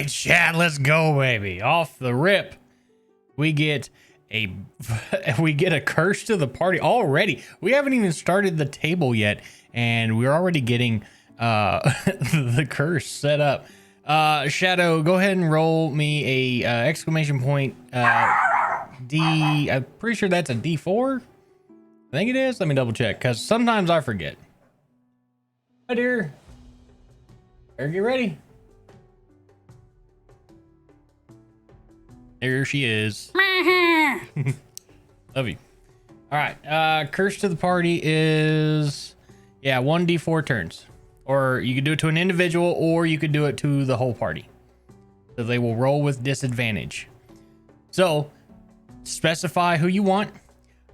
right, chat, let's go, baby. Off the rip, we get a curse to the party already. We haven't even started the table yet, and we're already getting the curse set up. Shadow, go ahead and roll me a exclamation point D. I'm pretty sure that's a D4. I think it is. Let me double check because sometimes I forget. Hi, dear. Better get ready. There she is. Love you. All right. Curse to the party is 1d4 turns, or you could do it to an individual, or you could do it to the whole party. So they will roll with disadvantage. So specify who you want.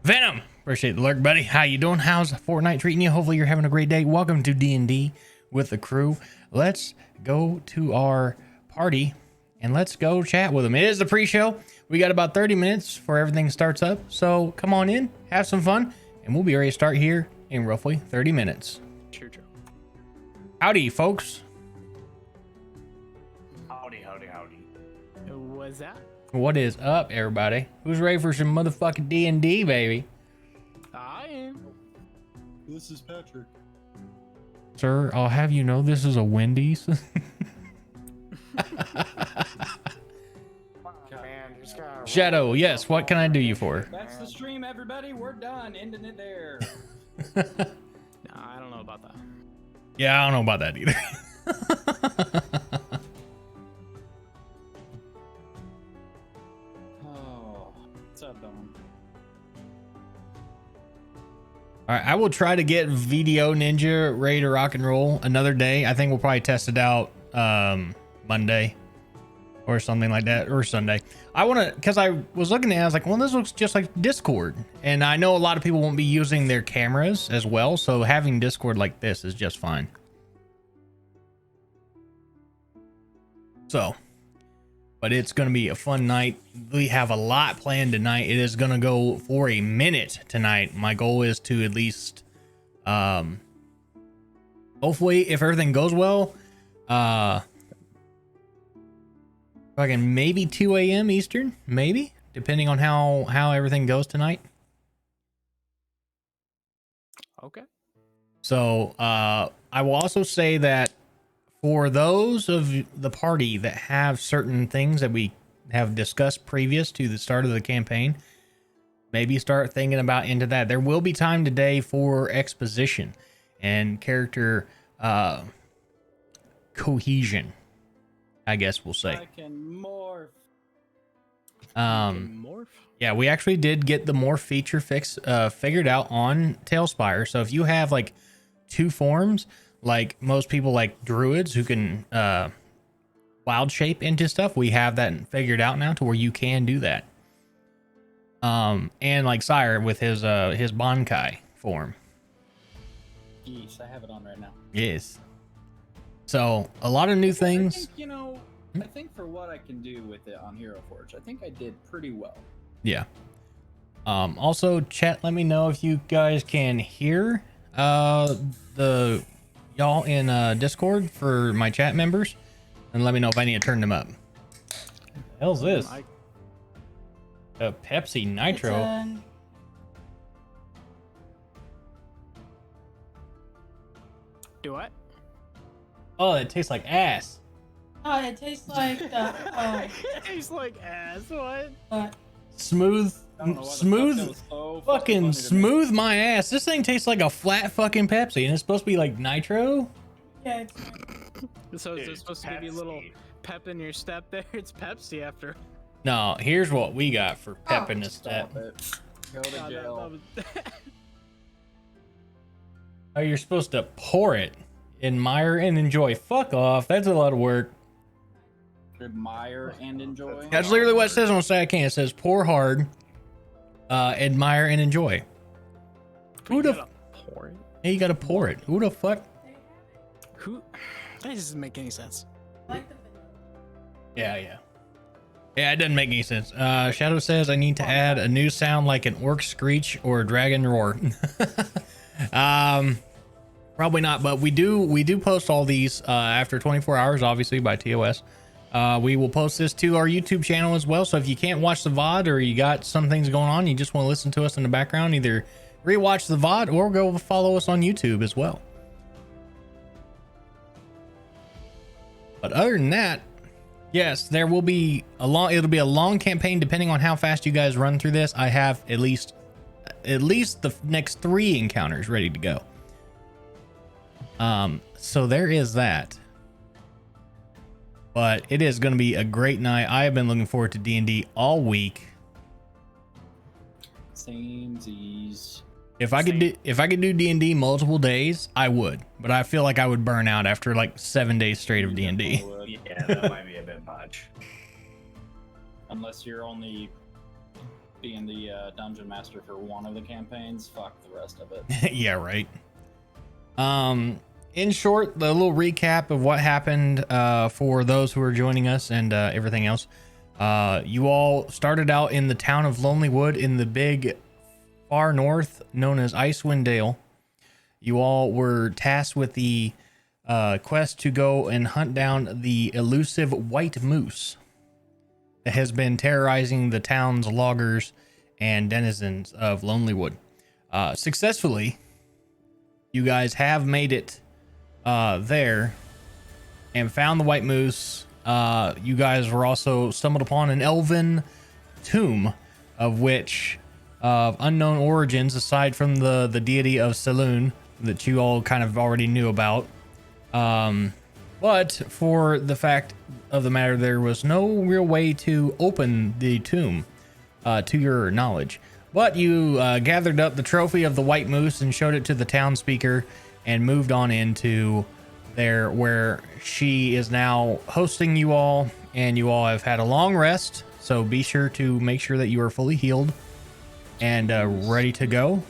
Venom. Appreciate the lurk, buddy. How you doing? How's Fortnite treating you? Hopefully you're having a great day. Welcome to D&D with the crew. Let's go to our party and let's go chat with them. It is the pre-show. We got about 30 minutes before everything starts up. So come on in, have some fun, and we'll be ready to start here in roughly 30 minutes. True. Howdy, folks. Howdy. What's that? What is up, everybody? Who's ready for some motherfucking D&D, baby? I am. This is Patrick. Sir, I'll have you know this is a Wendy's. Shadow, yes, what can I do you for? That's the stream, everybody. We're done. Ending it there. Nah, I don't know about that. Yeah, I don't know about that either. Oh, what's up, Don? All right, I will try to get Video Ninja ready to rock and roll another day. I think we'll probably test it out Monday or something like that, or Sunday. I want to, because I was looking at it, I was like, well, this looks just like Discord. And I know a lot of people won't be using their cameras as well, so having Discord like this is just fine. So, but it's going to be a fun night. We have a lot planned tonight. It is going to go for a minute tonight. My goal is to at least, hopefully, if everything goes well, fucking maybe 2 a.m. Eastern, maybe, depending on how everything goes tonight. Okay. So, I will also say that for those of the party that have certain things that we have discussed previous to the start of the campaign, maybe start thinking about into that. There will be time today for exposition and character cohesion, I guess we'll say. I can morph. Morph? Yeah, we actually did get the morph feature figured out on Tailspire. So if you have like two forms, like most people like druids who can wild shape into stuff, we have that figured out now to where you can do that. And like Sire with his Bankai form. Geez, I have it on right now. Yes. So a lot of new things. I think, I think for what I can do with it on Hero Forge, I think I did pretty well. Yeah. Also, chat, let me know if you guys can hear the y'all in Discord for my chat members, and let me know if I need to turn them up. What the hell's this? A Pepsi Nitro. Do what? Oh, it tastes like ass. Oh, it tastes like the. It tastes like ass. What? Smooth, I don't know why the fuck that smooth, was so fucking funny to me. smooth my ass. This thing tastes like a flat fucking Pepsi, and it's supposed to be like nitro. Yeah, it's, So is it supposed to give you a little pep in your step there? It's Pepsi after. No, here's what we got for pep in the step. Stop it. Go to God, jail. Oh, you're supposed to pour it, admire and enjoy. Fuck off. That's a lot of work. Admire and enjoy. That's literally what it says on Side Can. It says pour hard, admire and enjoy. Who the? Pour it? Yeah, you gotta pour it. Who the fuck? Who? That doesn't make any sense. like the Yeah, it doesn't make any sense. Shadow says I need to add a new sound like an orc screech or a dragon roar. Probably not, but we do post all these after 24 hours, obviously by TOS. We will post this to our YouTube channel as well. So if you can't watch the VOD or you got some things going on, you just want to listen to us in the background, either rewatch the VOD or go follow us on YouTube as well. But other than that, yes, there will be it'll be a long campaign depending on how fast you guys run through this. I have at least the next 3 encounters ready to go. So there is that. But it is going to be a great night. I have been looking forward to D&D all week. Samesies. If I could do D&D multiple days, I would. But I feel like I would burn out after like 7 days straight of D&D. Yeah, that might be a bit much. Unless you're only being the dungeon master for one of the campaigns, fuck the rest of it. Yeah, right. In short, the little recap of what happened for those who are joining us and everything else. You all started out in the town of Lonely Wood in the big far north known as Icewind Dale. You all were tasked with the quest to go and hunt down the elusive white moose that has been terrorizing the town's loggers and denizens of Lonely Wood. Successfully, you guys have made it there and found the white moose. You guys were also stumbled upon an elven tomb of which unknown origins aside from the deity of Saloon that you all kind of already knew about. But for the fact of the matter, there was no real way to open the tomb to your knowledge. But you gathered up the trophy of the white moose and showed it to the townspeople and moved on into there where she is now hosting you all, and you all have had a long rest. So be sure to make sure that you are fully healed and ready to go.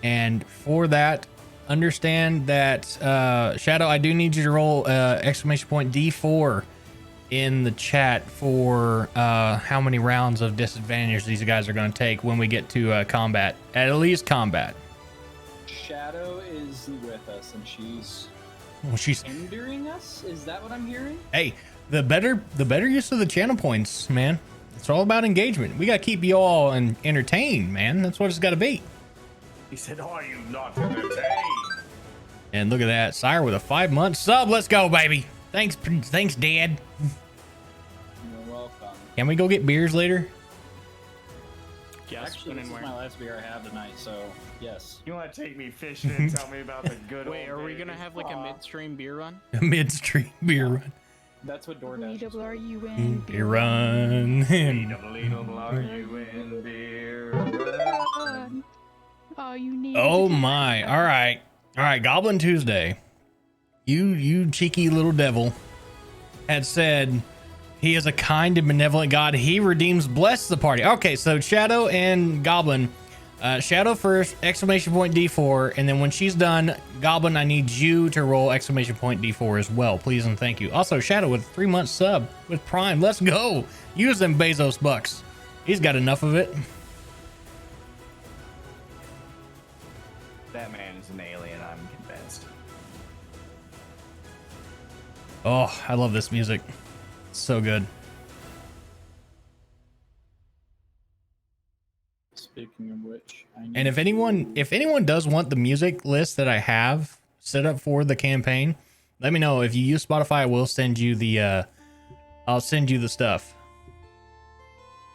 And for that, understand that Shadow, I do need you to roll exclamation point D4 in the chat for how many rounds of disadvantage these guys are going to take when we get to combat, at least combat. Shadow is with us, and she's hindering us. Is that what I'm hearing? Hey, the better use of the channel points, man. It's all about engagement. We got to keep you all entertained, man. That's what it's got to be. He said, "Are you not entertained?" And look at that, Sire with a 5-month sub. Let's go, baby. Thanks, Dad. You're welcome. Can we go get beers later? Yes, Actually, this is my last beer I have tonight, so yes. You want to take me fishing and tell me about the good Wait, old are we days? gonna have like a midstream beer run? A midstream beer run. That's what DoorDash is. WRUN. Beer run. B-double-E-double-R-U-N, beer run. All you need. Oh my. All right, Goblin Tuesday. You cheeky little devil had said he is a kind and benevolent God. He redeems, bless the party. Okay, so Shadow and Goblin. Shadow first, exclamation point D4, and then when she's done, Goblin, I need you to roll exclamation point D4 as well, please and thank you. Also, Shadow with 3-month sub with Prime. Let's go. Use them Bezos bucks. He's got enough of it. That man is an alien, I'm convinced. Oh, I love this music. It's so good. Speaking of which, And if anyone does want the music list that I have set up for the campaign, let me know. If you use Spotify, I will send you the I'll send you the stuff.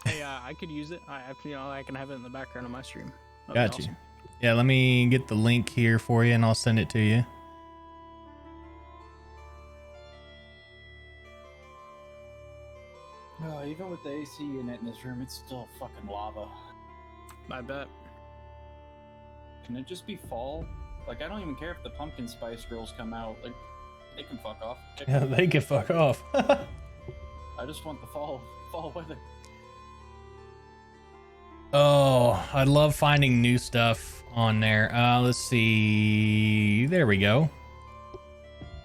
Hey, I could use it. I can have it in the background of my stream. Got you. Yeah, let me get the link here for you and I'll send it to you. Oh, even with the AC unit in this room, it's still fucking lava. I bet. Can it just be fall? Like, I don't even care if the pumpkin spice girls come out. Like, they can fuck off. Yeah, they can fuck off. I just want the fall weather. Oh, I love finding new stuff on there. Let's see. There we go.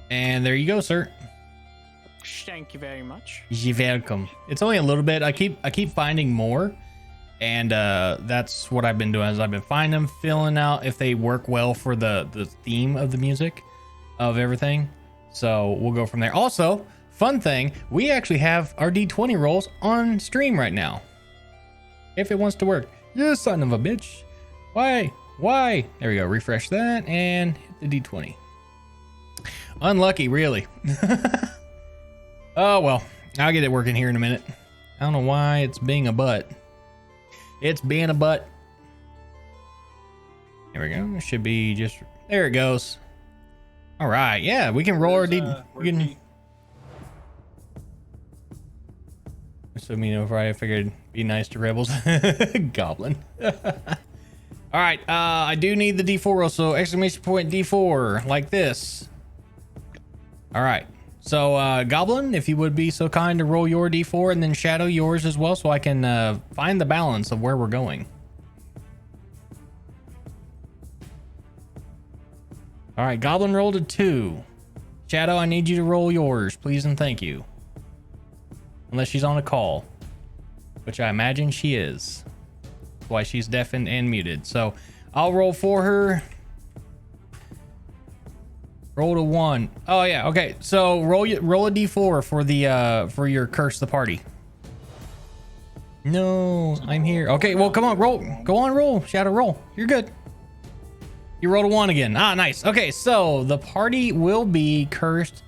And there you go, sir. Thank you very much. You're welcome. It's only a little bit. I keep finding more, and that's what I've been doing. Is I've been finding them, filling out if they work well for the theme of the music, of everything. So we'll go from there. Also, fun thing, we actually have our D20 rolls on stream right now. If it wants to work. You son of a bitch. Why? There we go. Refresh that and hit the D20. Unlucky, really. Oh, well. I'll get it working here in a minute. I don't know why it's being a butt. It's being a butt. There we go. It should be just... There it goes. All right. Yeah, we can roll our D... we can... So, you know, I figured be nice to rebels. Goblin. All right. I do need the D4 roll. So, exclamation point D4 like this. All right. So, Goblin, if you would be so kind to roll your D4 and then Shadow yours as well, so I can find the balance of where we're going. All right, Goblin rolled a 2. Shadow, I need you to roll yours, please and thank you. Unless she's on a call, which I imagine she is. That's why she's deafened and muted. So, I'll roll for her. Rolled a 1. Oh yeah, okay. So roll a D4 for the for your curse the party. No, I'm here. Okay, well come on, roll. Go on, roll. Shadow, roll. You're good. You rolled a 1 again. Ah, nice. Okay, so the party will be cursed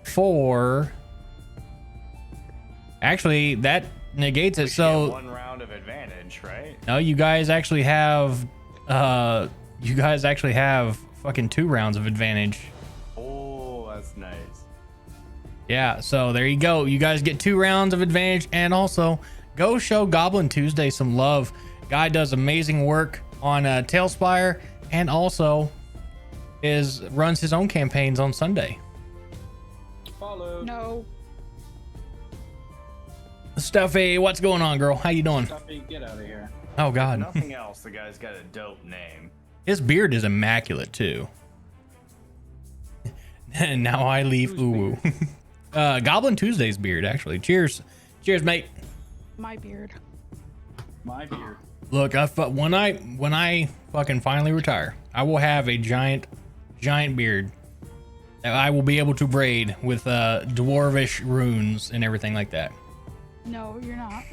for. Actually, that negates it. So 1 round of advantage, right? No, you guys actually have fucking 2 rounds of advantage. Oh, that's nice. Yeah, so there you go. You guys get 2 rounds of advantage, and also go show Goblin Tuesday some love. Guy does amazing work on Tailspire, and also runs his own campaigns on Sunday. Follow. No. Stuffy, what's going on, girl? How you doing? Stuffy, get out of here. Oh God. Nothing else. The guy's got a dope name. His beard is immaculate too. And now I leave Uwu. Goblin Tuesday's beard, actually. Cheers, mate. My beard. My beard. Look, when I fucking finally retire, I will have a giant beard that I will be able to braid with dwarvish runes and everything like that. No, you're not.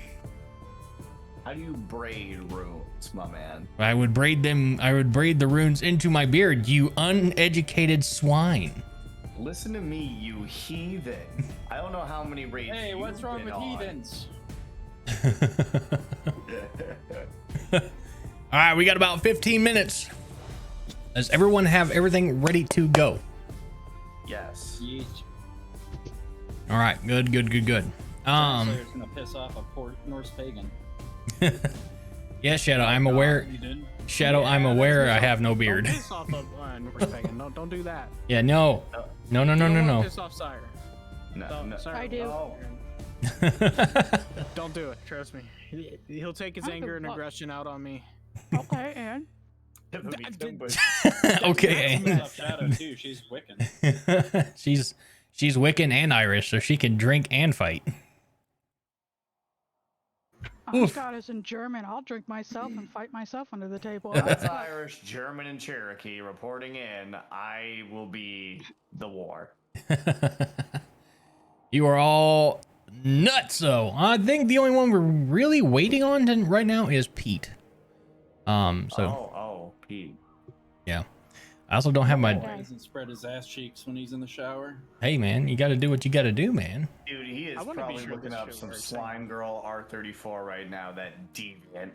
How do you braid runes, my man? I would braid the runes into my beard, you uneducated swine. Listen to me, you heathen. I don't know how many raids. Hey, what's wrong with on. heathens? All right, we got about 15 minutes. Does everyone have everything ready to go? Yes. Yeet. All right, good. Slayer's gonna piss off a poor Norse pagan. Yeah, Shadow, I'm aware. You did? Shadow, I'm aware I have no beard. Don't piss off of Norse pagan. No, don't do that. Yeah, no. You don't wanna No. Piss off Sire. No. Sire, I do. Oh. Don't do it. Trust me. He'll take his I don't anger give and a fuck. aggression out on me. Okay, and Okay. Piss off Shadow too. She's Wiccan. she's Wiccan and Irish, so she can drink and fight. Oof. God is in German. I'll drink myself and fight myself under the table. That's Irish, German, and Cherokee reporting in. I will be the war. You are all nuts, though. I think the only one we're really waiting on right now is Pete. Oh, Pete. Yeah. I also don't have my. He doesn't spread his ass cheeks when he's in the shower. Hey, man, you got to do what you got to do, man. Dude, he is I wanna be probably sure looking this up shit some works. slime girl R34 right now. That deviant.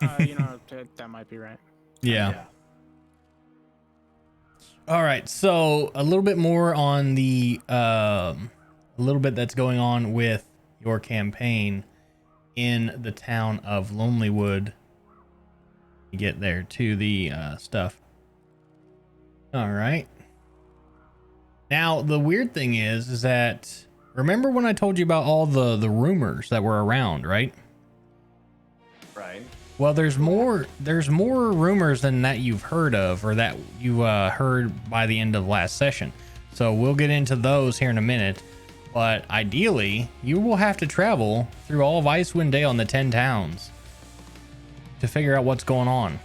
That might be right. Yeah. All right. So a little bit more on the a little bit that's going on with your campaign in the town of Lonelywood. You get there to the stuff. All right. Now the weird thing is that remember when I told you about all the rumors that were around, right? Right. Well, there's more rumors than that you've heard of, or that you heard by the end of last session. So we'll get into those here in a minute. But ideally, you will have to travel through all of Icewind Dale and the 10 towns to figure out what's going on.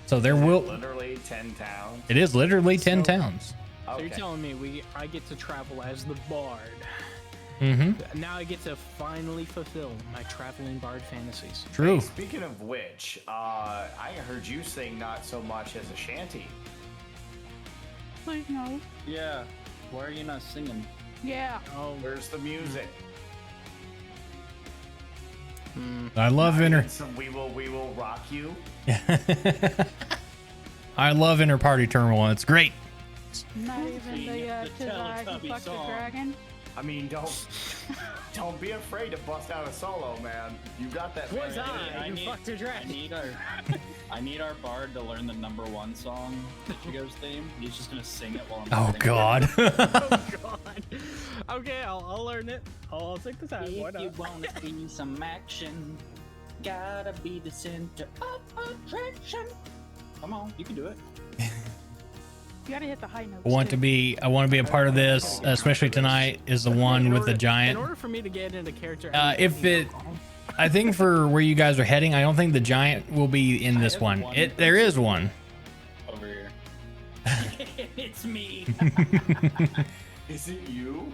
So there will literally 10 towns. It is literally 10 towns. So you're Okay. telling me I get to travel as the bard. Mm-hmm. Now I get to finally fulfill my traveling bard fantasies. True. Speaking of which, I heard you sing not so much as a shanty. Please no. Yeah. Why are you not singing? Yeah. Oh, Where's the music? I love I inner. need some we will rock you. I love inner party turmoil. It's great. Not even Sing the the "Tis I Who Teletubby Fucked the song. Dragon." I mean, don't be afraid to bust out a solo, man. You got that. Was man. I? You fucked your dragon. I need our bard to learn the #1 song, Ichigo's theme. He's just gonna sing it while I'm Oh singing. God. Oh god. Okay, I'll learn it. I'll take this out. Why If you not? wanna see some action, gotta be the center of attraction. Come on, you can do it. You gotta hit the high notes. I want to too. be a part of this, especially tonight. Is the one with the In giant. order for me to get into character, I think for where you guys are heading, I don't think the giant will be in this have one. one There is one. Over here. It's me. Is it you?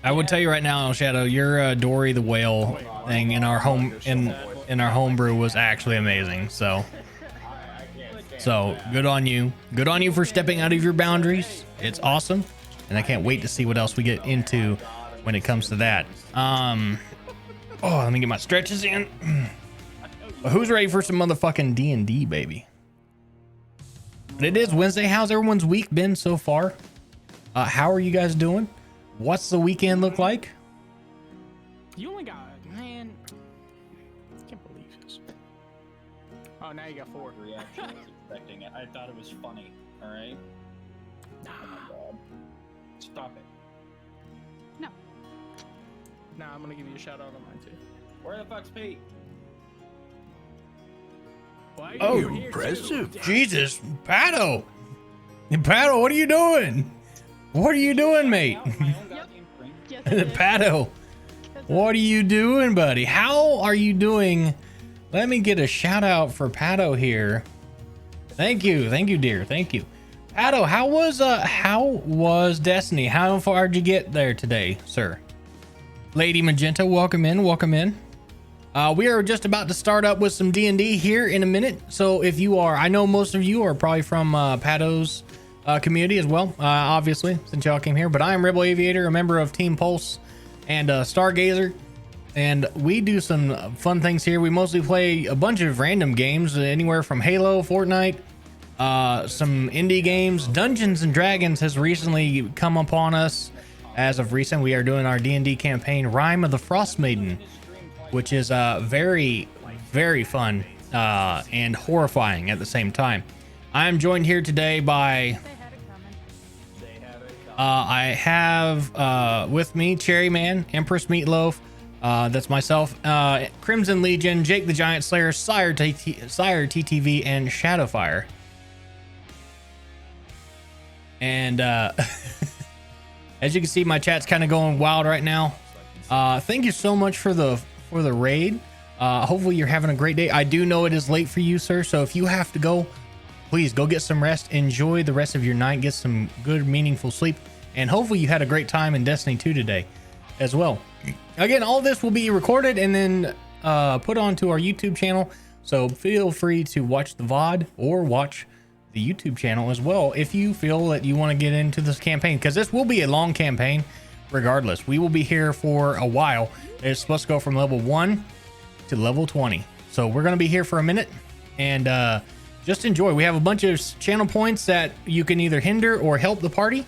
I would tell you right now, Shadow, your Dory the whale thing in our home in our homebrew was actually amazing. So good on you. Good on you for stepping out of your boundaries. It's awesome, and I can't wait to see what else we get into when it comes to that. Let me get my stretches in. But who's ready for some motherfucking D&D, baby? But it is Wednesday. How's everyone's week been so far? How are you guys doing? What's the weekend look like? you only got man. I can't believe this. Oh, now you got 4. Reaction, I was expecting it. I thought it was funny. All right. Oh my god. Stop it. Nah, I'm gonna give you a shout out on mine too. Where the fuck's Pete? Why are you Oh, here too? impressive. Jesus, Pato. Pato, what are you doing? What are you doing, mate? Out my own goddamn screen. Yes, it is. Pato, what are you doing, buddy? How are you doing? Let me get a shout out for Pato here. Thank you, dear. Thank you. Pato, how was Destiny? How far did you get there today, sir? Lady Magenta, welcome in. We are just about to start up with some D&D here in a minute. So if you are, I know most of you are probably from Pato's community as well, obviously, since y'all came here. But I am Rebel Aviator, a member of Team Pulse and Stargazer. And we do some fun things here. We mostly play a bunch of random games, anywhere from Halo, Fortnite, some indie games. Dungeons and Dragons has recently come upon us. As of recent, we are doing our D&D campaign, Rime of the Frostmaiden, which is very, very fun and horrifying at the same time. I am joined here today by They had it coming. I have with me Cherry Man, Empress Meatloaf, that's myself, Crimson Legion, Jake the Giant Slayer, Sire TTV, and Shadowfire. And as you can see, my chat's kind of going wild right now. Thank you so much for the raid. Hopefully you're having a great day. I do know it is late for you, sir, so if you have to go, please go get some rest. Enjoy the rest of your night. Get some good, meaningful sleep. And hopefully you had a great time in Destiny 2 today as well. Again, all this will be recorded and then put onto our YouTube channel. So feel free to watch the VOD or watch the YouTube channel as well if you feel that you want to get into this campaign, because this will be a long campaign regardless. We will be here for a while. It's supposed to go from level 1 to level 20. So we're going to be here for a minute and just enjoy. We have a bunch of channel points that you can either hinder or help the party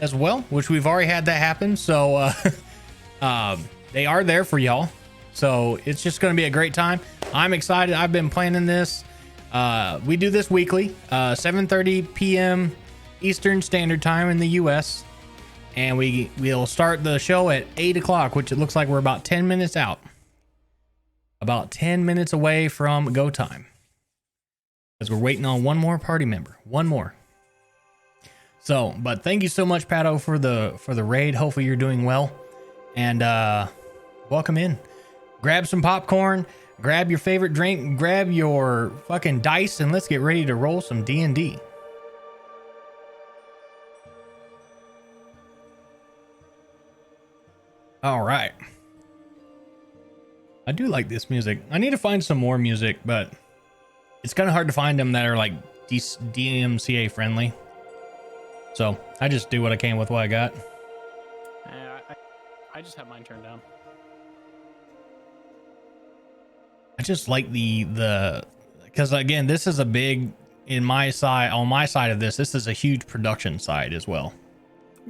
as well, which we've already had that happen. So they are there for y'all. So it's just going to be a great time. I'm excited. I've been planning this. We do this weekly, 7:30 p.m. Eastern Standard Time in the U.S. And we'll start the show at 8 o'clock, which it looks like we're about 10 minutes out. About 10 minutes away from go time. Because we're waiting on one more party member. One more. So, but thank you so much, Pato, for the raid. Hopefully you're doing well. And welcome in. Grab some popcorn. Grab your favorite drink, grab your fucking dice, and let's get ready to roll some D&D. All right. I do like this music. I need to find some more music, but it's kind of hard to find them that are like DMCA friendly. So I just do what I can with what I got. I just have mine turned down. I just like the because again, this is a big on my side of this is a huge production side as well.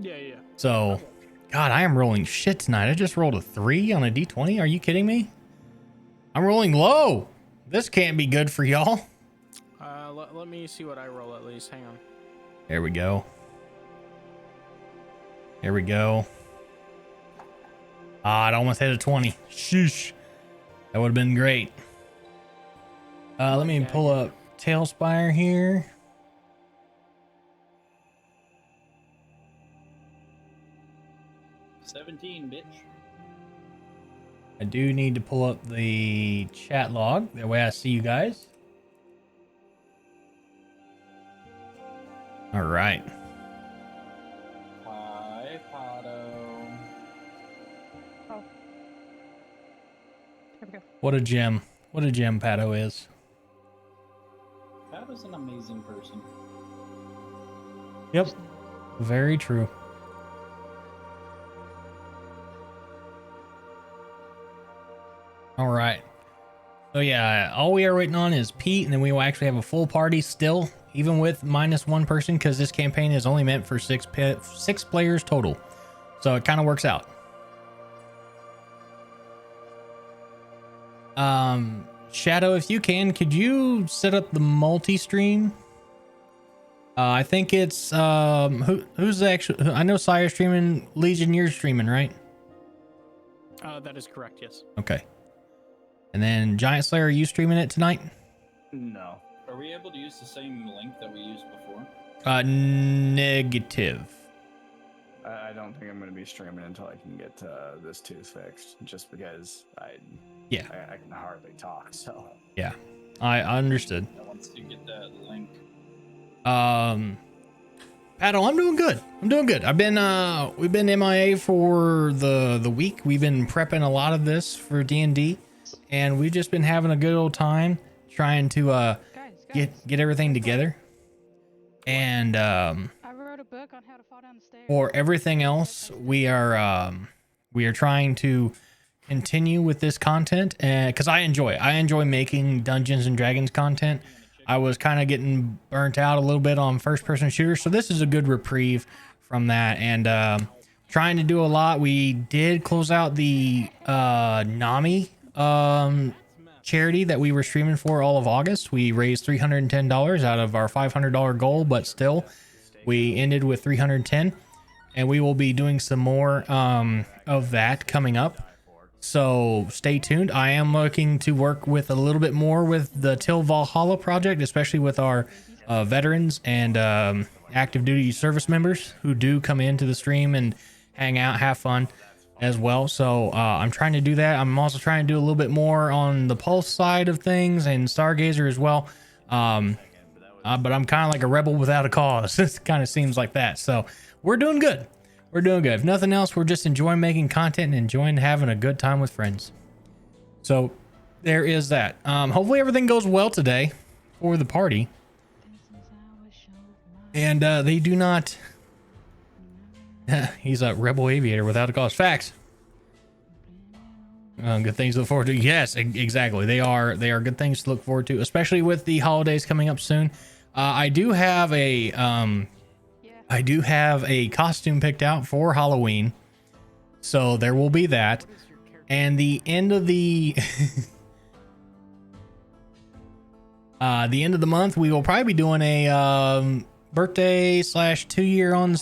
Yeah. So, God, I am rolling shit tonight. I just rolled a 3 on a D20. Are you kidding me? I'm rolling low. This can't be good for y'all. Let me see what I roll at least. Hang on. There we go. Here we go. Ah, it almost hit a 20. Sheesh. That would have been great. Let me pull up Tailspire here. $17, bitch. I do need to pull up the chat log. That way I see you guys. All right. Hi, Pato. Oh. Here we go. What a gem. What a gem Pato is. Pato's an amazing person. Yep. Very true. All right. So yeah, all we are waiting on is Pete, and then we will actually have a full party still, even with -1 person, because this campaign is only meant for six players total. So it kind of works out. Shadow, if you can, could you set up the multi-stream? I think it's who's actually, I know Sire's streaming, Legion, you're streaming, right? That is correct. Yes. Okay. And then Giant Slayer, are you streaming it tonight? No. Are we able to use the same link that we used before? Negative. I don't think I'm going to be streaming until I can get this tooth fixed, just because I can hardly talk. So Yeah, I understood. Once you get that link. Paddle, I'm doing good. I've been we've been MIA for the week. We've been prepping a lot of this for D&D, and we've just been having a good old time trying to Guys. get everything together. And I wrote a book on how to fall down the stairs. for everything else, we are trying to continue with this content, and because I enjoy making Dungeons and Dragons content. I was kind of getting burnt out a little bit on first person shooters, so this is a good reprieve from that, and trying to do a lot. We did close out the NAMI charity that we were streaming for all of August. We raised $310 out of our $500 goal, but still we ended with 310, and we will be doing some more of that coming up. So stay tuned. I am looking to work with a little bit more with the Till Valhalla project, especially with our veterans and active duty service members who do come into the stream and hang out, have fun as well. So I'm trying to do that. I'm also trying to do a little bit more on the Pulse side of things and Stargazer as well. But I'm kind of like a rebel without a cause. It kind of seems like that. So we're doing good. We're doing good. If nothing else, we're just enjoying making content and enjoying having a good time with friends. So there is that. Hopefully everything goes well today for the party. And they do not... He's a rebel aviator without a cause. Facts. Good things to look forward to. Yes, exactly. They are good things to look forward to, especially with the holidays coming up soon. I do have a costume picked out for Halloween, so there will be that. And the end of the month, we will probably be doing a birthday / 2 years on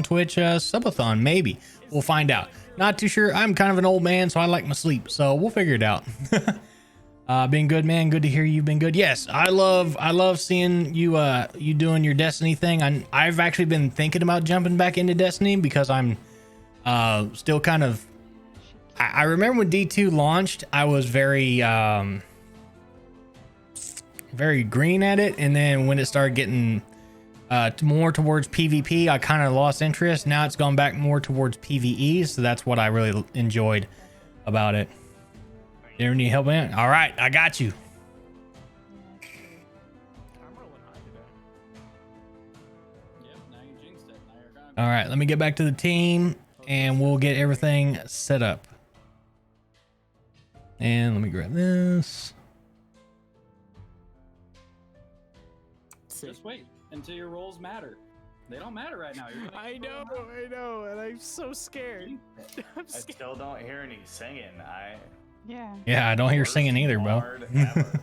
Twitch subathon. Maybe we'll find out. Not too sure. I'm kind of an old man, so I like my sleep. So we'll figure it out. Been good, man. Good to hear you've been good. Yes, I love seeing you you doing your Destiny thing. I've actually been thinking about jumping back into Destiny because I'm still kind of. I remember when D2 launched, I was very very green at it, and then when it started getting more towards PvP. I kind of lost interest. Now it's gone back more towards PvE, so that's what I really enjoyed about it. You ever need help, man? All right, I got you. I'm rolling high today. Yep, now you jinxed it. Now you're gone. All right, let me get back to the team, and we'll get everything set up. And let me grab this. Just wait until your rolls matter. They don't matter right now. You're I know, and I'm so scared. I'm I scared. still don't hear any singing. Yeah. Yeah, I don't hear Worst singing either, bro. bard ever.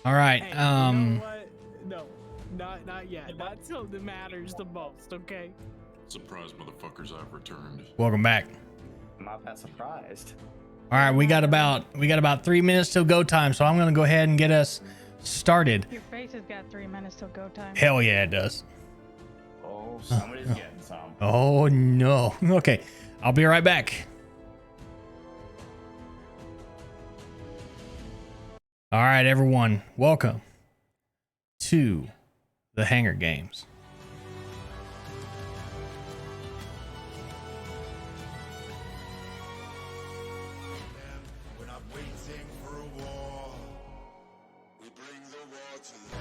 All right. Hey, you know what? No, not yet. Not till it matters the most. Okay. Surprise, motherfuckers! I've returned. Welcome back. I'm not that surprised. All right, we got about 3 minutes till go time, so I'm gonna go ahead and get us started. Your face has got 3 minutes till go time. Hell yeah, it does. Oh, somebody's getting some. Oh no. Okay, I'll be right back. All right, everyone, welcome to the Hangar Games. We're not waiting for a war. We bring the war to them.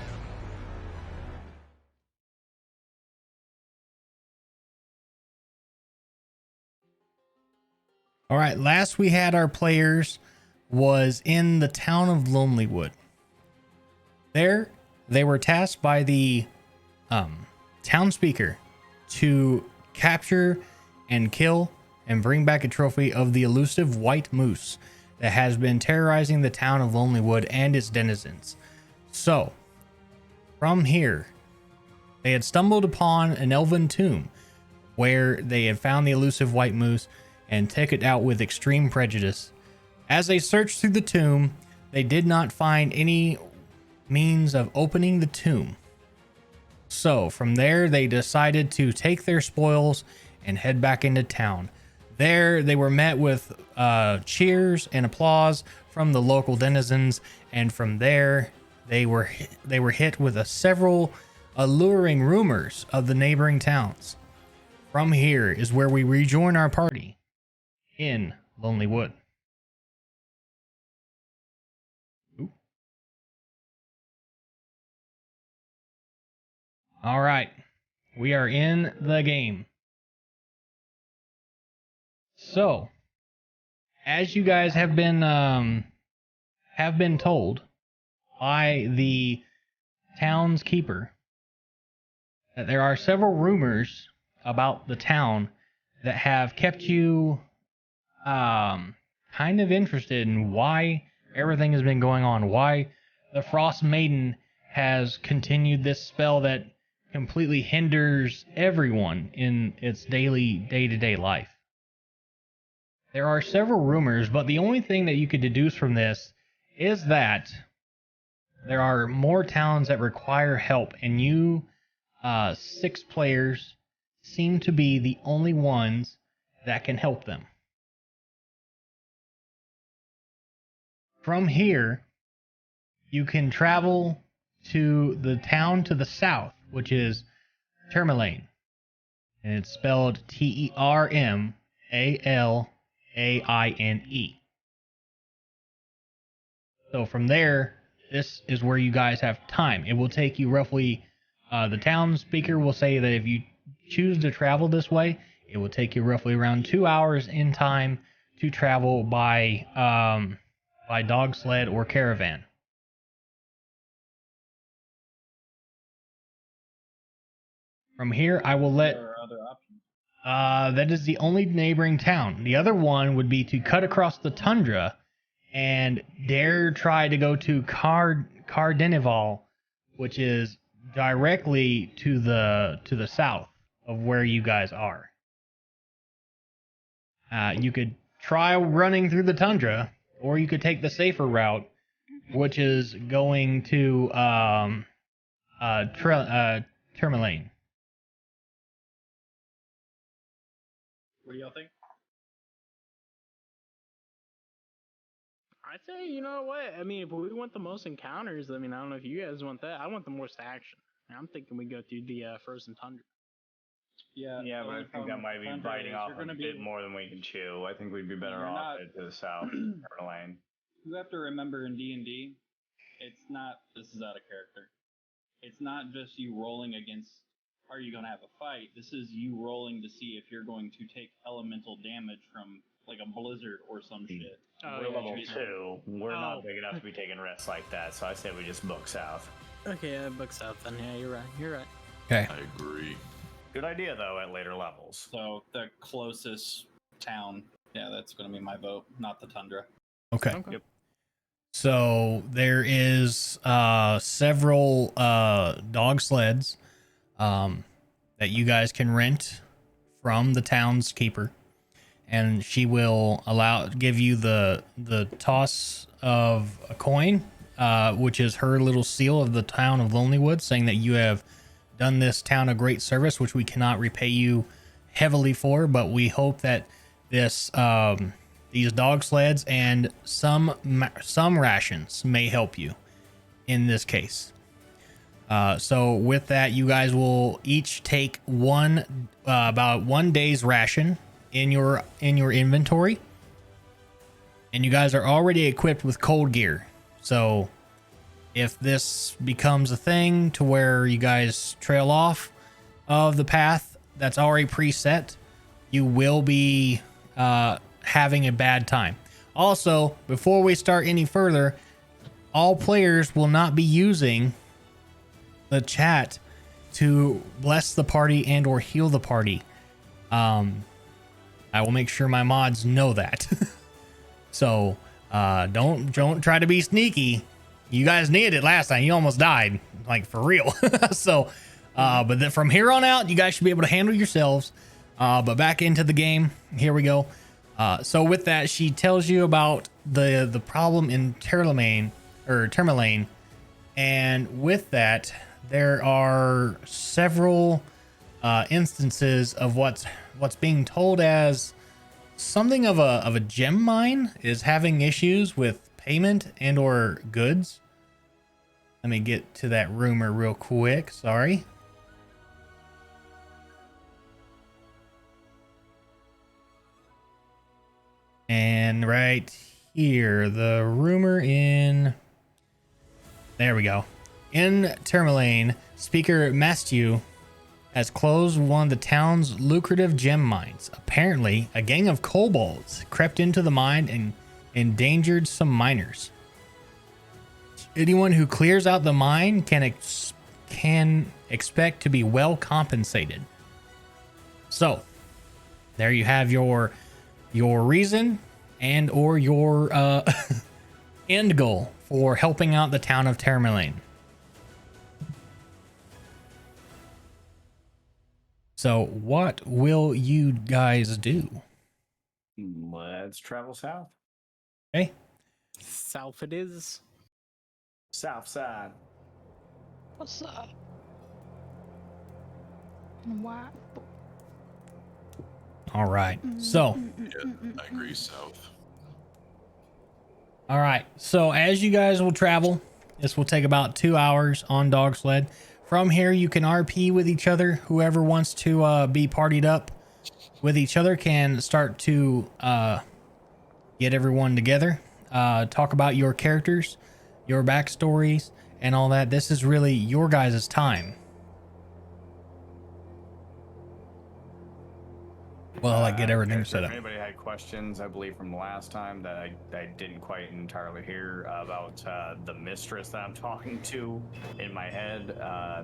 All right, last we had our players was in the town of Lonelywood. There, they were tasked by the town speaker to capture and kill and bring back a trophy of the elusive white moose that has been terrorizing the town of Lonelywood and its denizens. So, from here, they had stumbled upon an elven tomb where they had found the elusive white moose and took it out with extreme prejudice. As they searched through the tomb, they did not find any means of opening the tomb. So from there, they decided to take their spoils and head back into town. There, they were met with cheers and applause from the local denizens, and from there, they were hit with several alluring rumors of the neighboring towns. From here is where we rejoin our party in Lonelywood. All right, we are in the game. So, as you guys have been told by the townskeeper, that there are several rumors about the town that have kept you kind of interested in why everything has been going on, why the Frostmaiden has continued this spell that completely hinders everyone in its day-to-day life. There are several rumors, but the only thing that you could deduce from this is that there are more towns that require help, and you 6 players seem to be the only ones that can help them. From here, you can travel to the town to the south, which is Termalaine. And it's spelled Termalaine. So from there, this is where you guys have time. It will take you roughly, the town speaker will say that if you choose to travel this way, it will take you roughly around 2 hours in time to travel by dog sled or caravan. From here, I will let... There are other options. that is the only neighboring town. The other one would be to cut across the tundra and dare try to go to Cardenival, which is directly to the south of where you guys are. You could try running through the tundra, or you could take the safer route, which is going to Termalaine. What do y'all think? I'd say, you know what? I mean, if we want the most encounters, I mean, I don't know if you guys want that. I want the most action. I'm thinking we go through the frozen tundra. Yeah, Yeah, but I think that might be biting off a bit be, more than we can chew. I think we'd be better You're off not- to the south, Lane. You have to remember in D&D, it's not. This is out of character. It's not just you rolling against. Are you going to have a fight? This is you rolling to see if you're going to take elemental damage from like a blizzard or some shit. Oh, We're yeah, level true. 2. We're Oh. not big enough to be taking risks like that, so I say we just book south. Okay, book south then. Yeah, you're right. You're right. Okay. I agree. Good idea, though, at later levels. So the closest town, yeah, that's going to be my vote, not the tundra. Okay. Yep. So there is several dog sleds that you guys can rent from the town's keeper, and she will give you the toss of a coin, which is her little seal of the town of Lonelywood, saying that you have done this town a great service, which we cannot repay you heavily for, but we hope that this these dog sleds and some rations may help you in this case. So with that, you guys will each take about 1 day's ration in your inventory, and you guys are already equipped with cold gear. So if this becomes a thing to where you guys trail off of the path that's already preset, you will be having a bad time. Also, before we start any further, all players will not be using the chat to bless the party and or heal the party. I will make sure my mods know that. So don't try to be sneaky. You guys needed it last time. You almost died, like for real. So but then from here on out, you guys should be able to handle yourselves. But back into the game. Here we go. So with that, she tells you about the problem in Tourmaline, and with that, there are several instances of what's being told as something of a gem mine is having issues with payment and or goods. Let me get to that rumor real quick. Sorry. And right here, the rumor in... There we go. In Tourmaline, Speaker Mastiu has closed one of the town's lucrative gem mines. Apparently, a gang of kobolds crept into the mine and endangered some miners. Anyone who clears out the mine can expect to be well compensated. So, there you have your reason and or your end goal for helping out the town of Tourmaline. So what will you guys do? Let's travel south. Okay. South it is. South side. What's up? And why? All right. So, Yeah, I agree, south. all right. So as you guys will travel, this will take about 2 hours on dog sled. From here, you can RP with each other. Whoever wants to be partied up with each other can start to get everyone together, talk about your characters, your backstories, and all that. This is really your guys' time. Well, I get everything set up. If anybody had questions, I believe from the last time that I didn't quite entirely hear about the mistress that I'm talking to in my head,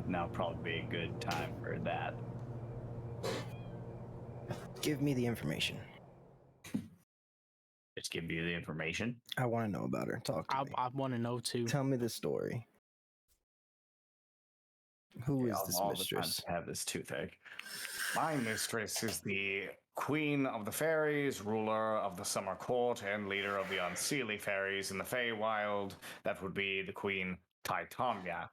now probably be a good time for that. Give me the information. Just give you the information. I want to know about her. Talk to me. I want to know too. Tell me the story. Who is this All the mistress? time to have this toothache. My mistress is the queen of the fairies, ruler of the summer court, and leader of the unseelie fairies in the Feywild. That would be the Queen Titania.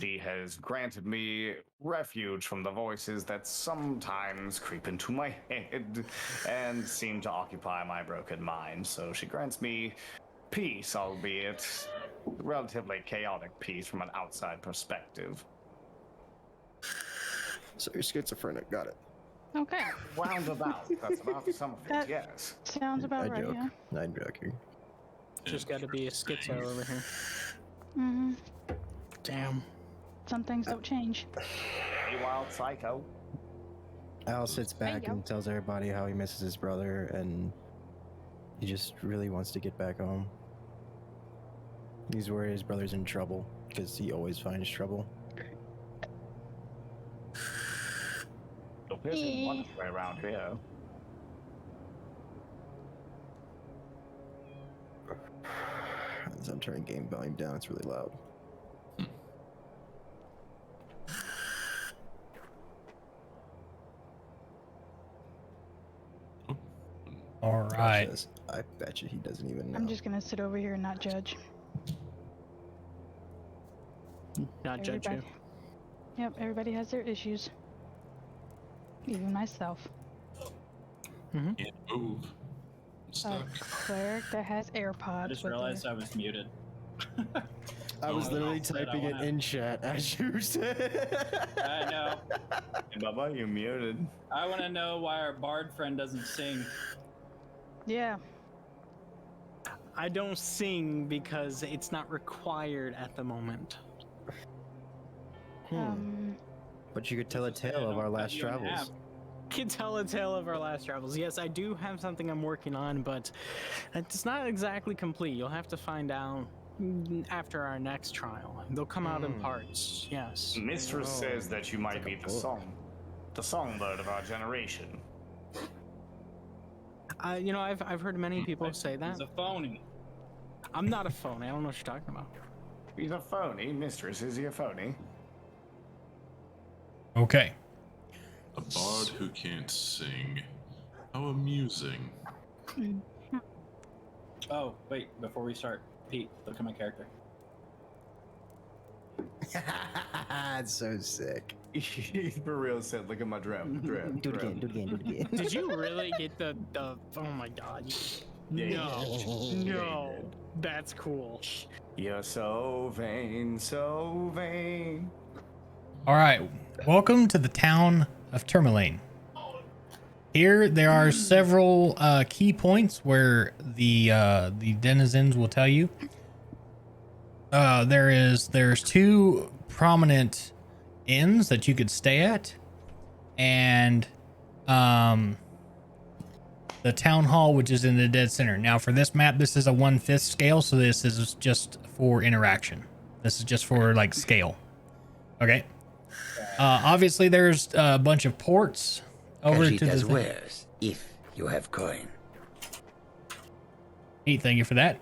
She has granted me refuge from the voices that sometimes creep into my head and seem to occupy my broken mind. So she grants me peace, albeit relatively chaotic peace from an outside perspective. So you're schizophrenic. Got it. Okay. Roundabout. That's about the sum of it, That- yes. Sounds about I right, joke. yeah. I'm joking. Just got to be a schizo over here. Mm-hmm. Damn. Some things don't change. Hey, wild psycho. Al sits back yo. and tells everybody how he misses his brother and he just really wants to get back home. He's worried his brother's in trouble because he always finds trouble. There's one way around here. As I'm turning game volume down, it's really loud. All right. Says, I bet you he doesn't even know. I'm just gonna sit over here and not judge. Not judge you. Everybody- Yep, everybody has their issues. Even myself. Can't move. I'm A stuck. cleric that has AirPods. I just with realized their- I was muted. I was Oh, literally well said, I typing it wanna- in chat as you said. I know. Hey, Bubba, you muted. I want to know why our bard friend doesn't sing. Yeah. I don't sing because it's not required at the moment. But you could tell a tale of our last travels. Can tell a tale of our last travels. Yes, I do have something I'm working on, but it's not exactly complete. You'll have to find out after our next trial. They'll come out in parts. Yes. Mistress Oh, says that you might like a be the book. songbird of our generation. You know, I've heard many people say that. He's a phony. I'm not a phony. I don't know what you're talking about. He's a phony, Mistress. Is he a phony? Okay. A bard who can't sing. How amusing. Oh, wait, before we start, Pete, look at my character. It's so sick. He for real said, look at my drip. Do it again, do it again, do it again. Did you really get the oh my god. Yeah, No. That's cool. You're so vain, so vain. All right. Welcome to the town of Tourmaline. Here, there are several key points where the denizens will tell you. There's two prominent inns that you could stay at, and the town hall, which is in the dead center. Now, for this map, this is a 1/5 scale, so this is just for interaction. This is just for like scale. Okay. Obviously, there's a bunch of ports over to the wares, if you have coin. Neat, thank you for that.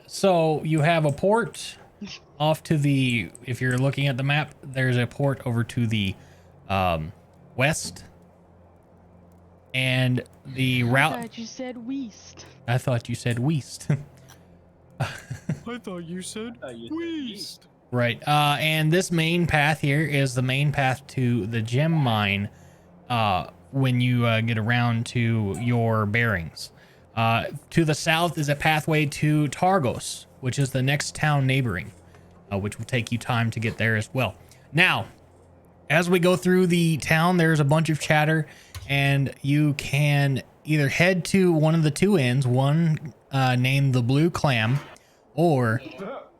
So you have a port off to the, if you're looking at the map, there's a port over to the west. And the I route, thought you said Weast. I thought you said west. I thought you said Weast. Right. And this main path here is the main path to the gem mine when you get around to your bearings. To the south is a pathway to Targos, which is the next town neighboring, which will take you time to get there as well. Now, as we go through the town, there's a bunch of chatter, and you can either head to one of the two inns, one named the Blue Clam, or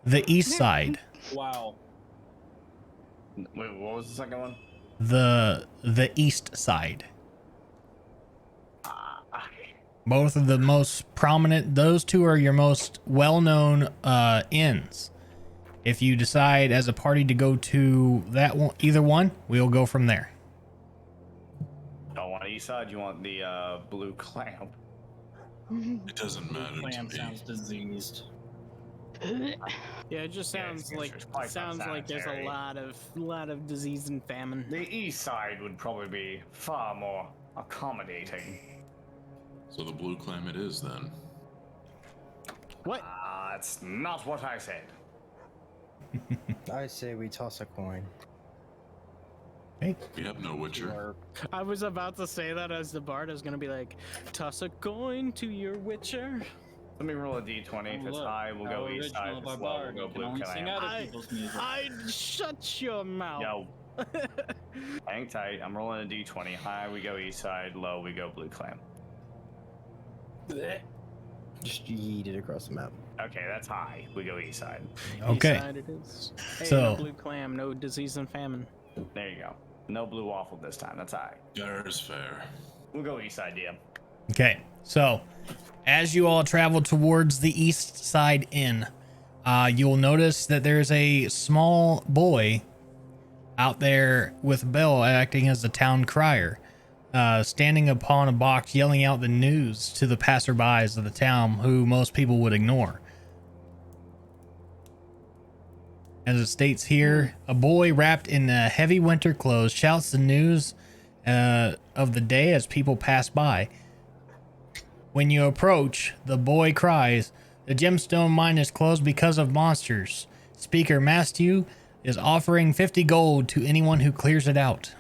the east side. Wow. Wait, what was the second one? The east side. Both of the most prominent, those two are your most well-known inns. If you decide as a party to go to that one, either one, we'll go from there. Oh, on the east side, you want the blue clam. It doesn't matter to Clam me. sounds diseased. Yeah, it just sounds it's like quite there's a unsanitary. lot of disease and famine. The east side would probably be far more accommodating. So the blue clam it is then. What? That's not what I said. I say we toss a coin. Hey, We have no witcher. I was about to say that as the bard. I was gonna be like, toss a coin to your witcher. Let me roll a d20. If it's Look, high, we'll how go east side. original If of our it's low, bard. we'll He go can only blue sing clam. out of people's music. I shut your mouth. Yo, hang tight. I'm rolling a d20. High, we go east side. Low, we go blue clam. Just yeet it across the map. Okay, that's high. We go east side. Okay. East side it is. Hey, So- no blue clam, no disease and famine. There you go. No blue waffle this time. That's high. There's fair. We'll go east side, DM. Okay, so as you all travel towards the East Side Inn, you'll notice that there's a small boy out there with Bill acting as the town crier, standing upon a box yelling out the news to the passerbys of the town who most people would ignore. As it states here, a boy wrapped in heavy winter clothes shouts the news of the day as people pass by. When you approach, the boy cries, "The gemstone mine is closed because of monsters. Speaker Mastiu is offering 50 gold to anyone who clears it out."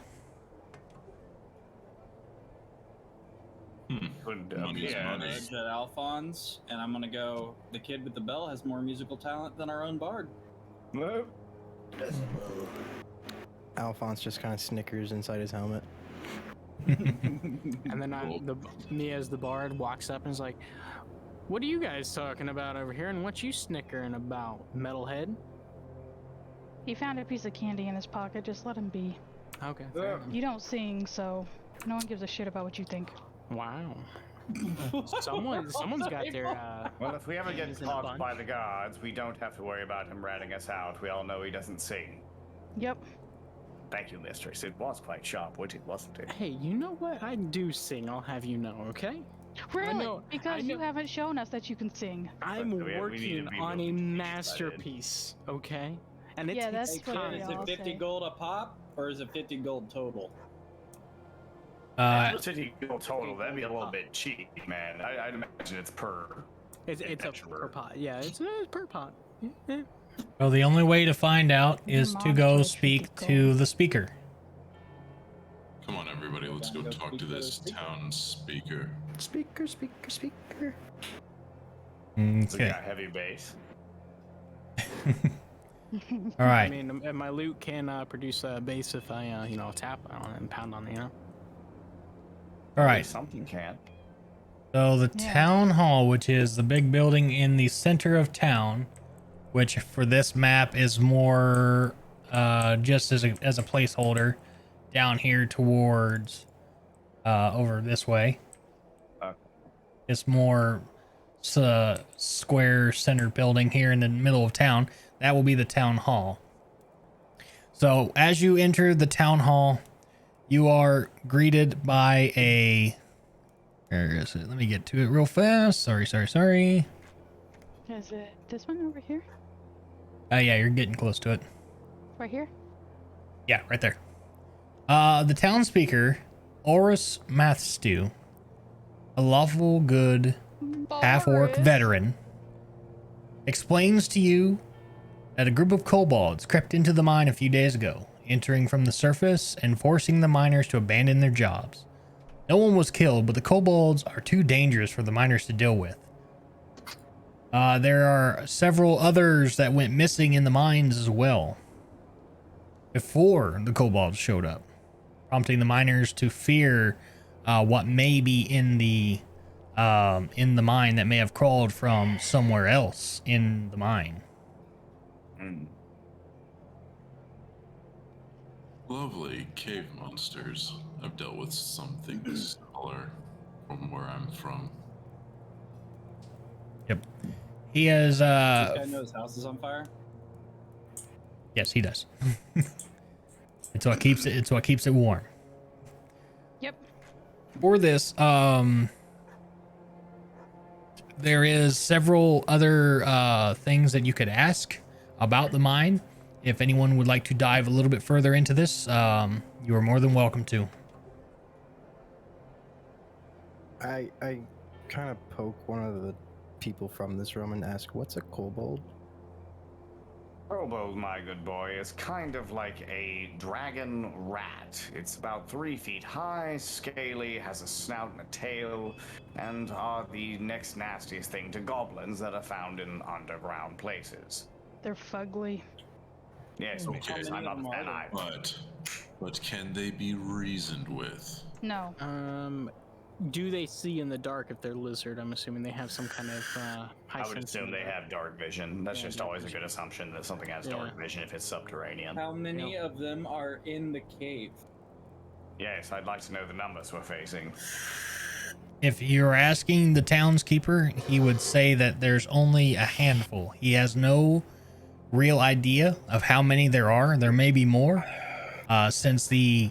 Could Money's appear. money. Edge at Alphonse, and I'm gonna go. The kid with the bell has more musical talent than our own bard. Alphonse just kind of snickers inside his helmet. And then me as the bard walks up and is like, "What are you guys talking about over here? And what you snickering about, metalhead?" He found a piece of candy in his pocket. Just let him be. Okay. fair enough. You don't sing, so no one gives a shit about what you think. Wow. Someone's got their. Well, if we ever get hands in a caught bunch. by the guards, we don't have to worry about him ratting us out. We all know he doesn't sing. Yep. Thank you, mistress. It was quite sharp-witted, wasn't it? Hey, you know what? I do sing. I'll have you know. Okay. Really? know- I Because you know- haven't shown us that you can sing. I'm we need to working be on really a excited. masterpiece. Okay. And it Yeah, takes that's what time. we Is all it 50 say. gold a pop, or is it 50 gold total? City gold total, that'd be a little bit cheap, man. I'd imagine it's per. It's a adventurer. per pot. Yeah, it's per pot. Yeah. Well, the only way to find out is to go Monitored speak 50 to gold. the speaker. Come on, everybody, let's go talk to this town speaker. Speaker, speaker, speaker. So we Okay. got heavy bass. All right. I mean, my lute can produce bass if I, tap on it and pound on it. All right. Something can. So the Yeah. town hall, which is the big building in the center of town, which for this map is more just as a placeholder down here towards over this way. Okay. It's more square center building here in the middle of town. That will be the town hall. So as you enter the town hall, you are greeted by a... Where is it? Let me get to it real fast. Sorry. Is it this one over here? Yeah, you're getting close to it. Right here? Yeah, right there. The town speaker, Oris Mathstew, a lawful good half-orc Boris. veteran, explains to you that a group of kobolds crept into the mine a few days ago, entering from the surface and forcing the miners to abandon their jobs. No one was killed, but the kobolds are too dangerous for the miners to deal with. There are several others that went missing in the mines as well before the kobolds showed up, prompting the miners to fear what may be in the mine that may have crawled from somewhere else in the mine. Lovely cave monsters. I've dealt with something similar from where I'm from. Yep. He has This guy knows his house is on fire. yes, he does. It's what keeps it warm. Yep. For this, there is several other things that you could ask about the mine. If anyone would like to dive a little bit further into this, you are more than welcome to. I kind of poke one of the people from this room and ask, "What's a kobold?" Robo, my good boy, is kind of like a dragon rat. It's about 3 feet high, scaly, has a snout and a tail, and are the next nastiest thing to goblins that are found in underground places. They're fugly. Yes, Okay, mistress, I'm not a fan either. But can they be reasoned with? No. Do they see in the dark if they're lizard? I'm assuming they have some kind of high I would assume they have dark vision. That's Yeah, just dark always a vision. good assumption that something has dark vision if it's subterranean. How many of them are in the cave? Yes, I'd like to know the numbers we're facing. If you're asking the townskeeper, he would say that there's only a handful. He has no real idea of how many there are. There may be more, since the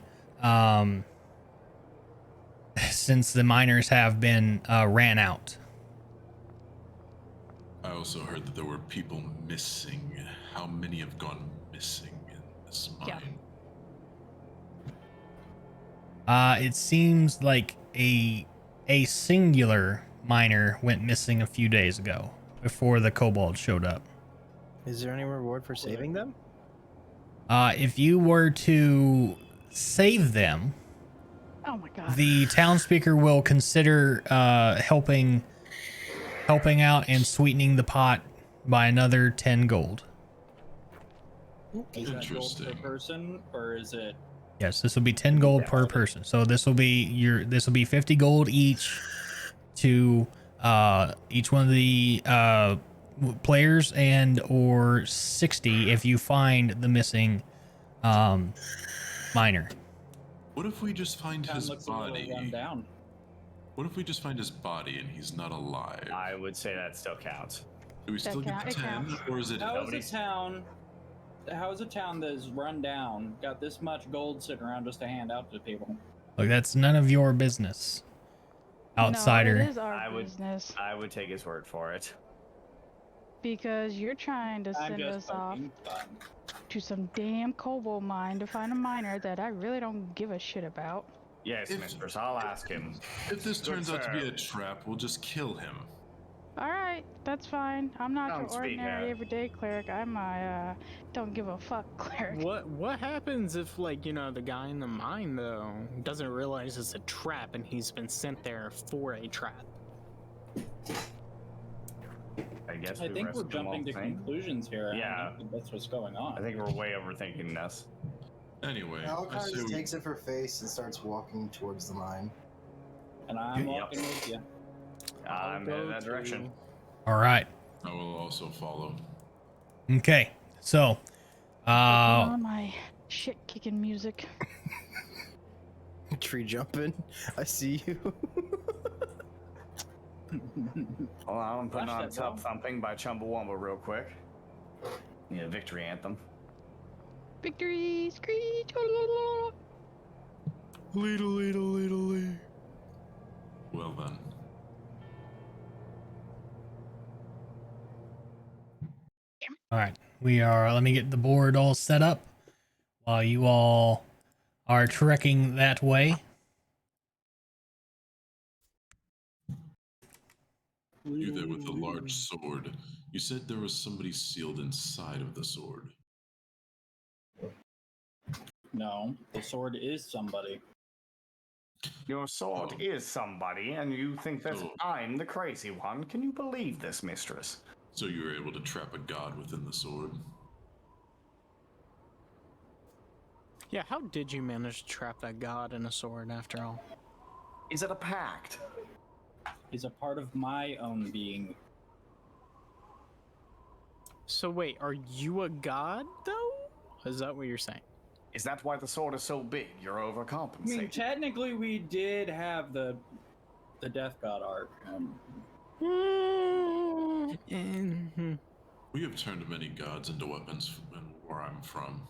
miners have been ran out. I also heard that there were people missing. How many have gone missing in this mine? It seems like a singular miner went missing a few days ago before the kobold showed up. Is there any reward for saving them? If you were to save them, Oh my god. the townspeople will consider helping out and sweetening the pot by another 10 gold. Is that gold per person, or is it? Yes, this will be 10 gold per person. So this will be 50 gold each to each one of the players, and or 60 if you find the missing miner. What if we just find his body? Run down. What if we just find his body and he's not alive? I would say that still counts. Do we still get the 10, or is it? How is a town that is run down got this much gold sitting around just to hand out to people? Look, that's none of your business, outsider. No, it is our business. I would take his word for it. Because you're trying to send us off to some damn kobold mine to find a miner that I really don't give a shit about. Yes, mistress, I'll ask him. If this turns out to be a trap, we'll just kill him. Alright, that's fine. I'm not your ordinary everyday cleric. I'm a don't give a fuck cleric. What happens if, like, the guy in the mine, though, doesn't realize it's a trap and he's been sent there for a trap? I think we're jumping to conclusions here. Yeah. I think that's what's going on. I think we're way overthinking this. Anyway, Malachi just takes it for face and starts walking towards the mine. And I'm walking with you. I'm in that direction. All right. I will also follow. Okay. So, on my shit kicking music. Tree jumping. I see you. Hold on, I'm putting on Tub Thumping by Chumbawamba real quick. Yeah, victory anthem. Victory screech. Lee. Well then. all right. Let me get the board all set up while you all are trekking that way. You there with a large sword. You said there was somebody sealed inside of the sword. No, the sword is somebody. Your sword is somebody, and you think that I'm the crazy one. Can you believe this, mistress? So you were able to trap a god within the sword? Yeah, how did you manage to trap that god in a sword after all? Is it a pact? Is a part of my own being. So wait, are you a god, though? Is that what you're saying? Is that why the sword is so big? You're overcompensating. I mean, technically, we did have the death god arc. We have turned many gods into weapons where I'm from.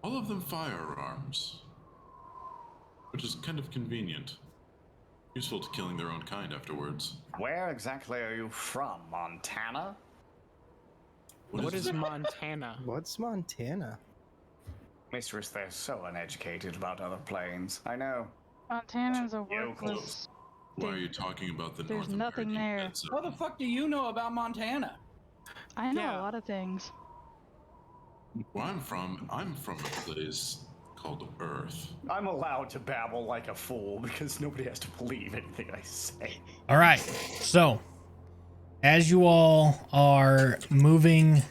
All of them firearms, which is kind of convenient. Useful to killing their own kind afterwards. Where exactly are you from? Montana? What is Montana? What's Montana? Mistress, they're so uneducated about other planes. I know. Montana's a worthless. Why are you talking about the There's North nothing American there. desert? How the fuck do you know about Montana? I know a lot of things. Where I'm from a place called Earth. I'm allowed to babble like a fool because nobody has to believe anything I say. All right. So, as you all are moving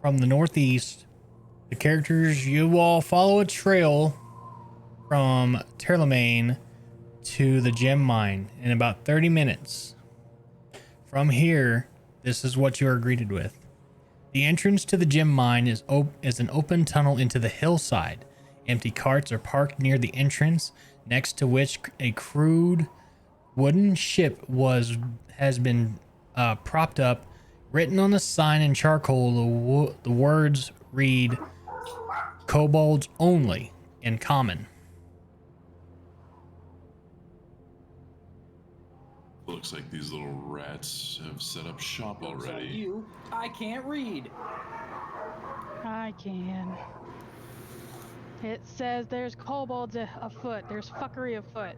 from the northeast, the characters, you all follow a trail from Terlemagne to the gem mine in about 30 minutes. From here, this is what you are greeted with. The entrance to the gem mine is an open tunnel into the hillside. Empty carts are parked near the entrance, next to which a crude wooden ship has been propped up. Written on the sign in charcoal, the words read "Kobolds only" in common. Looks like these little rats have set up shop Jokes on already. you. I can't read. I can. It says there's kobolds afoot. There's fuckery afoot.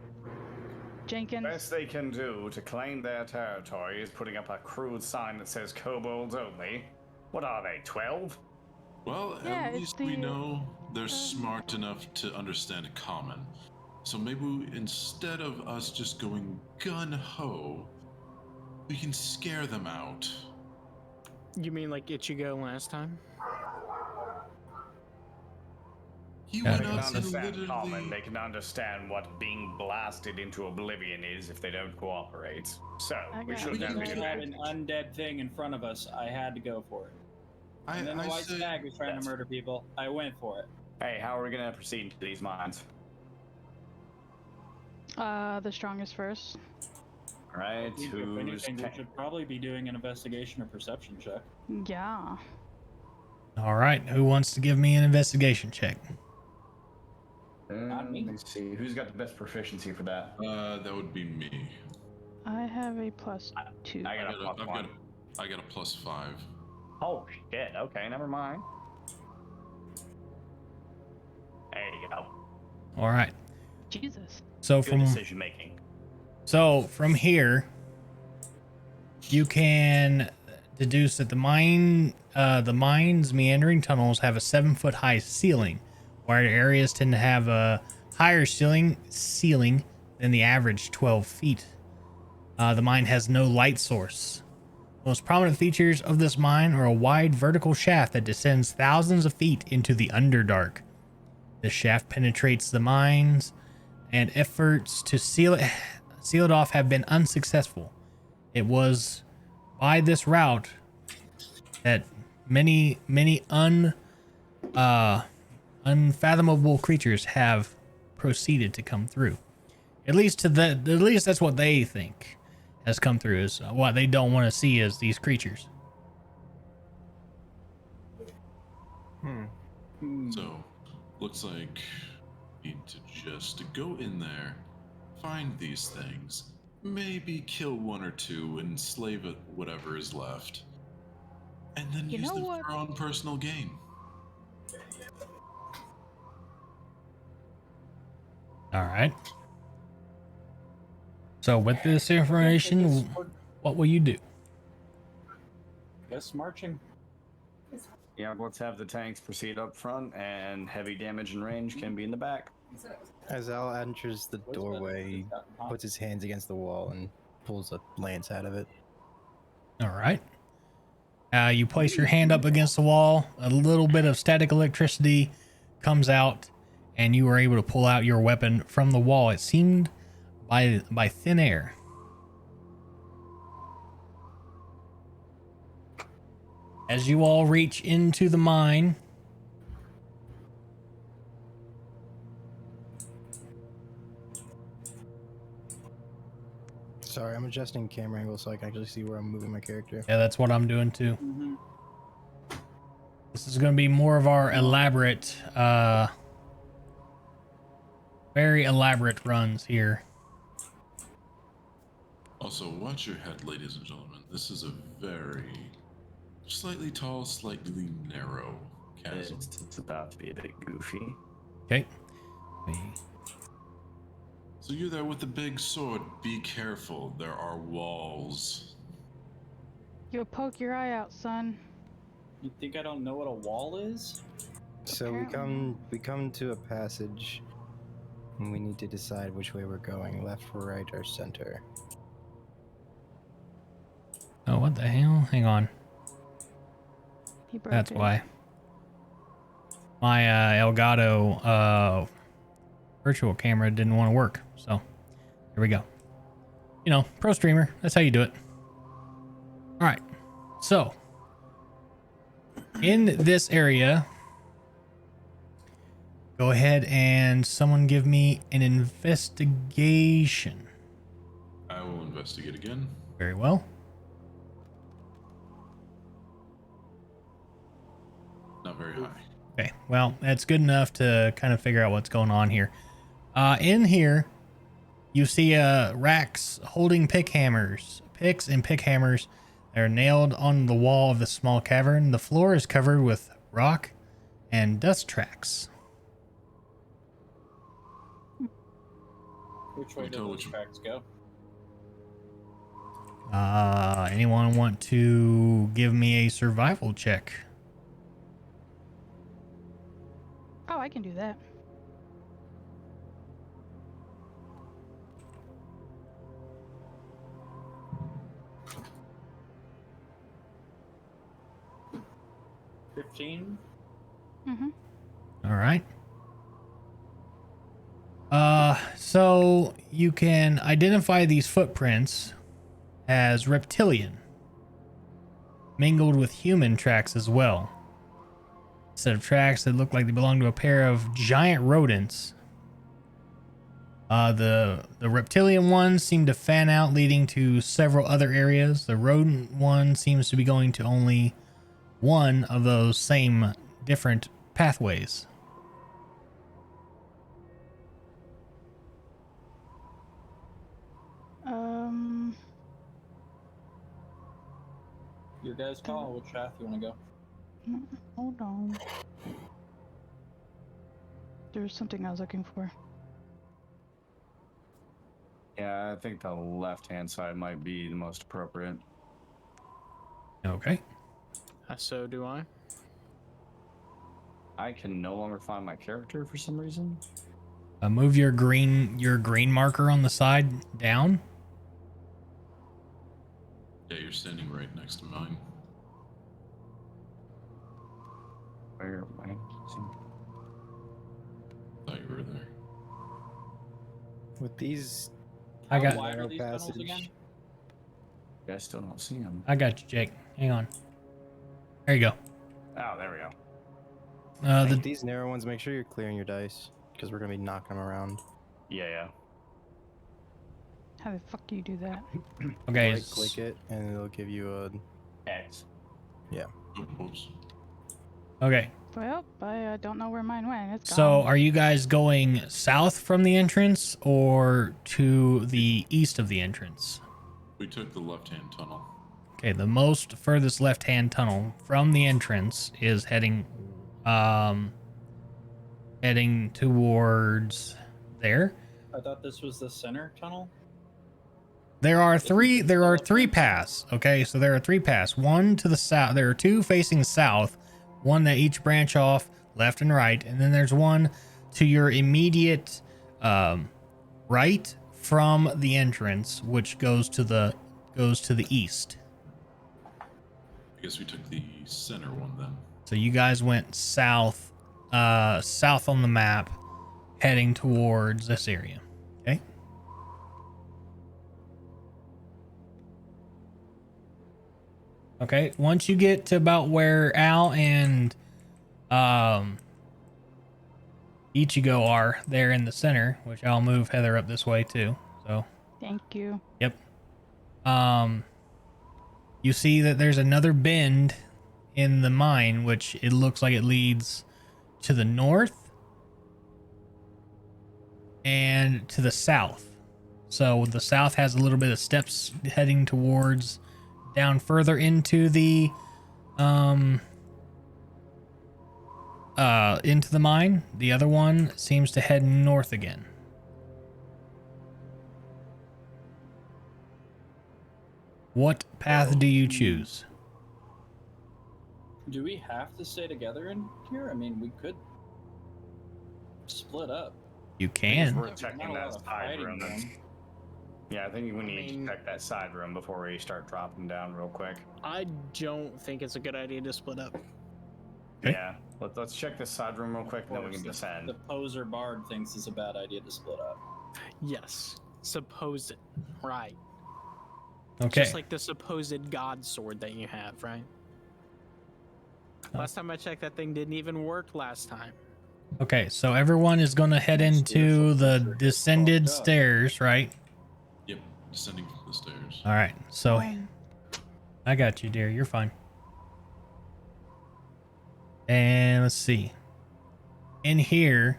Jenkins. Best they can do to claim their territory is putting up a crude sign that says kobolds only. What are they, 12? Well, Yeah, at it's least we the, know they're smart enough to understand common. So maybe instead of us just going gun-ho, we can scare them out. You mean like Ichigo last time? He Yeah. went They can out and understand common. literally... They can understand what being blasted into oblivion is if they don't cooperate. So, we got shouldn't you. have We an had an advantage. undead thing in front of us. I had to go for it. And then the white say- stag was trying to murder people. I went for it. Hey, how are we going to proceed to these mines? The strongest first. Alright, If who's... anything, we should probably be doing an investigation or perception check. Yeah. All right. Who wants to give me an investigation check? Not me. Let's see, who's got the best proficiency for that? that would be me. I have a +2. I got a plus one. I got a +5. Oh shit, okay, never mind. There you go. All right. Jesus. So Good from decision making. from here, you can deduce that the mine's meandering tunnels have a 7-foot high ceiling, while areas tend to have a higher ceiling than the average 12 feet. The mine has no light source. Most prominent features of this mine are a wide vertical shaft that descends thousands of feet into the Underdark. The shaft penetrates the mines, and efforts to seal it off have been unsuccessful. It was by this route that many unfathomable creatures have proceeded to come through. At least that's what they think has come through. Is what they don't want to see as these creatures. So, looks like we need to just go in there, find these things, maybe kill one or two, enslave it, whatever is left, and then You use know them what? for our own personal gain. All right. So with this information, what will you do? Guess marching. Yeah, let's have the tanks proceed up front, and heavy damage and range can be in the back. As Al enters the doorway, he puts his hands against the wall and pulls a lance out of it. All right. You place your hand up against the wall. A little bit of static electricity comes out, and you are able to pull out your weapon from the wall. It seemed by thin air. As you all reach into the mine, Sorry, I'm adjusting camera angle so I can actually see where I'm moving my character. yeah, that's what I'm doing too. This is going to be more of our elaborate, very elaborate runs here. Also, watch your head, ladies and gentlemen. This is a very slightly tall, slightly narrow chasm. It's about to be a bit goofy. Okay. So you're there with the big sword. Be careful. There are walls. You'll poke your eye out, son. You think I don't know what a wall is? So we come to a passage, and we need to decide which way we're going, left, right, or center. Oh, what the hell? Hang on. He broke That's it. why. My Elgato virtual camera didn't want to work. So here we go. You know, pro streamer. That's how you do it. All right. So in this area, go ahead and someone give me an investigation. I will investigate again. Very well. Not very high. Okay, well, that's good enough to kind of figure out what's going on here. In here, you see racks holding picks and pick hammers. They're nailed on the wall of the small cavern. The floor is covered with rock and dust tracks. Which way do those tracks go? Anyone want to give me a survival check? Oh, I can do that. $15. Mm-hmm. All right. So you can identify these footprints as reptilian, mingled with human tracks as well. Set of tracks that look like they belong to a pair of giant rodents. The reptilian ones seem to fan out, leading to several other areas. The rodent one seems to be going to only one of those same different pathways. Your guys' call. Which path you want to go? Hold on. There's something I was looking for. Yeah, I think the left-hand side might be the most appropriate. Okay. So do I. I can no longer find my character for some reason. Move your green marker on the side down. Yeah, you're standing right next to mine. Where am I? Thought you were there. With these, I got. How wide are narrow these tunnels passage. again? You guys still don't see him. I got you, Jake. Hang on. There you go. Oh, there we go. With these narrow ones, make sure you're clearing your dice, because we're gonna be knocking them around. Yeah. How the fuck do you do that? Okay. Right click it, and it'll give you a X. yeah. Oops. Okay. Well, I don't know where mine went. It's gone. So, are you guys going south from the entrance or to the east of the entrance? We took the left-hand tunnel. Okay, the most furthest left-hand tunnel from the entrance is heading towards there. I thought this was the center tunnel. There are three paths. Okay, so there are three paths. One to the south. There are two facing south, one that each branch off left and right, and then there's one to your immediate right from the entrance, which goes to the east. I guess we took the center one then. So you guys went south on the map, heading towards this area. Okay. Okay, once you get to about where Al and Ichigo are there in the center, which I'll move Heather up this way too. So Thank you. yep. You see that there's another bend in the mine, which it looks like it leads to the north and to the south. So the south has a little bit of steps heading towards down further into the mine. The other one seems to head north again. What path do you choose? Do we have to stay together in here? I mean, we could split up. You It's can. worth checking Not a that lot of side fighting room. going. Yeah, I think we need mean- to check that side room before we start dropping down real quick. I don't think it's a good idea to split up. Okay. Yeah, let's check this side room real quick, and then we can descend. The poser bard thinks it's a bad idea to split up. Yes, supposed right. Okay. Just like the supposed god sword that you have, right? Last time I checked, that thing didn't even work last time. Okay, so everyone is going to head into the descended stairs, right? Yep, descending the stairs. All right, so I got you, dear. You're fine. And let's see. In here,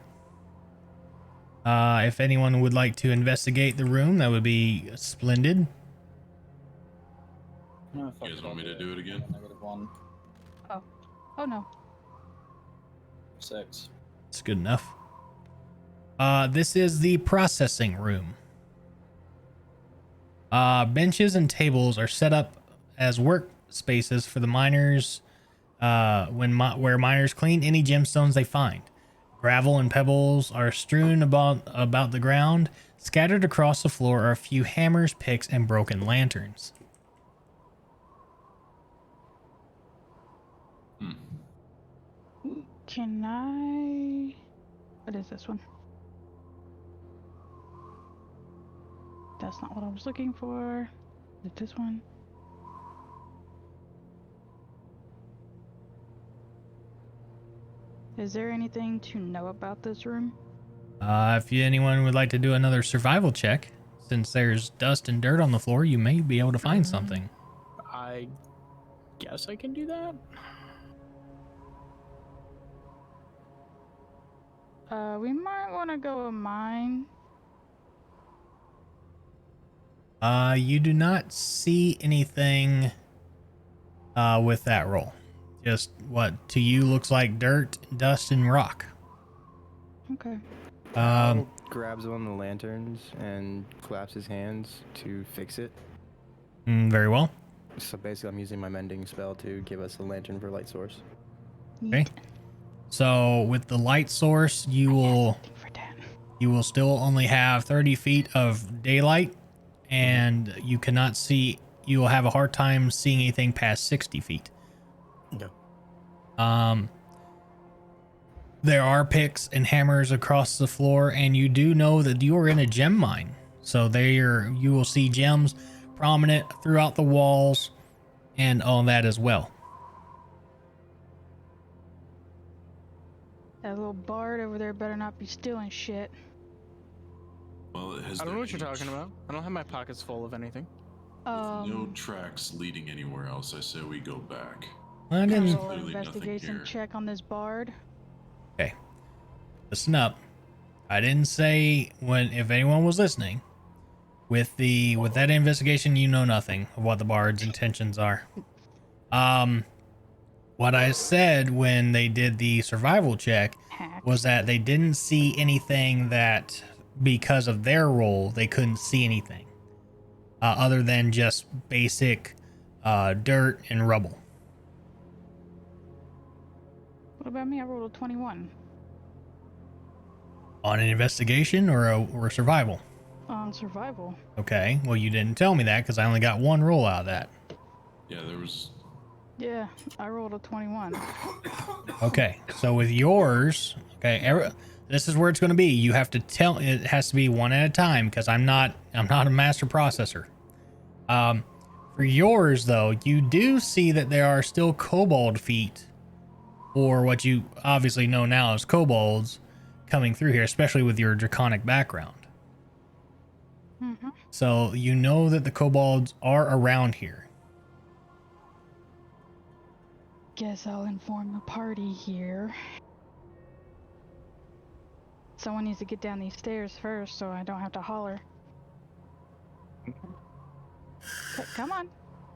if anyone would like to investigate the room, that would be splendid. No, You guys want me to do it again? -1. Oh no. 6. It's good enough. This is the processing room. Benches and tables are set up as workspaces for the miners where miners clean any gemstones they find. Gravel and pebbles are strewn about the ground. Scattered across the floor are a few hammers, picks, and broken lanterns. Can I? What is this one? That's not what I was looking for. Is it this one? Is there anything to know about this room? If anyone would like to do another survival check, since there's dust and dirt on the floor, you may be able to find something. I guess I can do that. We might want to go with mine. You do not see anything with that roll. Just what to you looks like dirt, dust, and rock. Okay. Grabs one of the lanterns and claps his hands to fix it. Very well. So basically, I'm using my mending spell to give us a lantern for light source. Okay. So with the light source, you will still only have 30 feet of daylight, and you cannot see. You will have a hard time seeing anything past 60 feet. No. There are picks and hammers across the floor, and you do know that you are in a gem mine. So you will see gems prominent throughout the walls and all that as well. That little bard over there better not be stealing shit. Well, it has I don't know what you're no talking about. I don't have my pockets full of anything. no tracks leading anywhere else. I say we go back. I Can I didn't. roll an Clearly nothing investigation here. check on this bard? Okay. Listen up. I didn't say if anyone was listening. With that investigation, you know nothing of what the bard's intentions are. What I said when they did the survival check was that they didn't see anything that, because of their role, they couldn't see anything other than just basic dirt and rubble. What about me? I rolled a 21. On an investigation or a survival? On survival. Okay, well, you didn't tell me that because I only got one roll out of that. Yeah, there was. Yeah, I rolled a 21. Okay, so with yours, okay, this is where it's going to be. You have to tell. It has to be one at a time because I'm not a master processor. For yours though, you do see that there are still kobold feet, or what you obviously know now as kobolds, coming through here, especially with your draconic background. Mm-hmm. So you know that the kobolds are around here. Guess I'll inform the party here. Someone needs to get down these stairs first so I don't have to holler. Come on.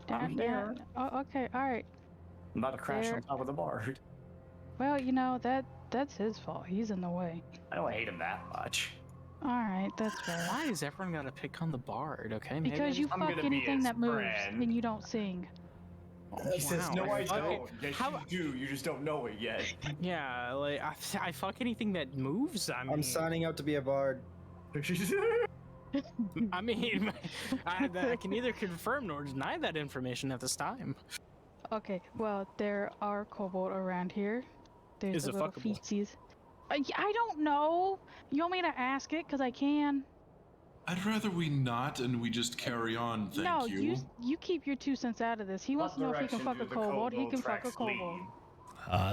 I'm there. Oh, okay, alright. I'm about to crash There. on top of the bard. Well, that's his fault. He's in the way. I don't hate him that much. Alright, that's fair. Why is everyone gotta pick on the bard? Okay, maybe Because you I'm fuck gonna be anything his that moves friend. and you don't sing. He says, "No, I Fuck it. don't." Yes, How- you do. You just don't know it yet. Yeah, like I fuck anything that moves. I mean, I'm signing up to be a bard. I mean, I can neither confirm nor deny that information at this time. Okay, well, there are kobold around here. There's Is the it little fuckable? feetsies. I don't know. You want me to ask it? Because I can. I'd rather we not, and we just carry on. Thank no, you. you keep your 2 cents out of this. He wants to know if he can fuck a kobold. He can fuck a kobold.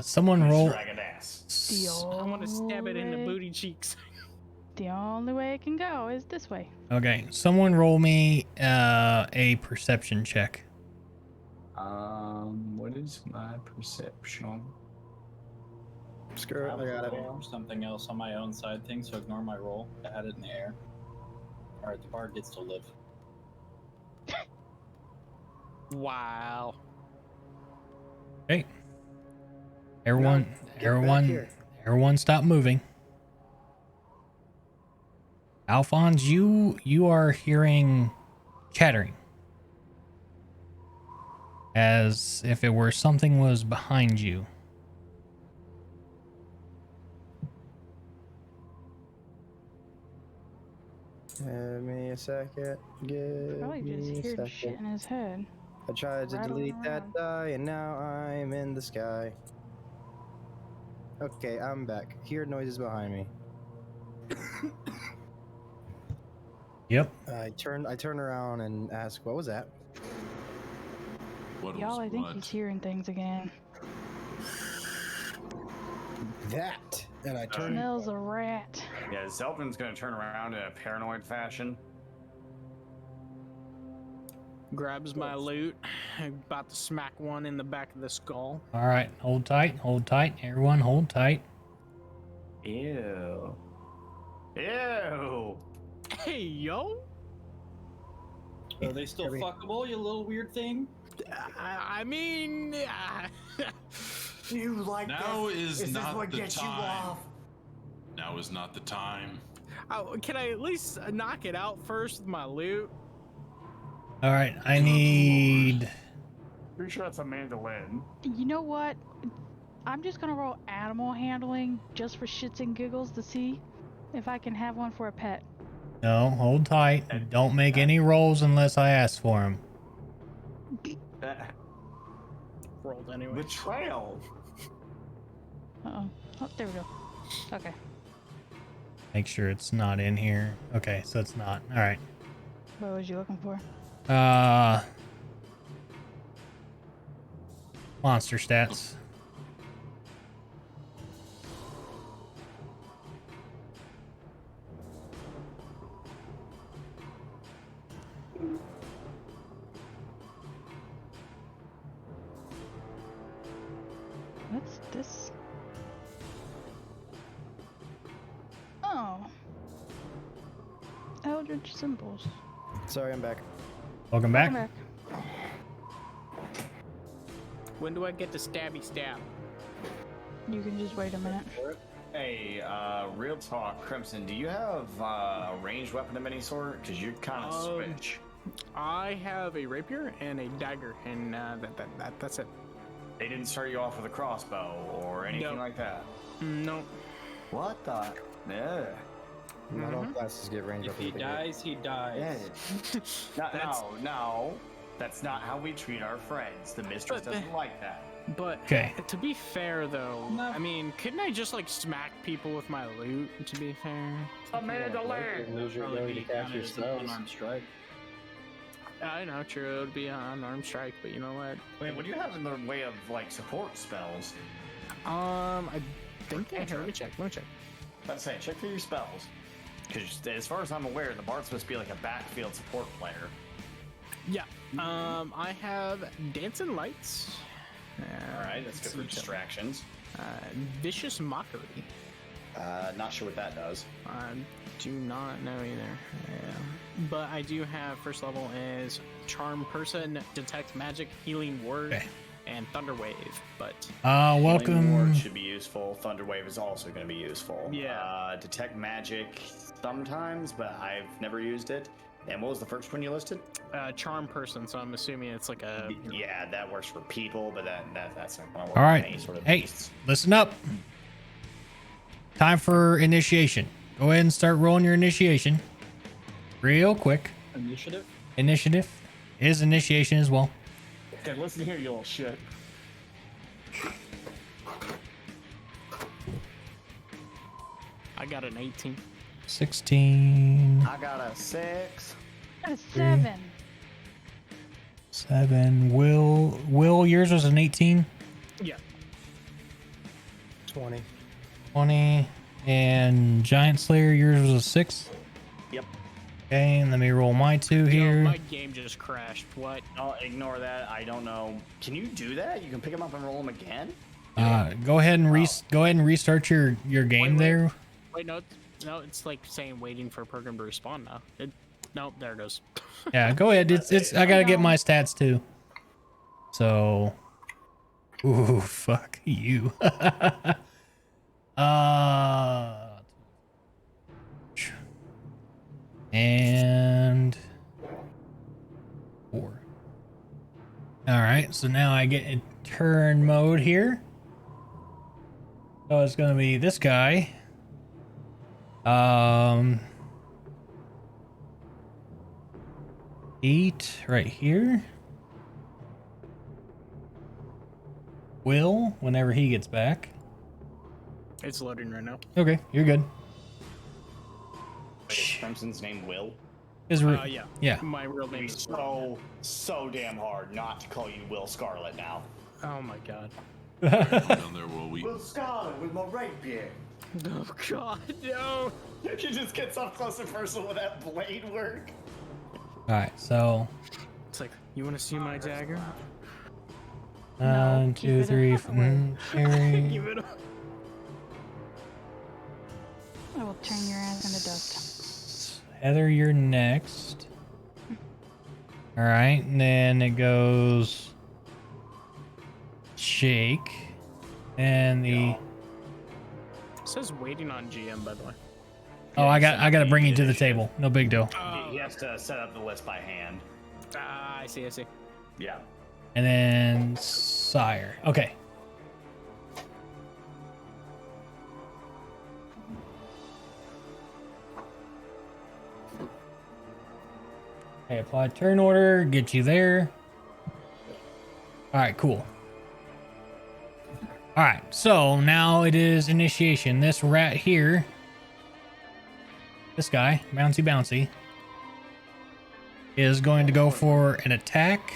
Someone roll. Dragon ass. The I want to stab it in the only- booty cheeks. The only way it can go is this way. Okay, someone roll me a perception check. What is my perception? Screw it, I got it. Or something else on my own side thing, so ignore my roll. I had it in the air. Alright, the bard gets to live. Wow. Okay. Everyone stop moving. Alphonse, you are hearing chattering. As if it were something was behind you. Give me a second. Give Probably me just a heard second. shit in his head. I tried to rattling delete that around. die, and now I'm in the sky. Okay, I'm back. Hear noises behind me. Yep. I turn around and ask, "What was that?" What Y'all, was I think what? he's hearing things again. That, and I turn. Smells a rat. Yeah, Zelvin's gonna turn around in a paranoid fashion. Grabs my loot. About to smack one in the back of the skull. All right. Hold tight. Hold tight. Everyone hold tight. Ew. Ew. Hey, yo. Are they still fuckable, you little weird thing? I mean, You like Now this? is this not what the gets you time. off? Now is not the time. oh, can I at least knock it out first with my loot? All right. I need. Pretty sure that's a mandolin. You know what? I'm just gonna roll animal handling just for shits and giggles to see if I can have one for a pet. No, hold tight. Don't make any rolls unless I ask for them. Rolled anyway. Betrayal. Uh-oh. Oh, there we go. Okay. Make sure it's not in here. Okay, so it's not. All right. What was you looking for? Monster stats. What's this? Oh. Eldritch symbols. Sorry, I'm back. Welcome back. Come back. When do I get to stabby stab? You can just wait a minute. Hey, real talk, Crimson, do you have a ranged weapon of any sort? Because you kind of switch. I have a rapier and a dagger, and that's it. They didn't start you off with a crossbow or anything No. like that. No. What the? Yeah. Not all classes get ranged If he weapons. dies, he dies. No. That's not how we treat our friends. The mistress But doesn't like that. But Okay. to be fair, though, No. I mean, couldn't I just like smack people with my loot? To be fair, A mandolin! Lose your Probably ability be to cast counted your as an spells. unarmed strike. I know, true, it would be an unarmed strike, but you know what? Wait, what do you have in the way of like support spells? I think I heard. Let me check. Let's say, check for your spells. Because as far as I'm aware, the bard's supposed to be like a backfield support player. Yeah. I have dancing lights. Alright, that's good for distractions. Vicious mockery. Not sure what that does. I do not know either. Yeah. But I do have first level is Charm Person, Detect Magic, Healing Word, Okay. and Thunder Wave. But Healing Welcome. Ward should be useful. Thunderwave is also going to be useful. Yeah. Detect magic sometimes, but I've never used it. And what was the first one you listed? Charm person, so I'm assuming it's like a... Yeah, that works for people, but that's not gonna work All right. for any sort of Hey, beasts. listen up. Time for initiation. Go ahead and start rolling your initiation. Real quick. Initiative? Initiative is initiation as well. Okay, listen here, you little shit. I got an 18. 16. I got a 6. A 7. 7. Will, yours was an 18? Yeah. 20. 20. And Giant Slayer, yours was a 6? Yep. Okay, and let me roll my 2 here. Yo, my game just crashed. What? I'll ignore that. I don't know. Can you do that? You can pick them up and roll them again? Go ahead and restart your game there. Wait, no, it's like saying waiting for a program to respond now. Nope, there it goes. Yeah, go ahead. It's I gotta get my stats too. So, ooh, fuck you. And 4. All right, so now I get in turn mode here. So it's gonna be this guy. 8 right here. Will, whenever he gets back. It's loading right now. Okay, you're good. Wait, is Crimson's name Will? Yeah. Yeah. My real name is So damn hard not to call you Will Scarlet now. Oh my god. Down there while we. Will Scarlet with my rapier. Oh god, no. You just get so close and personal with that blade work. All right, so It's like, you want to see my dagger? 1, 2, 3. Carry. Give it up. I will turn your ass into dust. Heather, you're next. All right, and then it goes Shake, and the. It says waiting on GM, by the way. Oh, I got to bring you to the table. No big deal. He has to set up the list by hand. I see. Yeah. And then Sire. Okay. Okay, apply turn order, get you there. All right, cool. All right, so now it is initiation. This rat here, this guy, bouncy, is going to go for an attack.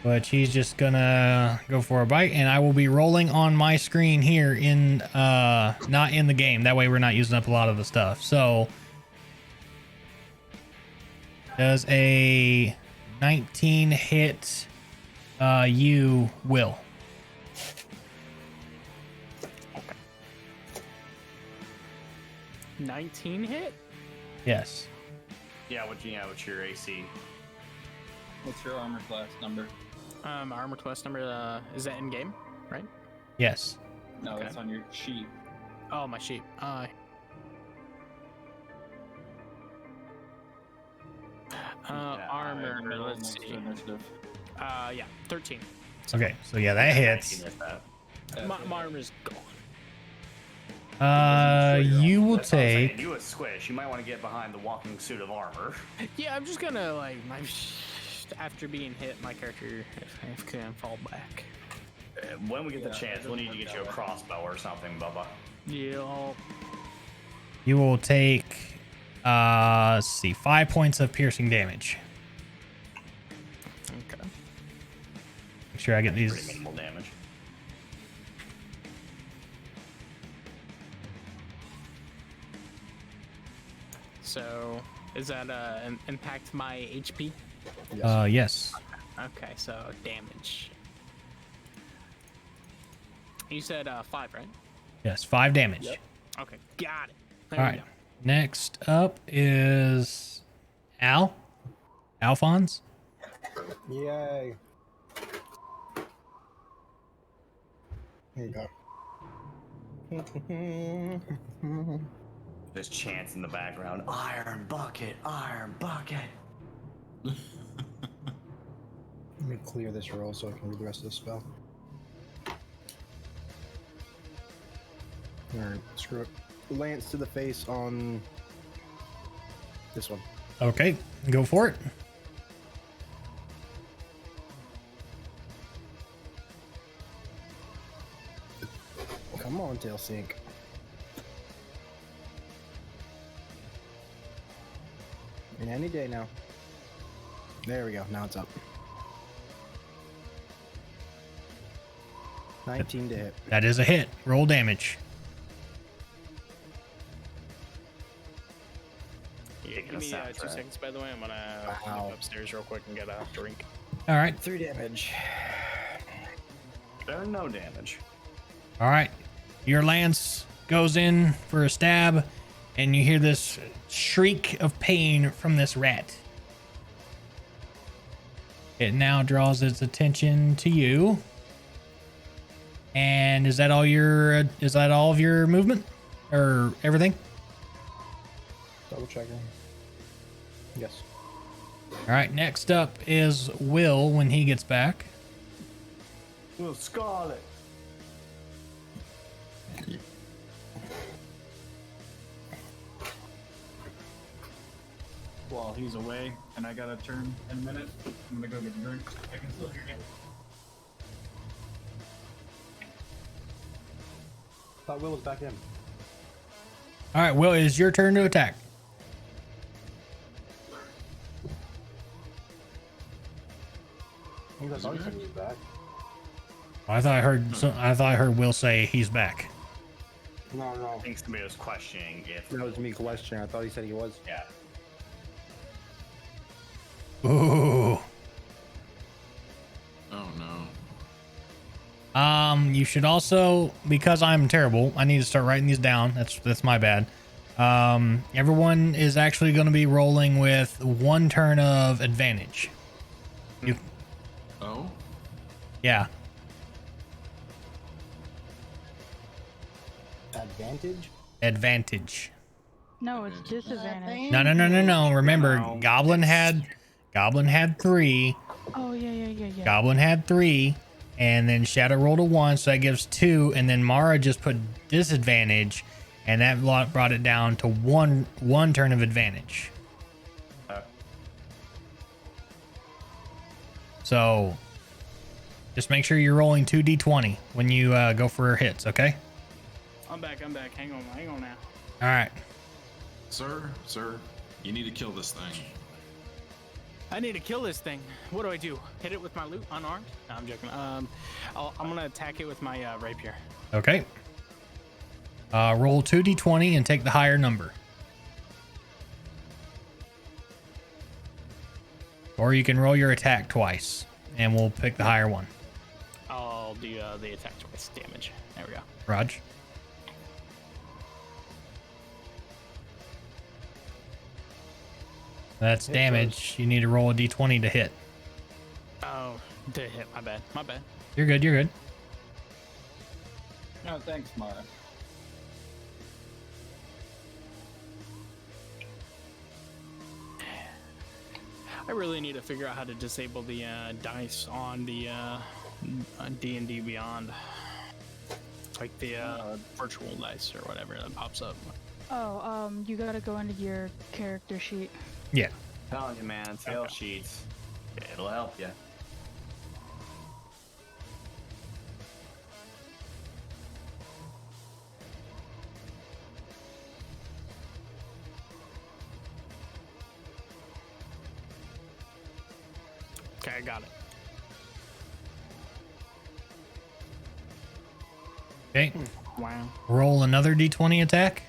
But he's just gonna go for a bite, and I will be rolling on my screen here in not in the game. That way we're not using up a lot of the stuff. So does a 19 hit you, Will? Okay. 19 hit? Yes. Yeah, what's your AC? What's your armor class number? Armor class number, is that in game, right? Yes. No, Okay. it's on your sheet. Oh, my sheet. Armor, Roll let's next see. to initiative. Yeah, 13. Okay, so yeah, that hits. You missed that. My armor's gone. You will That's what I'm saying. take. You a squish. You might want to get behind the walking suit of armor. Yeah, I'm just gonna, like, after being hit, my character can fall back. When we get the Yeah, chance, it we'll need doesn't to get work you a that way. crossbow or something, Bubba. Yeah. You will take. Let's see, 5 points of piercing damage. Okay. Make sure I get Pretty these. minimal damage. So, is that impact my HP? Yes. Okay, so damage. You said 5, right? Yes, 5 damage. Yep. Okay, got it. There All we right. go. Next up is Alphonse. Yay. Here you go. There's chants in the background. Iron bucket, iron bucket. Let me clear this roll so I can read the rest of the spell. Alright, screw it. Lance to the face on this one. Okay, go for it. Come on, tail sink. And any day now. There we go. Now it's up. 19 to hit. That is a hit. Roll damage. Yeah, give me 2 seconds, by the way. I'm gonna nip upstairs real quick and get a drink. All right. 3 damage. No damage. All right. Your lance goes in for a stab, and you hear this shriek of pain from this rat. It now draws its attention to you. And is that all of your movement? Or everything? Double checking. Yes. All right, next up is Will when he gets back. Will Scarlet. While he's away, and I got a turn in a minute, I'm gonna go get a drink. I can still hear you. Thought Will was back in. All right, Will, it is your turn to attack. I thought he said he was back. I thought I heard Will say he's back. No. I think somebody was questioning if. That was me questioning. I thought he said he was. Yeah. Ooh. Oh no. You should also, because I'm terrible, I need to start writing these down. That's my bad. Everyone is actually going to be rolling with 1 turn of advantage. You, Oh? yeah. Advantage? Advantage. No, it's disadvantage. No. Remember, Goblin had 3. Oh, yeah. Goblin had 3, and then Shadow rolled a 1, so that gives 2, and then Mara just put disadvantage, and that brought it down to one turn of advantage. So just make sure you're rolling 2d20 when you go for hits, okay? I'm back. Hang on now. All right. Sir, you need to kill this thing. I need to kill this thing. What do I do? Hit it with my loot, unarmed? No, I'm joking. I'm gonna attack it with my rapier. Okay. Roll 2d20 and take the higher number. Or you can roll your attack twice, and we'll pick the higher one. I'll do the attack twice damage. There we go. Raj. That's damage. You need to roll a d20 to hit. Oh, to hit. My bad. You're good. No, thanks, Mara. I really need to figure out how to disable the dice on the D&D Beyond. Like the virtual dice or whatever that pops up. Oh, you gotta go into your character sheet. Yeah. Telling you, man, fail sheets. It'll help you. Okay, I got it. Okay. Wow. Roll another d20 attack.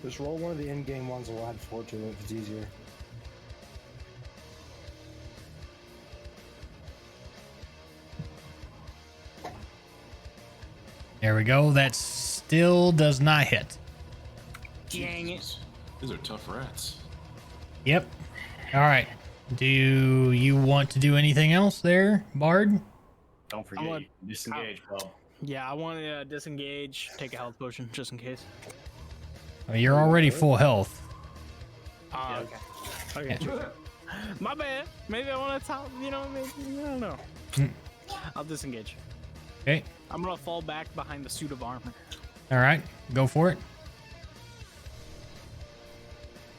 Just roll one of the in-game ones. We'll add 4 to it if it's easier. There we go. That still does not hit. Dang it. These are tough rats. Yep. All right. Do you want to do anything else there, Bard? Don't forget, want- you disengage, bub. Yeah, I want to disengage, take a health potion just in case. You're already full health. Oh, okay. Okay. My bad. Maybe I want to top, maybe, I don't know. I'll disengage. Okay. I'm going to fall back behind the suit of armor. All right. Go for it.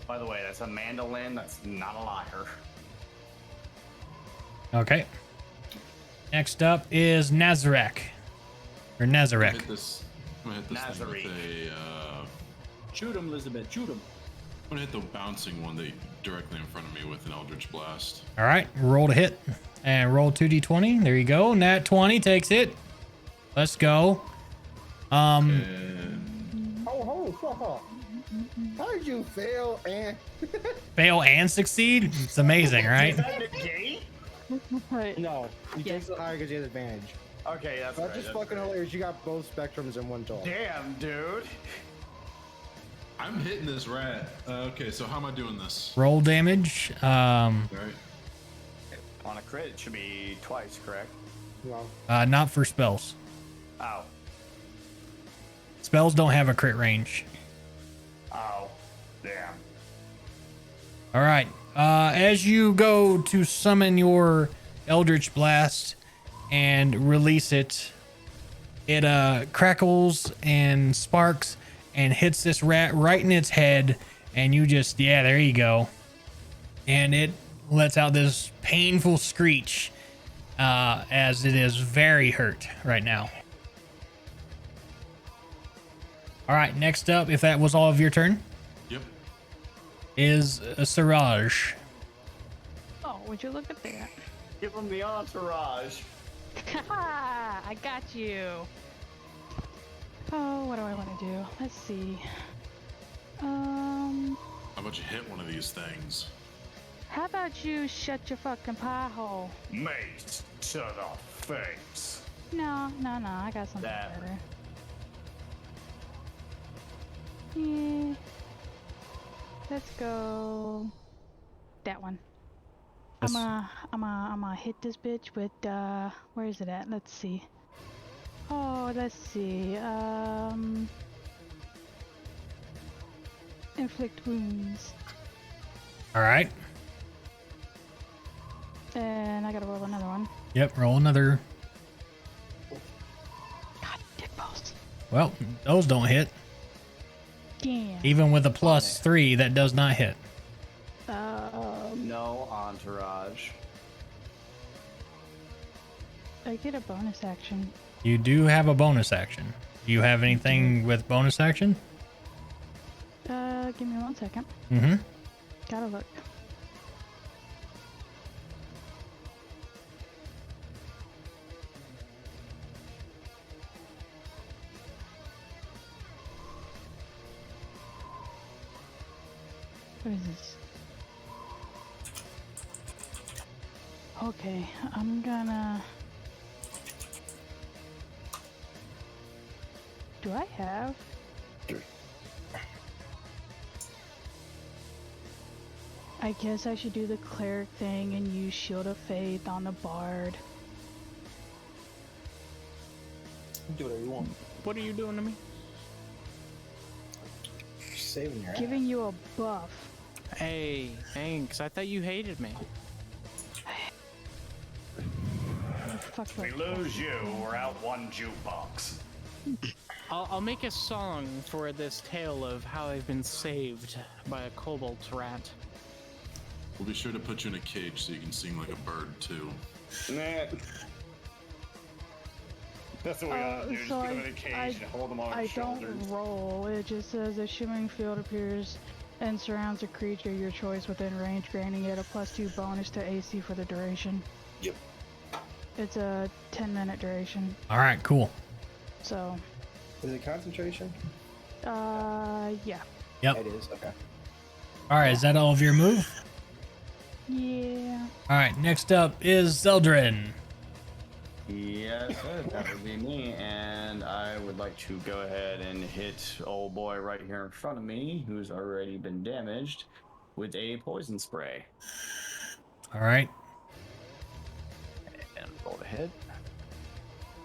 By the way, that's a mandolin. That's not a liar. Okay. Next up is Nazarek. Or Nazarek. I'm gonna hit this thing with a. Shoot him, Elizabeth. Shoot him. I'm gonna hit the bouncing one that directly in front of me with an Eldritch Blast. All right. Roll to hit. And roll 2d20. There you go. Nat 20 takes it. Let's go. And How did you fail and Fail and succeed? It's amazing, right? Is that negate? Right. no? You take the higher because you have advantage. Okay, that's That's right. just that's fucking right. hilarious. You got both spectrums in one toll. Damn, dude. I'm hitting this rat. Okay, so how am I doing this? Roll damage. All right. On a crit, it should be twice, correct? Well, Not for spells. Oh. Spells don't have a crit range. Oh. Damn. All right. As you go to summon your Eldritch Blast and release it, it crackles and sparks and hits this rat right in its head. And you just, yeah, there you go. And it lets out this painful screech as it is very hurt right now. All right. Next up, if that was all of your turn, Yep. is Siraj. Oh, would you look at that? Give him the entourage. Haha, I got you. Oh, what do I want to do? Let's see. How about you hit one of these things? How about you shut your fucking pie hole? Mace to the face. No, I got something That- better. Yeah. Let's go. That one. This- I'm gonna hit this bitch with where is it at? Let's see. Oh, let's see. Inflict wounds. All right. And I gotta roll another one. Yep. Roll another. God, dick balls. Well, those don't hit. Damn. Even with a +3, that does not hit. No entourage. I get a bonus action. You do have a bonus action. Do you have anything with bonus action? Give me 1 second. Mm-hmm. Gotta look. What is this? Okay, I'm gonna... Do I have? I guess I should do the cleric thing and use Shield of Faith on the bard. do whatever you want. What are you doing to me? Just saving your ass. Giving you a buff. Hey, thanks. I thought you hated me. Fuck If we fuck. lose you, we're out one jukebox. I'll make a song for this tale of how I've been saved by a cobalt rat. We'll be sure to put you in a cage so you can sing like a bird too. Nah. That's what we gotta do. Just so put them in a cage and hold them on our I shoulders. don't roll. It just says a shimmering field appears and surrounds a creature of your choice within range, granting it a +2 bonus to AC for the duration. Yep. It's a 10-minute duration. All right, cool. So, Is it concentration? yeah. Yep. It is. Okay. All right, is that all of your move? Yeah. All right, next up is Zeldrin. Yes, sir, that would be me, and I would like to go ahead and hit old boy right here in front of me, who's already been damaged, with a poison spray. All right. And roll the hit.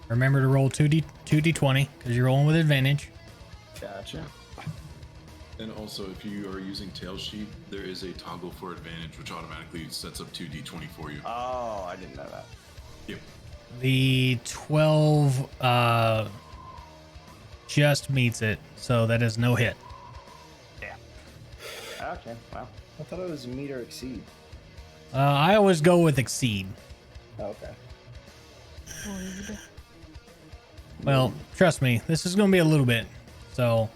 Remember to roll 2d20 because you're rolling with advantage. Gotcha. And also, if you are using tail sheet, there is a toggle for advantage, which automatically sets up 2d20 for you. Oh, I didn't know that. Yep. The 12 just meets it, so that is no hit. Yeah. Okay, well. I thought it was meet or exceed. I always go with exceed. Oh, okay. Rude. Well, trust me, this is going to be a little bit. So,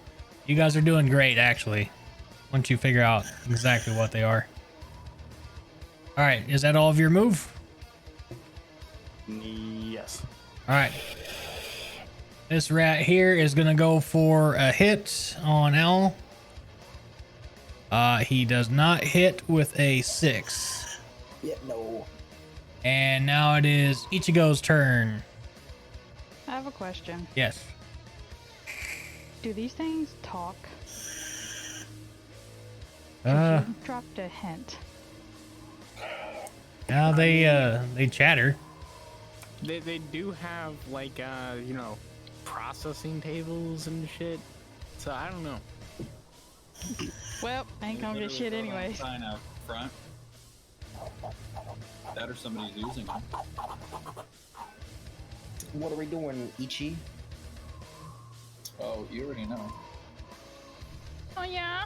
you guys are doing great, actually, once you figure out exactly what they are. All right, is that all of your move? Yes. All right. This rat here is going to go for a hit on Al. He does not hit with a 6. Yeah, no. And now it is Ichigo's turn. I have a question. Yes. Do these things talk? Uh, You dropped a hint. now they chatter. They do have like you know, processing tables and shit. So I don't know. Well, I ain't gonna get shit anyways. Sign out front. That or somebody's using them. What are we doing, Ichi? Oh, you already know. Oh yeah.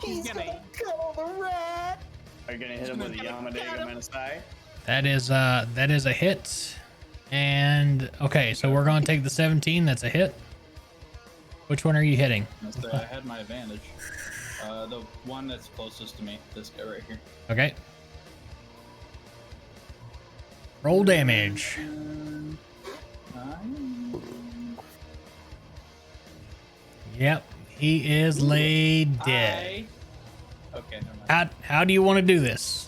He's gonna kill the rat. Are you gonna hit him with a Yamadega Menasai? That is a hit. And okay, so we're gonna take the 17. That's a hit. Which one are you hitting? I had my advantage. The one that's closest to me. This guy right here. Okay. Roll damage. 9. Yep, he is laid dead. Okay, never mind. How do you want to do this?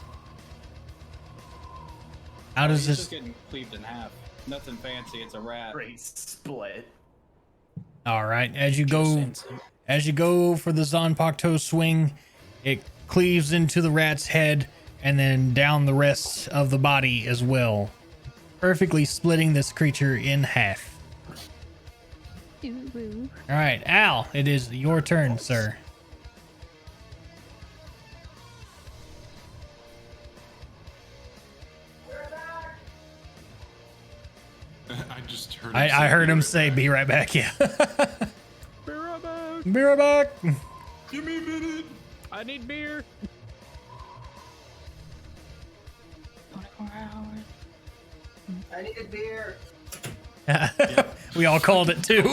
How does He's this? just getting cleaved in half. Nothing fancy. It's a rat. Great split. All right, as you go for the Zanpakuto swing, it cleaves into the rat's head and then down the rest of the body as well, perfectly splitting this creature in half. Ooh, ooh. All right, Al, it is your turn, sir. I just heard. I heard him say, "Be right back." Yeah. Be right back. Be right back. Give me a minute. I need beer. 24 hours. I need a beer. We all called it too.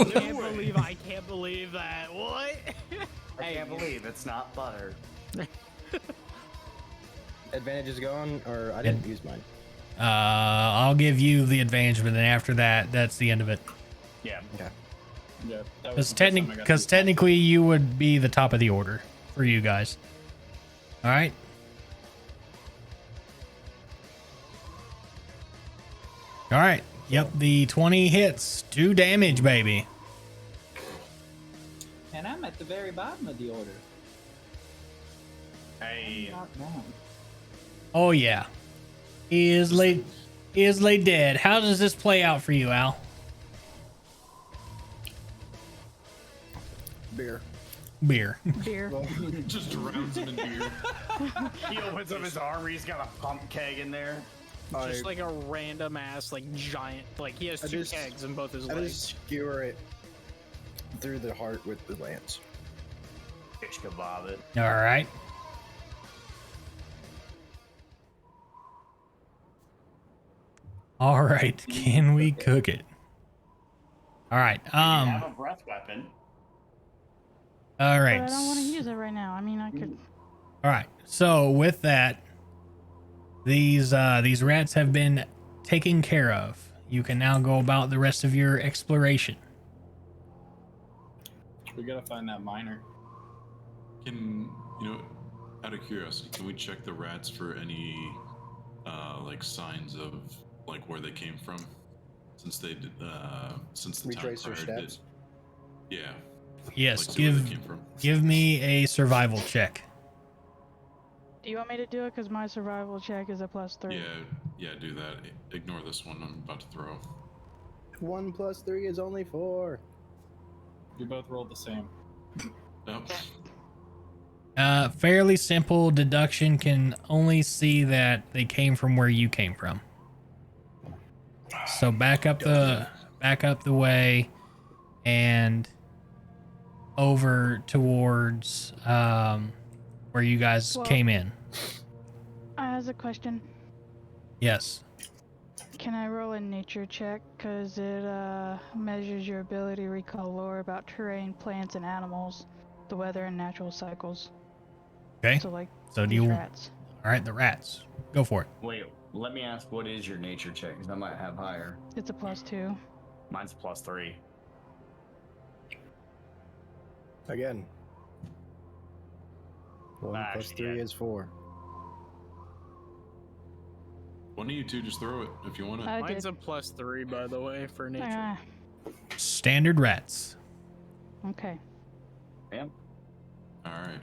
I can't believe that. What? I can't believe it's not butter. Advantage is gone, or I didn't use mine. I'll give you the advantage, but then after that, that's the end of it. Yeah. Okay. Yeah. That was Because the first time I got to- technically, you would be the top of the order for you guys. All right. All right. Yep. The 20 hits. 2 damage, baby. And I'm at the very bottom of the order. Hey. Not wrong. Oh yeah. He is laid dead. How does this play out for you, Al? Beer. Beer. Beer. Just drowns him in beer. He opens up his armor. He's got a pump keg in there. Just like a random ass, like giant, like he has two kegs in both his I legs. just skewer it through the heart with the lance. Fish kebab it. All right. All right. Can we cook it? All right. You have a breath weapon. All But right. I don't want to use it right now. I mean, I could. All right. So with that, these rats have been taken care of. You can now go about the rest of your exploration. We gotta find that miner. Can out of curiosity, can we check the rats for any like signs of like where they came from? Since they did since the Retrace time their prior did. steps? Yeah. Yes. Like, see where they came from. Give me a survival check. Do you want me to do it? Because my survival check is a +3. Yeah, do that. Ignore this one I'm about to throw. 1 plus 3 is only 4. You both rolled the same. Yep. Fairly simple deduction, can only see that they came from where you came from. So back up the way and over towards where you guys came in. I have a question. Yes. Can I roll a nature check? Because it measures your ability to recall lore about terrain, plants, and animals, the weather, and natural cycles. Okay. So, like, So do these you? rats. All right, the rats. Go for it. Wait, let me ask, what is your nature check? Because I might have higher. It's a +2. Mine's +3. Again. 1 plus 3 is 4. One of you two just throw it if you want it. Mine's a +3, by the way, for nature. Standard rats. Okay. Bam. All right.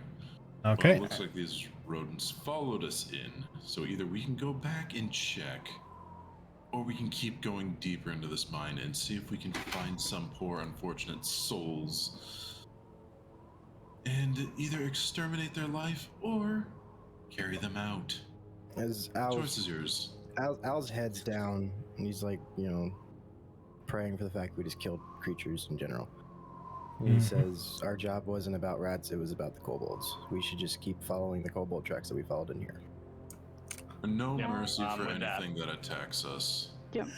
Okay. Well, it looks like these rodents followed us in, so either we can go back and check, or we can keep going deeper into this mine and see if we can find some poor unfortunate souls and either exterminate their life or carry them out. As Choice is yours. Al's head's down, and he's like, praying for the fact we just killed creatures in general. And he says, our job wasn't about rats, it was about the kobolds. We should just keep following the kobold tracks that we followed in here. No mercy for anything that attacks us. Yep.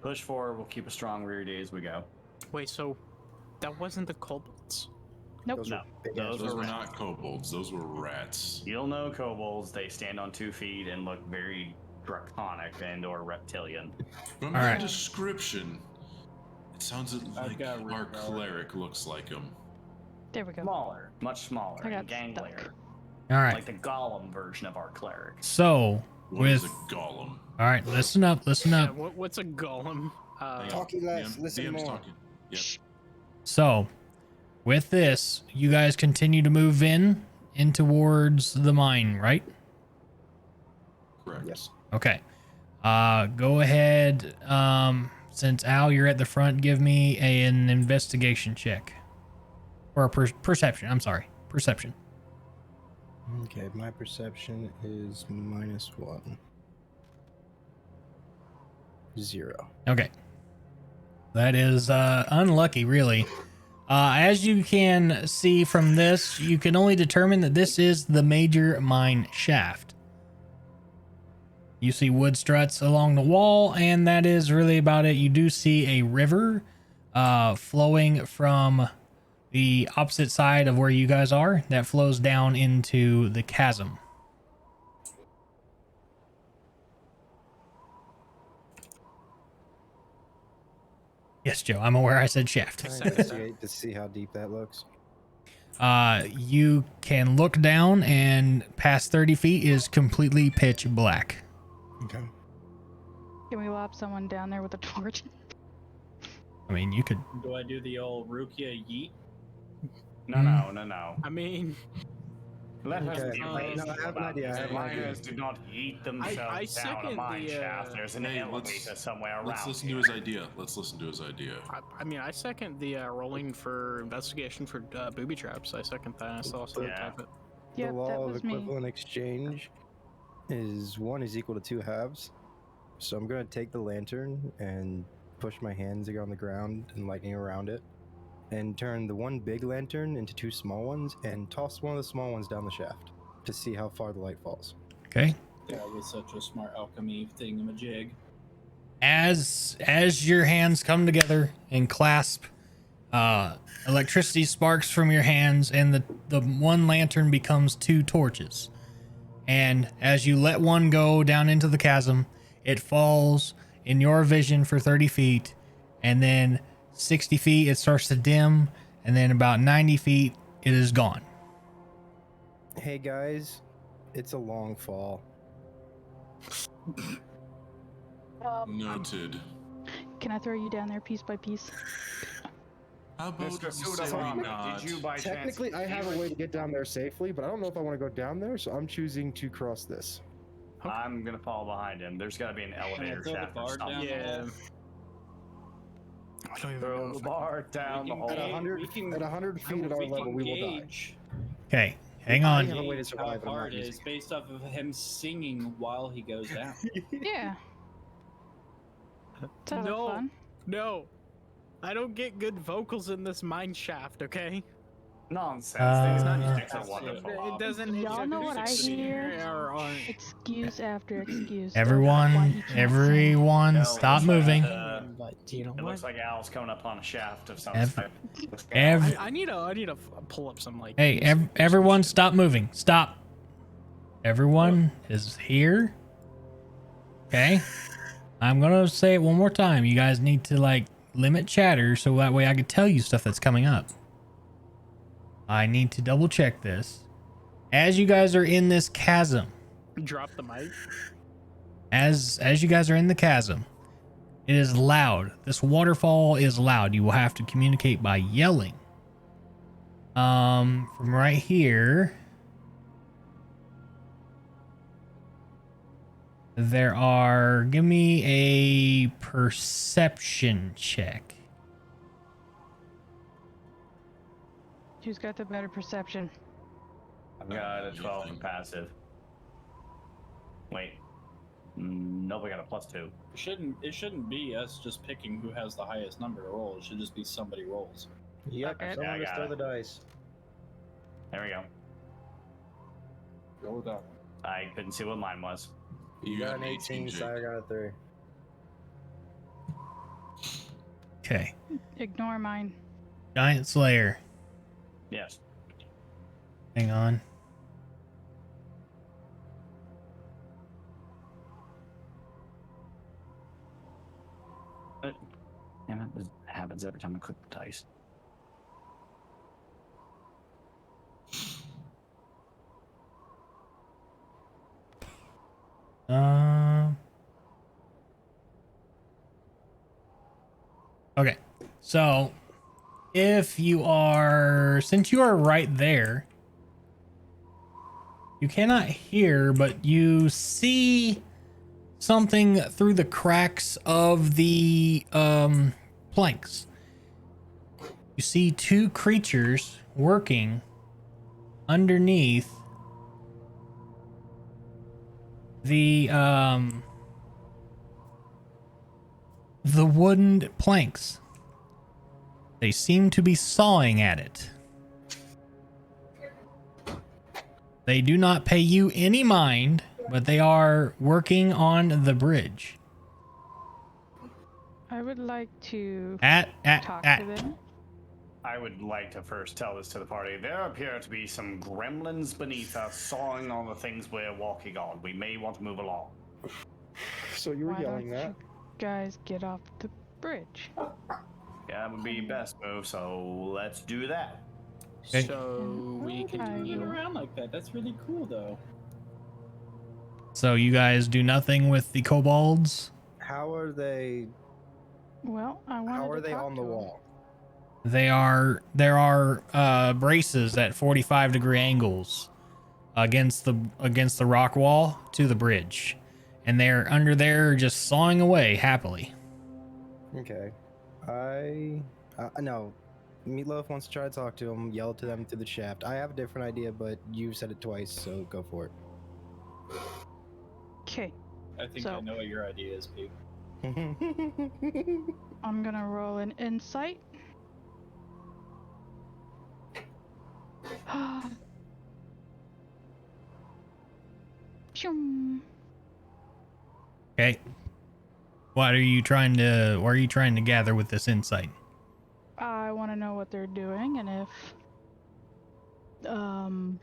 Push forward, we'll keep a strong rear day as we go. Wait, so that wasn't the kobolds? Nope. Those were not kobolds, those were rats. You'll know kobolds, they stand on 2 feet and look very draconic and or reptilian. From the description, it sounds like our cleric looks like him. There we go. Smaller, much smaller, I and got ganglier. All right. Like the golem version of our cleric. So What is a golem? All right, listen up. Yeah, what's a golem? Talking less, listen more. Talking. Yep. So, with this, you guys continue to move in towards the mine, right? Correct. Yes. Okay. Go ahead. Since Al, you're at the front, give me an investigation check. Or a perception. I'm sorry. Perception. Okay, my perception is -1. 0. Okay. That is unlucky, really. As you can see from this, you can only determine that this is the major mine shaft. You see wood struts along the wall, and that is really about it. You do see a river flowing from the opposite side of where you guys are that flows down into the chasm. Yes, Joe, I'm aware I said shaft. Can I investigate to see how deep that looks? You can look down, and past 30 feet is completely pitch black. Okay. Can we lob someone down there with a torch? I mean, you could. Do I do the old Rukia yeet? No. I mean, Let us Okay. be No, I reasonable have an about idea, this. I have an idea. Miners do not eat themselves I down a second mine the, shaft. There's an Hey, elevator somewhere around Let's listen to his idea. Let's listen to his idea. I mean, I second the rolling for investigation for booby traps. I second that. I saw someone Yeah. type it. Yep, The law that of was me. equivalent exchange is 1 is equal to 2 halves. So I'm going to take the lantern and push my hands on the ground and lightning around it, and turn the one big lantern into 2 small ones and toss one of the small ones down the shaft to see how far the light falls. Okay. That was such a smart alchemy thingamajig. As your hands come together and clasp, electricity sparks from your hands, and the one lantern becomes 2 torches. And as you let one go down into the chasm, it falls in your vision for 30 feet, and then 60 feet it starts to dim, and then about 90 feet it is gone. Hey guys, it's a long fall. Noted. Can I throw you down there piece by piece? How about Mr. you say Sudamami, not? did you by chance Technically, I have a way to get down there safely, but I don't know if I want to go down there, so I'm choosing to cross this. I'm gonna follow behind him. There's gotta be an elevator throw the shaft or bar down? something. Yeah. I don't even Throw know the if bar down the hole. At 100 feet at our level, we will die. Okay, hang I on. have a way to Gauge how survive, but I'm far not it using is based off of him singing while he goes down. Yeah. Sounds like No, fun. no. I don't get good vocals in this mine shaft, okay? Nonsense. These Uh, acoustics are wonderful. It doesn't. Y'all know what I hear? aren't. Excuse after excuse. Everyone, Why he can't sing. everyone, No, stop it looks like, moving. But you know It looks what? like Al's coming up on a shaft of some Ev- type. ev- I need to pull up some like. Hey, everyone, stop moving. Stop. Everyone is here. Okay. I'm gonna say it one more time. You guys need to like limit chatter so that way I can tell you stuff that's coming up. I need to double check this. As you guys are in this chasm, Drop the mic. as you guys are in the chasm, it is loud. This waterfall is loud. You will have to communicate by yelling. From right here, there are. Give me a perception check. Who's got the better perception? I've got a 12 in passive. Wait. Nope, I got a +2. It shouldn't be us just picking who has the highest number to roll. It should just be somebody rolls. Yep, Okay. someone Yeah, I just got throw it. the dice. There we go. Go with that. I couldn't see what mine was. You got an 18, Jake. Sire got a 3. Okay. Ignore mine. Giant Slayer. Yes. Hang on. Damn it, this happens every time I click the dice. Okay. So, if you are, since you are right there, you cannot hear, but you see something through the cracks of the planks. You see two creatures working underneath the wooden planks. They seem to be sawing at it. They do not pay you any mind, but they are working on the bridge. I would like to talk At. to them. I would like to first tell this to the party. There appear to be some gremlins beneath us sawing on the things we're walking on. We may want to move along. So you were Why yelling don't that? you guys get off the bridge? Yeah, that would be best move, so let's do that. Okay. So we I can Get will- around like that. That's really cool, though. So you guys do nothing with the kobolds? How are they? Well, I wanted How are to they talk on the to 'em. wall? There are braces at 45-degree angles against the rock wall to the bridge. And they're under there just sawing away happily. Okay. No. Meatloaf wants to try to talk to them, yell to them through the shaft. I have a different idea, but you said it twice, so go for it. Okay, I think So- I know what your idea is, Pete. I'm gonna roll an insight. Shoom. Okay. What are you trying to gather with this insight? I want to know what they're doing and if oh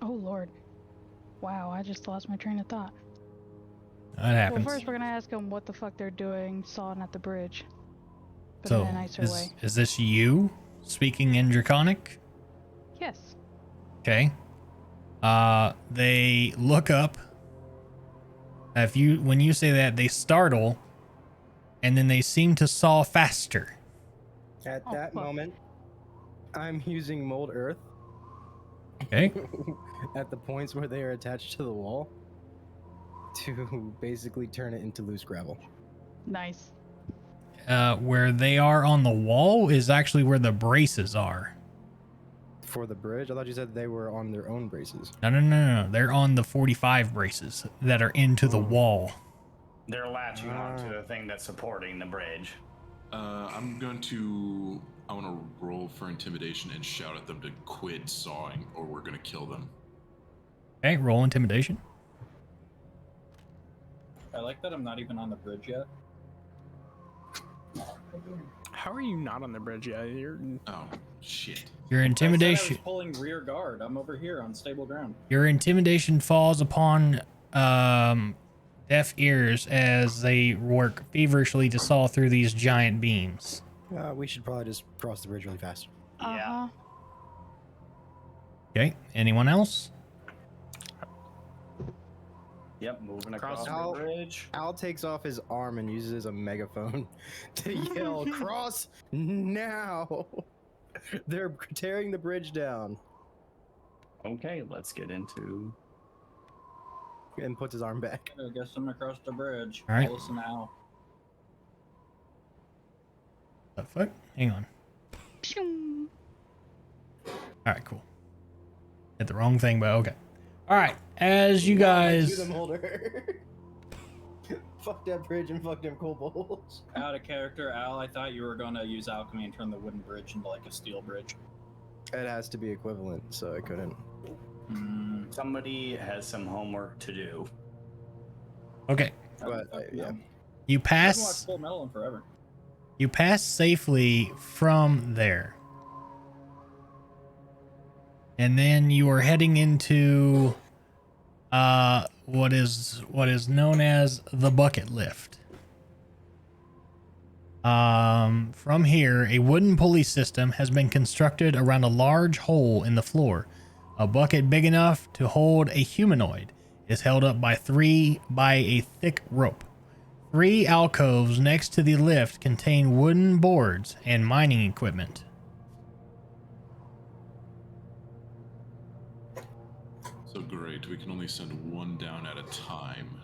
lord, wow, I just lost my train of thought. That happens. Well, first we're gonna ask them what the fuck they're doing sawing at the bridge, but So in a nicer way. is this you speaking in Draconic? Yes. Okay. They look up. When you say that, they startle, and then they seem to saw faster. At Oh, that fuck. moment, I'm using mold earth Okay. at the points where they are attached to the wall to basically turn it into loose gravel. Nice. where they are on the wall is actually where the braces are. For the bridge? I thought you said they were on their own braces. No. They're on the 45 braces that are into the wall. They're latching onto the thing that's supporting the bridge. I want to roll for intimidation and shout at them to quit sawing, or we're gonna kill them. Okay, roll intimidation. I like that I'm not even on the bridge yet. How are you not on the bridge yet? Oh shit! Your I intimidation. was pulling rear guard. I'm over here on stable ground. Your intimidation falls upon deaf ears as they work feverishly to saw through these giant beams. We should probably just cross the bridge really fast. Uh-huh. Okay, anyone else? Yep, moving across Al- the bridge. Al takes off his arm and uses a megaphone to yell, "Cross now!" They're tearing the bridge down. Okay, let's get into. And puts his arm back. I guess I'm across the bridge. All right. Listen now. The fuck? Hang on. Pshoo. All right, cool. Hit the wrong thing, but okay. All right, as you guys. Do them older. Fuck that bridge and fuck them kobolds. Out of character, Al. I thought you were gonna use alchemy and turn the wooden bridge into like a steel bridge. It has to be equivalent, so I couldn't. Somebody has some homework to do. Okay, But yeah, you I haven't watched pass. Full Metal in forever. You pass safely from there. And then you are heading into what is known as the bucket lift. From here, a wooden pulley system has been constructed around a large hole in the floor. A bucket big enough to hold a humanoid is held up by a thick rope. 3 alcoves next to the lift contain wooden boards and mining equipment. So great, we can only send one down at a time.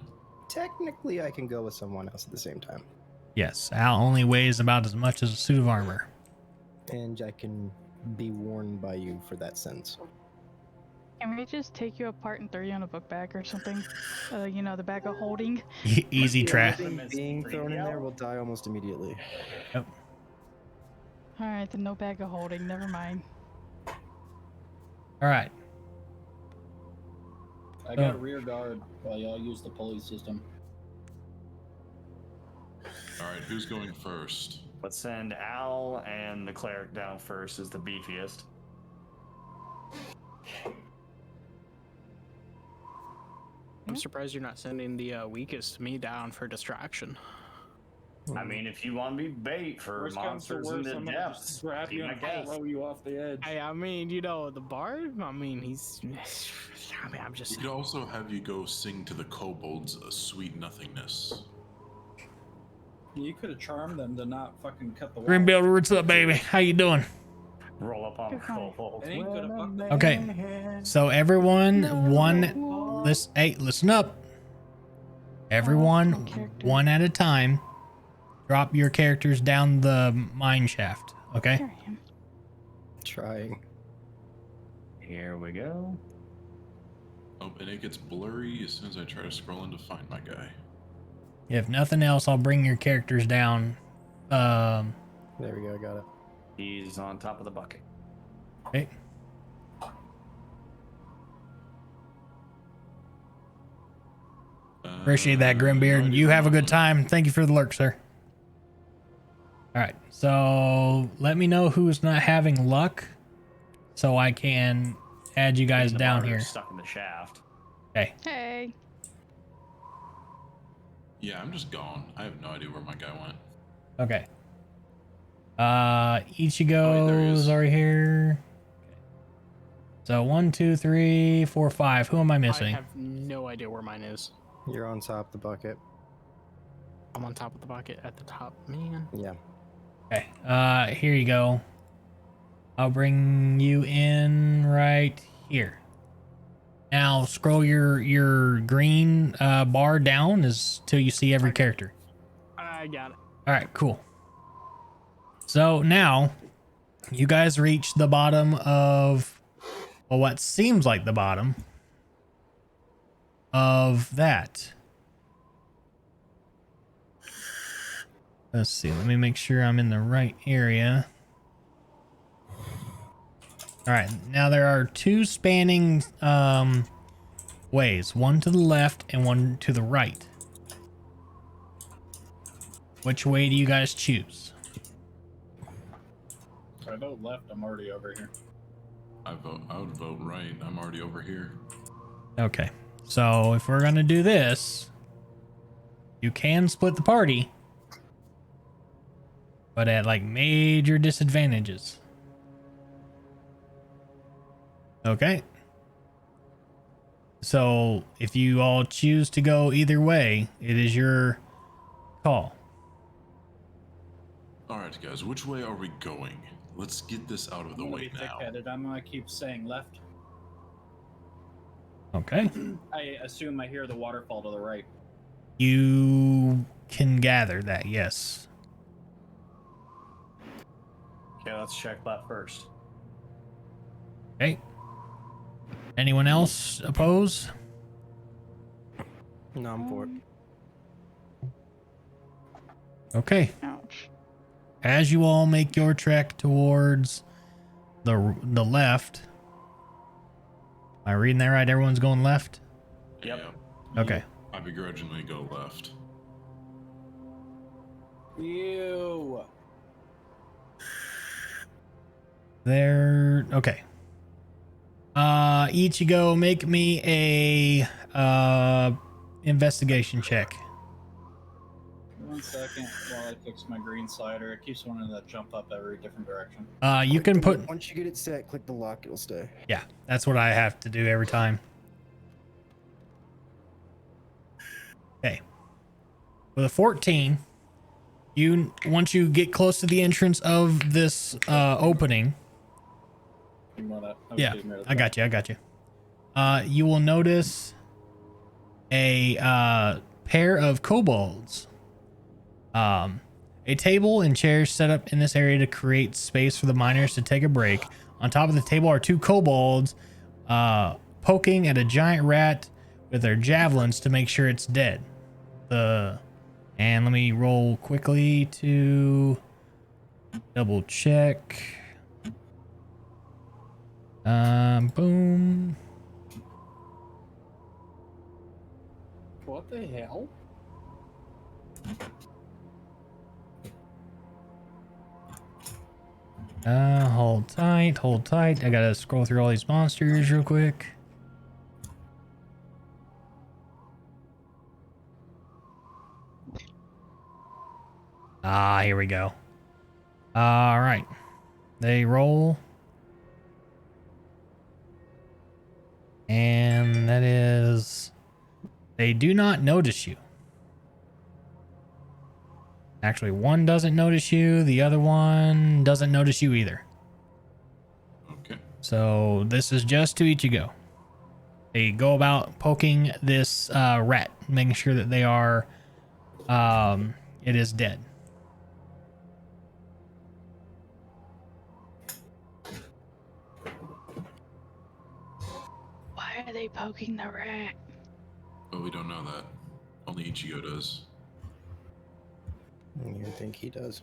technically I can go with someone else at the same time. Yes, Al only weighs about as much as a suit of armor. And I can be worn by you for that sense. Can we just take you apart and throw you in a book bag or something? You know, the bag of holding. Easy trap. Being thrown in there will die almost immediately. Yep. Alright, then no bag of holding, never mind. All right. I got a rear guard while y'all use the pulley system. All right, who's going first? Let's send Al and the cleric down first as the beefiest. I'm surprised you're not sending the weakest me down for distraction. I mean, if you want to be bait for Worst comes to monsters in worst, the I'm gonna depths, just grab be you my and guest. throw you off the edge. Hey, I mean, you know, the bard, I mean, he's... I mean, I'm We just... could also have you go sing to the kobolds a sweet nothingness. You could have charmed them to not fucking cut the wall. Grimbuilder, what's up, baby? How you doing? Roll up on the Good one. kobold. It ain't gonna fuck them. Okay. So everyone, listen up. Everyone, character. one at a time, drop your characters down the mine shaft. Okay. There I am. Trying. Here we go. Oh, and it gets blurry as soon as I try to scroll in to find my guy. If nothing else, I'll bring your characters down. There we go, got it. He's on top of the bucket. Okay. Appreciate that, Grimbeard. You have a good time. Thank you for the lurk, sir. All right. So let me know who's not having luck, so I can add you guys The down martyr here. Stuck in the shaft. Okay. Hey. Yeah, I'm just gone. I have no idea where my guy went. Okay. there he Ichigo's is. are here. So 1, 2, 3, 4, 5. Who am I I missing? have no idea where mine is. You're on top of the bucket. I'm on top of the bucket at the top. Man. Yeah. Okay. Here you go. I'll bring you in right here. Now scroll your green bar down till you see every character. I got it. All right, cool. So now you guys reach the bottom of, well, what seems like the bottom of that. Let's see. Let me make sure I'm in the right area. All right. Now there are two spanning ways, one to the left and one to the right. Which way do you guys choose? If I vote left, I'm already over here. I would vote right. I'm already over here. Okay. So if we're going to do this, you can split the party, but at like major disadvantages. Okay. So if you all choose to go either way, it is your call. All right, guys, which way are we going? Let's get this out of the I'm gonna way be now. thick-headed. I'm gonna keep saying left. Okay. I assume I hear the waterfall to the right. You can gather that, yes. Okay, let's check left first. Okay. Anyone else oppose? No, I'm for it. Okay. Ouch. As you all make your trek towards the left. Am I reading that right? Everyone's going left? Yep. Yeah. Okay. I begrudgingly go left. Ew. There. Okay. Ichigo, make me a investigation check. 1 second while I fix my green slider. It keeps wanting to jump up every different direction. You can put. Once you get it set, click the lock, it'll stay. Yeah, that's what I have to do every time. Okay. With a 14, once you get close to the entrance of this opening. Ignore that. Yeah, I got you. You will notice a pair of kobolds. A table and chairs set up in this area to create space for the miners to take a break. On top of the table are two kobolds poking at a giant rat with their javelins to make sure it's dead. And let me roll quickly to double check. Boom. What the hell? Hold tight. I gotta scroll through all these monsters real quick. Here we go. All right. They roll. And that is... They do not notice you. Actually, one doesn't notice you. The other one doesn't notice you either. Okay. So this is just to Ichigo. They go about poking this rat, making sure that they are... it is dead. Why are they poking the rat? But we don't know that. Only Ichigo does. You think he does?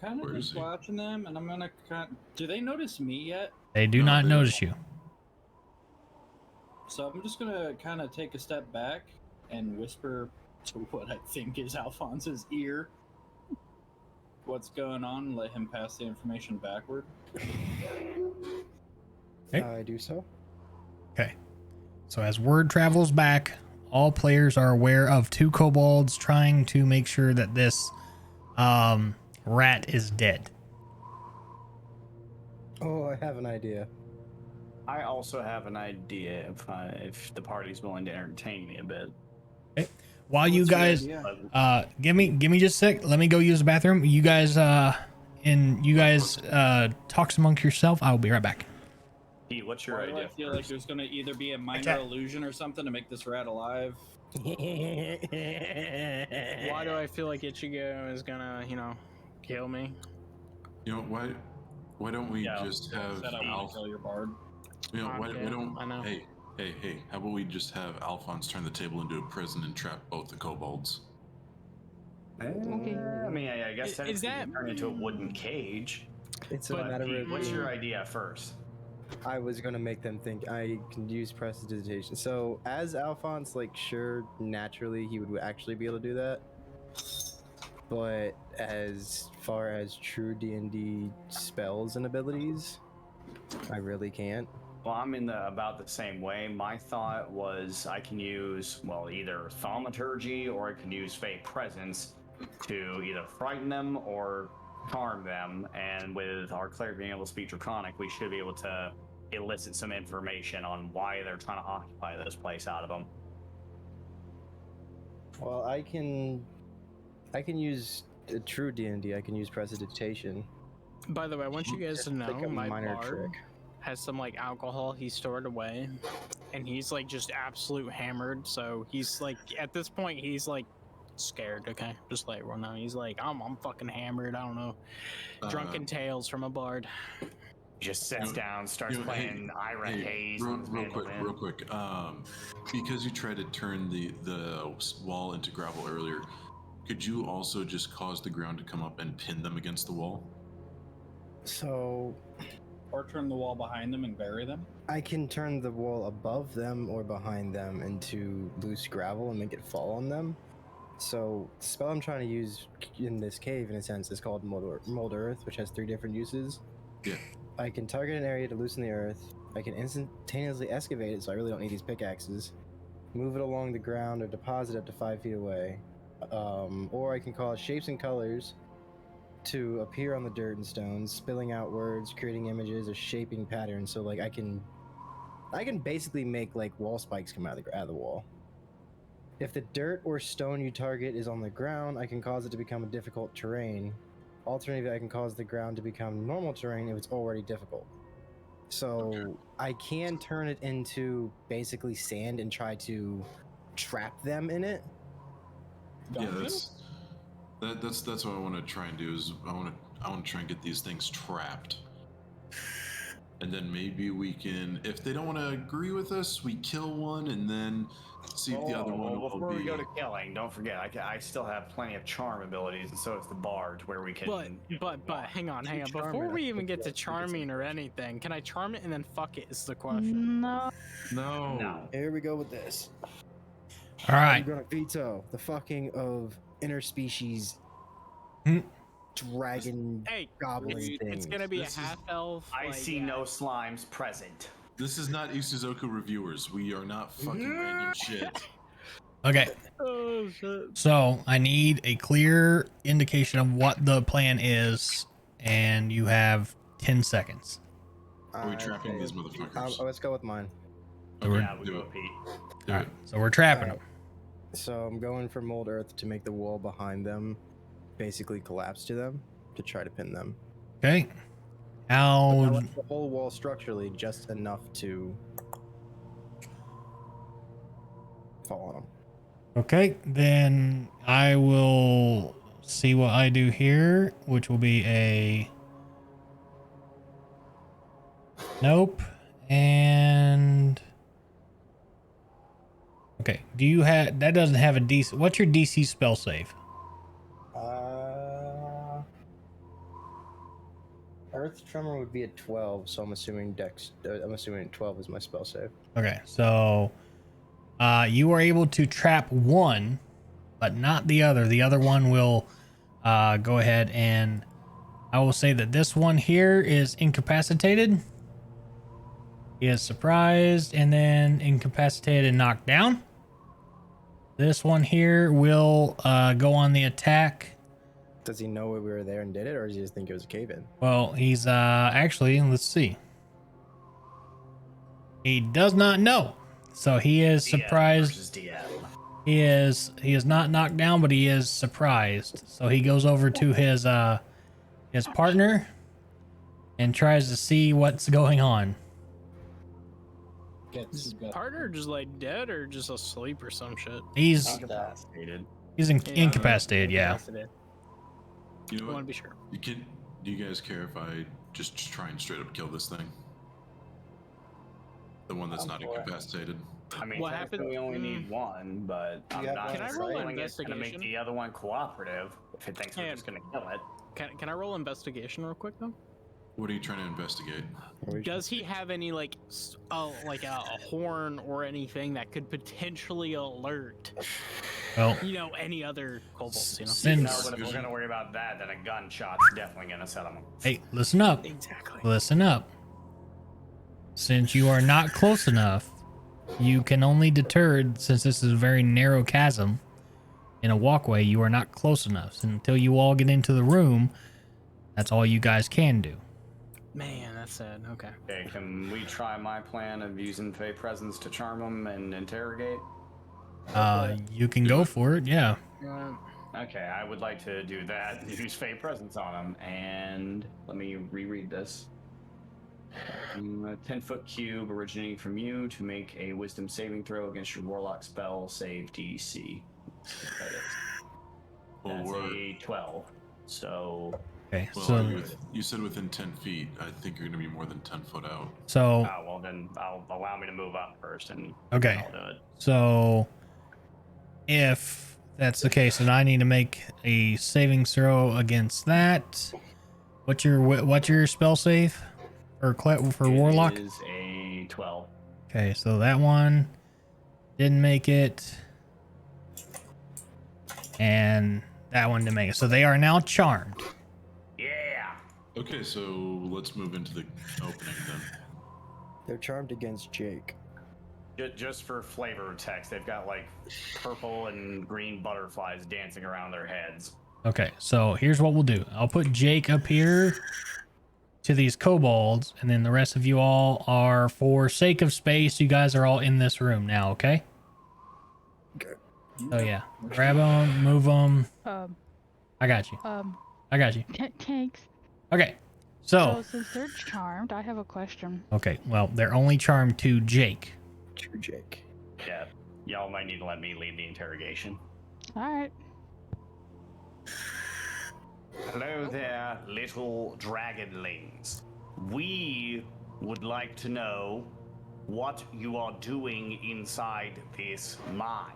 Kind of Where is just he? watching them, and I'm gonna do they notice me yet? They do No, not they notice you. So I'm just gonna kind of take a step back and whisper to what I think is Alphonse's ear what's going on, and let him pass the information backward. Okay. I do so. Okay. So as word travels back, all players are aware of two kobolds trying to make sure that this rat is dead. Oh, I have an idea. I also have an idea if the party's willing to entertain me a bit. Okay. While you What's your guys, idea? give me just a sec. Let me go use the bathroom. You guys, talk amongst yourself. I will be right back. Pete, what's your Why do idea? I feel like first? there's gonna either be a minor Okay. illusion or something to make this rat alive Why do I feel like Ichigo is gonna, kill me? You know, why don't we Yeah, just have said I want Alf? to kill your bard. You know, why Yeah, don't? I know. Hey! How about we just have Alphonse turn the table into a prison and trap both the kobolds? Okay. I mean, I guess Is technically you that- can turn into a wooden cage. It's a But matter Pete, of what's your being- idea first? I was gonna make them think I can use prestidigitation. So as Alphonse, like, sure, naturally he would actually be able to do that. But as far as true D&D spells and abilities, I really can't. Well, I'm in about the same way. My thought was I can use, well, either thaumaturgy or I can use Fey Presence to either frighten them or charm them. And with our cleric being able to speak Draconic, we should be able to elicit some information on why they're trying to occupy this place out of them. Well, I can use a true D&D. I can use prestidigitation. By the way, I want you guys to know like a my minor bard trick. has some like alcohol he stored away, and he's like just absolute hammered. So he's like at this point he's like scared. Okay, just like well, no, he's like I'm fucking hammered. I don't know. Drunken tales from a bard. Just sits down, starts playing Ira Hayes. Real quick. Because you tried to turn the wall into gravel earlier, could you also just cause the ground to come up and pin them against the wall? So Or turn the wall behind them and bury them. I can turn the wall above them or behind them into loose gravel and make it fall on them. So the spell I'm trying to use in this cave, in a sense, is called Mold Earth, which has 3 different uses. Yeah. I can target an area to loosen the earth. I can instantaneously excavate it, so I really don't need these pickaxes. Move it along the ground or deposit up to 5 feet away. Or I can cause shapes and colors to appear on the dirt and stones, spilling out words, creating images, or shaping patterns. So like I can basically make like wall spikes come out of the wall. If the dirt or stone you target is on the ground, I can cause it to become a difficult terrain. Alternatively, I can cause the ground to become normal terrain if it's already difficult. So I can turn it into basically sand and try to trap them in it. Yeah, that's what I want to try and do. Is I want to try and get these things trapped, and then maybe we can, if they don't want to agree with us, we kill one and then see if the other one will before be. we go to killing, don't forget I still have plenty of charm abilities, and so it's the bard where we can. But hang on. Before we even get to charming or anything, can I charm it and then fuck it? Is the question. No. No. Here we go with this. All right. I'm gonna veto the fucking of interspecies dragon Hey, goblin it's things. gonna be This a is- half elf. I see no slimes present. This is not Isuzoku reviewers. We are not fucking random shit. Okay. Oh shit. So I need a clear indication of what the plan is, and you have 10 seconds. Are we trapping these motherfuckers? Let's go with mine. Okay, Yeah, we do go, it. Pete. Do All it. right. So we're trapping them. So I'm going for mold earth to make the wall behind them basically collapse to them to try to pin them. Okay. But How? not the whole wall structurally, just enough to fall on them. Okay. Then I will see what I do here, which will be a nope. And okay. Do you have that? Doesn't have a DC. What's your DC spell save? Earth tremor would be at 12, so I'm assuming Dex. I'm assuming 12 is my spell save. Okay, so you are able to trap one, but not the other. The other one will go ahead, and I will say that this one here is incapacitated. He is surprised and then incapacitated and knocked down. This one here will go on the attack. Does he know we were there and did it, or does he just think it was a cave-in? Well, he's actually, let's see. He does not know. So he is surprised. DM. He is not knocked down, but he is surprised. So he goes over to his partner and tries to see what's going on. Is partner just like dead or just asleep or some shit? He's Incapacitated. incapacitated. Yeah. Incapacitated. You know I what? want to be sure. Do you guys care if I just try and straight up kill this thing? The one that's not incapacitated. I mean, What technically happened- we only need one, but I'm have not one Can I sure roll doing it's gonna make investigation? the other one cooperative if it thinks we're Yeah. just gonna kill it. Can I roll investigation real quick though? What are you trying to investigate? Does he have any like a horn or anything that could potentially alert Well, any other kobolds? No, since but if we're gonna worry about that, then a gunshot's definitely gonna set them. hey, listen up. Exactly. Listen up. Since you are not close enough, you can only deter, since this is a very narrow chasm in a walkway, you are not close enough. So until you all get into the room, that's all you guys can do. Man, that's sad. Okay. Okay, can we try my plan of using Fey Presence to charm them and interrogate? You can go for it, yeah. Okay, I would like to do that and use Fey Presence on them. And let me reread this. A 10-foot cube originating from you to make a wisdom saving throw against your warlock spell save DC. That is. That's a 12. So. Okay, Well, so you said within 10 feet. I think you're going to be more than 10 foot out. so Well, then allow me to move up first, and okay. I'll do it. So if that's the case, then I need to make a saving throw against that. What's your spell save for warlock? It is a 12. Okay, so that one didn't make it, and that one didn't make it. So they are now charmed. Yeah. Okay, so let's move into the opening then. They're charmed against Jake. Just for flavor text, they've got like purple and green butterflies dancing around their heads. Okay, so here's what we'll do. I'll put Jake up here to these kobolds, and then the rest of you all are, for sake of space, you guys are all in this room now, okay? Okay. So yeah, grab them, move them. I got you. I got you. Thanks. Okay, So so since they're charmed, I have a question. okay, well, they're only charmed to Jake. True Jake. Yeah, y'all might need to let me lead the interrogation. All right. Hello there, little dragonlings. We would like to know what you are doing inside this mine.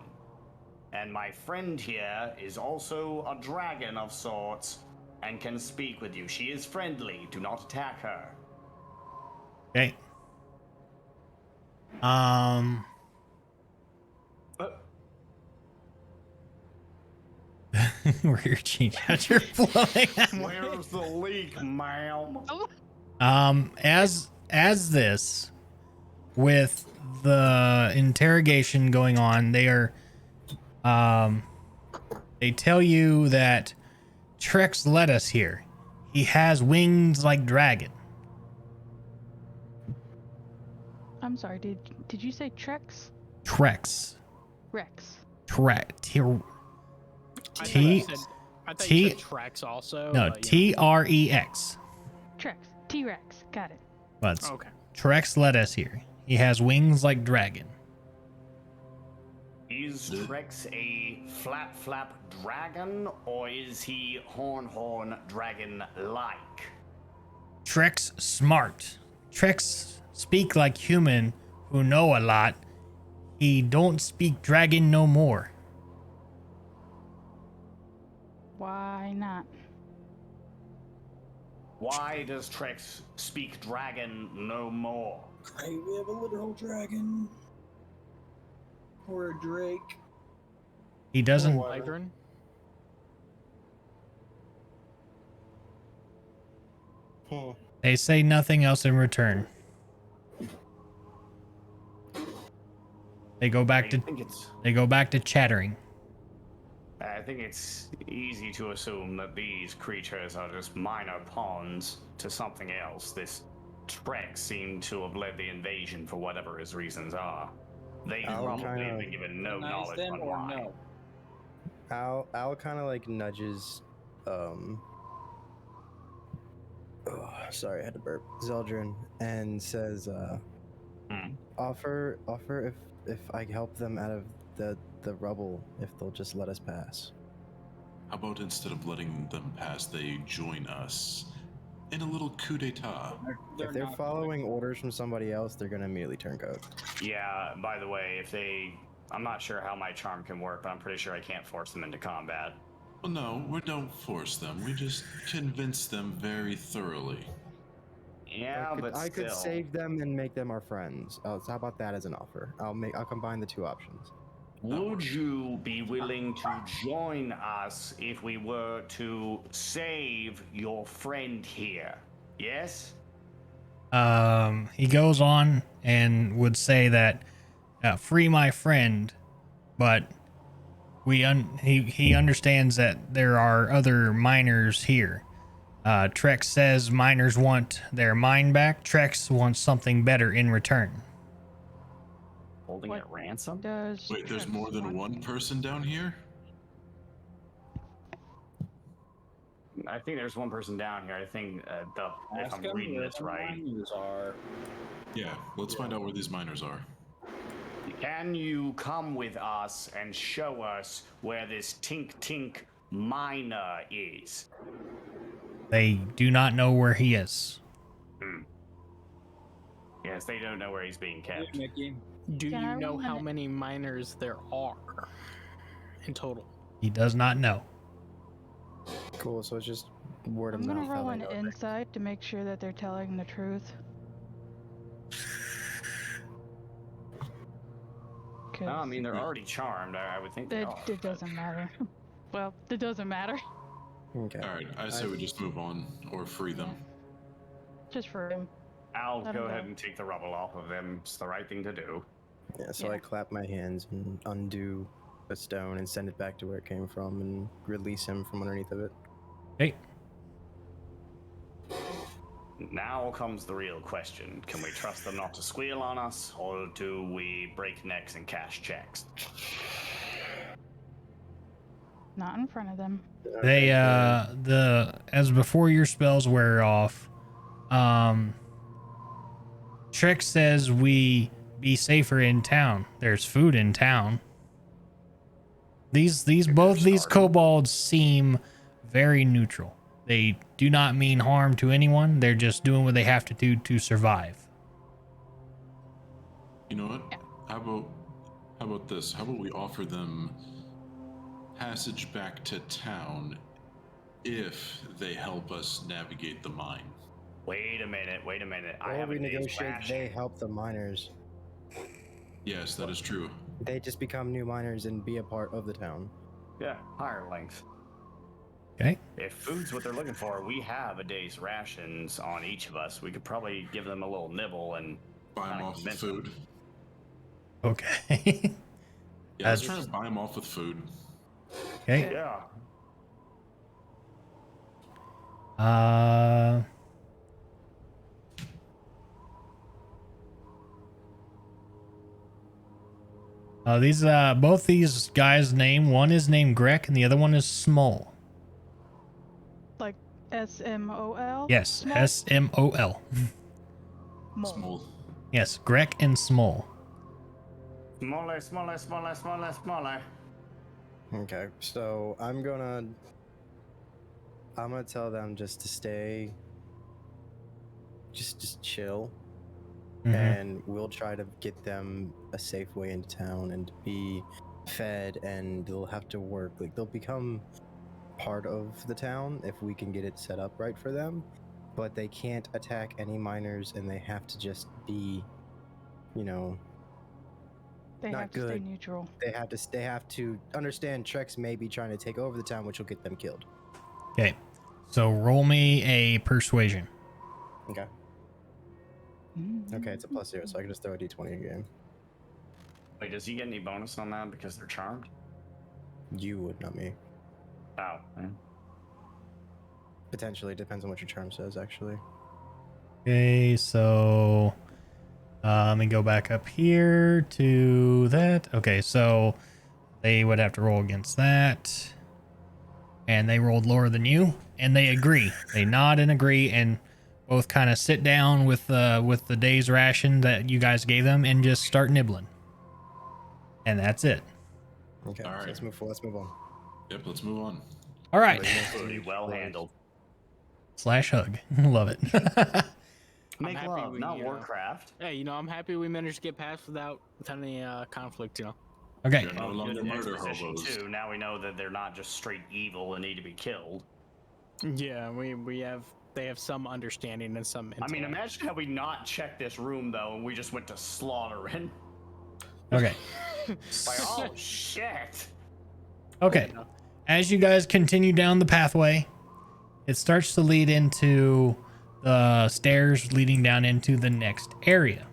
And my friend here is also a dragon of sorts and can speak with you. She is friendly. Do not attack her. Okay. Where your change out your flowing. Where's the leak, ma'am? As this, with the interrogation going on, they are they tell you that Trex led us here. He has wings like dragon. I'm sorry. Did you say Trex? Trex. Rex. Trex. I T- thought T- you said Trex also. No, Trex. Trex. T-Rex. Got it. But Okay. Trex led us here. He has wings like dragon. Is Trex a flap dragon, or is he horn dragon-like? Trex smart. Trex speak like human who know a lot. He don't speak dragon no more. Why not? Why does Trex speak dragon no more? Hey, we have a literal dragon. Or a drake. He doesn't. Wyvern? They say nothing else in return. They go back to chattering. I think it's easy to assume that these creatures are just minor pawns to something else. This Trex seemed to have led the invasion for whatever his reasons are. They probably have been given no knowledge on why. No? Al kind of like nudges, sorry, I had to burp. Zeldrin, and says, Offer if I help them out of the rubble, if they'll just let us pass. How about instead of letting them pass, they join us in a little coup d'etat? If they're following orders from somebody else, they're gonna immediately turn code. Yeah, by the way, I'm not sure how my charm can work, but I'm pretty sure I can't force them into combat. Well, no, we don't force them. We just convince them very thoroughly. Yeah, I could still. save them and make them our friends. So how about that as an offer? I'll combine the two options. Would you be willing to join us if we were to save your friend here? Yes? He goes on and would say that free my friend, but he understands that there are other miners here. Trex says miners want their mine back. Trex wants something better in return. Holding it ransom? Wait, there's more than one person down here? I think there's one person down here. I think if I'm reading this right. Yeah, let's find out where these miners are. Can you come with us and show us where this Tink Tink miner is? They do not know where he is. Yes, they don't know where he's being kept. Do you know how many miners there are in total? He does not know. Cool. So it's just word of I'm mouth. gonna roll an insight to make sure that they're telling the truth. I mean, they're already charmed. I would think they are. It doesn't matter. Well, it doesn't matter. Okay. All right, I say we just move on or free them. Just for him. I'll Let go him ahead go. and take the rubble off of them. It's the right thing to do. Yeah. So I clap my hands and undo a stone and send it back to where it came from and release him from underneath of it. Okay. Now comes the real question. Can we trust them not to squeal on us, or do we break necks and cash checks? Not in front of them. They as before your spells wear off, Trix says we be safer in town. There's food in town. Both these kobolds seem very neutral. They do not mean harm to anyone. They're just doing what they have to do to survive. You know what? How about this? How about we offer them passage back to town if they help us navigate the mine? Wait a minute. I Or have we a day's negotiate. ration. They help the miners. Yes, that is true. They just become new miners and be a part of the town. Yeah, higher length. Okay. If food's what they're looking for, we have a day's rations on each of us. We could probably give them a little nibble and buy them off with food. Okay. Yeah, let's try to buy them off with food. Okay. Yeah. These both these guys' one is named Grek and the other one is Smol. Like S-M-O-L? Yes, S-M-O-L. Smol. Yes, Grek and Smol. Smaller. Okay, so I'm gonna tell them just to stay, just chill, and we'll try to get them a safe way into town and to be fed, and they'll have to work. Like they'll become part of the town if we can get it set up right for them, but they can't attack any miners, and they have to just be, They not have to good. stay neutral. They have to understand Trex may be trying to take over the town, which will get them killed. Okay, so roll me a persuasion. Okay. Okay, it's a +0, so I can just throw a d20 again. Wait, does he get any bonus on that because they're charmed? You would, not me. Oh. Potentially, depends on what your charm says, actually. Okay, so let me go back up here to that. Okay, so they would have to roll against that. And they rolled lower than you, and they agree. They nod and agree, and both kind of sit down with the day's ration that you guys gave them and just start nibbling. And that's it. Okay, All so right. let's move on. Yep, let's move on. All right. Pretty well handled. Slash hug. Love it. Make happy love, we, not Warcraft. Hey, I'm happy we managed to get past without any conflict. Okay. You're no longer Good murder exposition, hobos. too. Now we know that they're not just straight evil and need to be killed. Yeah, they have some understanding and some. I mean, intellect. imagine how we not checked this room though, and we just went to slaughtering. Okay. Like, oh shit. Okay. As you guys continue down the pathway, it starts to lead into the stairs leading down into the next area,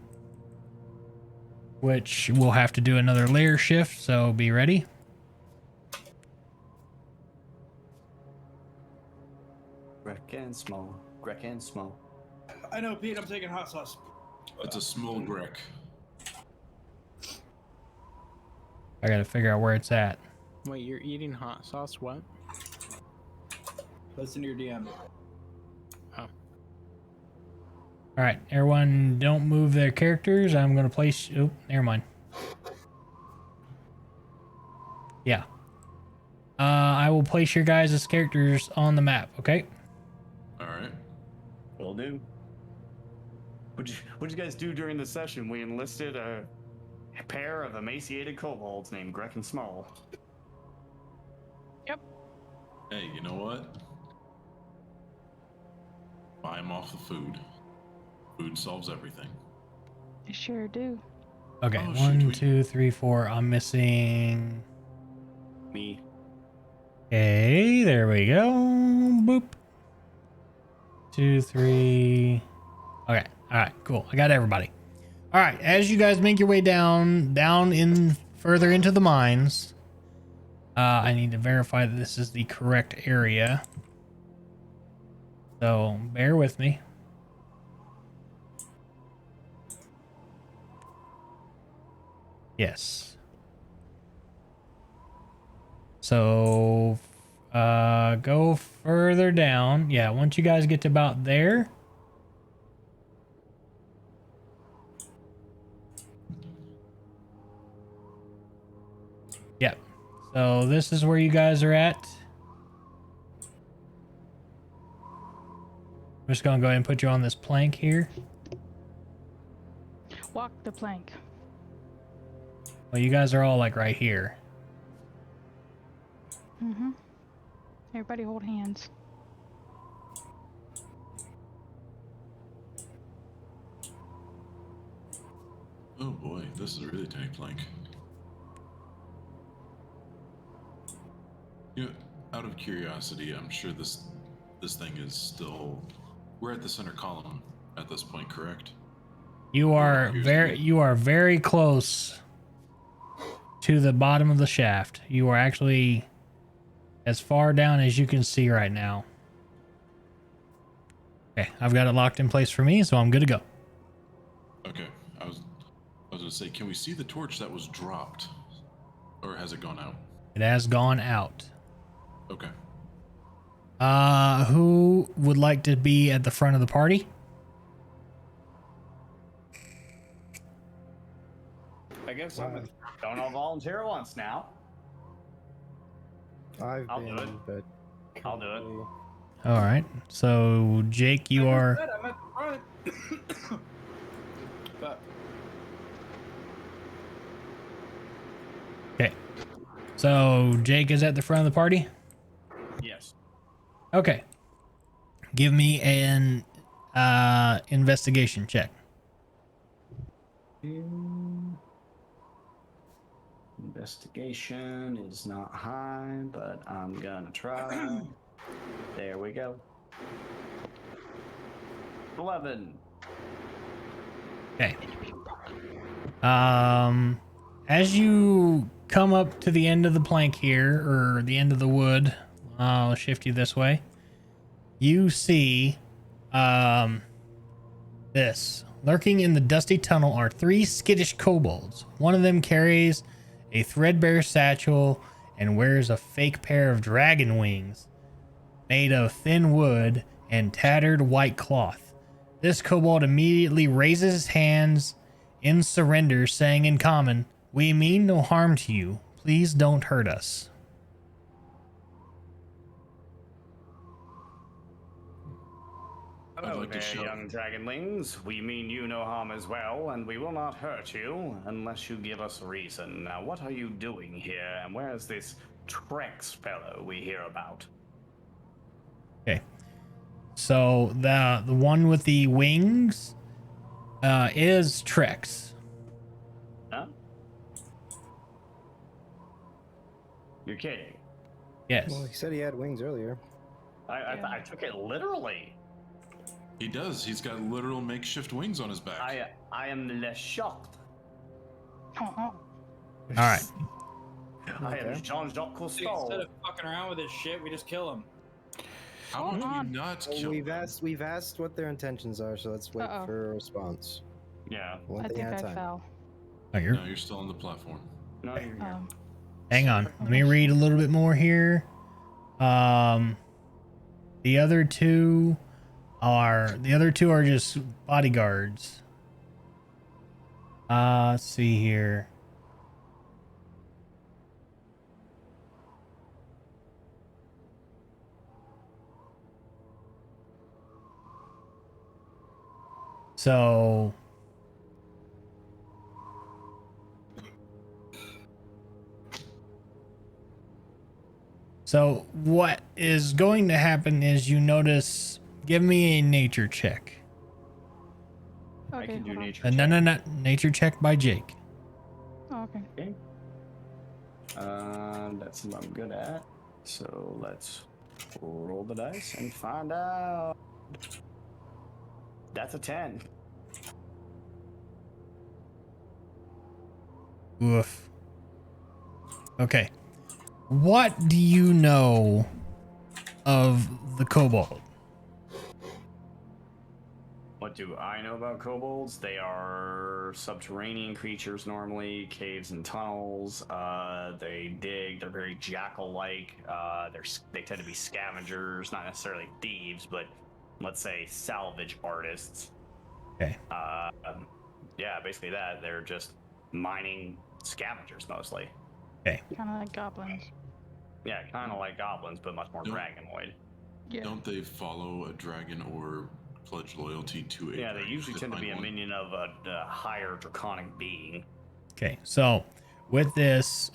which we'll have to do another layer shift. So be ready. Grek and small. Grek and small. I know, Pete. I'm taking hot sauce. It's a small Grek. I gotta figure out where it's at. Wait, you're eating hot sauce? What? Listen to your DM. All right, everyone, don't move their characters. I'm gonna place. Oh, never mind. Yeah. I will place your guys' characters on the map. Okay. All right. Will do. What'd you guys do during the session? We enlisted a pair of emaciated kobolds named Grek and Small. Hey, you know what? Buy them off the food. Food solves everything. I sure do. Okay. Oh, One, shoot, 2, 3, 4. I'm missing. Me. Okay, there we go. Boop. 2, 3. Okay. All right. Cool. I got everybody. All right. As you guys make your way down in further into the mines, I need to verify that this is the correct area. So bear with me. Yes. So go further down. Yeah, once you guys get to about there. Yep. So this is where you guys are at. I'm just gonna go ahead and put you on this plank here. Walk the plank. Well, you guys are all like right here. Mm-hmm. Everybody hold hands. Oh boy, this is a really tiny plank. You know, out of curiosity, I'm sure this thing is still. We're at the center column at this point, correct? You are very close to the bottom of the shaft. You are actually as far down as you can see right now. Okay, I've got it locked in place for me, so I'm good to go. Okay, I was gonna say, can we see the torch that was dropped, or has it gone out? It has gone out. Okay. Who would like to be at the front of the party? I guess don't all volunteer at once now. I'll do it. but I'll do it. All right. So Jake, you are. I'm at the front. But Okay. So Jake is at the front of the party? Yes. Okay. Give me an investigation check. Investigation is not high, but I'm gonna try. There we go. 11. Okay. As you come up to the end of the plank here, or the end of the wood, I'll shift you this way. You see, this. Lurking in the dusty tunnel are 3 skittish kobolds. One of them carries a threadbare satchel and wears a fake pair of dragon wings made of thin wood and tattered white cloth. This kobold immediately raises his hands in surrender, saying in common, "We mean no harm to you. Please don't hurt us." Hello like to there, show- young dragonlings. We mean you no harm as well, and we will not hurt you unless you give us a reason. Now, what are you doing here, and where is this Trex fellow we hear about? Okay. So the one with the wings is Trex. Huh? You're kidding. Yes. Well, he said he had wings earlier. I took it literally. He does. He's got literal makeshift wings on his back. I am less shocked. All right. I am Jean-Jacques Instead Cousteau. of fucking around with this shit, we just kill him. How would we not Well, kill we've them? asked what their intentions are, so let's wait for a response. Yeah. One I thing think at a I time. fell. Oh, No, you're still on the platform. No, you're here. Hang on. Let me read a little bit more here. The other two are just bodyguards. Let's see here. So what is going to happen is you notice, give me a nature check. I Okay, can do hold on. nature. No, nature check by Jake. Oh, okay. Okay. That's what I'm good at. So let's roll the dice and find out. That's a 10. Oof. Okay. What do you know of the kobold? What do I know about kobolds? They are subterranean creatures normally, caves and tunnels. They dig. They're very jackal-like. They tend to be scavengers, not necessarily thieves, but let's say salvage artists. Okay. Yeah, basically that. They're just mining scavengers mostly. Okay. Kind of like goblins. Yeah, kind of like goblins, but much more No. dragonoid. Yeah. Don't they follow a dragon or pledge loyalty to a Yeah, they dragon usually to tend to find be a one? minion of a higher draconic being. Okay. So with this,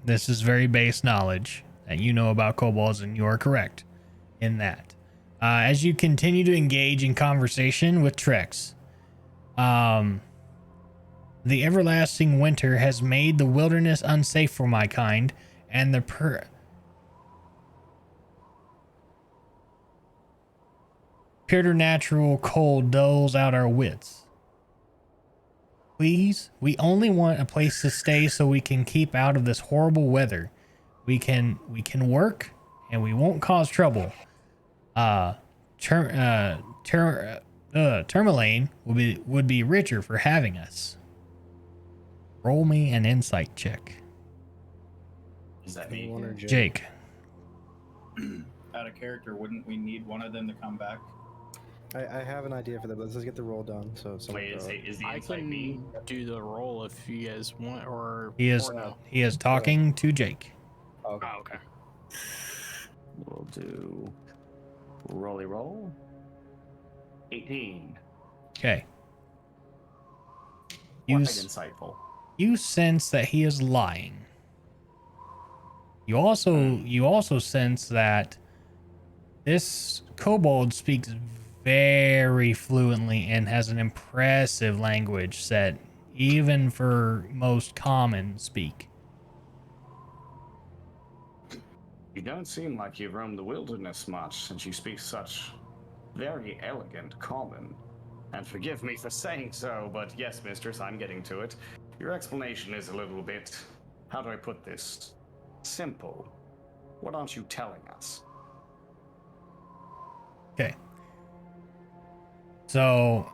this is very base knowledge that you know about kobolds, and you are correct in that. As you continue to engage in conversation with Trex, the everlasting winter has made the wilderness unsafe for my kind, and the preternatural cold dulls out our wits. Please, we only want a place to stay so we can keep out of this horrible weather. We can work, and we won't cause trouble. Tourmaline would be richer for having us. Roll me an insight check. Is that me? Anyone or Jake. Out of character, wouldn't we need one of them to come back? I have an idea for that, but let's just get the roll done. So someone Wait, go ahead. is the I insight me? can do the roll if you guys want, or He is or no. he is talking to Jake. Oh, okay. We'll do rolly roll. 18. Okay. Quite You insightful. you sense that he is lying. You also sense that this kobold speaks very fluently and has an impressive language set, even for most common speak. You don't seem like you've roamed the wilderness much since you speak such very elegant common. And forgive me for saying so, but yes, mistress, I'm getting to it. Your explanation is a little bit, how do I put this? Simple. What aren't you telling us? Okay. So,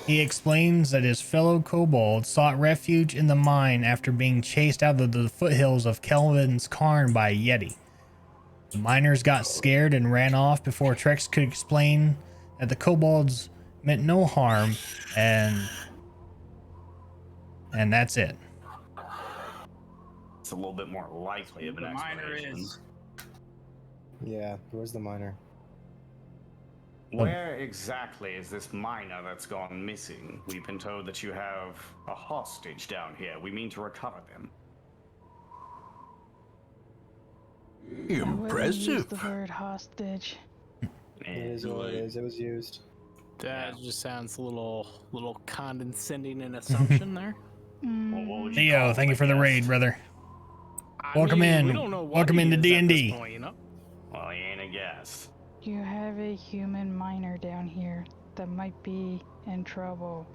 he explains that his fellow kobold sought refuge in the mine after being chased out of the foothills of Kelvin's Cairn by a Yeti. The miners got scared and ran off before Trex could explain that the kobolds meant no harm, and that's it. It's a little bit more likely of an The miner explanation. is. Yeah, where's the miner? Where exactly is this miner that's gone missing? We've been told that you have a hostage down here. We mean to recover them. I wouldn't use the word hostage. It is what it is. It was used. That just sounds a little condescending in assumption there. Theo, thank you for the raid, brother. Welcome in. We don't know what Welcome he into is at this D&D. point, you know? Well, he ain't a guest. You have a human miner down here that might be in trouble.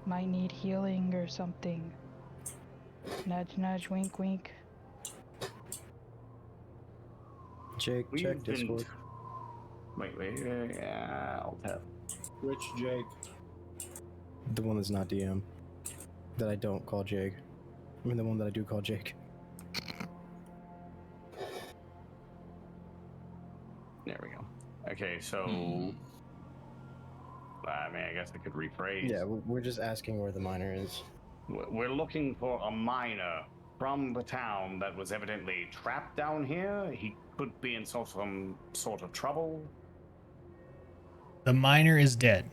Might need healing or something. Nudge, nudge, wink, wink. Jake, check Discord. Wait. Yeah, I'll tell. Which Jake? The one that's not DM. That I don't call Jake. I mean, the one that I do call Jake. There we go. Okay, so... I mean, I guess I could rephrase. Yeah, we're just asking where the miner is. We're looking for a miner from the town that was evidently trapped down here. He could be in some sort of trouble. The miner is dead.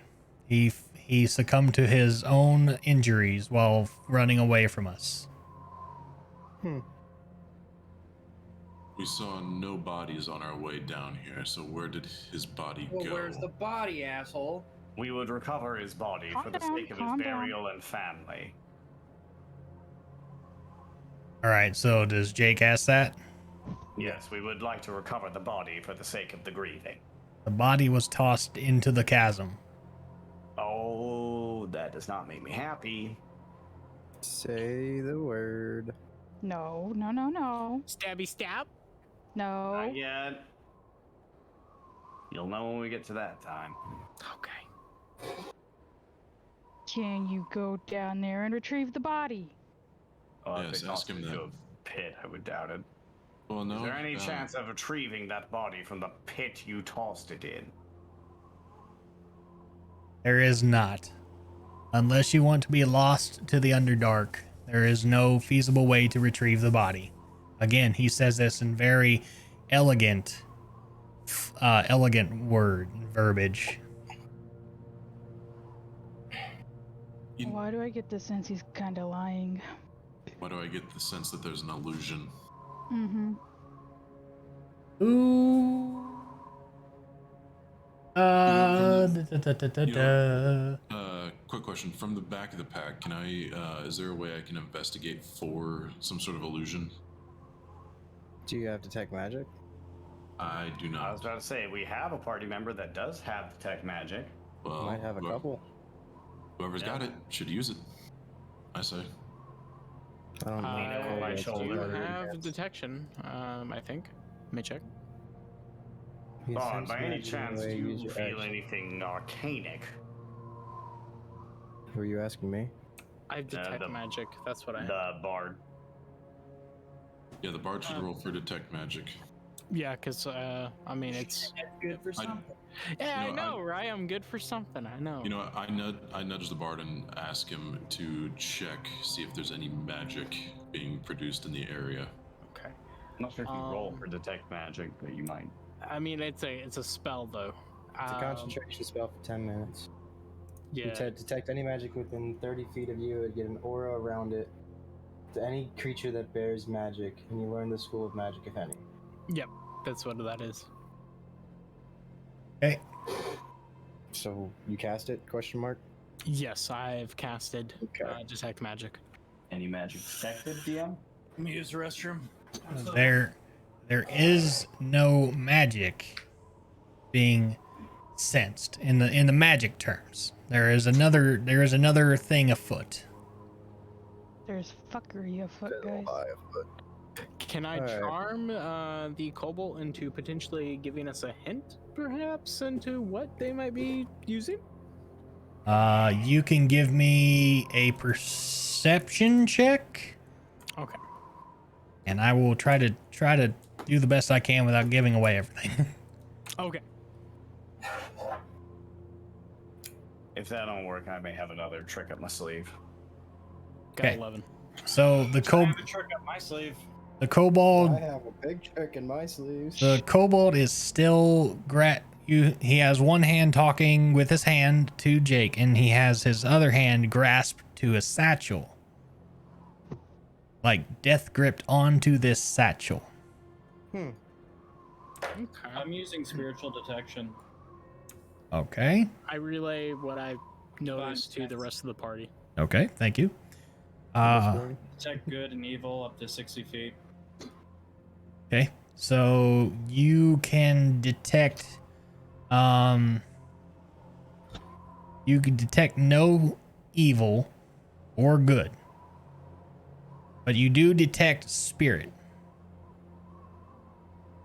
He succumbed to his own injuries while running away from us. We saw no bodies on our way down here, so where did his body Well, go? where's the body, asshole? We would recover his body for the sake of his burial and family. All right, so does Jake ask that? Yes, we would like to recover the body for the sake of the grieving. The body was tossed into the chasm. Oh, that does not make me happy. Say the word. No. Stabby stab? No. Not yet. You'll know when we get to that time. Okay. Can you go down there and retrieve the body? Yes, ask him that. To a pit, I would doubt it. Well, no. Is there any chance of retrieving that body from the pit you tossed it in? There is not. Unless you want to be lost to the Underdark, there is no feasible way to retrieve the body. Again, he says this in very elegant verbiage. Why do I get the sense he's kind of lying? Why do I get the sense that there's an illusion? Mm-hmm. Ooh. Quick question. From the back of the pack, can I, is there a way I can investigate for some sort of illusion? Do you have detect magic? I do not. I was about to say, we have a party member that does have detect magic. Well, Might have a couple. Whoever's got it should use it, I say. I don't know. my You shoulder. have detection, I think. Let me check. You can Bond, sense by any magic in a chance, way, do use you your feel action. anything arcanic? Who are you asking me? I detect the- magic. That's what I have. The bard. Yeah, the bard should roll for detect magic. Yeah, because, I mean, it's... That's good for something. Yeah, You know, I know, right? I'm good for something. I know. You know, I nudge the bard and ask him to check, see if there's any magic being produced in the area. Okay. I'm not sure if you roll for detect magic, but you might. I mean, it's a spell, though. It's a concentration spell for 10 minutes. Yeah. You detect any magic within 30 feet of you and get an aura around it to any creature that bears magic, and you learn the school of magic, if any. Yep, that's what that is. Okay. So you cast it? Question mark. Yes, I've casted Okay. detect magic. Any magic detected, DM? Let me use the restroom. There is no magic being sensed in the magic terms. There is another thing afoot. There's fuckery afoot, guys. Can I Alright. charm the kobold into potentially giving us a hint, perhaps, into what they might be using? You can give me a perception check, Okay. and I will try to do the best I can without giving away everything. Okay. If that don't work, I may have another trick up my sleeve. Got Okay. 11. So the I have a trick up my sleeve. kobold, I have a big trick in my sleeves. the kobold is still he has one hand talking with his hand to Jake, and he has his other hand grasped to a satchel. Like death gripped onto this satchel. Okay. I'm using spiritual detection. Okay. I relay what I noticed to the rest of the party. Okay, thank you. Detect good and evil up to 60 feet. Okay, so you can detect, you can detect no evil or good, but you do detect spirit.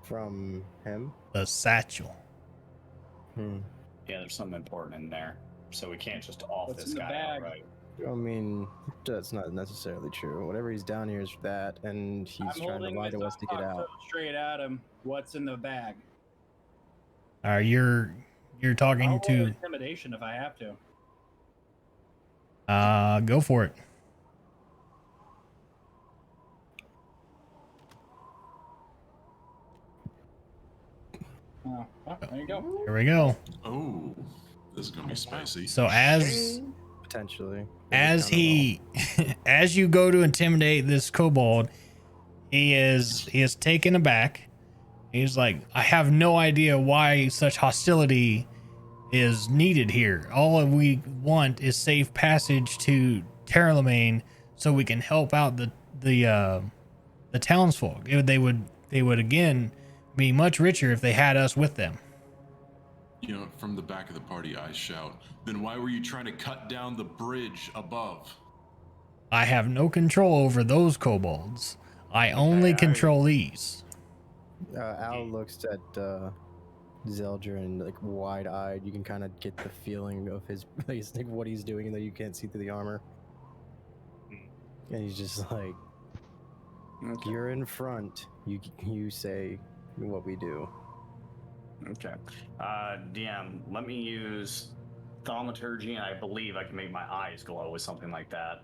From him? The satchel. Yeah, there's something important in there, so we can't just off What's this in the guy bag? outright. I mean, that's not necessarily true. Whatever he's down here is that, and he's I'm trying to holding lie this to us to get out. straight at him. What's in the bag? You're talking I'll roll to. intimidation if I have to. Go for it. Oh, there you go. Here we go. Oh, this is gonna be spicy. So Potentially. as you go to intimidate this kobold, he is taken aback. He's like, I have no idea why such hostility is needed here. All we want is safe passage to Terralamain so we can help out the townsfolk. They would again be much richer if they had us with them. You know, from the back of the party, I shout, then why were you trying to cut down the bridge above? I have no control over those kobolds. I only control these. Al looks at Zeldra and like wide-eyed. You can kind of get the feeling of his like what he's doing, though you can't see through the armor. And he's just like, "You're in front. You say what we do." Okay. DM, let me use thaumaturgy, and I believe I can make my eyes glow with something like that,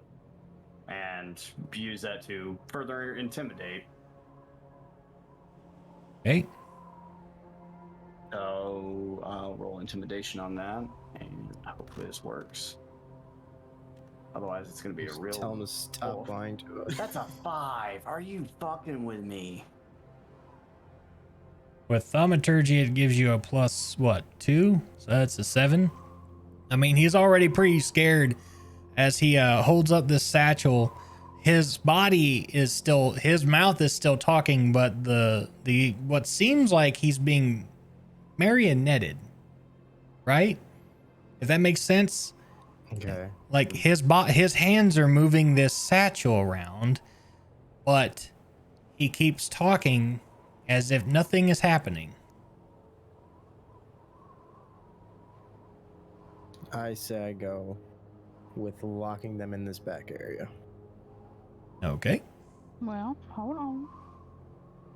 and use that to further intimidate. Okay. So I'll roll intimidation on that, and hopefully this works. Otherwise, it's going to be a real. Tell him to stop lying to us. That's a 5. Are you fucking with me? With thaumaturgy, it gives you a plus, 2? So that's a 7. I mean, he's already pretty scared as he holds up this satchel. His body is still, his mouth is still talking, but the what seems like he's being marionetted, right? If that makes sense. Okay. Like his hands are moving this satchel around, but he keeps talking as if nothing is happening. I say I go with locking them in this back area. Okay. Well, hold on.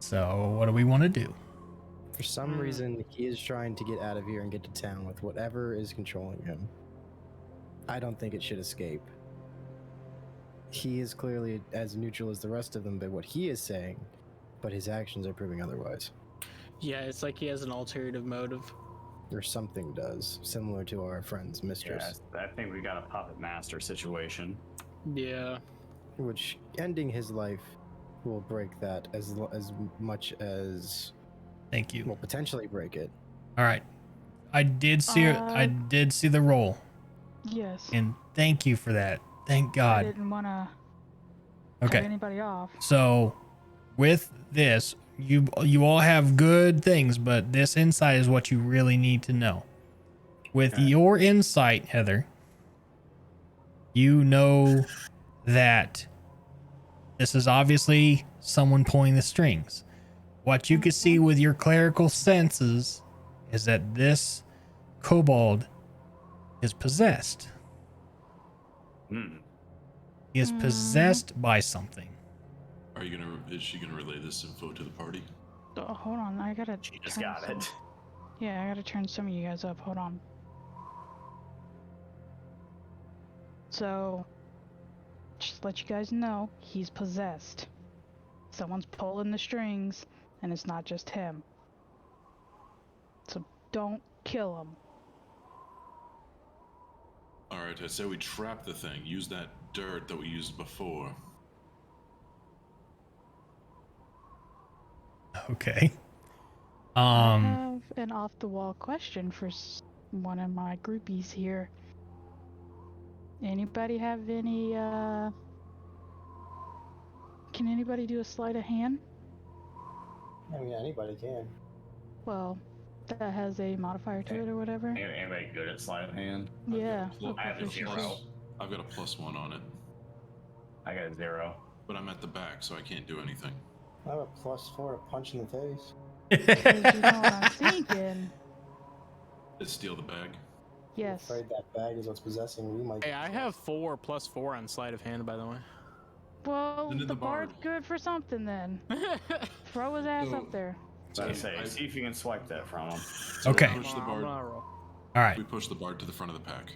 So what do we want to do? For some reason, he is trying to get out of here and get to town with whatever is controlling him. I don't think it should escape. He is clearly as neutral as the rest of them by what he is saying, but his actions are proving otherwise. Yeah, it's like he has an alternative motive. Or something does, similar to our friend's mistress. Yeah, I think we got a puppet master situation. Yeah. Which, ending his life will break that as much as... Thank you. Will potentially break it. All right. I did see the roll. Yes. And thank you for that. Thank God. I didn't want to Okay. cut anybody off. So with this, you all have good things, but this insight is what you really need to know. With your insight, Heather, you know that this is obviously someone pulling the strings. What you can see with your clerical senses is that this kobold is possessed. He is possessed by something. Is she gonna relay this info to the party? Oh, hold on, I gotta. She just turn got some- it. Yeah, I gotta turn some of you guys up. Hold on. So, just to let you guys know, he's possessed. Someone's pulling the strings, and it's not just him. So don't kill him. Alright, I say we trap the thing. Use that dirt that we used before. Okay. I have an off-the-wall question for one of my groupies here. Anybody have any, Can anybody do a sleight of hand? I mean, anybody can. Well, that has a modifier to it or whatever. Anybody good at sleight of hand? Yeah. I have a 0. I've got a +1 on it. I got a 0. But I'm at the back, so I can't do anything. I have a +4 punch in the face. Because you know what I'm thinking. Did steal the bag? Yes. I'm afraid that bag is what's possessing. We might. Hey, I have 4 + 4 on sleight of hand, by the way. Well, Send in the the bard. bard's good for something then. Throw his ass up there. So I say, see if you can swipe that from him. So Okay. We push the bard. All right. We push the bard to the front of the pack.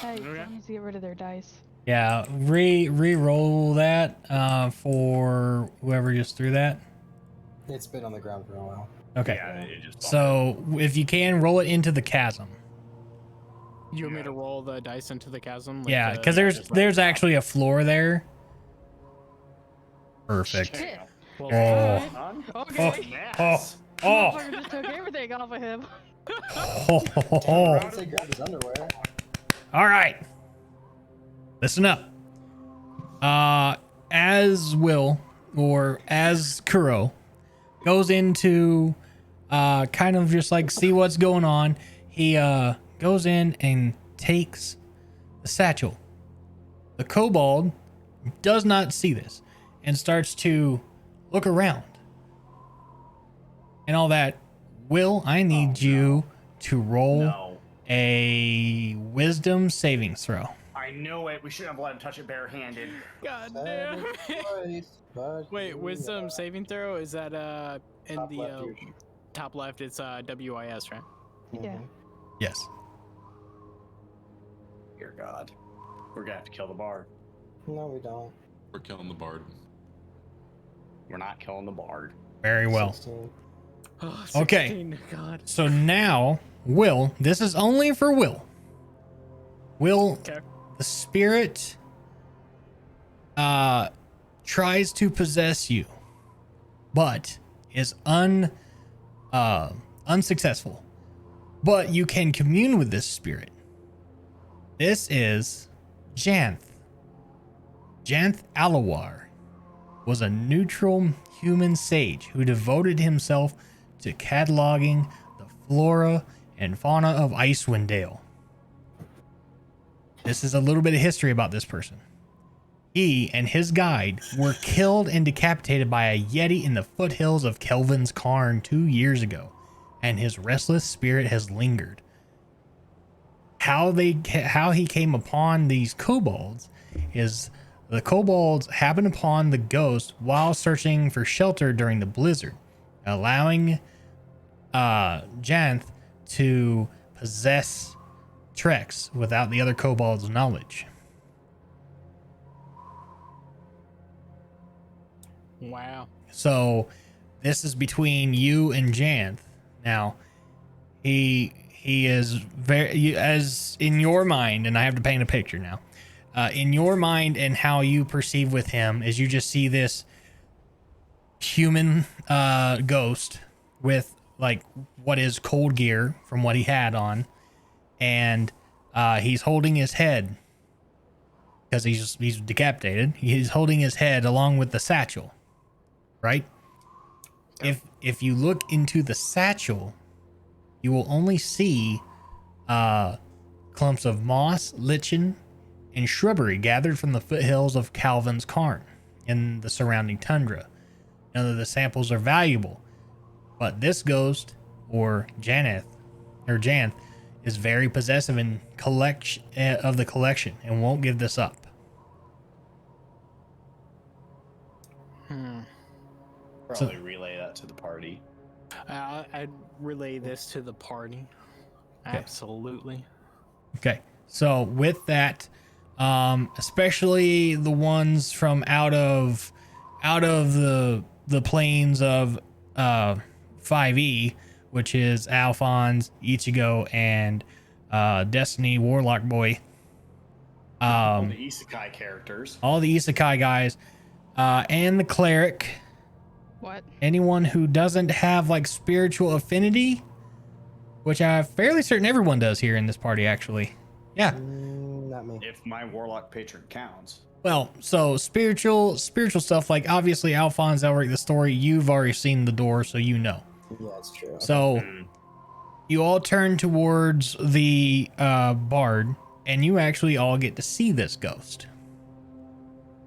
Hey, someone needs to get rid of their dice. Yeah, re-roll that for whoever just threw that. It's been on the ground for a while. Okay. Yeah, it just So if you can, roll it into the chasm. You want me to roll the dice into the chasm? Like Yeah, the- because there's actually a floor there. Perfect. Shit. Well, Oh. Okay. Oh. Motherfucker just took everything off of him. Oh. I'd say grab his underwear. All right. Listen up. As Will or as Kuro goes into kind of just like see what's going on, he goes in and takes the satchel. The kobold does not see this and starts to look around and all that. Will, I need you to roll a wisdom saving throw. I knew it. We shouldn't have let him touch it barehanded. God damn. Wait, wisdom saving throw, is that in Top the left here. top left? It's WIS, right? Yeah. Yes. Dear God. We're gonna have to kill the bard. No, we don't. We're killing the bard. We're not killing the bard. Very well. 16. Oh, Okay. 16, God. So now, Will, this is only for Will. Will, Okay. the spirit tries to possess you, but is unsuccessful. But you can commune with this spirit. This is Janth. Janth Alawar was a neutral human sage who devoted himself to cataloging the flora and fauna of Icewind Dale. This is a little bit of history about this person. He and his guide were killed and decapitated by a yeti in the foothills of Kelvin's Cairn 2 years ago, and his restless spirit has lingered. How he came upon these kobolds is the kobolds happened upon the ghost while searching for shelter during the blizzard, allowing Janth to possess Trex without the other kobolds' knowledge. Wow. So this is between you and Janth. Now, he is very, as in your mind, and I have to paint a picture now. In your mind and how you perceive with him is you just see this human ghost with like what is cold gear from what he had on, and he's holding his head because he's decapitated. He's holding his head along with the satchel, right? If you look into the satchel, you will only see clumps of moss, lichen, and shrubbery gathered from the foothills of Calvin's Cairn and the surrounding tundra. None of the samples are valuable, but this ghost, or Janth, is very possessive in of the collection and won't give this up. Probably relay that to the party. I'd relay this to the party. Absolutely. Okay. So with that, especially the ones from out of the planes of 5e, which is Alphonse, Ichigo, and Destiny Warlock Boy. All the isekai characters. All the isekai guys, and the cleric. What? Anyone who doesn't have like spiritual affinity, which I'm fairly certain everyone does here in this party, actually. Yeah. Not me. If my warlock patron counts. Well, so spiritual stuff, like obviously Alphonse, Elric, the story, you've already seen the door, so you know. Yeah, that's true. So you all turn towards the bard, and you actually all get to see this ghost.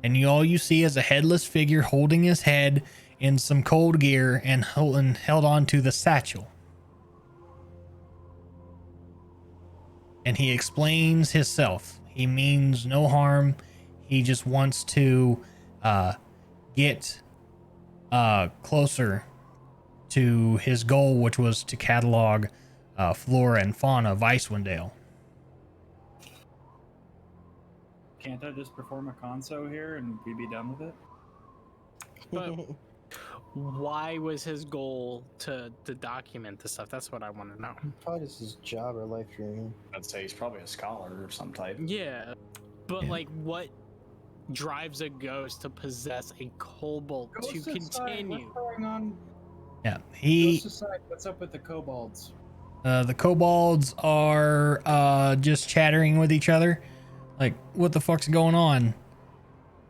And you see is a headless figure holding his head in some cold gear and held on to the satchel. And he explains himself. He means no harm. He just wants to get closer to his goal, which was to catalog flora and fauna of Icewind Dale. Can't I just perform a conso here and we be done with it? But why was his goal to document this stuff? That's what I want to know. Probably just his job or life dream. I'd say he's probably a scholar of some type. Yeah, but like, what drives a ghost to possess a kobold to continue? What's going on? Yeah, Ghost aside, what's up with the kobolds? The kobolds are just chattering with each other, like, what the fuck's going on?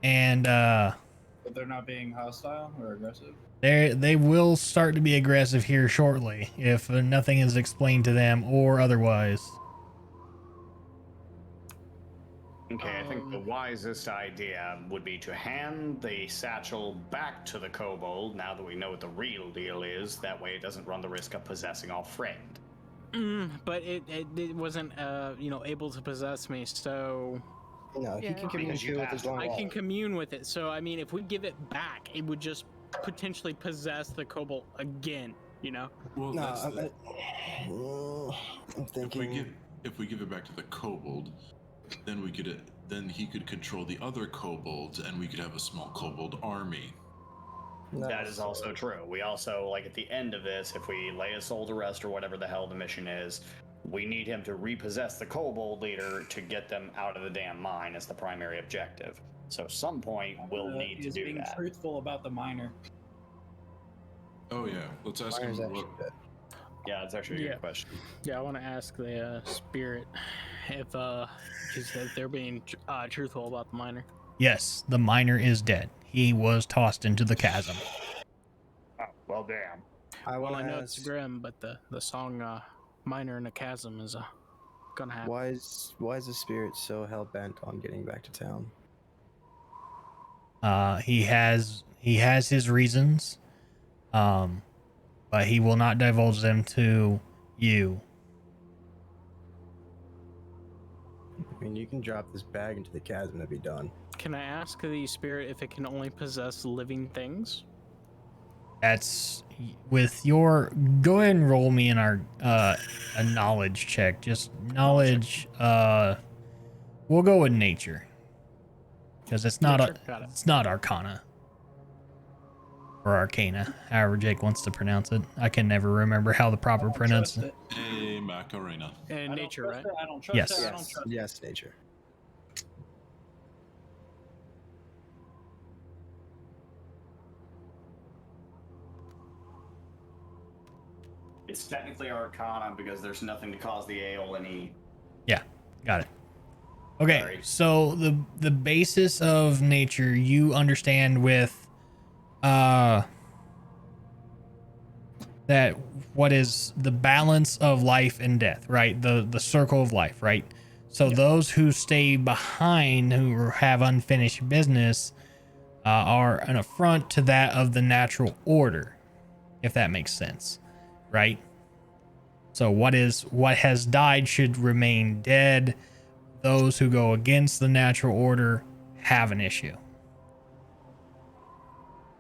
And But they're not being hostile or aggressive? they will start to be aggressive here shortly if nothing is explained to them or otherwise. Okay, I think the wisest idea would be to hand the satchel back to the kobold now that we know what the real deal is. That way it doesn't run the risk of possessing our friend. But it wasn't able to possess me, so No, he can communicate with his own I can commune with it. So I mean, if we give it back, it would just potentially possess the kobold again. Well, No, that's I'm thinking. If we give it back to the kobold, then he could control the other kobolds, and we could have a small kobold army. That is also true. We also, like, at the end of this, if we lay his soul to rest or whatever the hell the mission is, we need him to repossess the kobold leader to get them out of the damn mine as the primary objective. So some point we'll need to do being that. truthful about the miner. Oh yeah, let's ask him what. Yeah, that's actually a good question. Yeah, I want to ask the spirit if they're being truthful about the miner. Yes, the miner is dead. He was tossed into the chasm. Oh, well, damn. I know it's grim, but the song "Miner in a Chasm" is gonna happen. Why is the spirit so hell bent on getting back to town? He has his reasons, but he will not divulge them to you. I mean, you can drop this bag into the chasm and be done. Can I ask the spirit if it can only possess living things? That's with your. Go ahead and roll me in our a knowledge check. Just knowledge. We'll go with nature because it's not it's not Arcana or Arcana, however Jake wants to pronounce it. I can never remember how the proper pronunciation. Hey, Macarena. And nature, right? I don't trust Yes. it. I don't trust it. Yes, nature. It's technically Arcana because there's nothing to cause the ale any. Yeah, got it. Okay, Sorry. so the basis of nature you understand with that what is the balance of life and death, right? The circle of life, right? So those who stay behind, who have unfinished business, are an affront to that of the natural order, if that makes sense, right? So what has died should remain dead. Those who go against the natural order have an issue.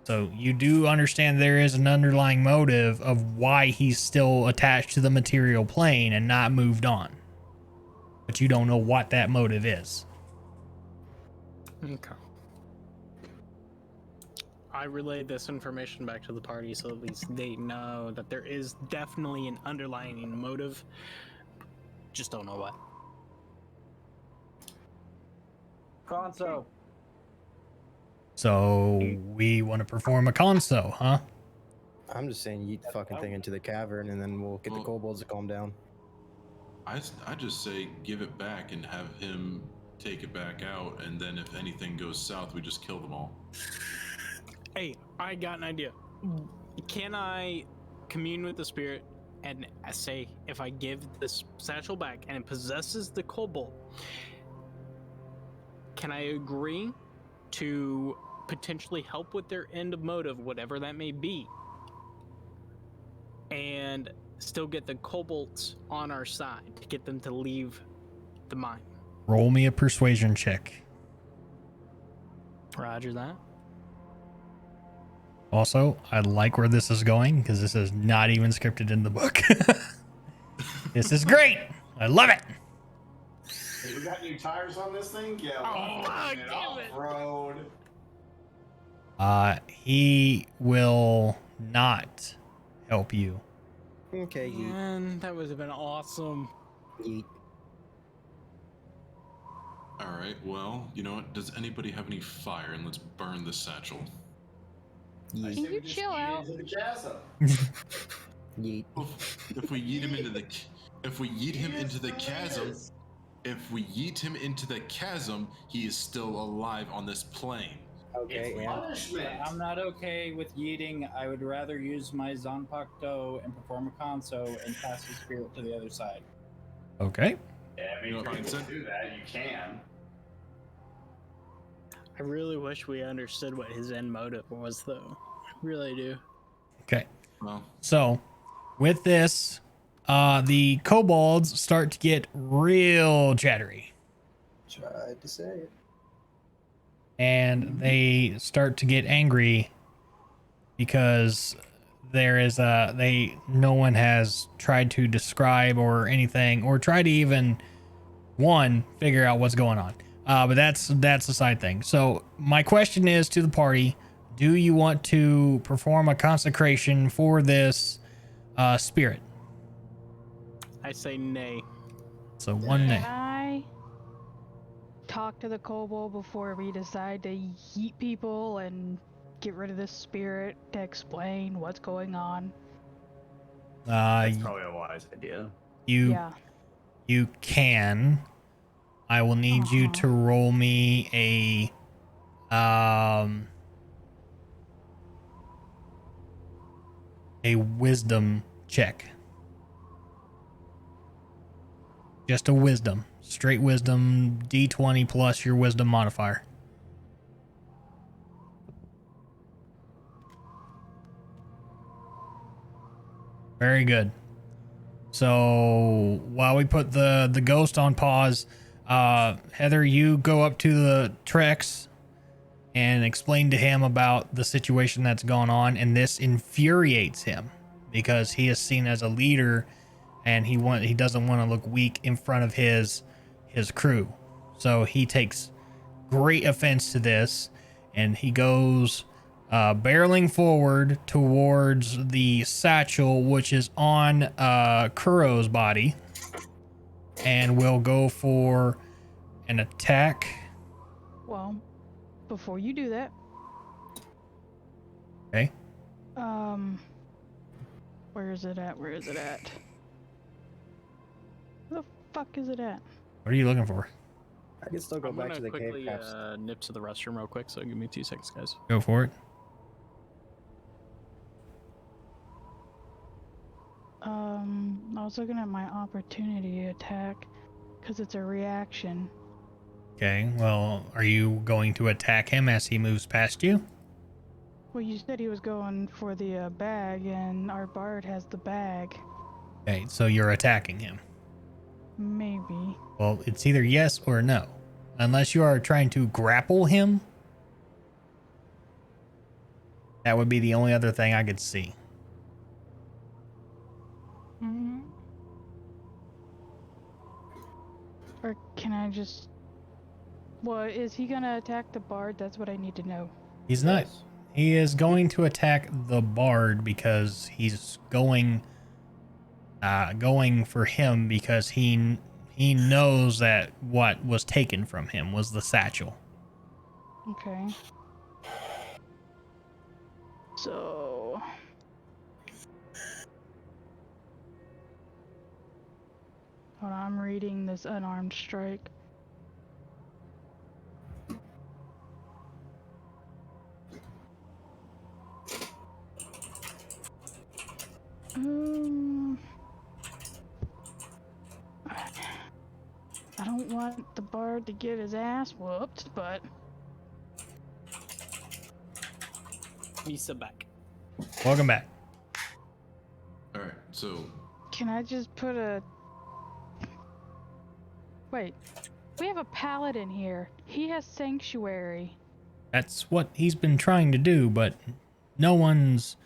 So you do understand there is an underlying motive of why he's still attached to the material plane and not moved on. But you don't know what that motive is. Okay. I relayed this information back to the party so at least they know that there is definitely an underlying motive. Just don't know what. Conso. So we want to perform a conso, huh? I'm just saying, yeet the fucking thing into the cavern, and then we'll get the kobolds to calm down. I just say give it back and have him take it back out, and then if anything goes south, we just kill them all. Hey, I got an idea. Can I commune with the spirit and say if I give this satchel back and it possesses the kobold, can I agree to potentially help with their end of motive, whatever that may be, and still get the kobolds on our side to get them to leave the mine? Roll me a persuasion check. Roger that. Also, I like where this is going because this is not even scripted in the book. This is great. I love it. Hey, we got new tires on this thing? Yeah, Oh, fuck damn it. off-road. He will not help you. Okay, yeet. Man, that would have been awesome. Yeet. All right. Well, you know what? Does anybody have any fire? And let's burn the satchel. Yeet. Can you chill out? Into the chasm. Yeet. If we yeet him into the, if we yeet him into the chasm, if we yeet him into the chasm, he is still alive on this plane. Okay, and Punishment. I'm not okay with yeeting. I would rather use my Zanpakuto and perform a conso and pass the spirit to the other side. Okay. Yeah, I mean, You know what if you Ryan do that, you can. I really wish we understood what his end motive was, though. I really do. Okay. Well, So with this, the kobolds start to get real chattery. tried to say it. And they start to get angry because there is no one has tried to describe or anything or try to even figure out what's going on. But that's a side thing. So my question is to the party, do you want to perform a consecration for this spirit? I say nay. So one nay. Can I talk to the kobold before we decide to yeet people and get rid of this spirit to explain what's going on? That's probably a wise idea. Yeah. You can. I will need you to roll me a wisdom check. Just a wisdom. Straight wisdom, D20 plus your wisdom modifier. Very good. So while we put the ghost on pause, Heather, you go up to the Trex and explain to him about the situation that's gone on, and this infuriates him because he is seen as a leader and he doesn't want to look weak in front of his crew. So he takes great offense to this, and he goes barreling forward towards the satchel, which is on Kuro's body, and will go for an attack. Well, before you do that, Okay. where is it at? Where the fuck is it at? What are you looking for? I can still go I'm back gonna to the quickly cave caps. nip to the restroom real quick, so give me 2 seconds, guys. Go for it. I was looking at my opportunity attack because it's a reaction. Okay. Well, are you going to attack him as he moves past you? Well, you said he was going for the bag, and our bard has the bag. Okay, so you're attacking him. Maybe. Well, it's either yes or no. Unless you are trying to grapple him. That would be the only other thing I could see. Mm-hmm. Or can I just... Well, is he gonna attack the bard? That's what I need to know. He's not. Yes. He is going to attack the bard because he's going for him because he knows that what was taken from him was the satchel. Okay. So... Hold on, I'm reading this unarmed strike. I don't want the bard to get his ass whooped, but... Misa back. Welcome back. All right, so Can I just put a... Wait. We have a paladin here. He has sanctuary. That's what he's been trying to do, but no one's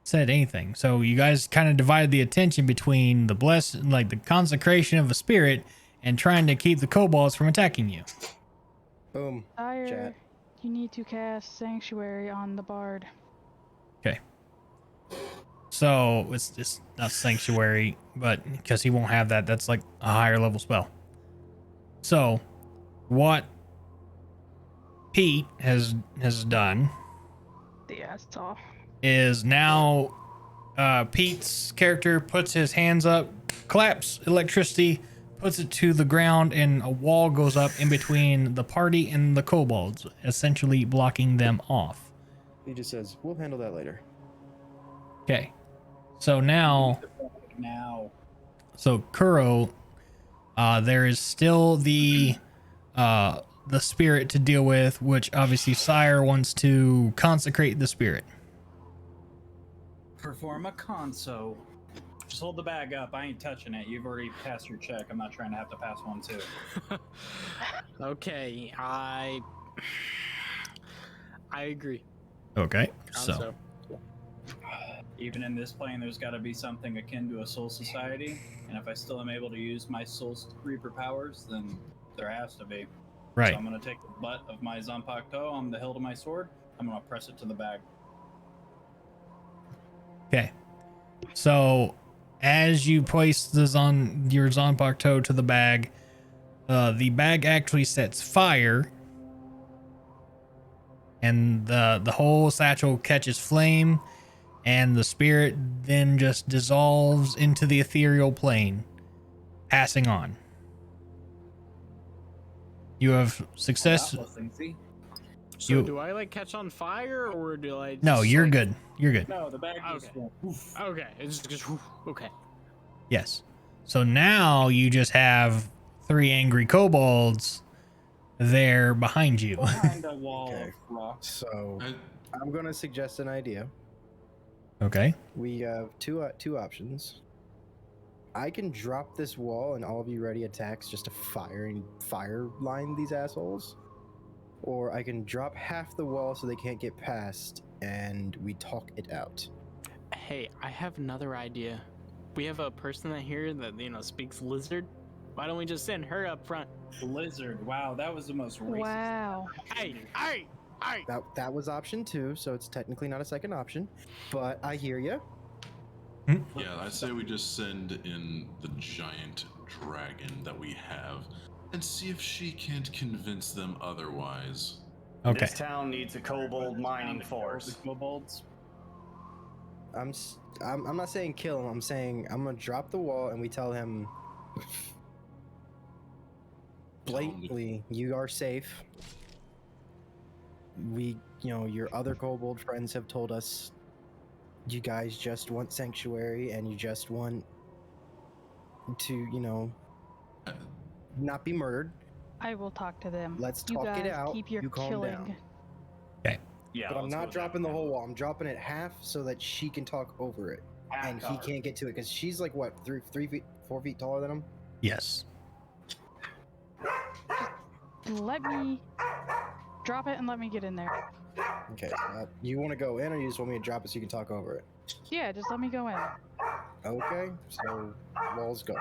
said anything. So you guys kind of divide the attention between the the consecration of a spirit and trying to keep the kobolds from attacking you. Boom. Sire, Chat. you need to cast sanctuary on the bard. Okay. So it's not sanctuary, but because he won't have that, that's like a higher level spell. So what Pete has done The asshole. is now Pete's character puts his hands up, claps electricity, puts it to the ground, and a wall goes up in between the party and the kobolds, essentially blocking them off. He just says, "We'll handle that later." Okay. So now, Kuro, there is still the spirit to deal with, which obviously Sire wants to consecrate the spirit. Perform a conso. Just hold the bag up. I ain't touching it. You've already passed your check. I'm not trying to have to pass one too. Okay, I agree. Okay. So Also, Even in this plane, there's got to be something akin to a soul society, and if I still am able to use my soul reaper powers, then there has to be. right. So I'm gonna take the butt of my Zanpakuto on the hilt of my sword. I'm gonna press it to the bag. Okay. So as you place your Zanpakuto to the bag actually sets fire, and the whole satchel catches flame, and the spirit then just dissolves into the ethereal plane, passing on. You have success. That was easy. so do I like catch on fire or do I? No, just, you're like- good. You're good. No, the bag just Okay. went poof. Okay, it's just okay. Yes. So now you just have 3 angry kobolds there behind you. Behind a wall Okay. of rocks. So I, I'm gonna suggest an idea. Okay. We have two options. I can drop this wall and all of you ready attacks just to fire line these assholes, or I can drop half the wall so they can't get past, and we talk it out. Hey, I have another idea. We have a person that here that speaks lizard. Why don't we just send her up front? Lizard. Wow, that was the most racist. Wow. Hey. That was option 2, so it's technically not a second option, but I hear you. yeah, I say we just send in the giant dragon that we have and see if she can't convince them otherwise. Okay. This town needs a kobold mining force. The kobolds. I'm not saying kill him. I'm saying I'm gonna drop the wall and we tell him blatantly, you are safe. Your other kobold friends have told us you guys just want sanctuary and you just want to, not be murdered. I will talk to them. Let's You talk guys it out. keep your You calm killing. down. Yeah, But I'm let's not go dropping that the whole route. wall. I'm dropping it half so that she can talk over it. And he Half can't get to it because she's like, what, 4 feet taller than him? Yes. Let me drop it and let me get in there. Okay, you want to go in, or you just want me to drop it so you can talk over it? Yeah, just let me go in. Okay, so walls go.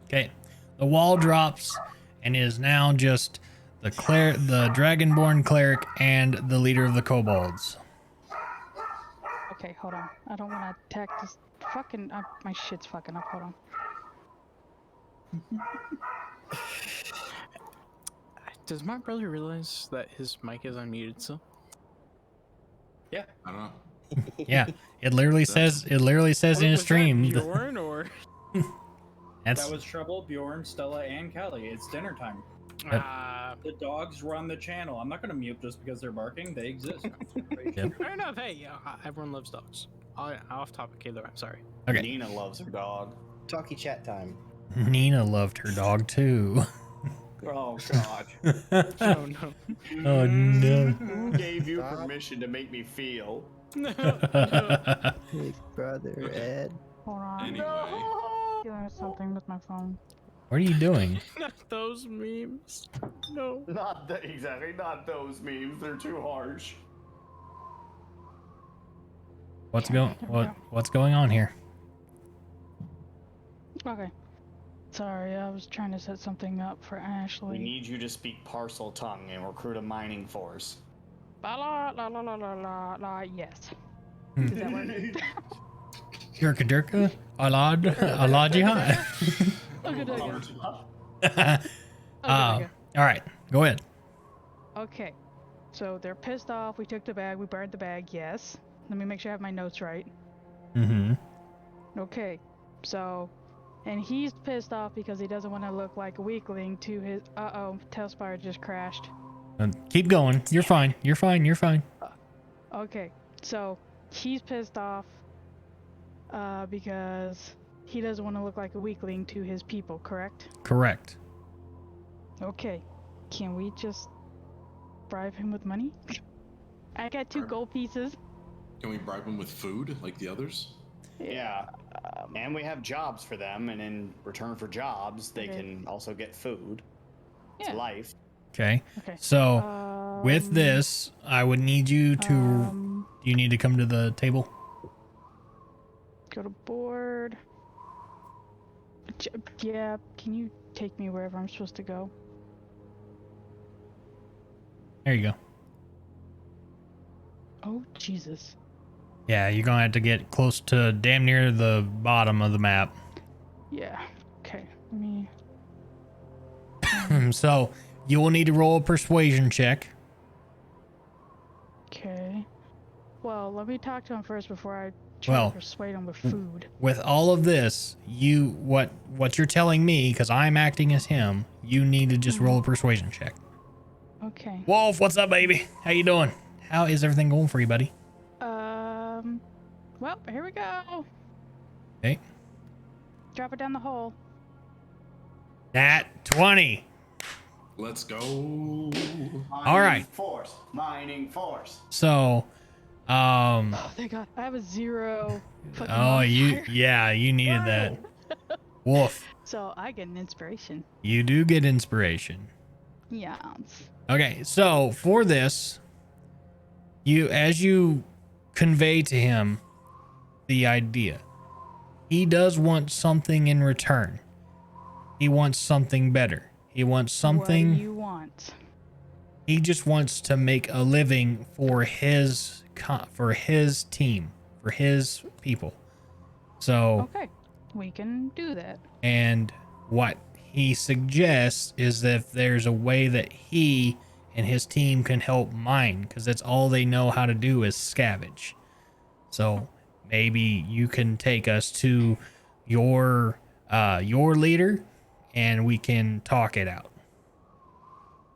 Okay, the wall drops and is now just the dragonborn cleric and the leader of the kobolds. Okay, hold on. I don't want to attack this fucking... my shit's fucking up. Hold on. Does my brother realize that his mic is unmuted still? I don't know. Yeah, it literally says in a Was stream. that Bjorn or? That was Trouble, Bjorn, Stella, and Kelly. It's dinner time. The dogs run the channel. I'm not going to mute just because they're barking. They exist. Fair enough. Hey, everyone loves dogs. Off topic either. I'm sorry. Okay. Nina loves her dog. Talkie chat time. Nina loved her dog too. Oh God. Oh no. Oh no. Who gave you permission to make me feel? No. Big brother Ed. Hold on. Anyway, Doing something with my phone. What are you doing? Not those memes. No. Exactly, not those memes. They're too harsh. What's going on here? Okay. Sorry, I was trying to set something up for Ashley. We need you to speak parcel tongue and recruit a mining force. La la la la la la la la. Yes. Does that work? Durka Durka? Alajia? All right, go ahead. Okay. So they're pissed off. We took the bag. We burned the bag. Yes. Let me make sure I have my notes right. Mm-hmm. Okay. So, and he's pissed off because he doesn't want to look like a weakling to his... Uh-oh. Tailspire just crashed. Keep going. You're fine. You're fine. You're fine. Okay. So, he's pissed off because he doesn't want to look like a weakling to his people, correct? Correct. Okay. Can we just bribe him with money? I got 2 gold pieces. can we bribe them with food like the others? Yeah. And we have jobs for them, and in return for jobs, they can also get food. It's life. Okay. So with this, I would need you to. You need to come to the table. Go to board. Yeah. Can you take me wherever I'm supposed to go? There you go. Oh Jesus. Yeah, you're gonna have to get close to damn near the bottom of the map. Yeah. Okay. Let me. So you will need to roll a persuasion check. Okay. Well, let me talk to him first before I try to persuade him with food. With all of this, what you're telling me, because I'm acting as him, you need to just roll a persuasion check. Okay. Wolf, what's up, baby? How you doing? How is everything going for you, buddy? Well, here we go. Okay. Drop it down the hole. Nat 20. Let's go. All right. Mining force. So, Oh, thank God. I have a 0. oh, you needed that. Wolf, So I get an inspiration. you do get inspiration. Yeah. Okay, so for this, as you convey to him the idea, he does want something in return. He wants something better. He wants something. What do you want? He just wants to make a living for his team, for his people. So, Okay, we can do that. and what he suggests is that if there's a way that he and his team can help mine, because that's all they know how to do is scavenge. So maybe you can take us to your leader, and we can talk it out.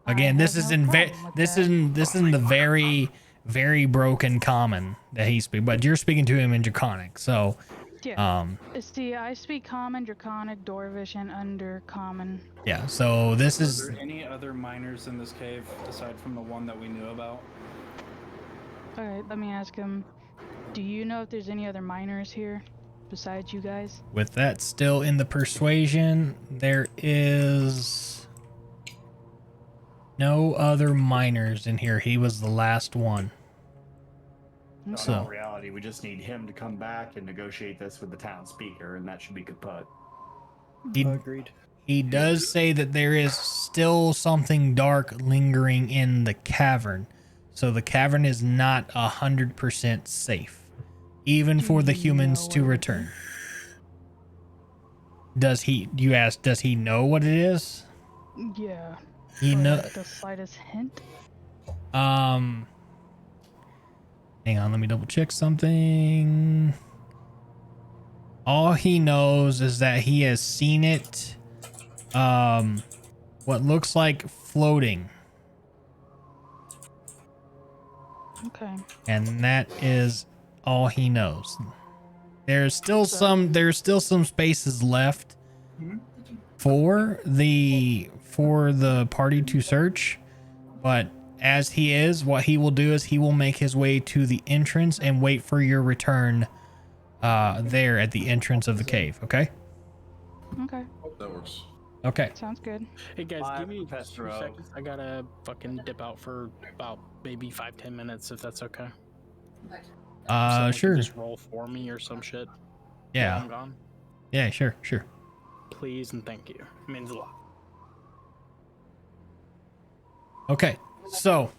Again, this is in the very, very broken common that he speaks, but you're speaking to him in Draconic. So yeah. See, I speak Common, Draconic, Dwarvish, and Undercommon. yeah. So this Are is. there any other miners in this cave aside from the one that we knew about? Alright, let me ask him. Do you know if there's any other miners here besides you guys? With that still in the persuasion, there is no other miners in here. He was the last one. So in all reality, we just need him to come back and negotiate this with the town speaker, and that should be kaput. Agreed. He does say that there is still something dark lingering in the cavern. So the cavern is not 100% safe, even for the humans to return. Does he, you asked, does he know what it is? Yeah. He know. Like the slightest hint. Hang on, let me double check something. All he knows is that he has seen it, what looks like floating. Okay. And that is all he knows. There's still some spaces left for the party to search, but as he is, what he will do is he will make his way to the entrance and wait for your return there at the entrance of the cave. Okay. Okay. That works. Okay. Sounds good. Hey guys, give me 2 Professor O. seconds. I gotta fucking dip out for about maybe 5-10 minutes, if that's okay. Someone can Sure. just roll for me or some shit. While Yeah. I'm gone. Yeah. Sure. Please and thank you. It means a lot. Okay. So,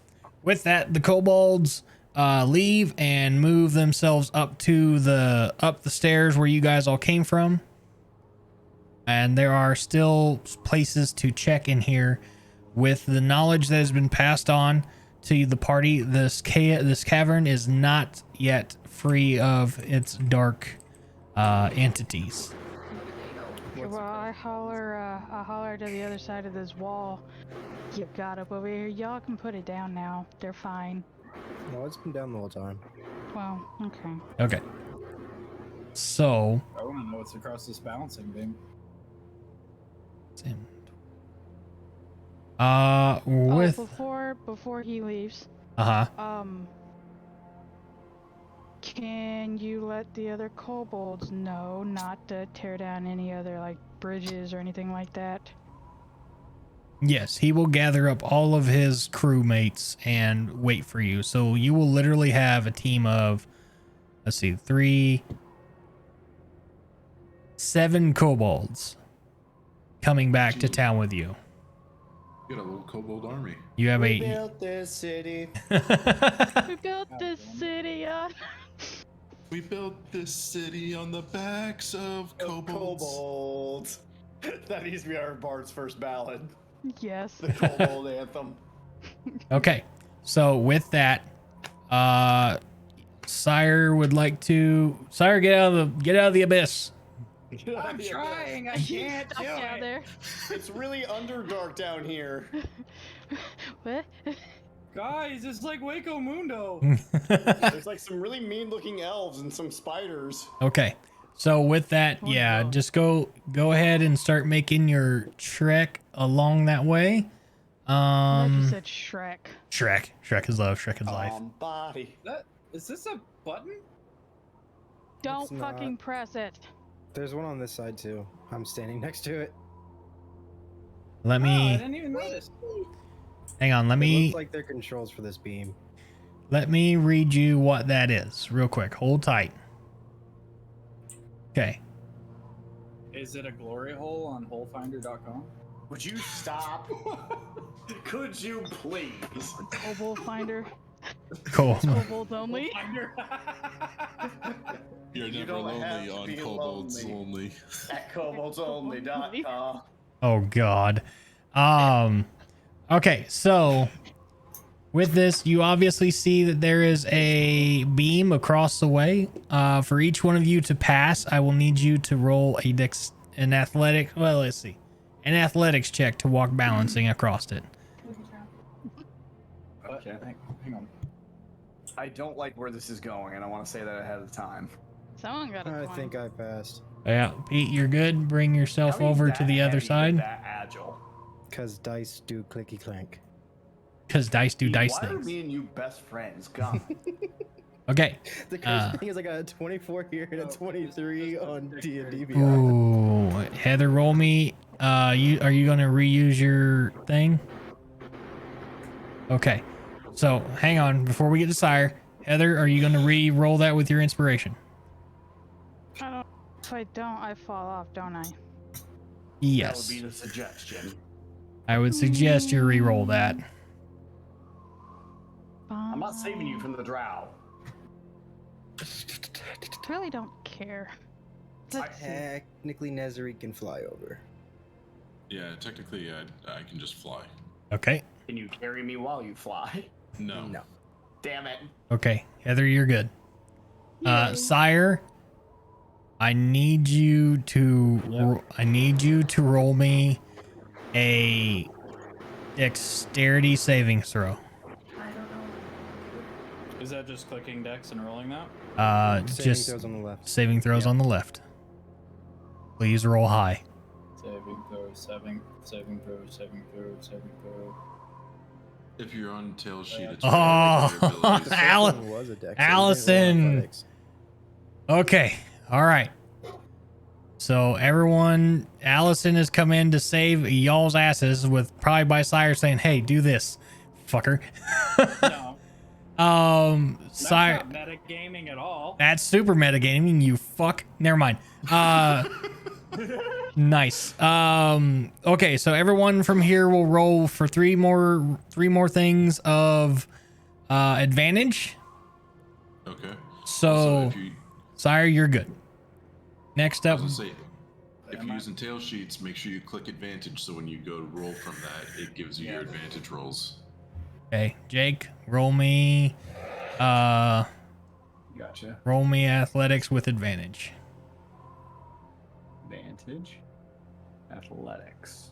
with that, the kobolds leave and move themselves up the stairs where you guys all came from. And there are still places to check in here. With the knowledge that has been passed on to the party, this cavern is not yet free of its dark entities. Okay, well, I holler to the other side of this wall. You got up over here. Y'all can put it down now. They're fine. No, it's been down the whole time. Well, okay. Okay. So. I want to know what's across this balancing beam. With before he leaves. Can you let the other kobolds know not to tear down any other like bridges or anything like that? Yes, he will gather up all of his crewmates and wait for you. So you will literally have a team of, let's see, 7 kobolds coming back to town with you. You got a little kobold army. You have We built this city. We built this city on. We built this city on the backs of kobolds. That needs to be our bard's first ballad. Yes. The kobold anthem. Okay, so with that, Sire would like to. Sire, get out of the abyss. I'm trying. I can't do down it. there. It's really underdark down here. What? Guys, it's like Waco Mundo. There's like some really mean-looking elves and some spiders. Okay, so with that, yeah, just go ahead and start making your trek along that way. You said Shrek. Shrek is love. Shrek is life. Body. Is this a button? Don't It's fucking not. press it. There's one on this side too. I'm standing next to it. Let Oh, I me didn't even notice. hang on. Let It me looks like they're controls for this beam. read you what that is real quick. Hold tight. Okay. Is it a glory hole on holefinder.com? Would you stop? Could you please? Kobold finder. Cool. Kobolds only. You're You never don't have lonely to on be kobolds lonely. only. At koboldsonly.com. Oh God. Okay, so with this, you obviously see that there is a beam across the way. For each one of you to pass, I will need you to roll an athletics check to walk balancing across it. Okay. Hang on. I don't like where this is going, and I want to say that ahead of time. Someone got I think I passed. Yeah, Pete, you're good. Bring yourself How are you over that to the other heavy side. but That agile. Cause dice do clicky clank. Because dice do dice Why are things. me and you best friends? God. Okay. The crazy thing is I got a 24 here and a 23 on D&D Beyond. Ooh, Heather, roll me. Are you gonna reuse your thing? Okay. So hang on before we get to Sire. Heather, are you going to re-roll that with your inspiration? I don't. If I don't, I fall off, don't I? That would Yes. be the suggestion. I would suggest you re-roll that. I'm not saving you from the drow. Really don't care. Let's see. Technically, Nezari can fly over. Yeah, technically, I can just fly. Okay. Can you carry me while you fly? No. No. Damn it. Okay. Heather, you're good. Yay. Sire, I need you to roll me a dexterity saving throw. Is that just clicking dex and rolling that? Saving Just throws on the left. saving throws on the left. Please roll high. Saving throw, saving throw, saving throw, saving throw. If you're on tail sheet, it's Oh, your abilities. The first Alan- one was a dex, so you didn't roll Allison. athletics. Okay. All right. So everyone, Allison has come in to save y'all's asses with probably by Sire saying, "Hey, do this, fucker." No, that's Sire, not metagaming at all. that's super metagaming, you fuck. Never mind. Nice. Okay, so everyone from here will roll for three more things of advantage. Okay. So, if you, Sire, you're good. Next I up, was gonna say, if you're using tail sheets, make sure you click advantage. So when you go to roll from that, it gives you your advantage rolls. okay, Jake, roll me Gotcha. roll me athletics with advantage. Advantage. Athletics.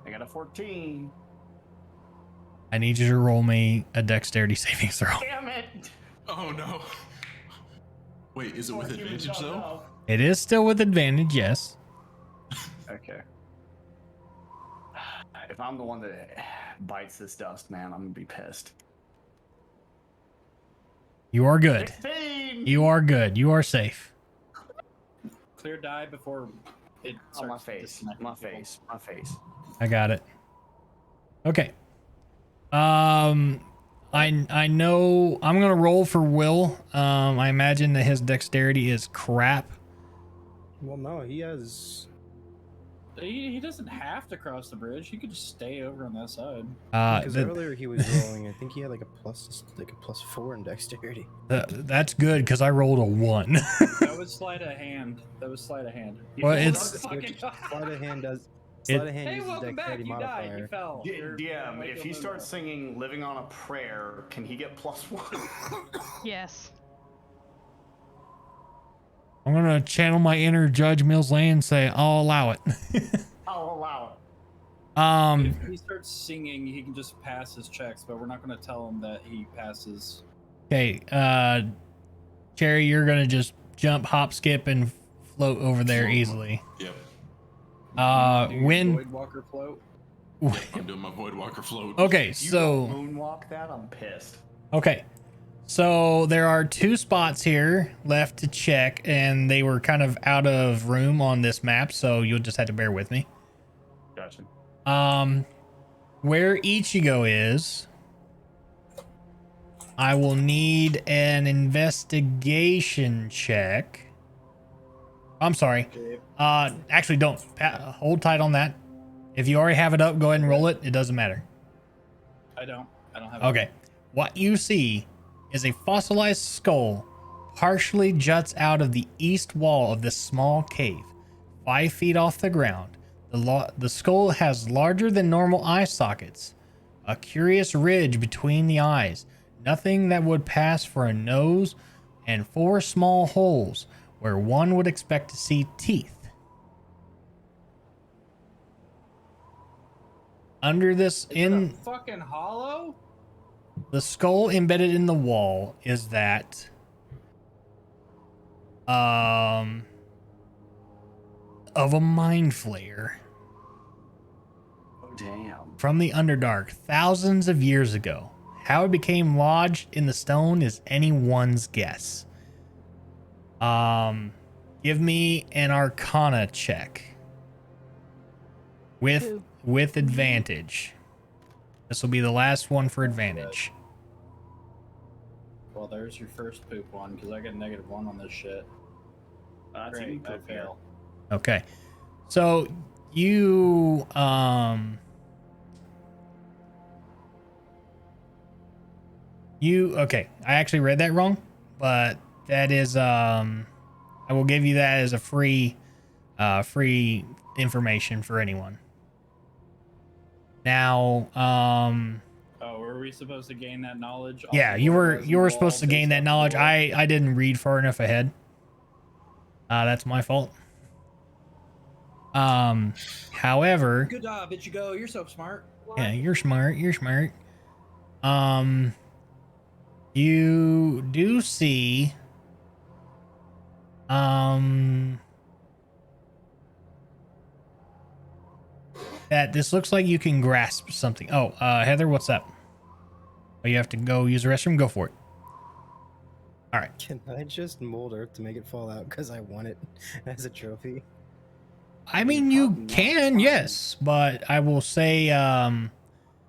I got a 14. I need you to roll me a dexterity saving throw. Damn it! Oh no. Wait, is it with advantage though? It is still with advantage, yes. Okay. If I'm the one that bites this dust, man, I'm gonna be pissed. You are good. 16! You are good. You are safe. Clear die before it Oh, my starts face. disconnecting My people. face. My face. I got it. Okay. I know I'm gonna roll for Will. I imagine that his dexterity is crap. Well, no, he has. He doesn't have to cross the bridge. He could just stay over on that side. Because earlier he was rolling, I think he had like a plus 4 in dexterity. That's good because I rolled a 1. That was sleight of hand. He Well, rolled it's- a fucking- Sleight of hand does. It- Sleight of hand Hey, uses welcome back. dexterity You died. You modifier. fell. You're DM, like if a he limbo. starts singing Living on a Prayer, can he get +1? Yes. I'm gonna channel my inner Judge Mills Lane and say I'll allow it. I'll allow it. If he starts singing, he can just pass his checks, but we're not going to tell him that he passes. Okay, Cherry, you're gonna just jump, hop, skip, and float over there easily. Yep. Do your When Void Walker float. I'm doing my Void Walker float. okay, You so don't moonwalk that, I'm pissed. okay, so there are 2 spots here left to check, and they were kind of out of room on this map, so you'll just have to bear with me. Gotcha. Where Ichigo is, I will need an investigation check. I'm sorry. Actually, don't. Hold tight on that. If you already have it up, go ahead and roll it. It doesn't matter. I don't have Okay. What you see is a fossilized skull partially juts out of the east wall of this small cave, 5 feet off the ground. The skull has larger than normal eye sockets, a curious ridge between the eyes, nothing that would pass for a nose, and 4 small holes where one would expect to see teeth. Under this, in fucking hollow. the skull embedded in the wall is that of a mind flayer Oh, damn. from the Underdark thousands of years ago. How it became lodged in the stone is anyone's guess. Give me an Arcana check with advantage. This will be the last one for advantage. Well, there's your first poop one, because I got -1 on this shit. That's Great, even I poopier. fail. Okay. So you okay, I actually read that wrong, but that is I will give you that as a free information for anyone. Now, Oh, were we supposed to gain that knowledge? off yeah, of you what it were was in the wall supposed to based gain that off the knowledge. lore? I didn't read far enough ahead. That's my fault. However, Good job, Ichigo. You're so smart. yeah, you're smart. You're smart. You do see, that this looks like you can grasp something. Oh, Heather, what's up? Oh, you have to go use the restroom? Go for it. All right. Can I just mold earth to make it fall out because I won it as a trophy? I mean, you can, yes, but I will say,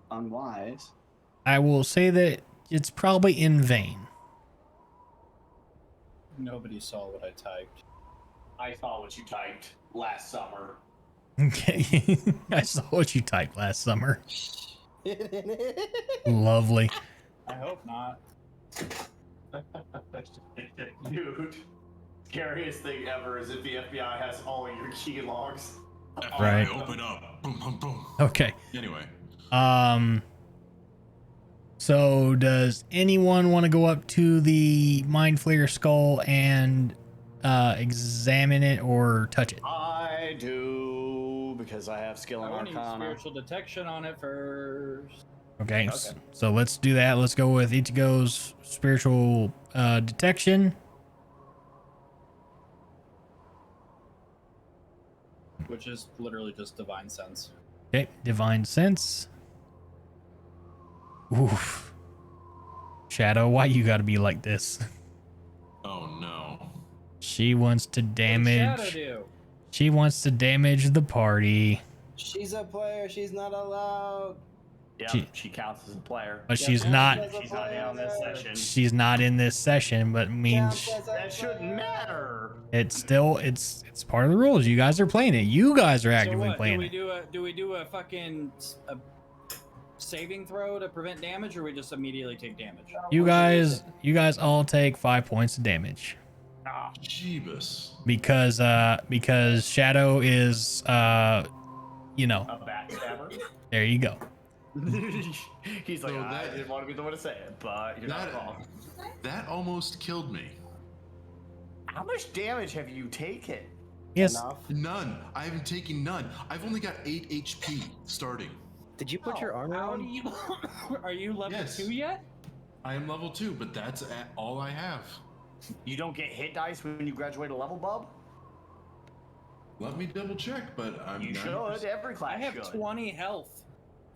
Unwise. I will say that it's probably in vain. Nobody saw what I typed. I saw what you typed last summer. Okay. I saw what you typed last summer. Lovely. I hope not. Dude, scariest thing ever is if the FBI has all your key logs. Right. Open up. Boom, boom, boom. Okay. Anyway. So does anyone want to go up to the Mind Flayer skull and examine it or touch it? I do, because I have skill in I need Arcana. spiritual detection on it first. Okay. So let's do that. Let's go with Ichigo's spiritual detection. Which is literally just divine sense. Okay, divine sense. Oof. Shadow, why you gotta be like this? Oh no. She wants to What did Shadow damage. do? She wants to damage the party. She's a player. She's not allowed. Yeah, she counts as a player. But she's not. She's not in on this session. She's not in this session, but means That shouldn't matter. it's still it's part of the rules. You guys are playing it. You guys are So actively what? playing Do we it. do a fucking saving throw to prevent damage, or we just immediately take damage? You guys all take 5 points of damage Ah, Jeebus. because Shadow is you know, A backstabber. there you go. He's like, So I that- didn't want to be the one to say it, but you're not wrong. That almost killed me. How much damage have you taken? Yes. Enough. None. I haven't taken none. I've only got 8 HP starting. Did you put your armor How on? do you? Are you level Yes. 2 yet? I am level 2, but that's all I have. You don't get hit dice when you graduate a level, bub? Let me double check, but I'm You 90%. should. Every class I have should. 20 health.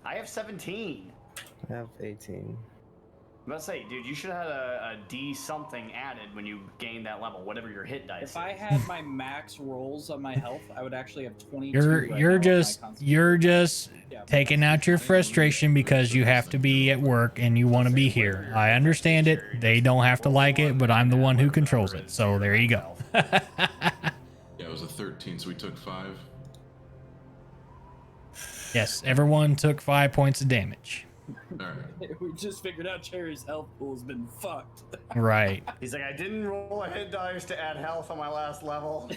I have 17. I have 18. I'm about to say, dude, you should have had a D something added when you gain that level, whatever your hit dice If I is. had my max rolls on my health, I would actually have 22. You're right you're now on my just constitution. you're just Yeah. taking out your frustration because you have to be at work and you want to be here. I understand it. They don't have to like it, but I'm the one who controls it. So there you go. Yeah, it was a 13, so we took 5. Yes, everyone took 5 points of damage. Alright. We just figured out Cherry's health pool's been fucked. Right. He's like, I didn't roll a hit dice to add health on my last level.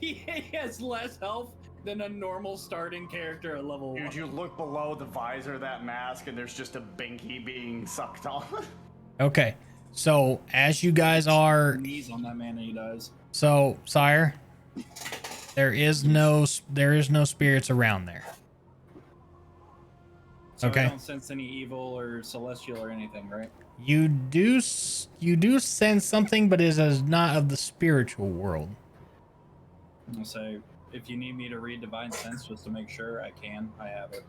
He has less health than a normal starting character at level 1. Dude, you look below the visor of that mask and there's just a binky being sucked on. Okay. So as you guys are, Knees on that man and he dies. so sire, there is no spirits around there. So Okay. I don't sense any evil or celestial or anything, right? You do sense something, but it is not of the spiritual world. I'll say, if you need me to read Divine Sense just to make sure, I can. I have it.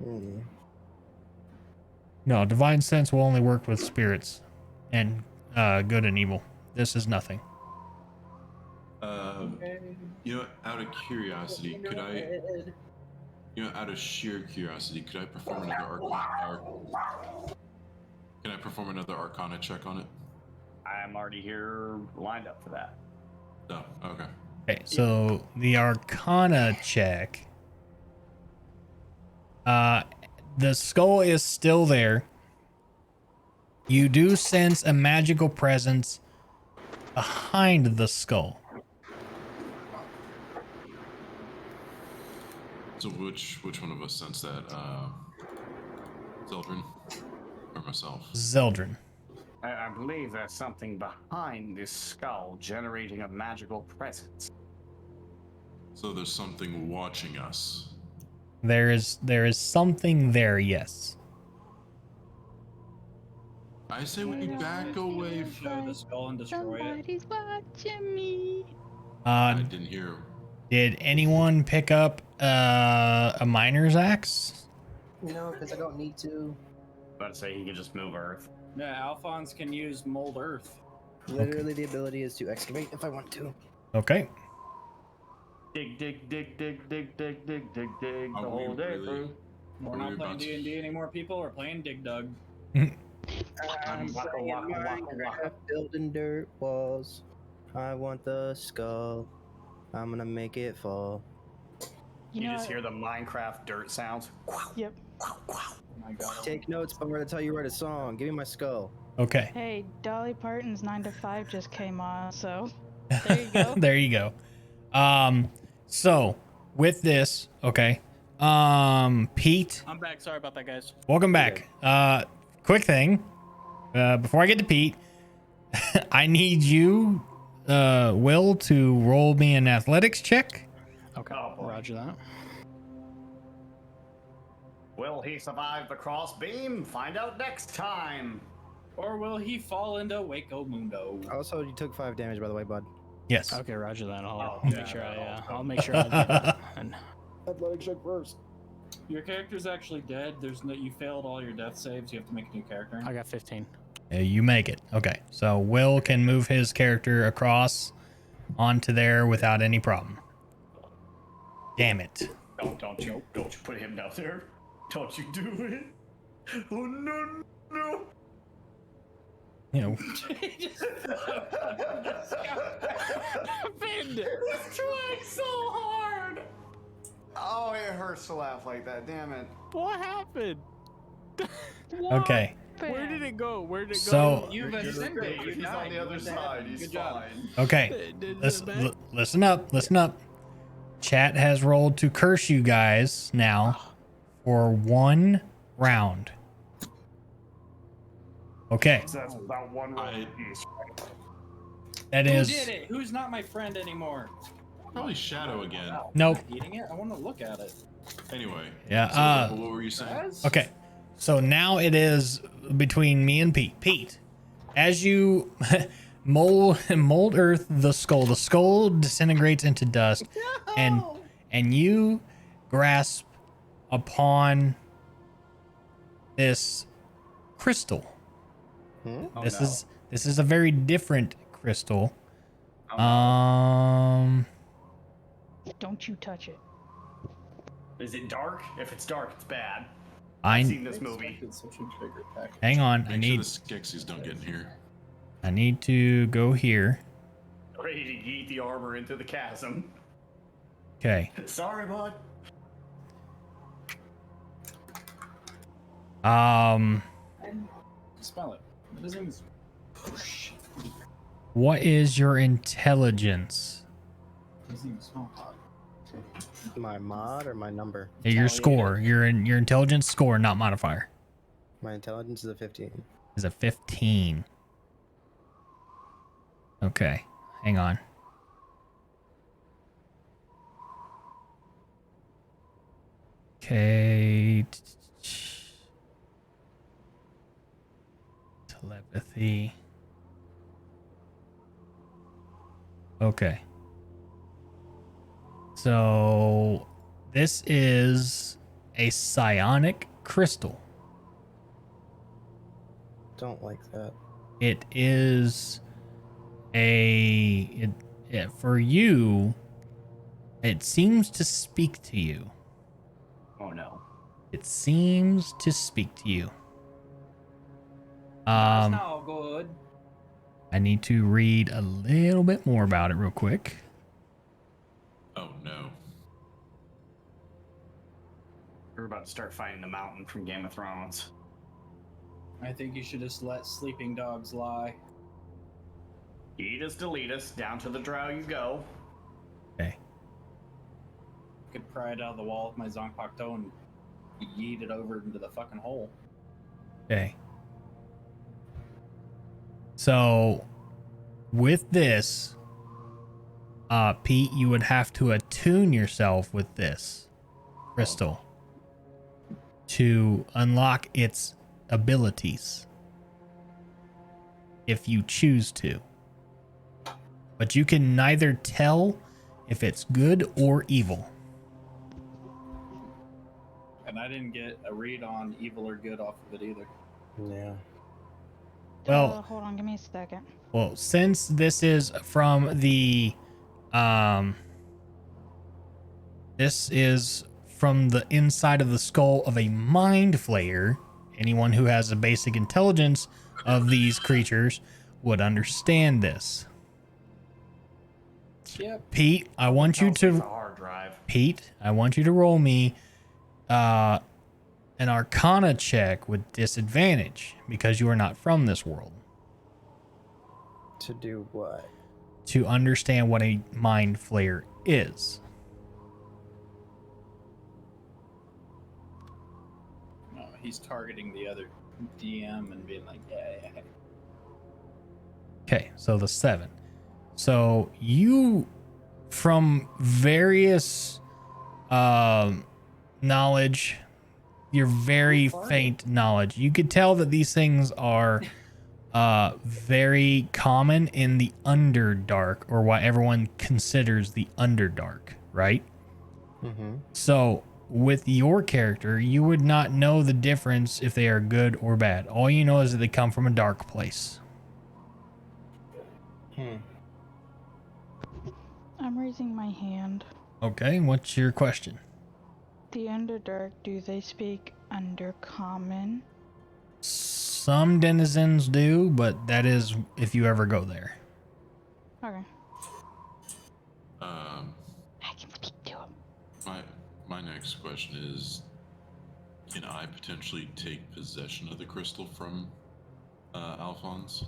Hmm. No, divine sense will only work with spirits and good and evil. This is nothing. You know, out of curiosity, could I You know, out of sheer curiosity, could I perform another Arcana? Can I perform another Arcana check on it? I'm already here, lined up for that. No. Okay. Okay, so the Arcana check. The skull is still there. You do sense a magical presence behind the skull. So which one of us sensed that? Zeldrin or myself? Zeldrin. I believe there's something behind this skull generating a magical presence. So there's something watching us. There is something there, yes. I say we back away Show the skull and destroy it. Somebody's watching me. I didn't hear. Did anyone pick up a miner's axe? No, because I don't need to. I'd say he can just move Earth. Yeah, Alphonse can use mold earth. Literally, the ability is to excavate if I want to. Okay. Dig, dig, dig, dig, dig, dig, dig, dig, dig Are the we whole day really- through. We're Are not we playing about to- D&D anymore, people. We're playing Dig Dug. I'm Waka, playing waka, waka, Minecraft, waka. building dirt walls. I want the skull. I'm gonna make it fall. You know, just hear the Minecraft dirt sounds. Yep. Oh my god. Take notes, but I'm gonna tell you write a song. Give me my skull. Okay. Hey, Dolly Parton's 9 to 5 just came on, so there you go. There you go. So with this, okay. Pete, I'm back. Sorry about that, guys. welcome back. Quick thing. Before I get to Pete, I need you, Will, to roll me an athletics check. Okay. Oh, boy. Roger that. Will he survive the cross beam? Find out next time. Or will he fall into Waco Mundo? Also, you took 5 damage, by the way, bud. Yes. Okay, Roger that. I'll Oh, make yeah, sure that's I'll awesome. make sure I do that. And Athletic check first. Your character's actually dead. There's no, you failed all your death saves. You have to make a new character. I got 15. You make it. Okay. So Will can move his character across onto there without any problem. Damn it. Don't you put him down there. Don't you do it. Oh no, no. You know, Finn! It's trying so hard. Oh, it hurts to laugh like that. Damn it. What happened? okay. Where did it go? Where did it go? So You've ascended. You He's died. on the You other went to side. heaven. He's Good job. fine. Okay. Did Listen, it back? listen up. Listen up. Chat has rolled to curse you guys now for 1 round. Okay. So that's about one roll I- apiece. That Who is. did it? Who's not my friend anymore? Probably Shadow again. Nope. Eating it? I want to look at it. Anyway. Yeah. So, what were you saying? Yes? Okay. So now it is between me and Pete. Pete, as you mold earth the skull disintegrates into dust, and you grasp upon this crystal. Oh, This is a very different crystal. Don't you touch it. Is it dark? If it's dark, it's bad. I I've seen this movie. It's such a bigger package. hang on. Make sure the Skeksis don't get in here. I need to go here. Ready to yeet the armor into the chasm. Okay. Sorry, bud. Smell it. It doesn't even. What is your intelligence? It doesn't even smell hot. My mod or my number? Your score. Your intelligence score, not modifier, My intelligence is a 15. is a 15. Okay. Hang on. Okay. Telepathy. Okay. So this is a psionic crystal. Don't like that. It is for you, it seems to speak to you. Oh no. It seems to speak to you. It's not all good. I need to read a little bit more about it real quick. Oh no. We're about to start fighting the mountain from Game of Thrones. I think you should just let sleeping dogs lie. Eat us, delete us, down to the drow you go. Okay. I could pry it out of the wall with my Zonkpakto and yeet it over into the fucking hole. Okay. So, with this, Pete, you would have to attune yourself with this crystal to unlock its abilities, if you choose to. But you can neither tell if it's good or evil. And I didn't get a read on evil or good off of it either. Yeah. Well, hold on, give me a second. Well, since this is from the inside of the skull of a mind flayer, anyone who has a basic intelligence of these creatures would understand this. Yep. Pete, I want you to roll me an Arcana check with disadvantage because you are not from this world. To do what? To understand what a mind flayer is. Oh, he's targeting the other DM and being like, yeah. Okay, so the 7. So you, from various knowledge, your very faint knowledge, you could tell that these things are very common in the Underdark, or what everyone considers the Underdark, right? Mm-hmm. So with your character, you would not know the difference if they are good or bad. All you know is that they come from a dark place. I'm raising my hand. Okay, what's your question? The Underdark, do they speak Undercommon? Some denizens do, but that is if you ever go there. Okay. I can speak to him. My next question is, can I potentially take possession of the crystal from Alphonse?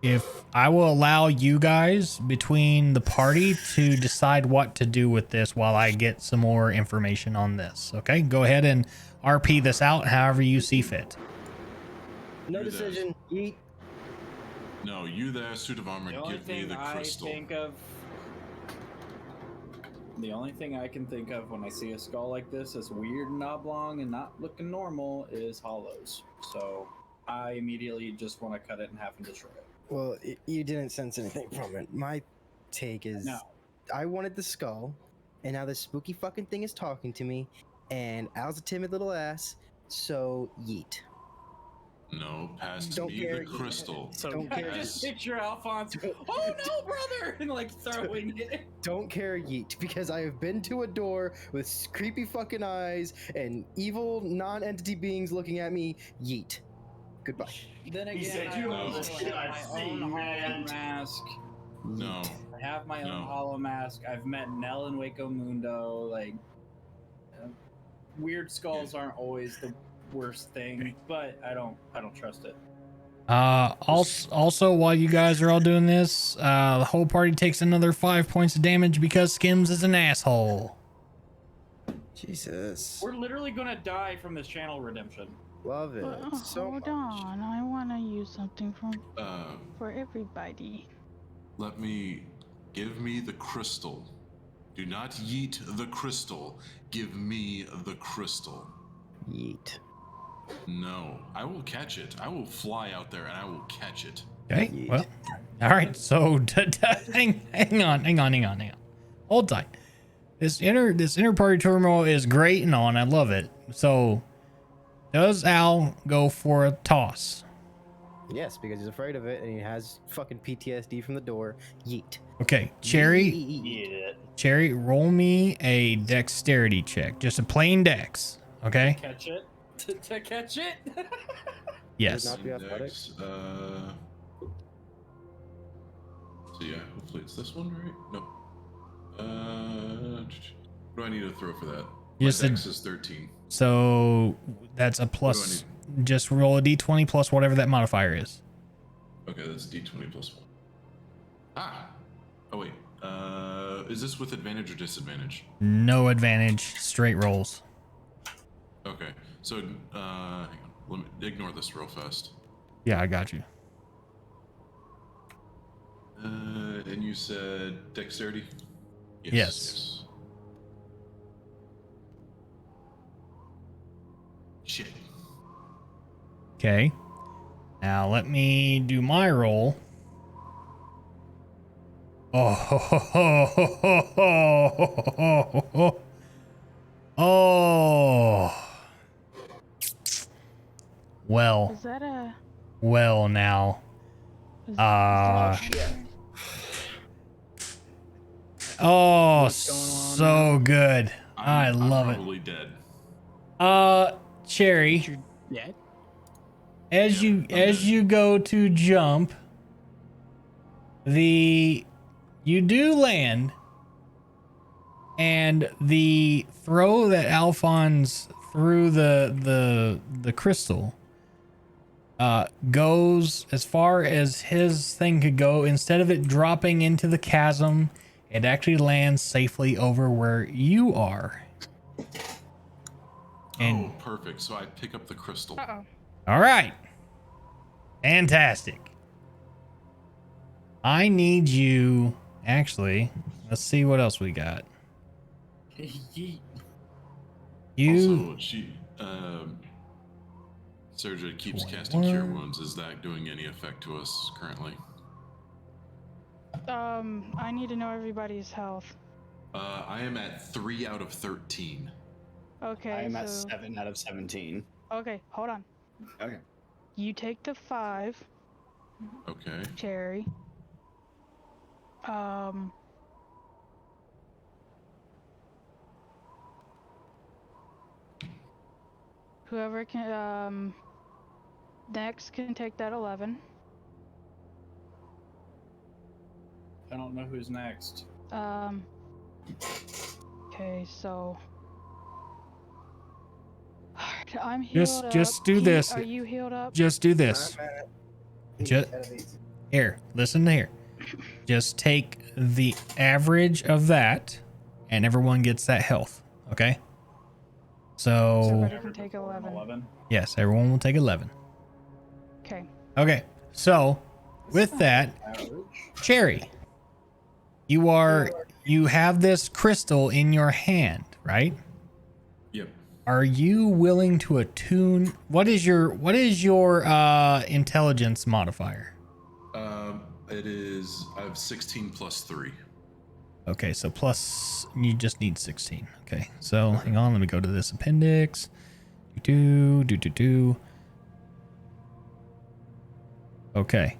If I will allow you guys between the party to decide what to do with this while I get some more information on this. Okay, go ahead and RP this out however you see fit. No decision. Eat. No, you there, suit of armor, give me the crystal. The only thing I can think of when I see a skull like this that's weird and oblong and not looking normal is hollows. So I immediately just want to cut it in half and destroy it. Well, you didn't sense anything from it. My take is, No. I wanted the skull, and now this spooky fucking thing is talking to me, and Al's a timid little ass, so yeet. No, pass Don't me care. the crystal. So Don't I care. just picture Alphonse, oh no, brother, and like throwing it. Don't care, yeet, because I have been to a door with creepy fucking eyes and evil non-entity beings looking at me. Yeet. Goodbye. Then again, He said, I "You know also the shit have I've my own seen, hollow man." mask. No. I have my own hollow mask. I've met Nell and Waco Mundo. Like, weird skulls aren't always the worst thing, but I don't trust it. Also, while you guys are all doing this, the whole party takes another 5 points of damage because Skims is an asshole. Jesus. We're literally gonna die from this channel redemption. Love it. Hold on, I want to use something for everybody. Give me the crystal. Do not yeet the crystal. Give me the crystal. Yeet. No, I will catch it. I will fly out there and I will catch it. Okay, well, all right. So hang on. Hold tight. This inner party turmoil is great and all, and I love it. So, does Al go for a toss? Yes, because he's afraid of it and he has fucking PTSD from the door. Yeet. Okay, Cherry. Eat it. Cherry, roll me a dexterity check. Just a plain dex. Okay? Catch it. To catch it. Yes. Not be athletics. So yeah, hopefully it's this one, right? No. What do I need to throw for that? Just My a- dex is 13. So that's a plus. Just roll a d20 plus whatever that modifier is. Okay, that's d20 plus 1. Ah! Oh, wait. Is this with advantage or disadvantage? No advantage. Straight rolls. Okay, so, hang on. Let me ignore this real fast. Yeah, I got you. And you said dexterity? Yes. Shit. Okay. Now let me do my roll. Oh. Well. Is that a? Well now. Oh, so good. I love I'm it. probably dead. Cherry. Dead? As you go to jump, you do land, and the throw that Alphonse threw the crystal goes as far as his thing could go. Instead of it dropping into the chasm, it actually lands safely over where you are. And Oh, perfect. So I pick up the crystal. Uh-oh. all right. Fantastic. I need you. Actually, let's see what else we got. You. Also, Sergio keeps casting Cure Wounds. Is that doing any effect to us currently? I need to know everybody's health. I am at 3 out of 13. Okay. I am so... at 7 out of 17. Okay, hold on. Okay. You take the 5. Okay. Cherry. Whoever can, next can take that 11. I don't know who's next. Okay, so I'm healed up. Just do this. Are you healed up? Just do this. Here, listen here. Just take the average of that, and everyone gets that health. Okay. So Everybody can take 11. yes, everyone will take 11. Okay. Okay. So with that, Cherry, you have this crystal in your hand, right? Yep. Are you willing to attune? What is your intelligence modifier? It is. I have 16 plus 3. Okay, so plus you just need 16. Okay, so hang on, let me go to this appendix. Do. Okay.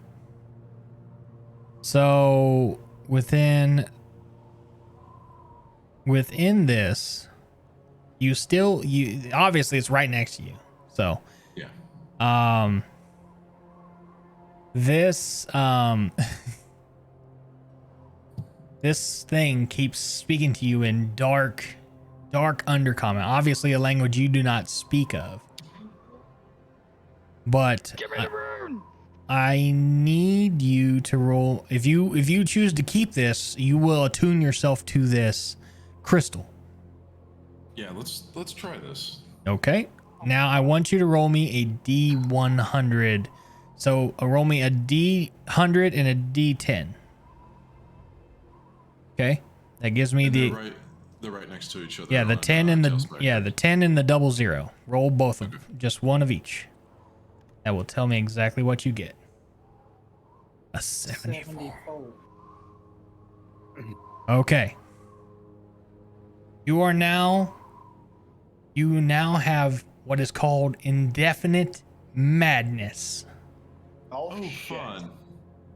So within this, you obviously it's right next to you. So yeah. This this thing keeps speaking to you in dark undercommon, obviously a language you do not speak of. But Give me the rune. I need you to roll. If you choose to keep this, you will attune yourself to this crystal. Yeah, let's try this. Okay. Now I want you to roll me a D100. So roll me a D100 and a D10. Okay. That gives me they're right next to each other. Yeah, the 10 and the 10 and the 00. Roll both of them. Just one of each. That will tell me exactly what you get. A 74. Okay. You now have what is called indefinite madness. Oh, fun.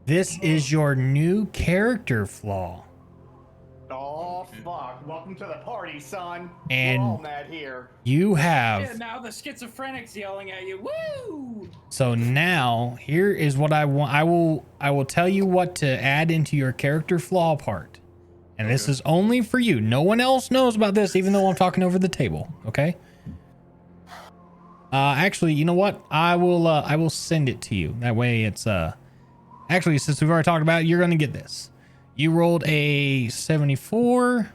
This is your new character flaw. Oh, Oh fuck! Welcome to the party, son. And we're all mad here. you Yeah, have. now the schizophrenic's yelling at you. Woo! So now here is what I want. I will tell you what to add into your character flaw part. And this is only for you. No one else knows about this, even though I'm talking over the table. Okay. Actually, you know what? I will send it to you. That way it's actually, since we've already talked about it, you're gonna get this. You rolled a 74.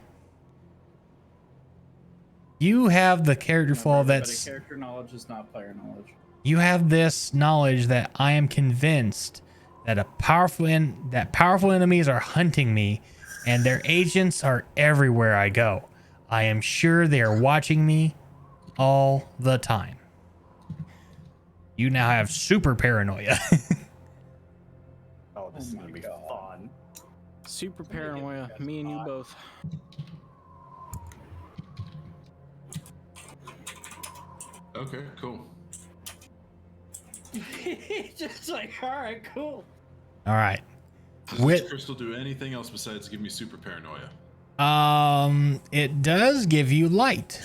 You have the character flaw that's character knowledge is not player knowledge. you have this knowledge that I am convinced that powerful enemies are hunting me and their agents are everywhere I go. I am sure they are watching me all the time. You now have super paranoia. Oh, this is gonna be fun. Super paranoia. Me and you both. Okay, cool. Just like, all right, cool. All right. Does Crystal do anything else besides give me super paranoia? It does give you light.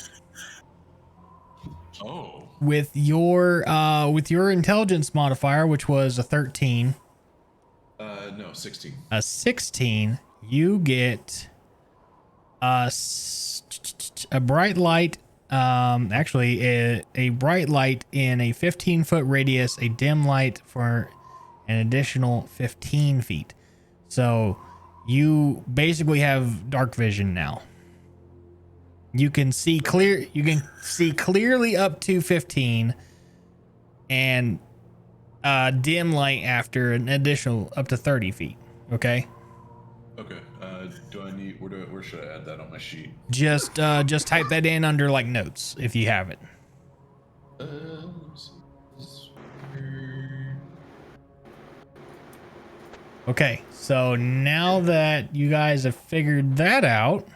Oh. With your intelligence modifier, which was a 13. No, 16. A 16, you get a bright light. Actually, a bright light in a 15-foot radius, a dim light for an additional 15 feet. So you basically have dark vision now. You can see clear. You can see clearly up to 15, and dim light after an additional up to 30 feet. Okay. Okay. Do I need? Where should I add that on my sheet? Just type that in under like notes if you have it. Okay, so now that you guys have figured that out,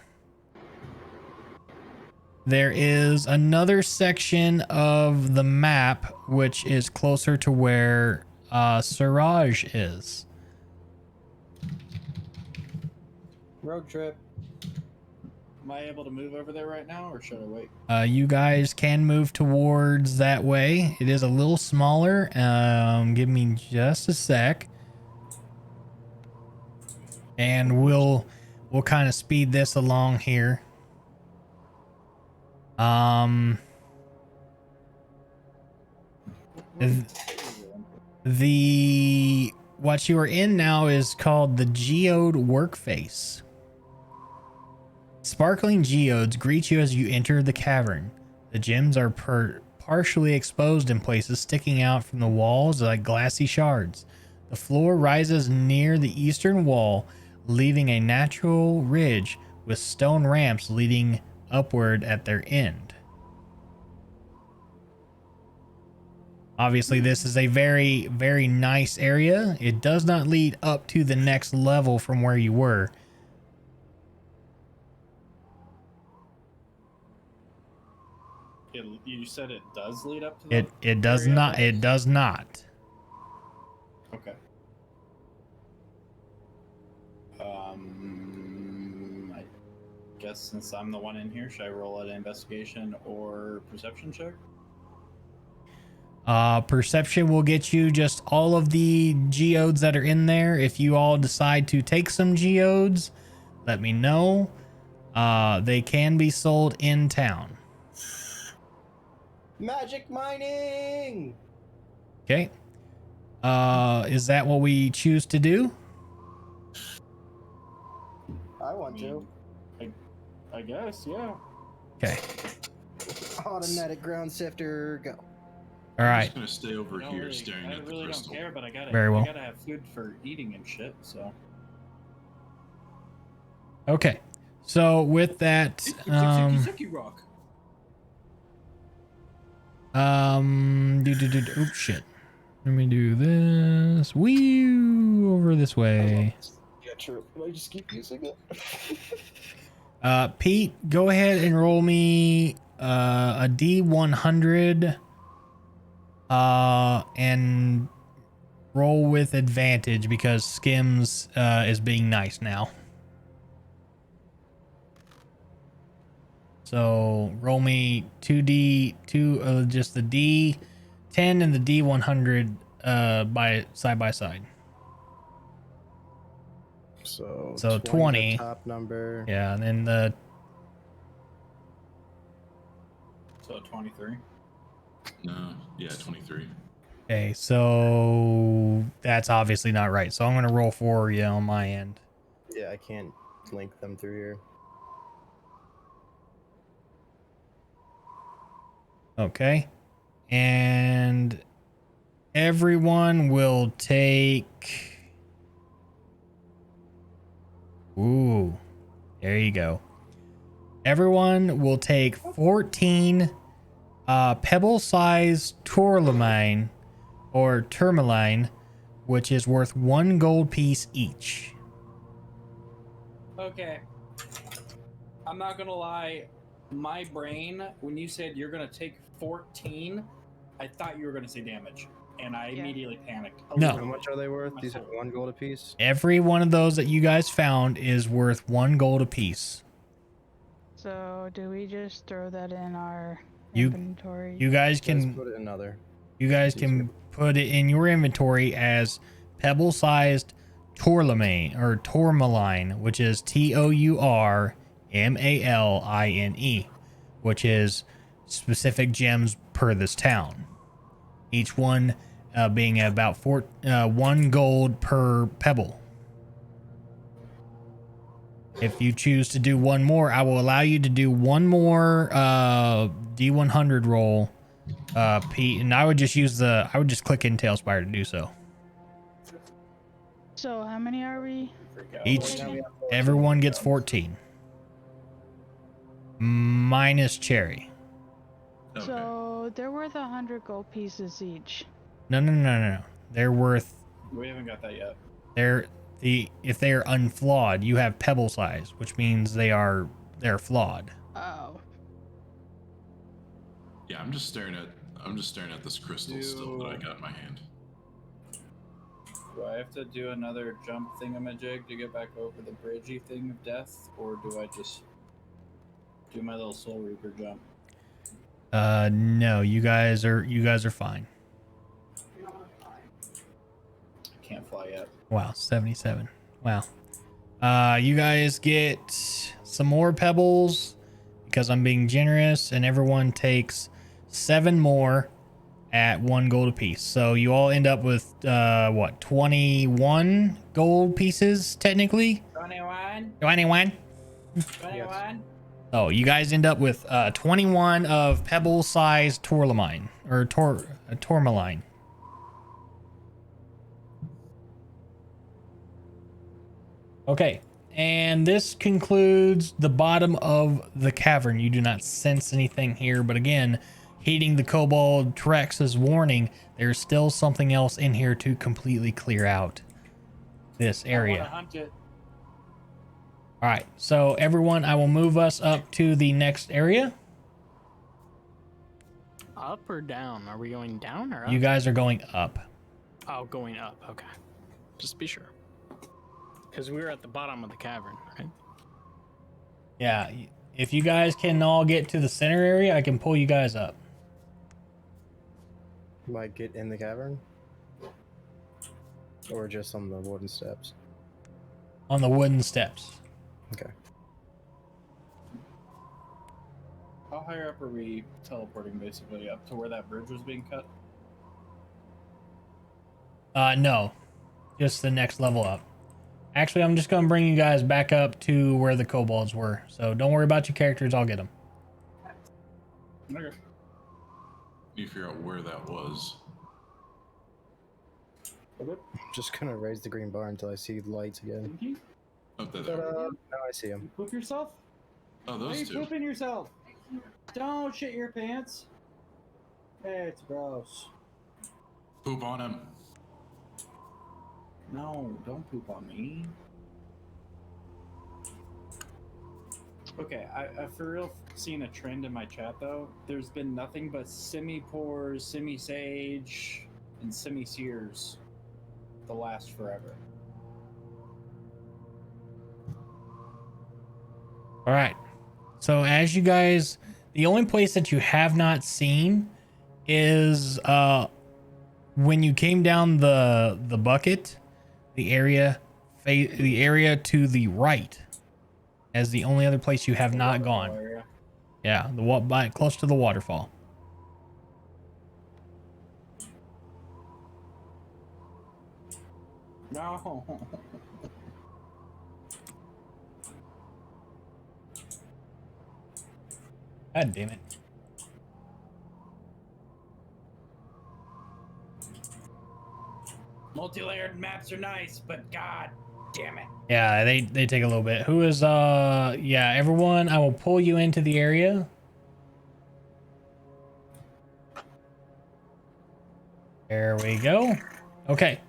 there is another section of the map which is closer to where Siraj is. Road trip. Am I able to move over there right now, or should I wait? You guys can move towards that way. It is a little smaller. Give me just a sec. And we'll kind of speed this along here. The what you are in now is called the Geode Workface. Sparkling geodes greet you as you enter the cavern. The gems are partially exposed in places, sticking out from the walls like glassy shards. The floor rises near the eastern wall, leaving a natural ridge with stone ramps leading upward at their end. Obviously, this is a very, very nice area. It does not lead up to the next level from where you were. You said it does lead up to the It does area? not. It does not. Okay. I guess since I'm the one in here, should I roll an investigation or perception check? Perception will get you just all of the geodes that are in there. If you all decide to take some geodes, let me know. They can be sold in town. Magic mining! Okay. Is that what we choose to do? I want to. I guess, yeah. Okay. Automatic ground sifter, go. All I'm right. just gonna stay over here staring at the really crystal. don't care, but I gotta have food for eating and shit, so. Okay. So with that, Zuki rock. Oops, shit. Let me do this. Wee over this way. Yeah, true. Can I just keep using it? Pete, go ahead and roll me a D100. And roll with advantage because Skims is being nice now. So roll me 2d2, just the d10 and the d100 by side. So, So 20 's 20. the top number. Yeah, and then the So 23. No, yeah, 23. okay, so that's obviously not right. So I'm gonna roll for you on my end. Yeah, I can't link them through here. Okay. And everyone will take. Ooh, there you go. Everyone will take 14 pebble-sized tourmaline or tourmaline, which is worth 1 gold piece each. Okay. I'm not gonna lie. My brain, when you said you're gonna take 14, I thought you were gonna say damage, and I immediately panicked. No. How much are they worth? These are 1 gold apiece. Every one of those that you guys found is worth 1 gold apiece. So do we just throw that in our You- inventory? You guys Let's can put it in another. You guys can put it in your inventory as pebble-sized tourmaline or tourmaline, which is tourmaline, which is specific gems per this town. Each one being about 1 gold per pebble. If you choose to do one more, I will allow you to do one more D100 roll. Pete, and I would just click in Tailspire to do so. So how many are we? Everyone gets 14. Minus Cherry. Okay. So they're worth 100 gold pieces each. No. They're worth We haven't got that yet. if they are unflawed, you have pebble size, which means they're flawed. Oh. Yeah, I'm just staring at this crystal still that I got in my hand. Do I have to do another jump thingamajig to get back over the bridgey thing of death, or do I just do my little Soul Reaper jump? No, you guys are fine. I can't fly yet. Wow, 77. Wow. You guys get some more pebbles because I'm being generous, and everyone takes 7 more at 1 gold apiece. So you all end up with 21 gold pieces technically. 21. 21. 21. Oh, you guys end up with 21 of pebble-sized tourmaline or tourmaline. Okay, and this concludes the bottom of the cavern. You do not sense anything here, but again, heeding the kobold Trex's warning, there's still something else in here to completely clear out this area. I want to hunt it. All right, so everyone, I will move us up to the next area. Up or down? Are we going down or up? You guys are going up. Oh, going up. Okay. Just be sure. Because we were at the bottom of the cavern, right? Yeah, if you guys can all get to the center area, I can pull you guys up. Like get in the cavern? Or just on the wooden steps? On the wooden steps. Okay. How higher up are we teleporting, basically? Up to where that bridge was being cut? No, just the next level up. Actually, I'm just going to bring you guys back up to where the kobolds were. So don't worry about your characters. I'll get them. Okay. You figure out where that was. Just gonna raise the green bar until I see lights again. Up there. Now I see them. Poop yourself? Oh, Why are you those two. pooping yourself? Don't shit your pants. Hey, it's gross. Poop on him. No, don't poop on me. Okay, I for real seen a trend in my chat though. There's been nothing but semi-pores, semi-sage, and semi-seers to last forever. All right. So as you guys, the only place that you have not seen is when you came down the bucket, the area to the right as the only other place you have not gone. Area. Yeah, by close to the waterfall. No. God damn it. Multi-layered maps are nice, but god damn it. Yeah, they take a little bit. Who is yeah, everyone, I will pull you into the area. There we go. Okay.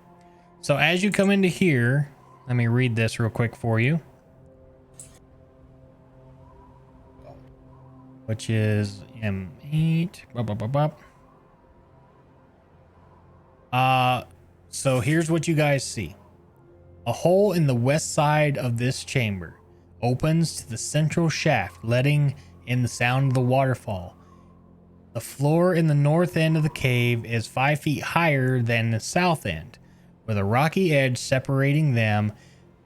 So as you come into here, let me read this real quick for you. Which is M8. Bop, bop, bop, bop. So here's what you guys see. A hole in the west side of this chamber opens to the central shaft, letting in the sound of the waterfall. The floor in the north end of the cave is 5 feet higher than the south end, with a rocky edge separating them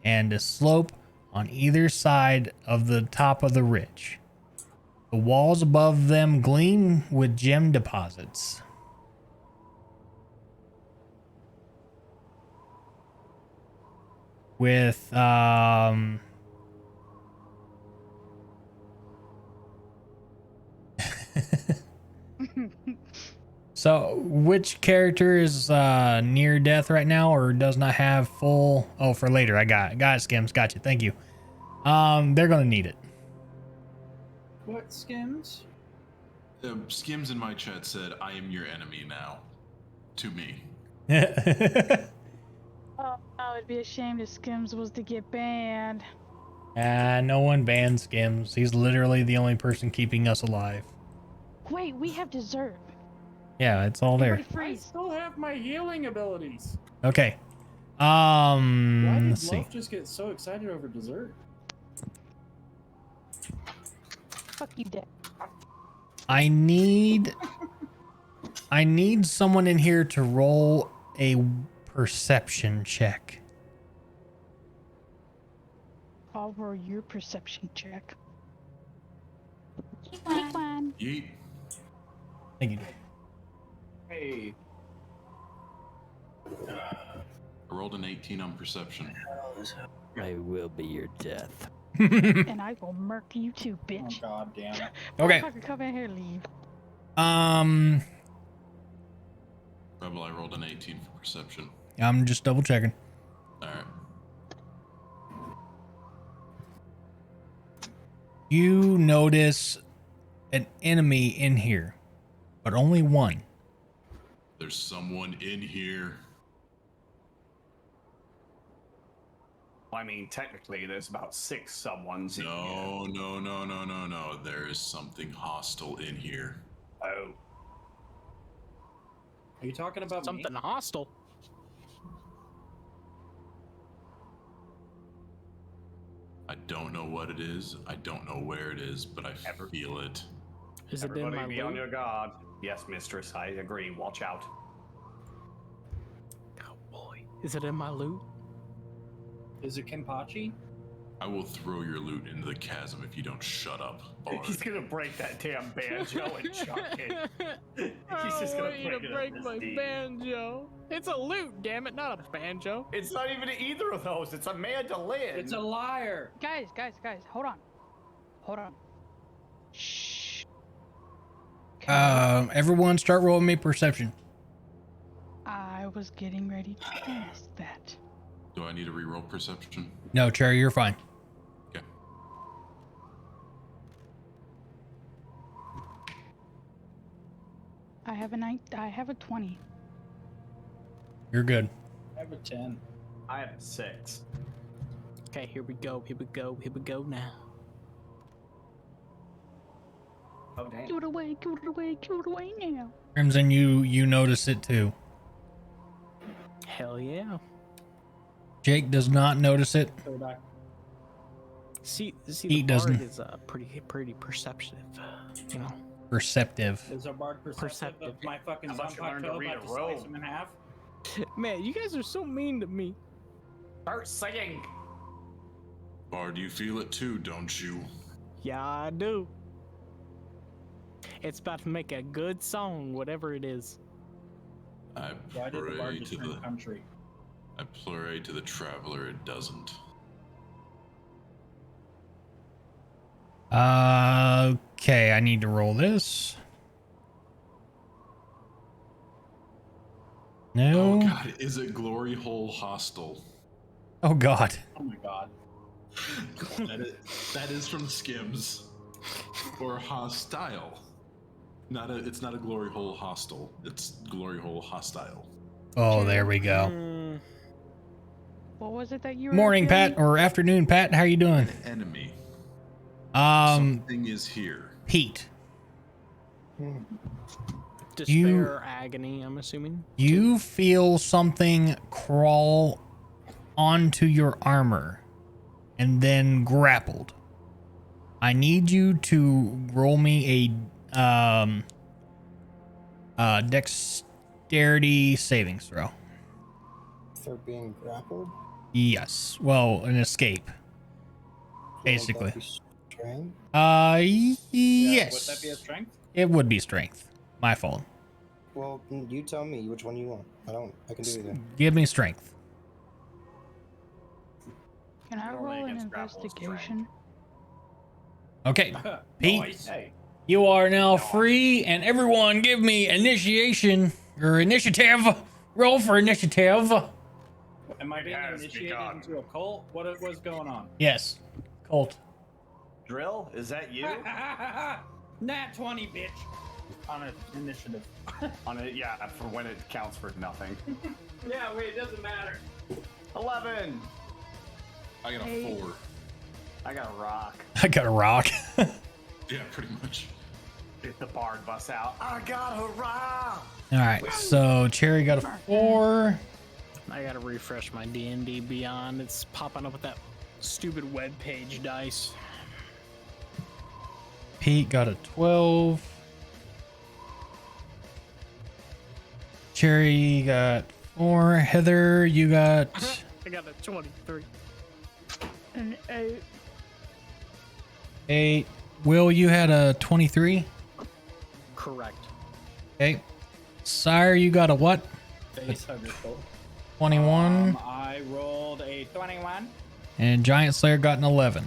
and a slope on either side of the top of the ridge. The walls above them gleam with gem deposits. With so which character is near death right now or does not have full? Oh, for later. I got it, Skims. Got you. Thank you. They're gonna need it. What, Skims? Skims in my chat said, "I am your enemy now." To me. Oh, it'd be a shame if Skims was to get banned. No one banned Skims. He's literally the only person keeping us alive. Wait, we have dessert. Yeah, it's all there. I still have my healing abilities. Okay. Why did Let's see. Love just get so excited over dessert? Fuck you, Dick. I need someone in here to roll a perception check. I'll roll your perception check. Take one. Yeet. Thank you. Hey. I rolled an 18 on perception. I will be your death. And I will murk you too, Oh bitch. god damn it. Okay. Motherfucker, come in here, leave. Rebel, I rolled an 18 for perception. I'm just double checking. Alright. You notice an enemy in here, but only one. There's someone in here. I mean, technically, there's about 6 someones in here. No. There is something hostile in here. Oh. Are you talking about Something me? hostile. I don't know what it is. I don't know where it is, but I feel it. Is it in Everybody my be on loot? your guard. Yes, mistress, I agree. Watch out. Oh boy. Is it in my loot? Is it Kenpachi? I will throw your loot into the chasm if you don't shut up, Bard. He's gonna break that damn banjo and chuck it. I just don't gonna want you break to it up break this my deep. banjo. It's a loot, damn it, not a banjo. It's not even either of those. It's a mandolin. It's a liar. Guys, hold on. Shh. Everyone start rolling me perception. I was getting ready to ask that. Do I need to reroll perception? No, Cherry, you're fine. Okay. I have a 20. You're good. I have a 10. I have a 6. Okay, here we go now. Oh, damn. Give it away now. Crimson, you notice it too. Hell yeah. Jake does not notice it. So back. See, He the doesn't. bard is pretty perceptive, you know. Perceptive. Is a bard perceptive of my fucking How about you learn to Zanpakuto read about a to slice robe? him in half? Man, you guys are so mean to me. Start singing. Bard, you feel it too, don't you? Yeah, I do. It's about to make a good song, whatever it is. I Why did the bard pray just to turn the country? I pray to the traveler it doesn't. Okay, I need to roll this. No. Oh god, is it Glory Hole Hostel? Oh god. Oh my god. that is from Skims. Or Hostile. It's not a Glory Hole Hostel. It's Glory Hole Hostile. Oh, there we go. What was it that you were Morning, feeling? Pat, or afternoon, Pat. How you doing? An enemy. Something is here. Pete. Despair or agony, I'm assuming. You feel something crawl onto your armor and then grappled. I need you to roll me a dexterity savings throw. For being grappled? Yes. Well, an escape. Basically. Wouldn't that be strength? Yes. Would that be a strength? It would be strength. My fault. Well, you tell me which one you want. I can do either. Give me strength. Can I Normally roll an against grapple is investigation? Okay. Pete, Nice. Hey, you are now free, and everyone give me initiation or initiative. Roll for initiative. Am I being Yes, be initiated gone. into a cult? What was going on? Yes. Colt. Drill, is that you? Nat 20, bitch. On an initiative. On it, yeah, for when it counts for nothing. Yeah, wait, it doesn't matter. 11. I got a 4. I got a rock. I got a rock. Yeah, pretty much. If the bard busts out, I got a rock. All right. So Cherry got a 4. I gotta refresh my D&D Beyond. It's popping up with that stupid web page dice. Pete got a 12. Cherry got 4. Heather, you got I got a 23. An 8. 8. Will, you had a 23. Correct. Okay. Sire, you got a what? Face hugger cult. 21. I rolled a 21. And Giant Slayer got an 11.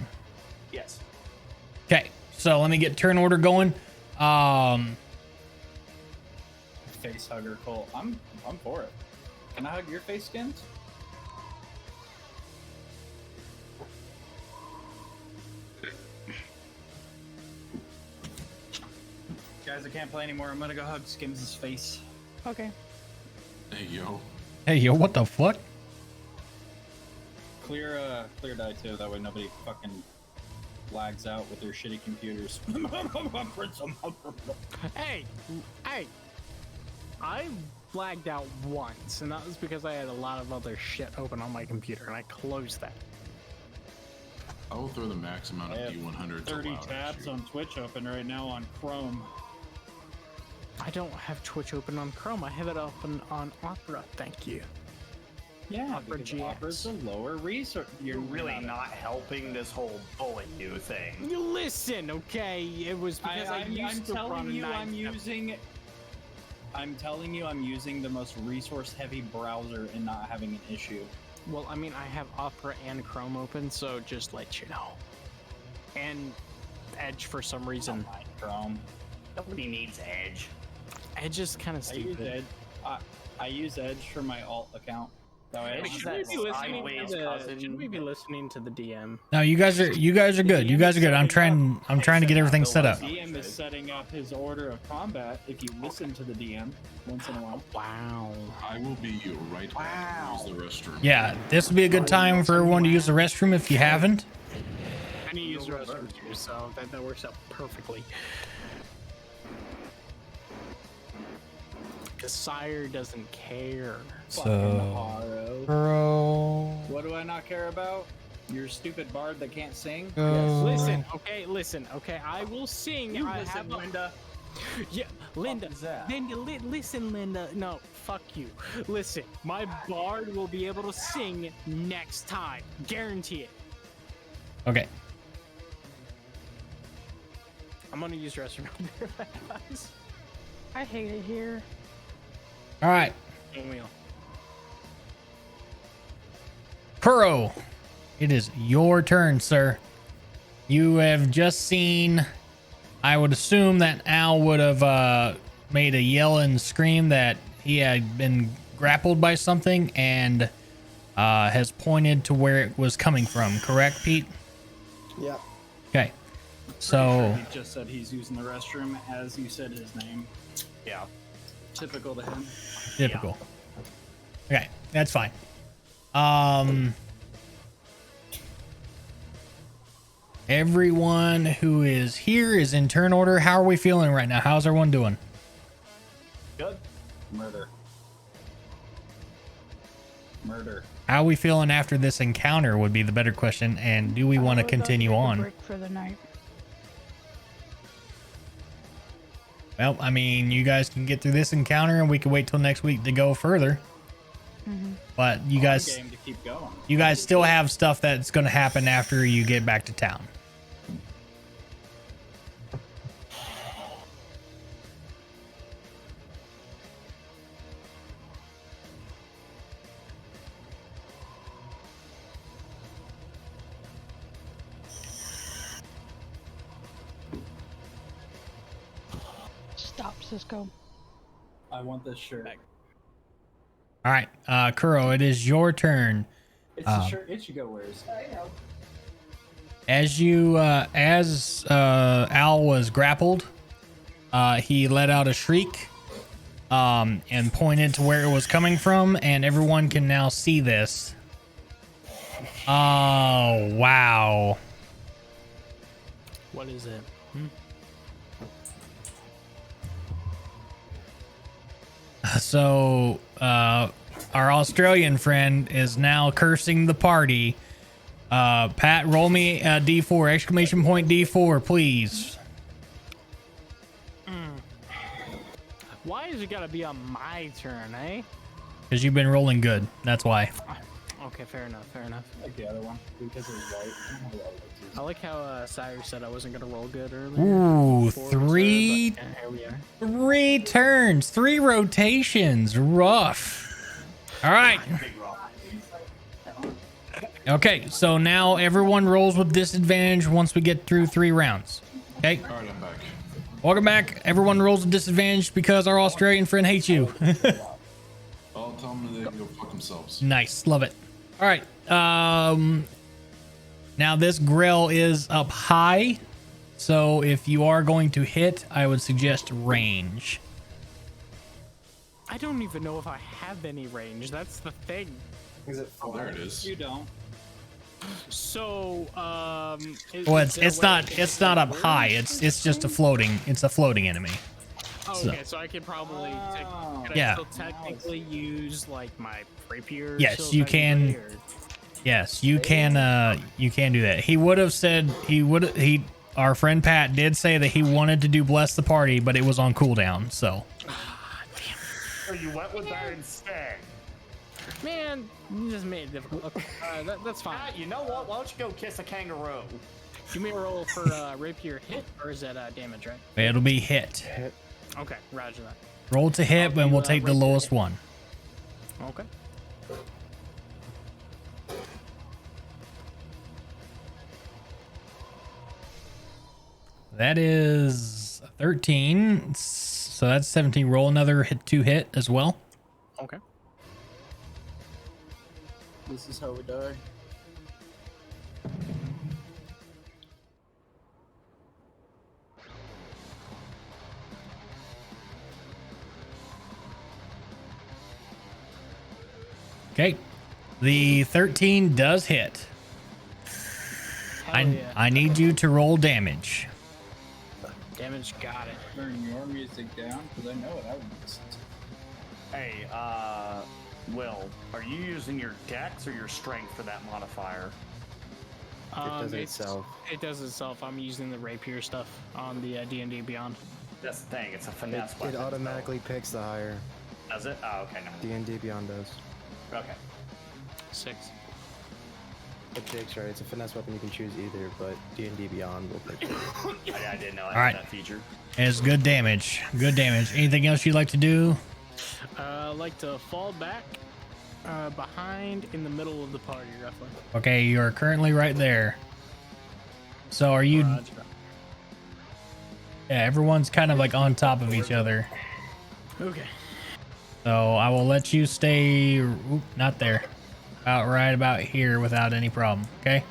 Yes. Okay. So let me get turn order going. Face hugger cult. I'm for it. Can I hug your face skins? Guys, I can't play anymore. I'm gonna go hug Skims' face. Okay. Hey, yo. Hey, yo, what the fuck? Clear die too. That way nobody fucking lags out with their shitty computers. Hey, I lagged out once, and that was because I had a lot of other shit open on my computer, and I closed that. I will throw the max amount I of have D100s 30 allowed at tabs you. on Twitch open right now on Chrome. I don't have Twitch open on Chrome. I have it open on Opera. Thank you. Yeah, Opera because GX. Opera's a lower resource. You're really not helping this whole bullet you thing. You listen, okay? It was because I I'm used to run telling a you, 9-7. I'm telling you, I'm using the most resource-heavy browser and not having an issue. Well, I mean, I have Opera and Chrome open, so just let you know. And Edge for some reason. Chrome. Nobody needs Edge. Edge is kind of I use stupid. Edge. I use Edge for my alt account. That way I Shouldn't we, be listening sideways to cousin. shouldn't we be listening to the DM? No, you guys are good. You guys are good. I'm trying to get everything set up. DM is setting up his order of combat if you listen to the DM once in a while. Wow. I will be right back to use the restroom. Yeah, this would be a good time for everyone to use the restroom if you haven't. I need to use the restroom too, so that works out perfectly. Because Sire doesn't care. So, bro. What do I not care about? Your stupid bard that can't sing. Listen, okay. I will sing. You I listen, have a- Linda. Yeah, Linda. is that? Linda, listen, Linda. No, fuck you. Listen, my bard will be able to sing next time. Guarantee it. Okay. I'm gonna use restroom. Guys. I hate it here. All right. Wheel. Kuro, it is your turn, sir. You have just seen, I would assume that Al would have made a yell and scream that he had been grappled by something and has pointed to where it was coming from. Correct, Pete? Yeah. Okay. So He just said he's using the restroom as you said his name. Yeah. Typical to him. typical. Okay, that's fine. Everyone who is here is in turn order. How are we feeling right now? How's everyone doing? Good. Murder. How are we feeling after this encounter would be the better question. And do we want to continue take a on? break for the night. Well, I mean, you guys can get through this encounter and we can wait till next week to go further. But you guys, game to keep going. you guys still have stuff that's going to happen after you get back to town. Stop, Cisco. I want this shirt. All right, Kuro, it is your turn. It's the shirt Ichigo wears. I know. As you, as Al was grappled, he let out a shriek, and pointed to where it was coming from, and everyone can now see this. Oh, wow. What is it? So, our Australian friend is now cursing the party. Pat, roll me a D4, exclamation point D4, please. Why is it gotta be on my turn, eh? Because you've been rolling good. That's why. Okay, fair enough. Like the other one because it was white. I like how Cyrus said I wasn't gonna roll good earlier. Ooh, Before we three, started, but, here we are. 3 turns, 3 rotations. Rough. All right. Okay, so now everyone rolls with disadvantage once we get through 3 rounds. Okay. All right, I'm back. Welcome back. Everyone rolls with disadvantage because our Australian friend hates you. I'll tell them they can go fuck themselves. Nice. Love it. All right. Now this grill is up high. So if you are going to hit, I would suggest range. I don't even know if I have any range. That's the thing. Is it Oh, there it is. You don't. So, Well, is there a it's way I not can it's not up words high. or It's just a something? floating. It's a floating enemy. Oh, okay, so I could probably can Yeah. I still technically use like my rapier? Yes, still you can. technically, or- Yes, you can. You can do that. He would have said our friend Pat did say that he wanted to do bless the party, but it was on cooldown. So So you went with that instead. Man, you just made it difficult. Okay, that's fine. You know what? Why don't you go kiss a kangaroo? Give me a roll for rapier hit, or is that damage, right? it'll be hit. Okay, roger that. Roll to hit, and we'll take the rapier lowest hit. one. Okay. That is 13. So that's 17. Roll another hit 2 hit as well. Okay. This is how we die. Okay. The 13 does hit. Hell yeah. I need you to roll damage. Damage, got it. Turn your music down because I know what I would listen to. Hey, Will, are you using your dex or your strength for that modifier? does it it's- itself. It does itself. I'm using the rapier stuff on the D&D Beyond. That's the thing. It's a finesse It weapon. automatically picks the higher. Does it? Oh, okay. No. D&D Beyond does. Okay. 6. But Jake's right. It's a finesse weapon. You can choose either, but D&D Beyond will pick it. I didn't know I All right. had that feature. It's good damage. Good damage. Anything else you'd like to do? Like to fall back behind in the middle of the party, roughly. Okay, you're currently right there. So are you? Roger. Yeah, everyone's kind of like on top of each other. Okay. So I will let you stay. Oop, not there. Right about here without any problem. Okay.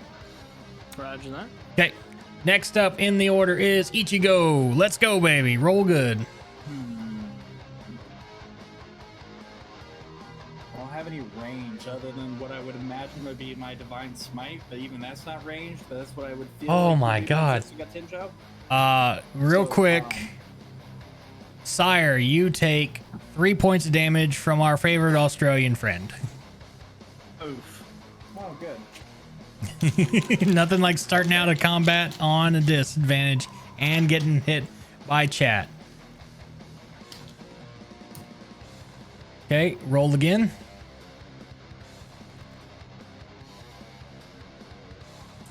Roger that. Okay. Next up in the order is Ichigo. Let's go, baby. Roll good. I don't have any range other than what I would imagine would be my divine smite, but even that's not range. But that's what I would feel. Oh like my would be God. since you got 10 job. Real So, quick. Sire, you take 3 points of damage from our favorite Australian friend. Oof. Oh, good. Nothing like starting out a combat on a disadvantage and getting hit by chat. Okay, roll again.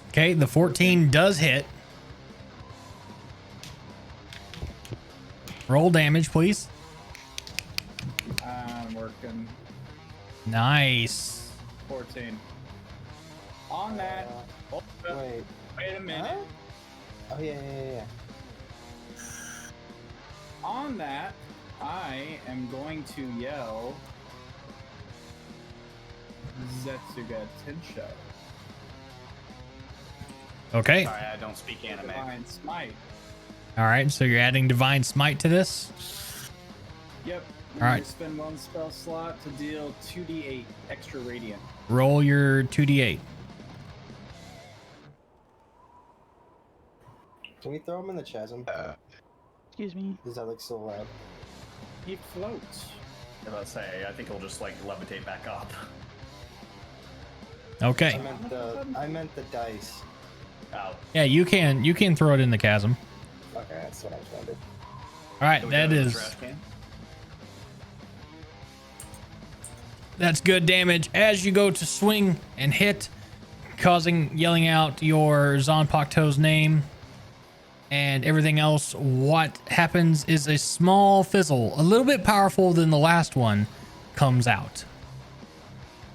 Okay, the 14 does hit. Roll damage, please. I'm working. Nice. 14. On that. Wait. Wait a minute. Huh? Oh, yeah. On that, I am going to yell Zetsuga Tensho. Okay. Sorry, I don't speak anime. Divine Smite. All right, so you're adding Divine Smite to this? Yep. All right. You spend 1 spell slot to deal 2d8 extra radiant. Roll your 2d8. Can we throw him in the chasm? Excuse me. Does that look so loud? He floats. Let's say, I think he'll just like levitate back up. Okay. I meant the dice. Oh. Yeah, you can throw it in the chasm. Okay, that's what I was wondering. All right, Can we that go to the is trash can? that's good damage as you go to swing and hit, yelling out your Zanpakuto's name and everything else. What happens is a small fizzle, a little bit powerful than the last one, comes out,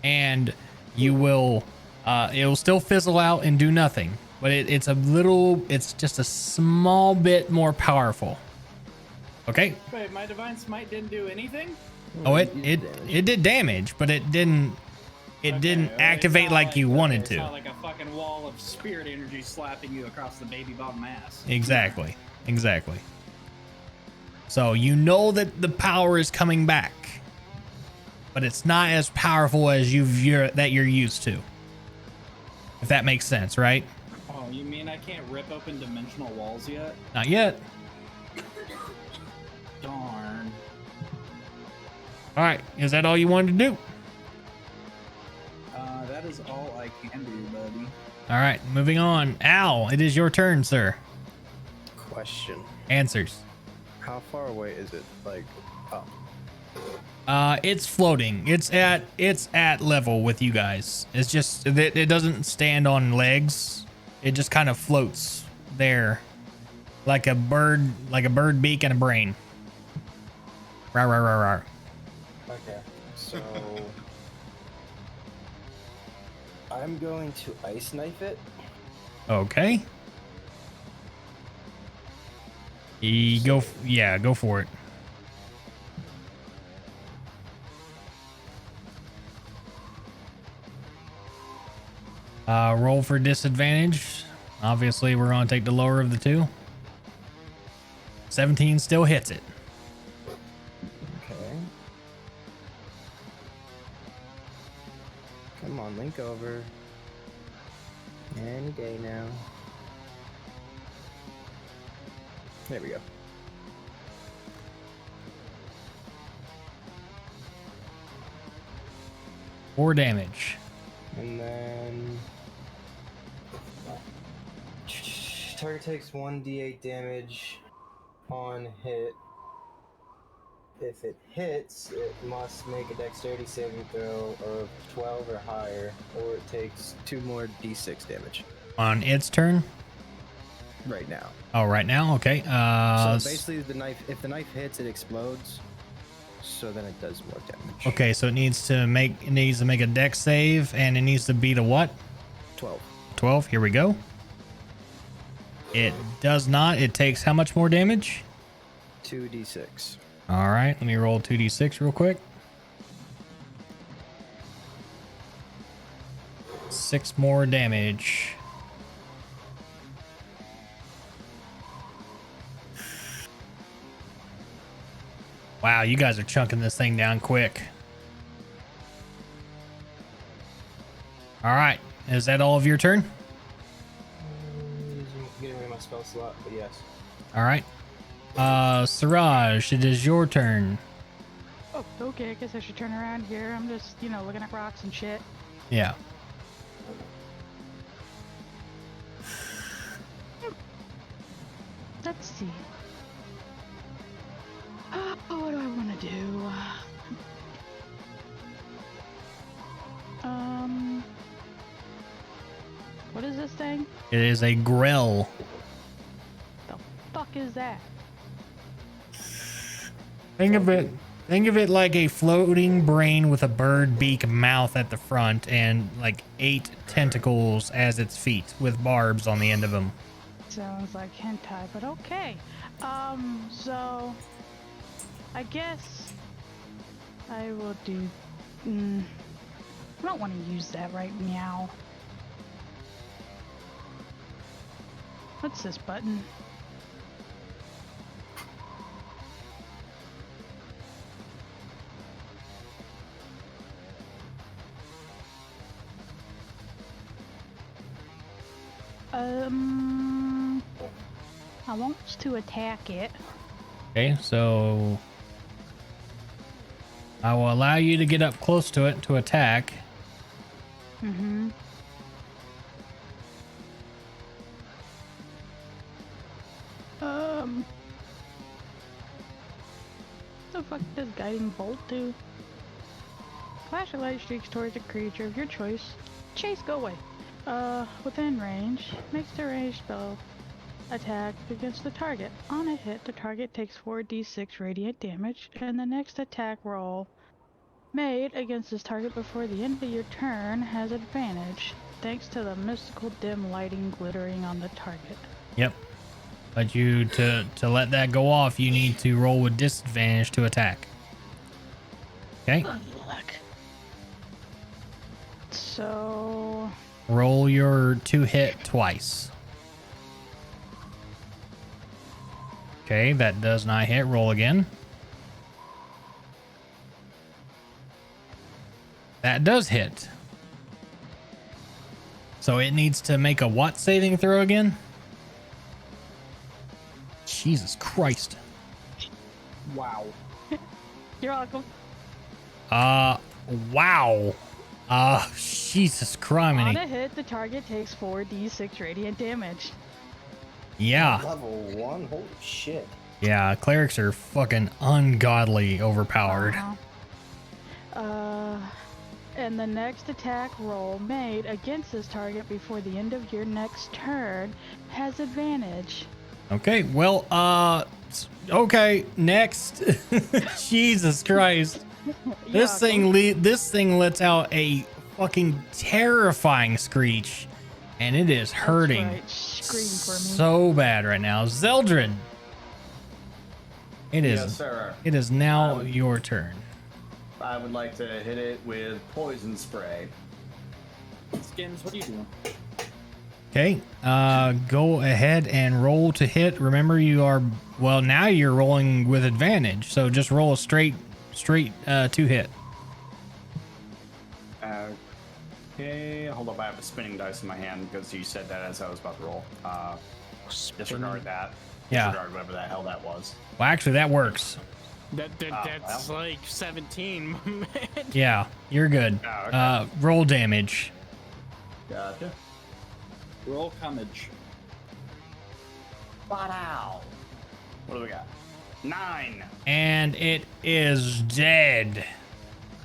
and you will it'll still fizzle out and do nothing, but it's just a small bit more powerful. Okay. Wait, my divine smite didn't do anything? Oh, it did damage, but it didn't activate it's not like you wanted It's to. not like a fucking wall of spirit energy slapping you across the baby bottom ass. Exactly. So you know that the power is coming back, but it's not as powerful as you're used to. If that makes sense, right? Oh, you mean I can't rip open dimensional walls yet? Not yet. Darn. All right, is that all you wanted to do? That is all I can do, buddy. All right, moving on. Al, it is your turn, sir. Question. Answers. How far away is it? Like, up? It's floating. It's at level with you guys. It's just it doesn't stand on legs. It just kind of floats there, like a bird beak and a brain. Rawr, rawr, rawr, rawr. Okay. So I'm going to ice knife it. Okay. Go for it. Roll for disadvantage. Obviously, we're going to take the lower of the two. 17 still hits it. Okay. Come on, link over. Any day now. There we go. Four damage. And then Target takes 1d8 damage on hit. If it hits, it must make a dexterity saving throw of 12 or higher, or it takes 2 more d6 damage. On its turn? Right now. Oh, right now? Okay. So basically, if the knife hits, it explodes. So then it does more damage. Okay, so it needs to make a dex save, and it needs to beat a what? 12. 12. Here we go. It does not. It takes how much more damage? 2d6. All right, let me roll 2d6 real quick. 6 more damage. Wow, you guys are chunking this thing down quick. All right, is that all of your turn? Getting rid of my spell slot, but yes. All right. Siraj, it is your turn. Oh, okay, I guess I should turn around here. I'm just, looking at rocks and shit. Yeah. Let's see. What do I want to do? What is this thing? It is a grell. The fuck is that? Think of it like a floating brain with a bird beak mouth at the front and like 8 tentacles as its feet with barbs on the end of them. Sounds like hentai, but okay. So I guess I will do. I don't want to use that right now. What's this button? I want to attack it. Okay, so I will allow you to get up close to it to attack. Mm-hmm. The fuck does guiding bolt do? Flash of light streaks towards a creature of your choice. Chase, go away. Within range, makes the ranged spell attack against the target. On a hit, the target takes 4d6 radiant damage, and the next attack roll made against this target before the end of your turn has advantage, thanks to the mystical dim lighting glittering on the target. Yep. But you to let that go off, you need to roll with disadvantage to attack. Okay. Good luck. So roll your 2-hit twice. Okay, that does not hit. Roll again. That does hit. So it needs to make a what saving throw again? Jesus Christ. Wow. You're welcome. Wow. Jesus On Christ. a hit, the target takes 4d6 radiant damage. Yeah. Level 1? Holy shit. Yeah, clerics are fucking ungodly overpowered. And the next attack roll made against this target before the end of your next turn has advantage. Okay, well, okay, next. Jesus Christ. This thing lets out a fucking terrifying screech, and it is hurting Scream for me. so bad right now. Zeldred, it is. Yes, sir. It is now your turn. I would like to hit it with poison spray. Skims, what are you doing? Okay, go ahead and roll to hit. Remember, you are now you're rolling with advantage, so just roll a straight to hit. Okay, hold up. I have a spinning dice in my hand because you said that as I was about to roll. Disregard that. Yeah. Disregard whatever the hell that was. Well, actually, that works. That's like 17, man. Yeah, you're good. Oh, okay. Roll damage. Gotcha. Roll Cummage. Wow. What do we got? 9. And it is dead.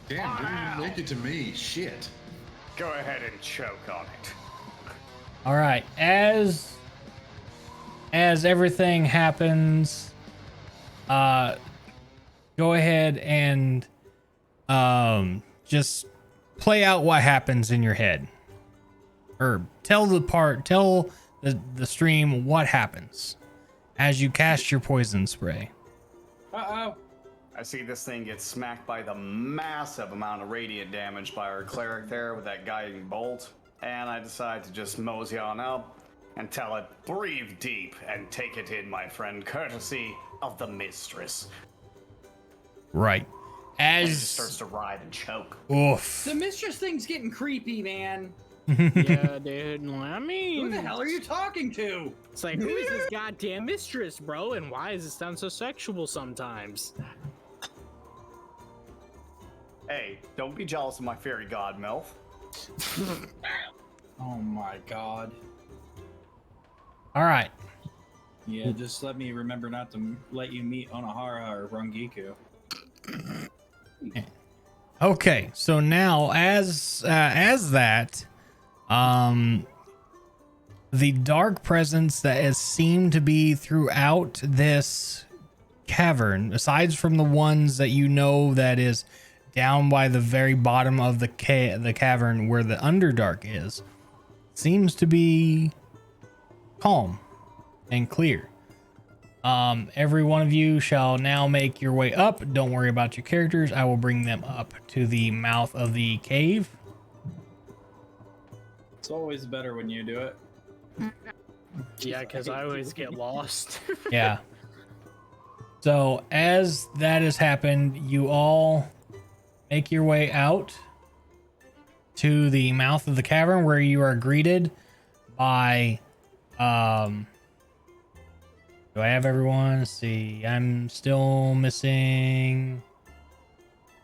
Damn, didn't even make it to me. Shit. Go ahead and choke on it. All right, as everything happens, go ahead and just play out what happens in your head, or tell the stream what happens as you cast your poison spray. Uh-oh. I see this thing get smacked by the massive amount of radiant damage by our cleric there with that guiding bolt. And I decide to just mosey on up and tell it, breathe deep and take it in, my friend, courtesy of the mistress. Right. And it just starts to writhe and choke. Oof. The mistress thing's getting creepy, man. Yeah, dude. I mean, Who the hell are you talking to? It's like, who is this goddamn mistress, bro? And why does it sound so sexual sometimes? Hey, don't be jealous of my fairy god, MILF. Oh my god. All right. Yeah, just let me remember not to let you meet Onahara or Rangiku. Okay, so now as that, the dark presence that has seemed to be throughout this cavern, aside from the ones that you know that is down by the very bottom of the cavern where the Underdark is, seems to be calm and clear. Every one of you shall now make your way up. Don't worry about your characters. I will bring them up to the mouth of the cave. It's always better when you do it. Yeah, because I always get lost. Yeah. So as that has happened, you all make your way out to the mouth of the cavern where you are greeted by do I have everyone? Let's see. I'm still missing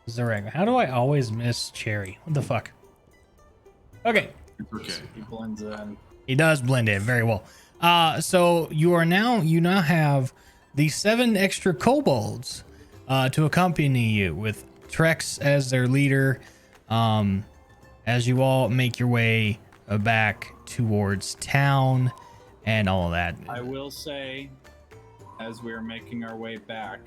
Zarek. How do I always miss Cherry? What the fuck? Okay. Okay. He blends in. He does blend in very well. So you now have the 7 extra kobolds to accompany you, with Trex as their leader, as you all make your way back towards town and all of that. I will say, as we're making our way back,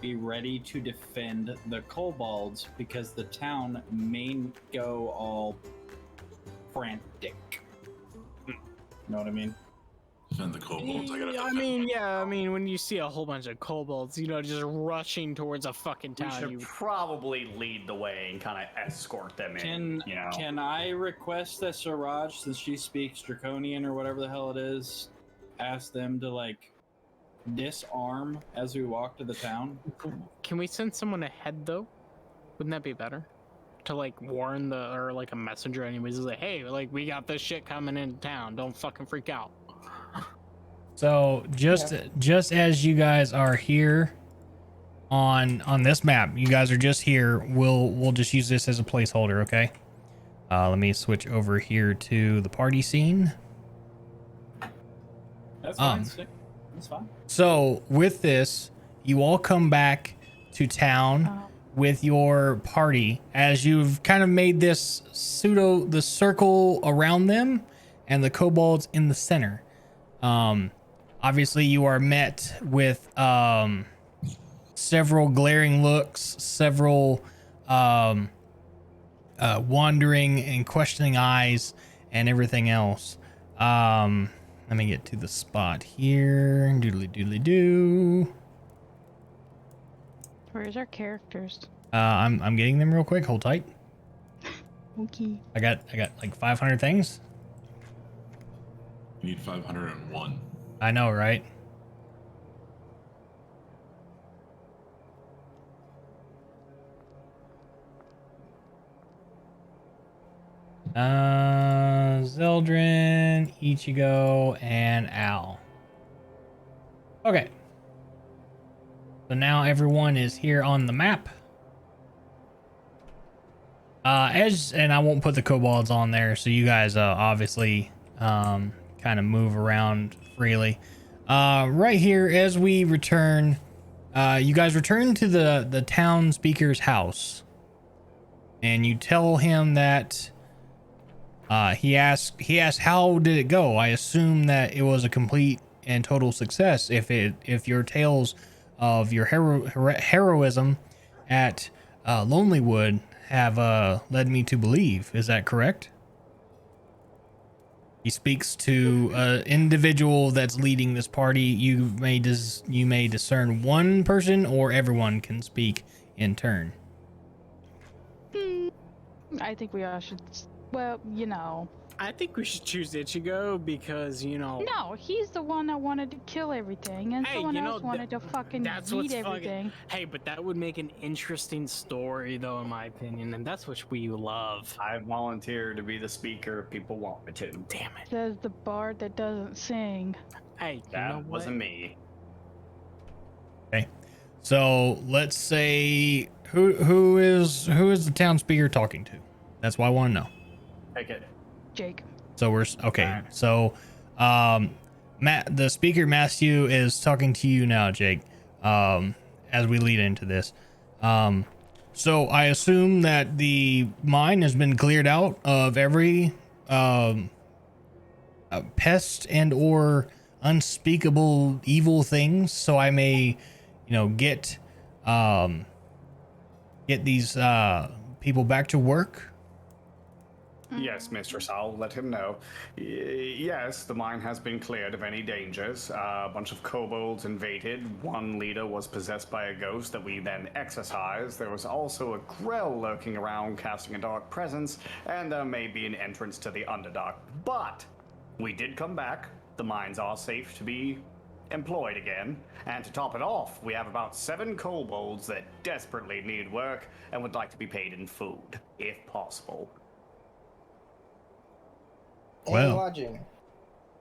be ready to defend the kobolds because the town may go all frantic. Know what I mean? Defend the kobolds. I gotta. I mean, when you see a whole bunch of kobolds, just rushing towards a fucking We town, should probably lead the way and kind of escort them in. Can I request that Siraj, since she speaks Draconian or whatever the hell it is, ask them to disarm as we walk to the town? Can we send someone ahead though? Wouldn't that be better? To warn a messenger anyways, is hey, we got this shit coming into town. Don't fucking freak out. So just as you guys are here on this map, you guys are just here. We'll just use this as a placeholder, okay? Let me switch over here to the party scene. That's fine. That's fine. So with this, you all come back to town with your party as you've kind of made this the circle around them and the kobolds in the center. Obviously you are met with several glaring looks, several wandering and questioning eyes and everything else. Let me get to the spot here. Doodly doo. Where's our characters? I'm getting them real quick. Hold tight. Okay. I got like 500 things. You need 501. I know, right? Zeldrin, Ichigo, and Al. Okay. So now everyone is here on the map. And I won't put the kobolds on there, so you guys obviously kind kind of move around freely. Right here, as we return, you guys return to the town speaker's house, and you tell him that he asked how did it go. I assume that it was a complete and total success. If your tales of your heroism at Lonelywood have led me to believe, is that correct? He speaks to an individual that's leading this party. You may discern one person, or everyone can speak in turn. I think we all should. Well, you know. I think we should choose Ichigo because, you know. No, he's the one that wanted to kill everything, and Hey, someone you know, else wanted to fucking that's eat what's everything. Hey, but that would make an interesting story, though, in my opinion, and that's what we love. I volunteer to be the speaker if people want me to. Damn it. Says the bard that doesn't sing. Hey, That you know what? wasn't me. Okay, so let's say who is the town speaker talking to? That's what I want to know. Take it. Jake. So we're okay. So, Matt, the speaker Matthew is talking to you now, Jake. As we lead into this, so I assume that the mine has been cleared out of every pest and or unspeakable evil things, so I may, get these people back to work. Yes, mistress, I'll let him know. Yes, the mine has been cleared of any dangers. A bunch of kobolds invaded. One leader was possessed by a ghost that we then exorcised. There was also a Grell lurking around, casting a dark presence, and there may be an entrance to the Underdark. But we did come back. The mines are safe to be employed again. And to top it off, we have about 7 kobolds that desperately need work and would like to be paid in food, if possible. Well,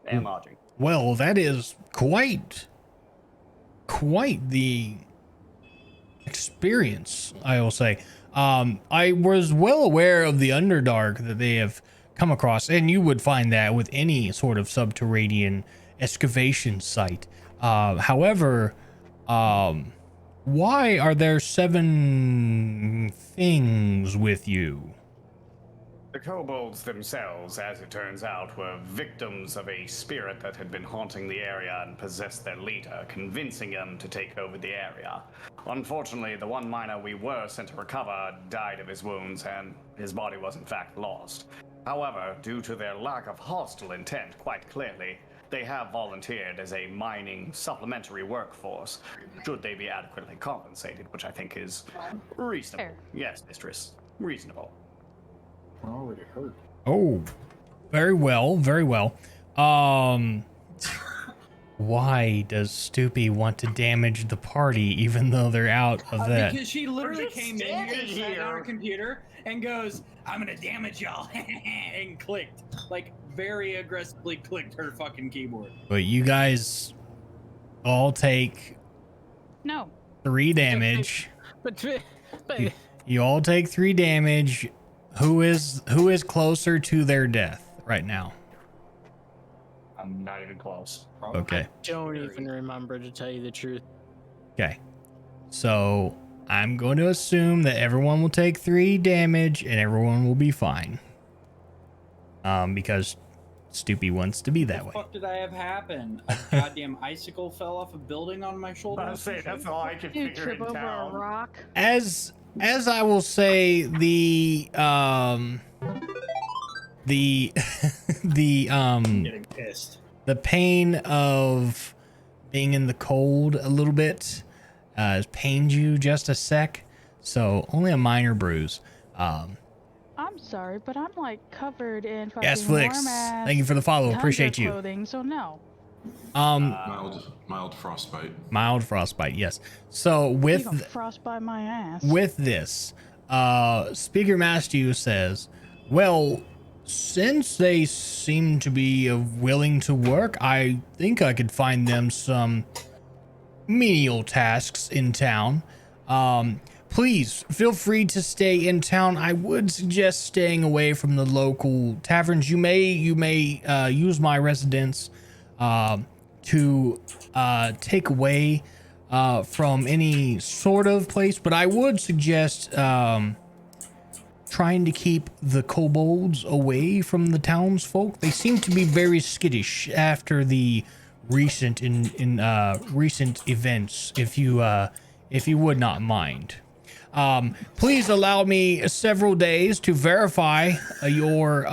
And lodging. Well, that is quite the experience, I will say. I was well aware of the Underdark that they have come across, and you would find that with any sort of subterranean excavation site. However, why are there 7 things with you? The kobolds themselves, as it turns out, were victims of a spirit that had been haunting the area and possessed their leader, convincing him to take over the area. Unfortunately, the one miner we were sent to recover died of his wounds, and his body was in fact lost. However, due to their lack of hostile intent, quite clearly, they have volunteered as a mining supplementary workforce, should they be adequately compensated, which I think is reasonable. Fair. Yes, mistress. Reasonable. Oh, it hurt. Oh, very well, very well. Why does Stoopy want to damage the party even though they're out of that? Because she literally came in here, sat here. on her computer, and goes, "I'm gonna damage y'all," and clicked, like very aggressively clicked her fucking keyboard. But you guys all take No. 3 damage. But You all take 3 damage. Who is closer to their death right now? I'm not even close. Okay. don't even remember, to tell you the truth. Okay. So I'm going to assume that everyone will take 3 damage and everyone will be fine. Because Stoopy wants to be that way. What the fuck did I have happen? A goddamn icicle fell off a building on my shoulder. I'll say that's all I could You figure trip in over a town. rock. As I will say, the Getting pissed. the pain of being in the cold a little bit has pained you just a sec, so only a minor bruise. I'm sorry, but I'm like covered in fucking Yes, Flix, warm ass thank you for the follow. tundra Appreciate you. clothing, so no. Mild frostbite. Mild frostbite, yes. So You with gonna frostbite my ass. with this, Speaker Matthew says, well, since they seem to be willing to work, I think I could find them some menial tasks in town. please feel free to stay in town. I would suggest staying away from the local taverns. You may use my residence to take away from any sort of place, but I would suggest trying to keep the kobolds away from the townsfolk. They seem to be very skittish after the recent recent events. If you would not mind, please allow me several days to verify your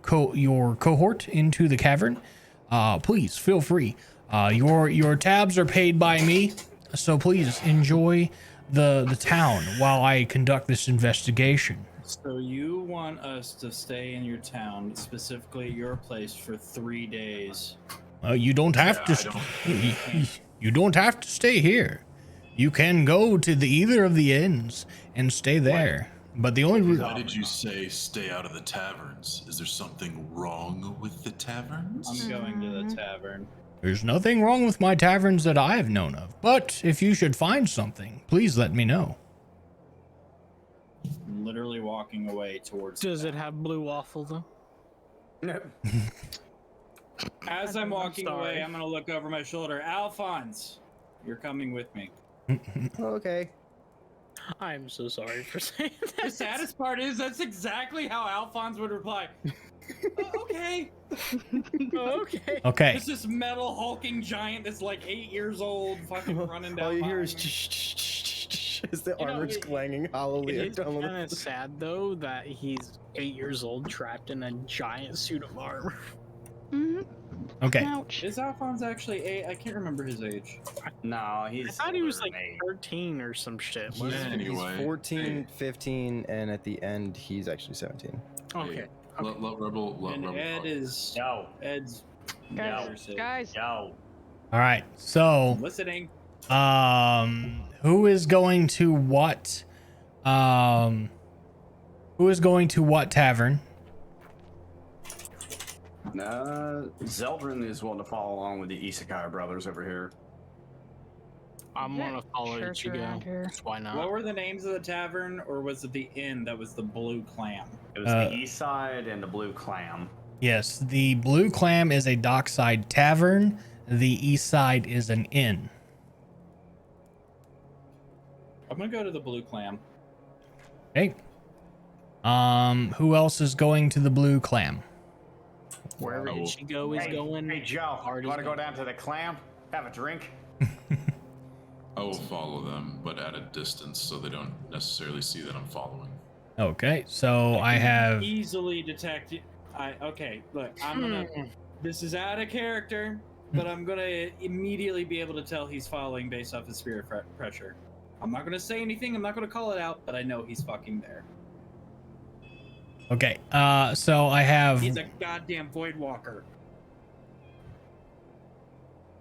cohort into the cavern. Please feel free. Your tabs are paid by me, so please enjoy the town while I conduct this investigation. So you want us to stay in your town, specifically your place, for 3 days? You don't have to. You don't have to stay here. You can go to either of the inns and stay there. But the only reason. Why did you say stay out of the taverns? Is there something wrong with the taverns? I'm going to the tavern. There's nothing wrong with my taverns that I have known of. But if you should find something, please let me know. I'm literally walking away towards. Does it have blue waffle though? No. As I'm walking away, I'm gonna look over my shoulder. Alphonse, you're coming with me. Okay. I'm so sorry for saying that. The saddest part is that's exactly how Alphonse would reply. Okay. Okay. Okay. This is metal hulking giant that's like 8 years old, fucking running down. All you hear is behind me. as the You know, armor's clanging It hallelujah. is kind of sad though that he's 8 years old, trapped in a giant suit of armor. Okay. Ouch. Is Alphonse actually 8? I can't remember his age. No, I he's. thought he was older like than 13 or some shit. He's, wasn't he? he's Anyway, 14, 15, and at the end, he's actually 17. Okay. Let Rebel. Let And Rebel Ed talk. is. Yo, Ed's. Guys, yo. All right. So, Listening. who is going to what? Who is going to what tavern? Zeldrin is willing to follow along with the Isekai brothers over here. I'm gonna follow Church around Ichigo. here. Why not? What were the names of the tavern, or was it the inn that was the Blue Clam? It was the East Side and the Blue Clam. Yes, the Blue Clam is a dockside tavern. The East Side is an inn. I'm gonna go to the Blue Clam. Okay. Who else is going to the Blue Clam? Wherever Oh. Ichigo is going. Hey, Joe, Party's you want to go going. down to the clam? Have a drink? I will follow them, but at a distance so they don't necessarily see that I'm following. Okay, so I can have. easily detect it. Okay, look, I'm gonna. This is out of character, but I'm gonna immediately be able to tell he's following based off his spirit pressure. I'm not gonna say anything. I'm not gonna call it out, but I know he's fucking there. Okay, so I have. He's a goddamn void walker.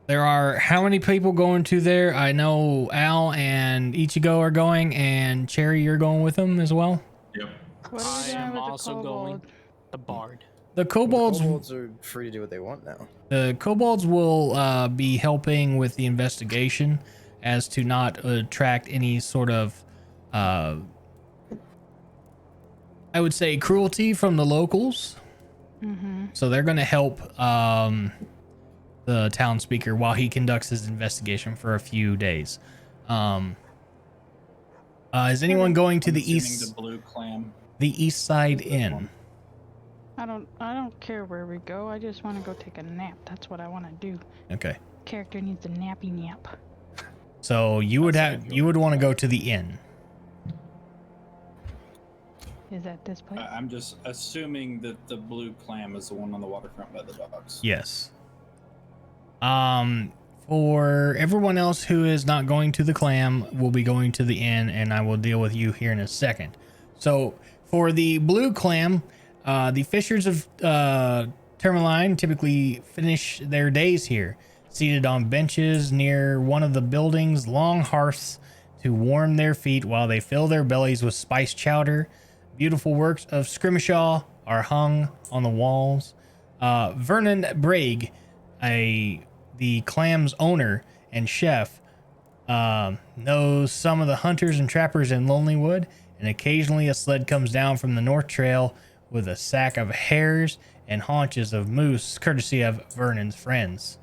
There are how many people going to there? I know Al and Ichigo are going, and Cherry, you're going with them as well. Yep. What are I we doing am with the also going. kobold? The bard. The kobolds, Kobolds are free to do what they want now. the kobolds will be helping with the investigation, as to not attract any sort of, I would say, cruelty from the locals. Mm-hmm. So they're going to help the town speaker while he conducts his investigation for a few days. Is anyone going to I'm the assuming east? The Blue Clam. The East Side Inn. I don't care where we go. I just want to go take a nap. That's what I want to do. Okay. Character needs a nappy nap. So you would want to go to the inn. Is that this place? I'm just assuming that the Blue Clam is the one on the waterfront by the docks. Yes. For everyone else who is not going to the clam, will be going to the inn, and I will deal with you here in a second. So for the Blue Clam, the fishers of Tourmaline typically finish their days here, seated on benches near one of the building's long hearths to warm their feet while they fill their bellies with spiced chowder. Beautiful works of scrimshaw are hung on the walls. Vernon Bragg, the clam's owner and chef, knows some of the hunters and trappers in Lonelywood, and occasionally a sled comes down from the North Trail with a sack of hares and haunches of moose, courtesy of Vernon's friends.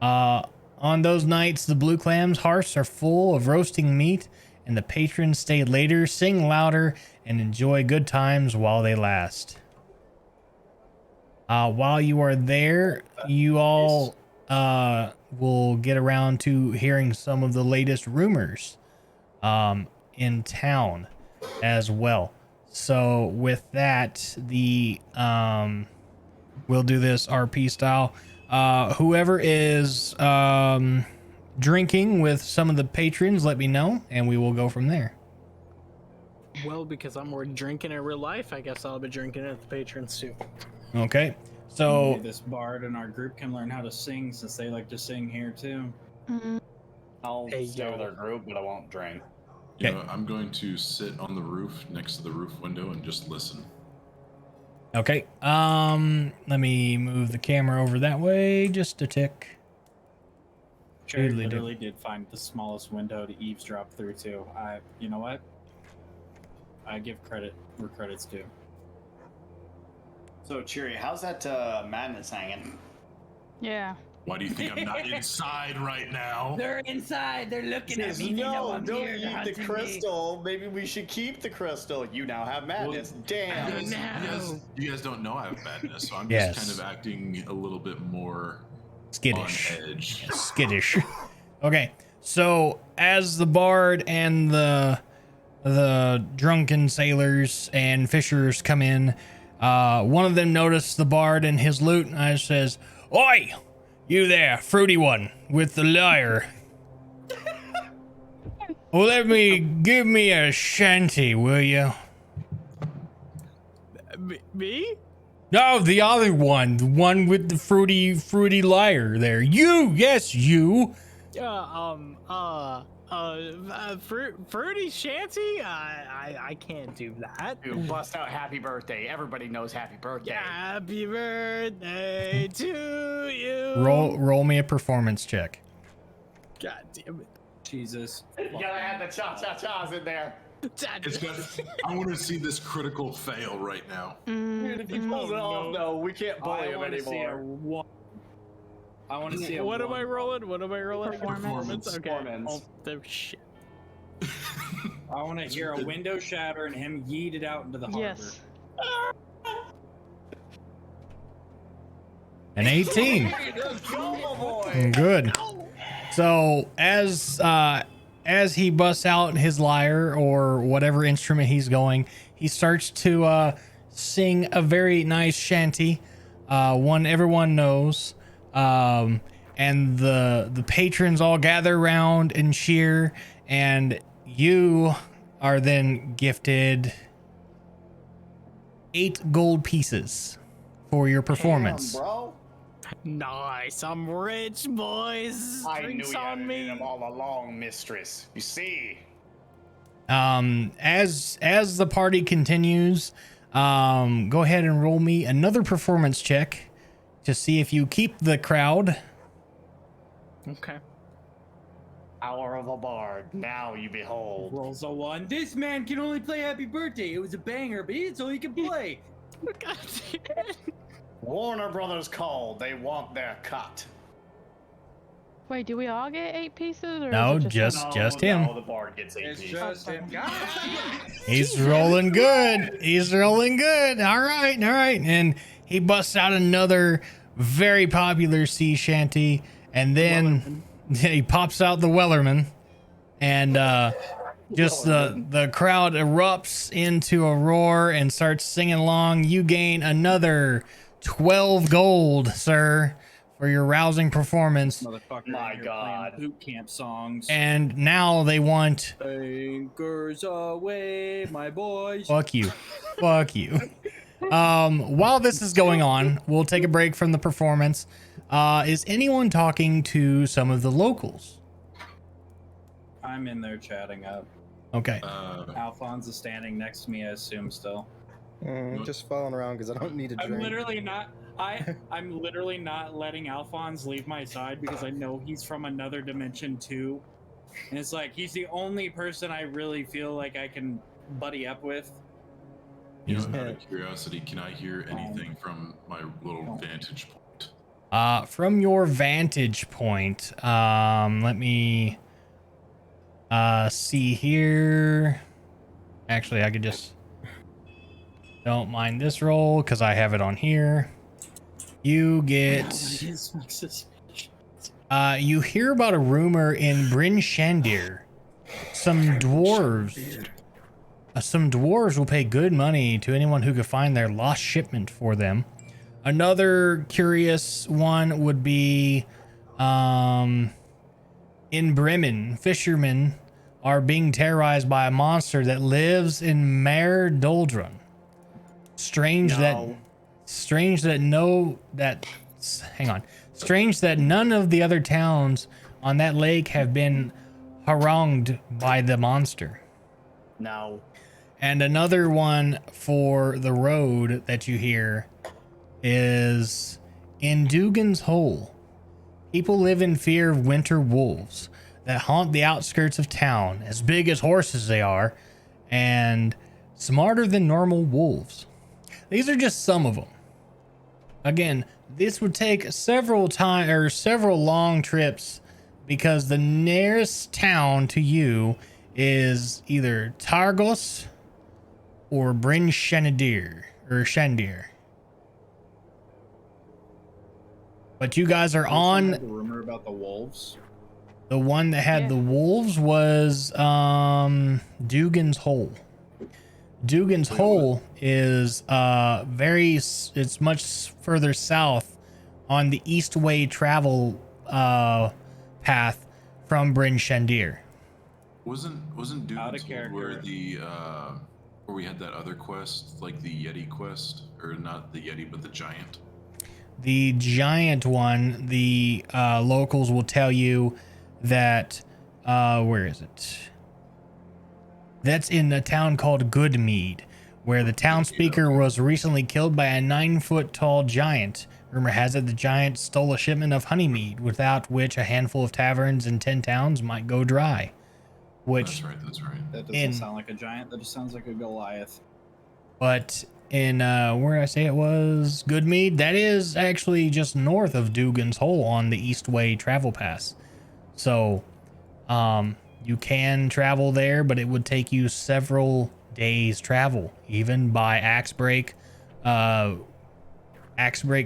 On those nights, the Blue Clam's hearths are full of roasting meat, and the patrons stay later, sing louder, and enjoy good times while they last. While you are there, you all will get around to hearing some of the latest rumors in town as well. So with that, we'll do this RP style. Whoever is drinking with some of the patrons, let me know, and we will go from there. Well, because I'm more drinking in real life, I guess I'll be drinking at the patrons too. Okay, so Maybe this bard in our group can learn how to sing, since they like to sing here too. I'll stay with our group, but I won't drink. You know, I'm going to sit on the roof next to the roof window and just listen. okay, let me move the camera over that way just a tick. Cherry Doodly-doo. literally did find the smallest window to eavesdrop through too. You know what? I give credit where credit's due. So, Cheery, how's that madness hanging? Yeah. Why do you think I'm not inside right now? They're inside. They're looking at me. No, don't eat the crystal. Maybe we should keep the crystal. You now have madness. Damn. You guys don't know I have madness, so I'm Yes. just kind of acting a little bit more Skittish. on edge. Skittish. Okay, so as the bard and the drunken sailors and fishers come in, one of them noticed the bard and his lute, and says, "Oi, you there, fruity one with the lyre. Well, give me a shanty, will you?" Me? No, the other one, the one with the fruity lyre there. You, yes, you. Fruity Shanty? I can't do that. You bust out happy birthday. Everybody knows happy birthday. Happy birthday to you. Roll me a performance check. God damn it. Jesus. You gotta have the cha-cha-chas in there. I want to see this critical fail right now. Dude, if he pulls it off, no, we can't bully him anymore. I want to see a What am I rolling? What am I rolling? Performance. Okay. Performance. Oh, shit. I want to hear a window shatter and him yeet it out into the harbor. Yes. An 18. Let's go, my boy. Good. So as he busts out his lyre or whatever instrument he's going, he starts to sing a very nice shanty, one everyone knows, and the patrons all gather around and cheer, and you are then gifted 8 gold pieces for your performance. Damn, bro. Nice. I'm rich, boys. I knew Drinks you had on it me. in him all along, mistress. You see. As the party continues, go ahead and roll me another performance check to see if you keep the crowd. Okay. Hour of a bard. Now you behold. Rolls a 1. This man can only play Happy Birthday. It was a banger, but it's all he can play. God damn it. Warner Brothers called. They want their cut. Wait, do we all get 8 pieces? Or No, is it just him. No, the bard gets 8 It's pieces. just him. God. He's rolling good. He's rolling good. All right. And he busts out another very popular sea shanty, and then he pops out the Wellerman, and just the crowd erupts into a roar and starts singing along. You gain another 12 gold, sir, for your rousing performance. Motherfucker. My you're God. playing boot camp songs. And now they want Anchors away, my boys. fuck you. While this is going on, we'll take a break from the performance. Is anyone talking to some of the locals? I'm in there chatting up. Okay. Alphonse is standing next to me, I assume, still. Just following around because I don't need a drink. I'm literally not. I'm literally not letting Alphonse leave my side because I know he's from another dimension too. And it's like he's the only person I really feel like I can buddy up with. You know, out of curiosity, can I hear anything from my little vantage point? From your vantage point, let me see here. Actually, I could just don't mind this roll because I have it on here. You get you hear about a rumor in Bryn Shandir. Some dwarves will pay good money to anyone who could find their lost shipment for them. Another curious one would be in Bremen, fishermen are being terrorized by a monster that lives in Mare Doldrun. Strange that none of the other towns on that lake have been harangued by the monster. No. And another one for the road that you hear is in Dugan's Hole. People live in fear of winter wolves that haunt the outskirts of town, as big as horses they are, and smarter than normal wolves. These are just some of them. Again, this would take several long trips because the nearest town to you is either Targos or Bryn Shandir or Shandir. But you guys are on. The rumor about the wolves. The one that had the wolves was Dugan's Hole. Dugan's Hole is it's much further south on the Eastway travel path from Bryn Shandir. Wasn't Dugan's Hole where the where we had that other quest, like the Yeti quest, or not the Yeti but the giant? The giant one, the locals will tell you that where is it? That's in a town called Goodmead, where the town speaker was recently killed by a 9-foot tall giant. Rumor has it the giant stole a shipment of honeymead, without which a handful of taverns in 10 towns might go dry. Which that's right. That doesn't sound like a giant. That just sounds like a Goliath. But in where did I say it was? Goodmead. That is actually just north of Dugan's Hole on the Eastway travel pass. So, you can travel there, but it would take you several days travel, even by axe break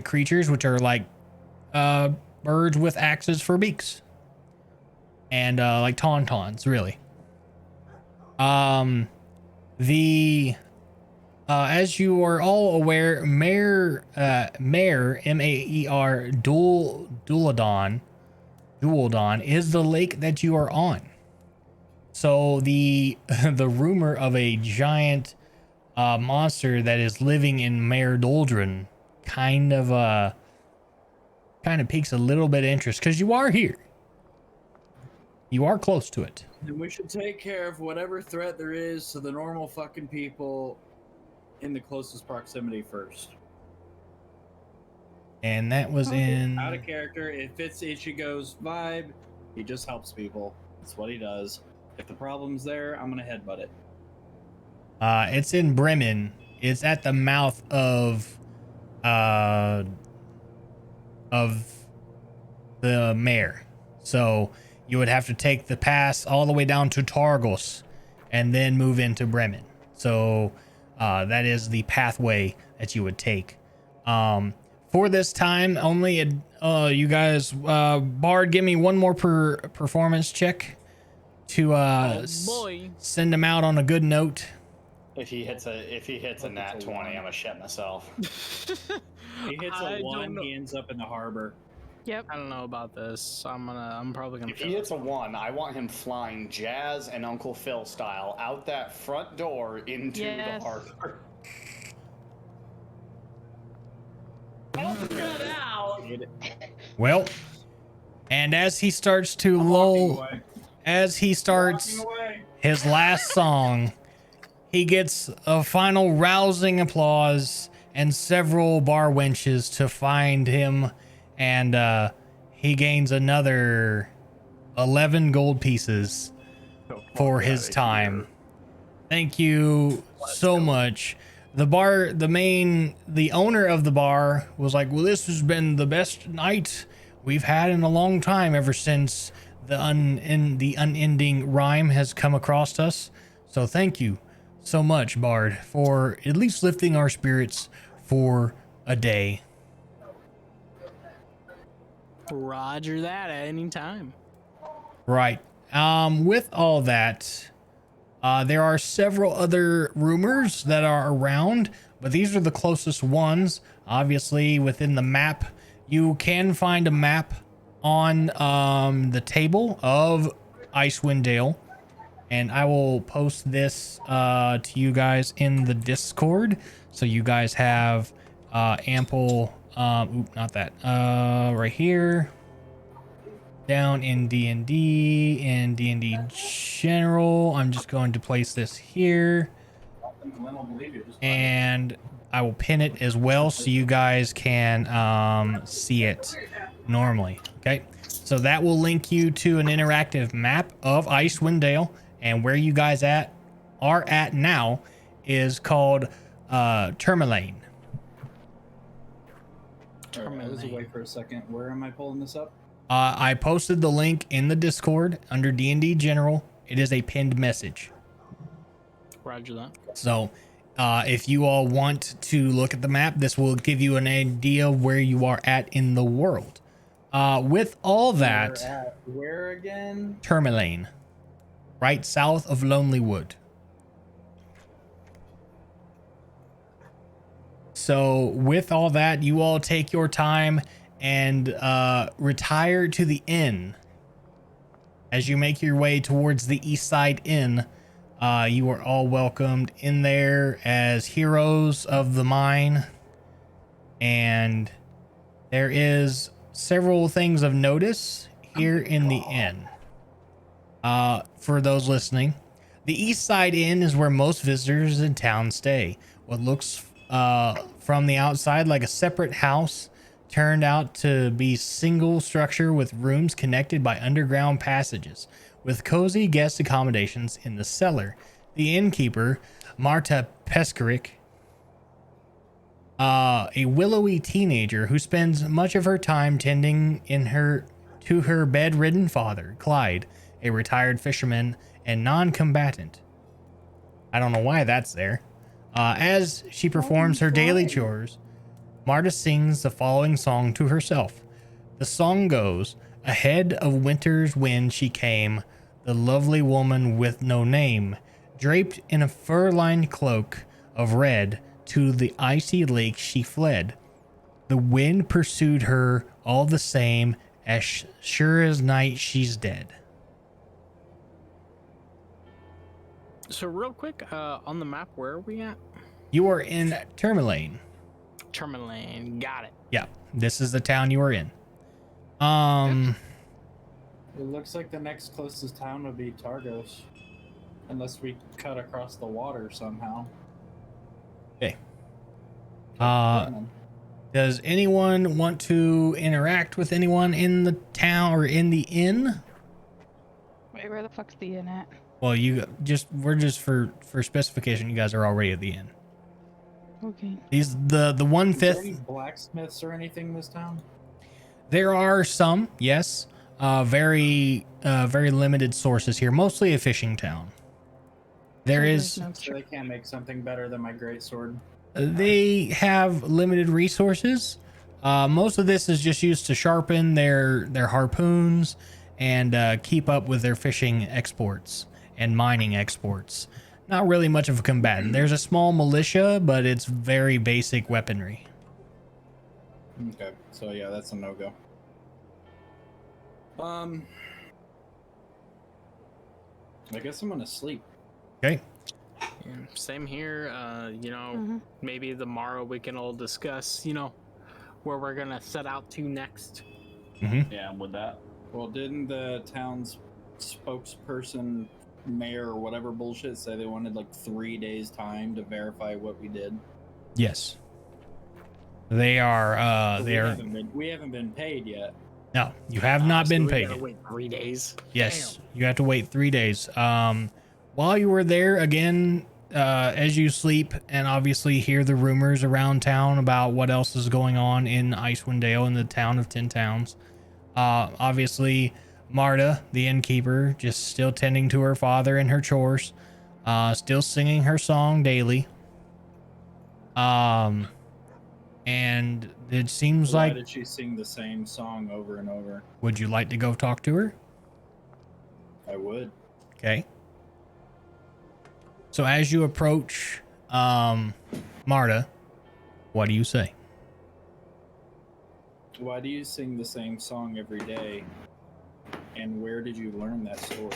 creatures, which are like birds with axes for beaks, and like tauntauns, really. As you are all aware, Mare M-A-E-R Duladon is the lake that you are on. So the rumor of a giant monster that is living in Mare Doldrun kind of piques a little bit of interest because you are here. You are close to it. And we should take care of whatever threat there is to the normal fucking people in the closest proximity first. And that was in out of character. It fits Ichigo's vibe. He just helps people. That's what he does. If the problem's there, I'm gonna headbutt it. It's in Bremen. It's at the mouth of the Mare. So you would have to take the pass all the way down to Targos and then move into Bremen. So that is the pathway that you would take. For this time, only you guys, Bard, give me one more performance check to send him out on a good note. If he hits a nat 20, I'm gonna shit myself. He hits a 1, he ends up in the harbor. Yep. I don't know about this. I'm probably gonna. If he hits a 1, I want him flying Jazz and Uncle Phil style out that front door into the harbor. Well, and as he starts to lull, as he starts his last song, he gets a final rousing applause and several bar wenches to find him, and he gains another 11 gold pieces for his time. Thank you so much. The owner of the bar was like, well, this has been the best night we've had in a long time ever since the unending rhyme has come across us. So thank you so much, Bard, for at least lifting our spirits for a day. Roger that at any time. Right. With all that, there are several other rumors that are around, but these are the closest ones. Obviously, within the map, you can find a map on the table of Icewind Dale, and I will post this to you guys in the Discord, so you guys have ample. Not that. Right here. Down in D&D and D&D general, I'm just going to place this here, and I will pin it as well so you guys can see it normally. Okay, so that will link you to an interactive map of Icewind Dale, and where you guys are at now is called Tourmaline. I was away for a second. Where am I pulling this up? I posted the link in the Discord under D&D General. It is a pinned message. Roger that. So if you all want to look at the map, this will give you an idea of where you are at in the world. With all that, Where again? Tourmaline, right south of Lonely Wood. So with all that, you all take your time and retire to the inn. As you make your way towards the East Side Inn, you are all welcomed in there as heroes of the mine. And there is several things of notice here in the inn. For those listening, the East Side Inn is where most visitors in town stay. What looks from the outside like a separate house turned out to be single structure with rooms connected by underground passages, with cozy guest accommodations in the cellar. The innkeeper, Marta Peskarik, a willowy teenager who spends much of her time tending to her bedridden father, Clyde, a retired fisherman and non-combatant. I don't know why that's there. As she performs her daily chores, Marta sings the following song to herself. The song goes, ahead of winter's wind she came, the lovely woman with no name, draped in a fur-lined cloak of red, to the icy lake she fled. The wind pursued her all the same, as sure as night she's dead. So real quick, on the map, where are we at? You are in Tourmaline. Tourmaline, got it. Yeah, this is the town you are in. It looks like the next closest town would be Targos, unless we cut across the water somehow. Okay. Does anyone want to interact with anyone in the town or in the inn? Wait, where the fuck's the inn at? Well, we're just for specification, you guys are already at the inn. Okay. These the 1/5. Is there any blacksmiths or anything in this town? There are some, yes. Very limited sources here. Mostly a fishing town. There is. So they can't make something better than my greatsword. They have limited resources. Most of this is just used to sharpen their harpoons and keep up with their fishing exports and mining exports. Not really much of a combatant. There's a small militia, but it's very basic weaponry. Okay, so yeah, that's a no-go. I guess I'm gonna sleep. Okay. Yeah, same here. Maybe tomorrow we can all discuss, where we're gonna set out to next. Mm-hmm. Yeah, with that. Well, didn't the town's spokesperson, mayor, or whatever bullshit say they wanted like 3 days time to verify what we did? Yes. They are But they are we haven't been paid yet. no, you have not So been we paid gotta yet. wait 3 days. Yes, you have to wait 3 days. While you were there, again, as you sleep and obviously hear the rumors around town about what else is going on in Icewind Dale, in the town of 10 Towns. Obviously, Marta, the innkeeper, just still tending to her father and her chores, still singing her song daily. And it seems Why like, did she sing the same song over and over? would you like to go talk to her? I would. Okay. So as you approach Marta, what do you say? Why do you sing the same song every day? And where did you learn that story?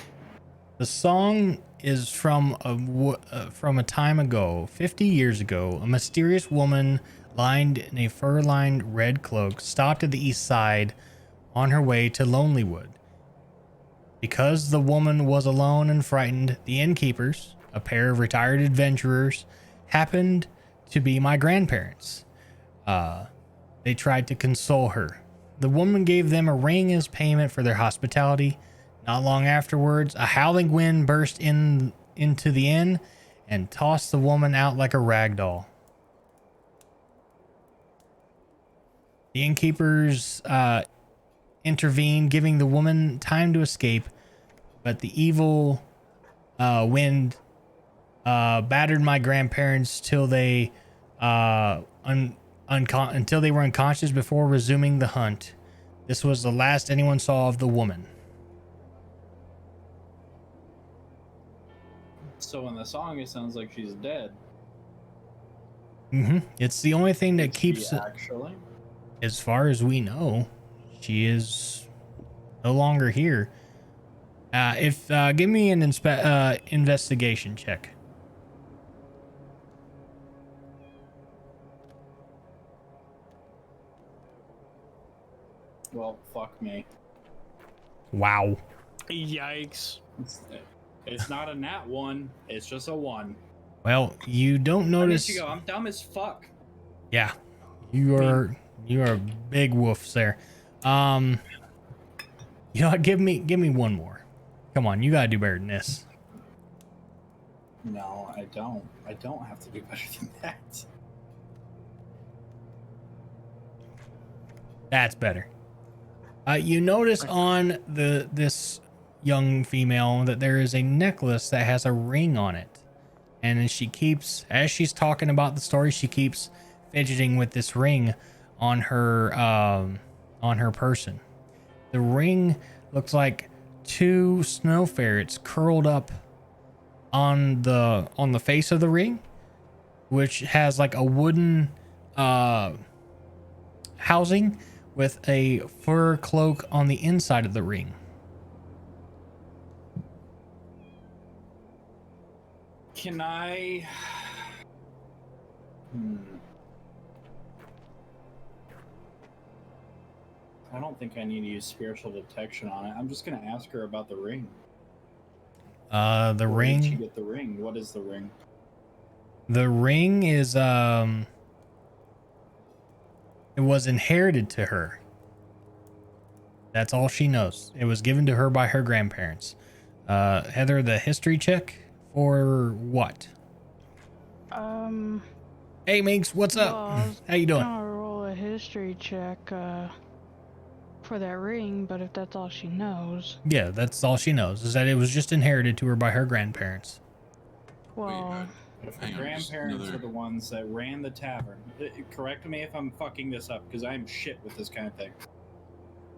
The song is from a time ago, 50 years ago. A mysterious woman lined in a fur-lined red cloak stopped at the east side on her way to Lonelywood. Because the woman was alone and frightened, the innkeepers, a pair of retired adventurers, happened to be my grandparents. They tried to console her. The woman gave them a ring as payment for their hospitality. Not long afterwards, a howling wind burst into the inn and tossed the woman out like a rag doll. The innkeepers intervened, giving the woman time to escape, but the evil wind battered my grandparents till they until they were unconscious before resuming the hunt. This was the last anyone saw of the woman. So in the song, it sounds like she's dead. It's the only thing that Is keeps she it. actually? As far as we know, she is no longer here. Give me an investigation check. Well, fuck me. Wow. Yikes. It's not a nat 1. It's just a 1. Well, you don't Where did notice. you go? I'm dumb as fuck. Yeah, you are big woofs there. You know what? Give me one more. Come on, you gotta do better than this. No, I don't. I don't have to do better than that. That's better. You notice on this young female that there is a necklace that has a ring on it, and as she's talking about the story, she keeps fidgeting with this ring on her person. The ring looks like 2 snow ferrets curled up on the face of the ring, which has like a wooden housing with a fur cloak on the inside of the ring. Can I... I don't think I need to use spiritual detection on it. I'm just gonna ask her about the ring. The Where ring. did she get the ring? What is the ring? The ring is it was inherited to her. That's all she knows. It was given to her by her grandparents. Heather, the history check for what? Hey Minx, what's up? Well, How you doing? I'll roll a history check for that ring, but if that's all she knows. Yeah, that's all she knows, is that it was just inherited to her by her grandparents. Well, If her grandparents are the ones that ran the tavern, correct me if I'm fucking this up, because I'm shit with this kind of thing.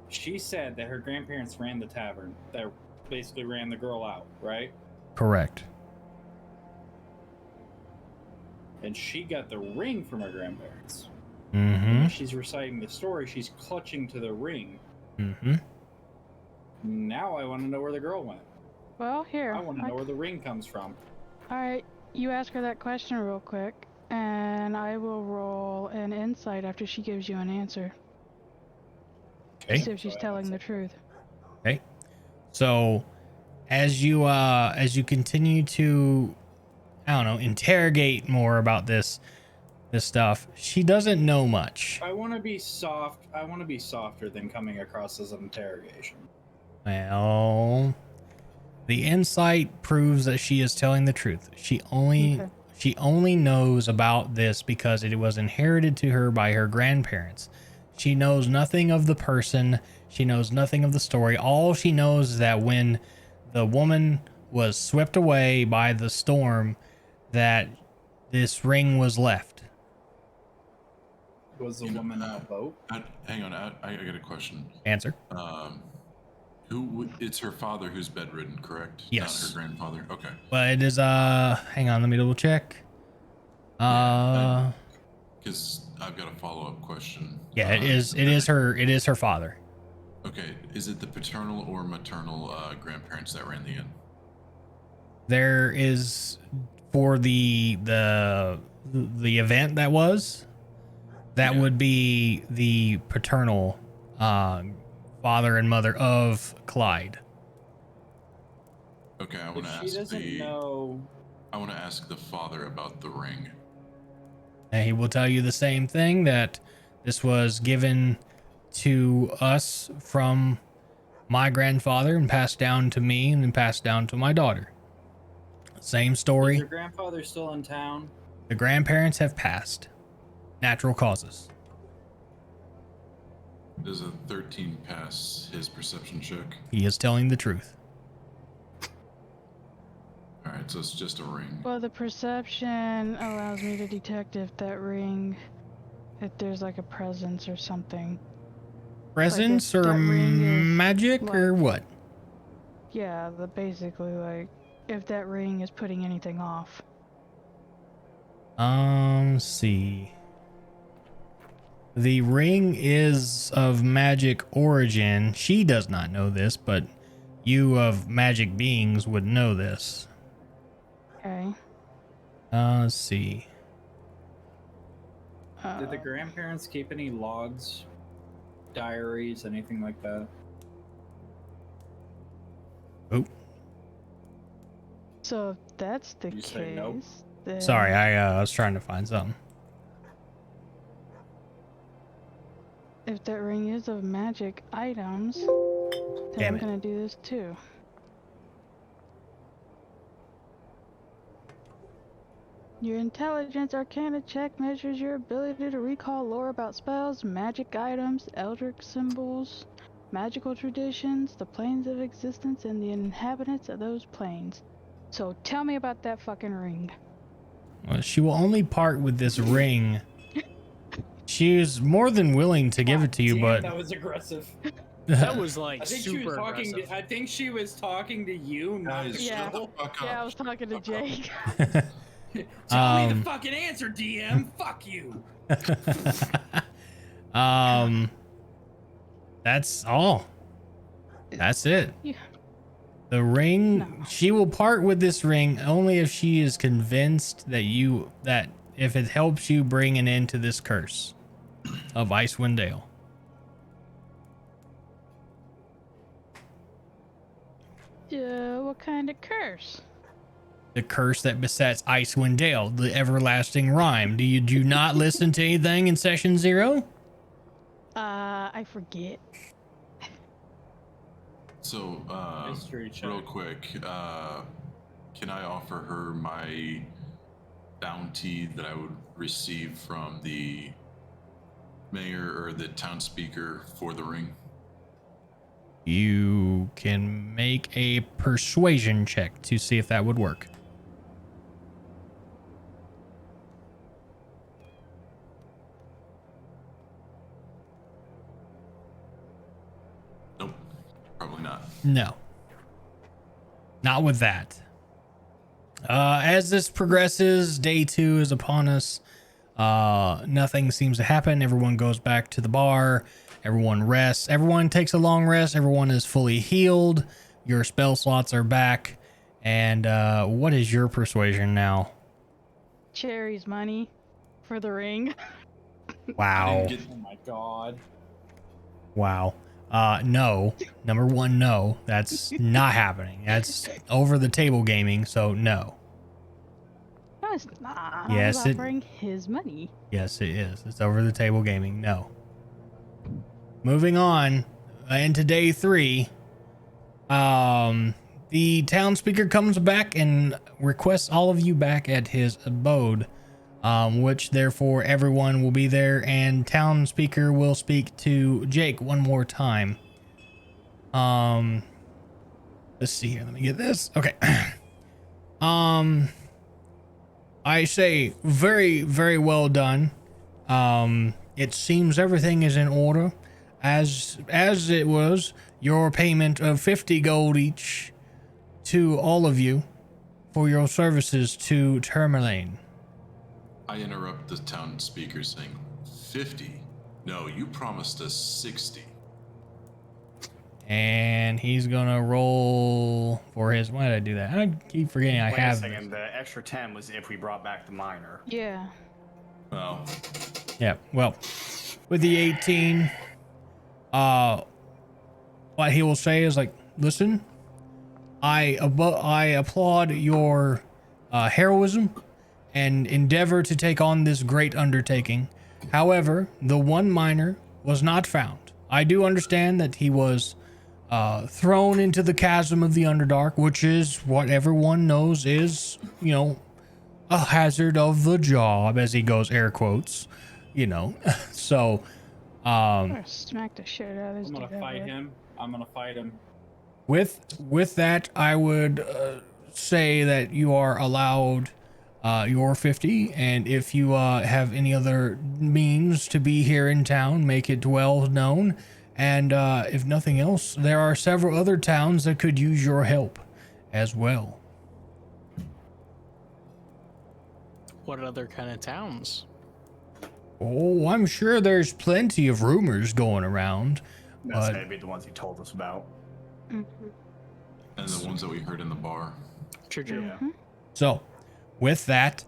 She said that her grandparents ran the tavern, that basically ran the girl out, right? Correct. And she got the ring from her grandparents. Mm-hmm. When she's reciting the story, she's clutching to the ring. Mm-hmm. Now I want to know where the girl went. well, here. I want to know where the ring comes from. Alright, you ask her that question real quick, and I will roll an insight after she gives you an answer. Okay. See if she's telling the truth. Okay. So as you continue to, I don't know, interrogate more about this, this stuff, she doesn't know much. I want to be soft. I want to be softer than coming across as an interrogation. Well, the insight proves that she is telling the truth. She only knows about this because it was inherited to her by her grandparents. She knows nothing of the person. She knows nothing of the story. All she knows is that when the woman was swept away by the storm, that this ring was left. Was the woman on a boat? Hang on, I got a question. Answer. It's her father who's bedridden, correct? Yes. Not her grandfather. Okay. But it is hang on, let me double check. Because I've got a follow-up question. Yeah, it is her father. Okay, is it the paternal or maternal grandparents that ran the inn? There is, for the event that was, that would be the paternal father and mother of Clyde. Okay, I want to ask I want to ask the father about the ring. And he will tell you the same thing, that this was given to us from my grandfather and passed down to me and then passed down to my daughter. Same story. Is your grandfather still in town? The grandparents have passed. Natural causes. Does a 13 pass his perception check? He is telling the truth. All right, so it's just a ring. Well, the perception allows me to detect if that ring, if there's like a presence or something. Presence like or magic like, or what? Yeah, basically like if that ring is putting anything off. Let's see. The ring is of magic origin. She does not know this, but you of magic beings would know this. Okay. Let's see. Did the grandparents keep any logs, diaries, anything like that? Oh. So if that's the You say nope? case, then Sorry, I was trying to find something. if that ring is of magic items, then Damn I'm it. gonna do this too. Your intelligence arcana check measures your ability to recall lore about spells, magic items, eldritch symbols, magical traditions, the planes of existence, and the inhabitants of those planes. So tell me about that fucking ring. Well, she will only part with this ring. She is more than willing to give it to you, Damn, but that was aggressive. That was like I think super she was talking. aggressive. I think she was talking to you, not to Yeah. Jill. Yeah, I was talking to Jake. Tell me the fucking answer, DM. Fuck you. That's all. That's it. Yeah. The ring, she will part with this ring only if she is convinced that if it helps you bring an end to this curse of Icewind Dale. What kind of curse? The curse that besets Icewind Dale, the everlasting rhyme. Do you not listen to anything in session 0? I forget. So, real quick, can I offer her my bounty that I would receive from the mayor or the town speaker for the ring? You can make a persuasion check to see if that would work. Nope, probably not. No. Not with that. As this progresses, day 2 is upon us. Nothing seems to happen. Everyone goes back to the bar. Everyone rests. Everyone takes a long rest. Everyone is fully healed. Your spell slots are back. And what is your persuasion now? Cherry's money for the ring. Wow. Oh my god. Wow. No. Number 1, no. That's not happening. That's over the table gaming, so no. No, it's not. Yes, I was offering his money. Yes, it is. It's over the table gaming. No. Moving on into day 3. The town speaker comes back and requests all of you back at his abode, which therefore everyone will be there, and town speaker will speak to Jake one more time. Let's see here. Let me get this. Okay. I say very, very well done. It seems everything is in order, as it was your payment of 50 gold each to all of you for your services to Tourmaline. I interrupt the town speaker saying, 50? No, you promised us 60. And he's gonna roll for his. Why did I do that? I keep forgetting I Wait a have second. The extra 10 was if we brought back the miner. Yeah. Oh. Yeah, well, with the 18, what he will say is like, listen, I applaud your heroism and endeavor to take on this great undertaking. However, the one miner was not found. I do understand that he was thrown into the chasm of the Underdark, which is what everyone knows is, you know, a hazard of the job, as he goes air quotes, you know. So I'm gonna smack the shit out of this I'm gonna dude. fight him. I'm gonna fight him. with that, I would say that you are allowed your 50, and if you have any other means to be here in town, make it well known. And if nothing else, there are several other towns that could use your help as well. What other kind of towns? Oh, I'm sure there's plenty of rumors going around. That's But maybe the ones he told us about. And the ones that we heard in the bar. True. Yeah. so, with that,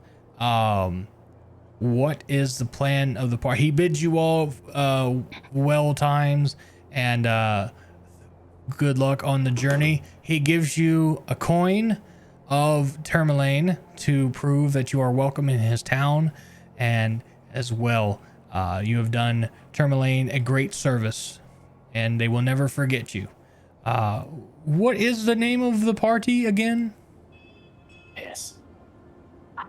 what is the plan of the party? He bids you all well times and good luck on the journey. He gives you a coin of Tourmaline to prove that you are welcome in his town, and as well, you have done Tourmaline a great service, and they will never forget you. What is the name of the party again? Yes. I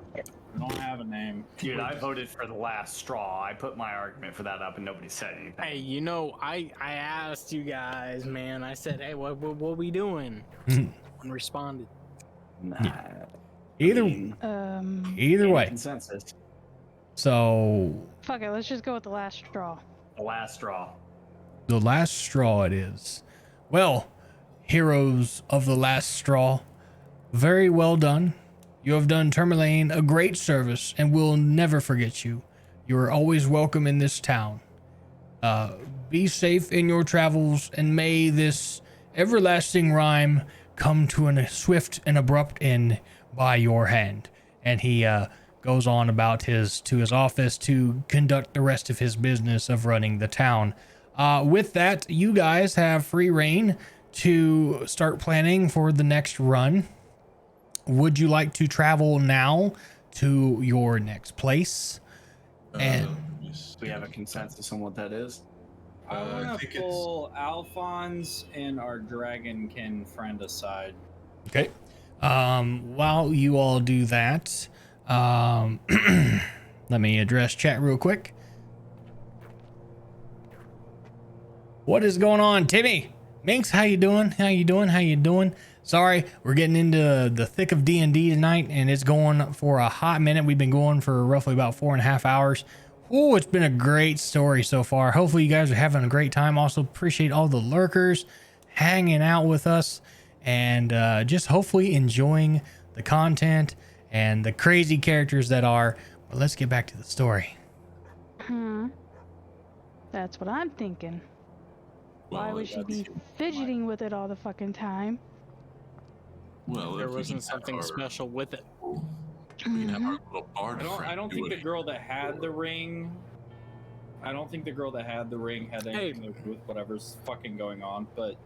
don't have a name. Dude, I voted for the last straw. I put my argument for that up and nobody said anything. Hey, you know, I asked you guys, man. I said, hey, what we doing? Mhm. And responded. Nah. Either Any way. consensus. So Fuck it, let's just go with the last straw. The last straw. the last straw it is. Well, heroes of the last straw, very well done. You have done Tourmaline a great service, and we'll never forget you. You are always welcome in this town. Be safe in your travels, and may this everlasting rhyme come to a swift and abrupt end by your hand. And he goes on about his office to conduct the rest of his business of running the town. With that, you guys have free reign to start planning for the next run. Would you like to travel now to your next place? And We have a consensus on what that is. I I want think to pull Alphonse and our dragonkin friend aside. okay. While you all do that, let me address chat real quick. What is going on, Timmy? Minx, how you doing? How you doing? Sorry, we're getting into the thick of D&D tonight, and it's going for a hot minute. We've been going for roughly about 4.5 hours. Oh, it's been a great story so far. Hopefully you guys are having a great time. Also appreciate all the lurkers hanging out with us, and just hopefully enjoying the content and the crazy characters that are. But let's get back to the story. That's what I'm thinking. Why Well, would she that's- be fidgeting with it all the fucking time? Well, There if we wasn't can have something our- special with it. We can have our little bard I don't friend think do the it. girl that had the ring. I don't think the girl that had the ring had anything to do with whatever's fucking going on. But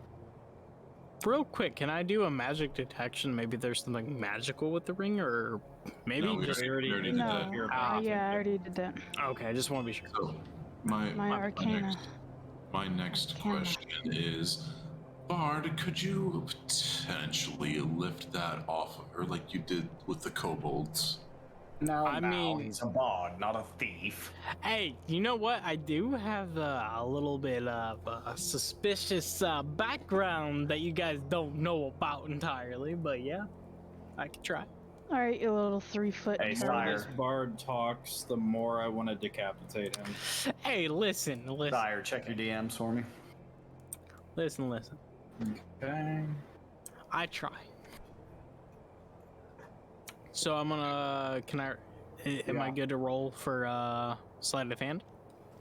Real quick, can I do a magic detection? Maybe there's something magical with the ring, or maybe No, we just. already did No, that. yeah, I already did that. Okay, I just want to be sure. So, my Arcana. my next Arcana. question is, Bard, could you potentially lift that off of her like you did with the kobolds? No, I mean- he's a bard, not a thief. Hey, you know what? I do have a little bit of a suspicious background that you guys don't know about entirely, but yeah, I could try. All right, you little 3-foot Hey, nerd. The more Sire. this bard talks, the more I want to decapitate him. Hey, listen. Sire, check your DMs for me. Listen. Okay. I try. So I'm gonna. Am I good to roll for sleight of hand?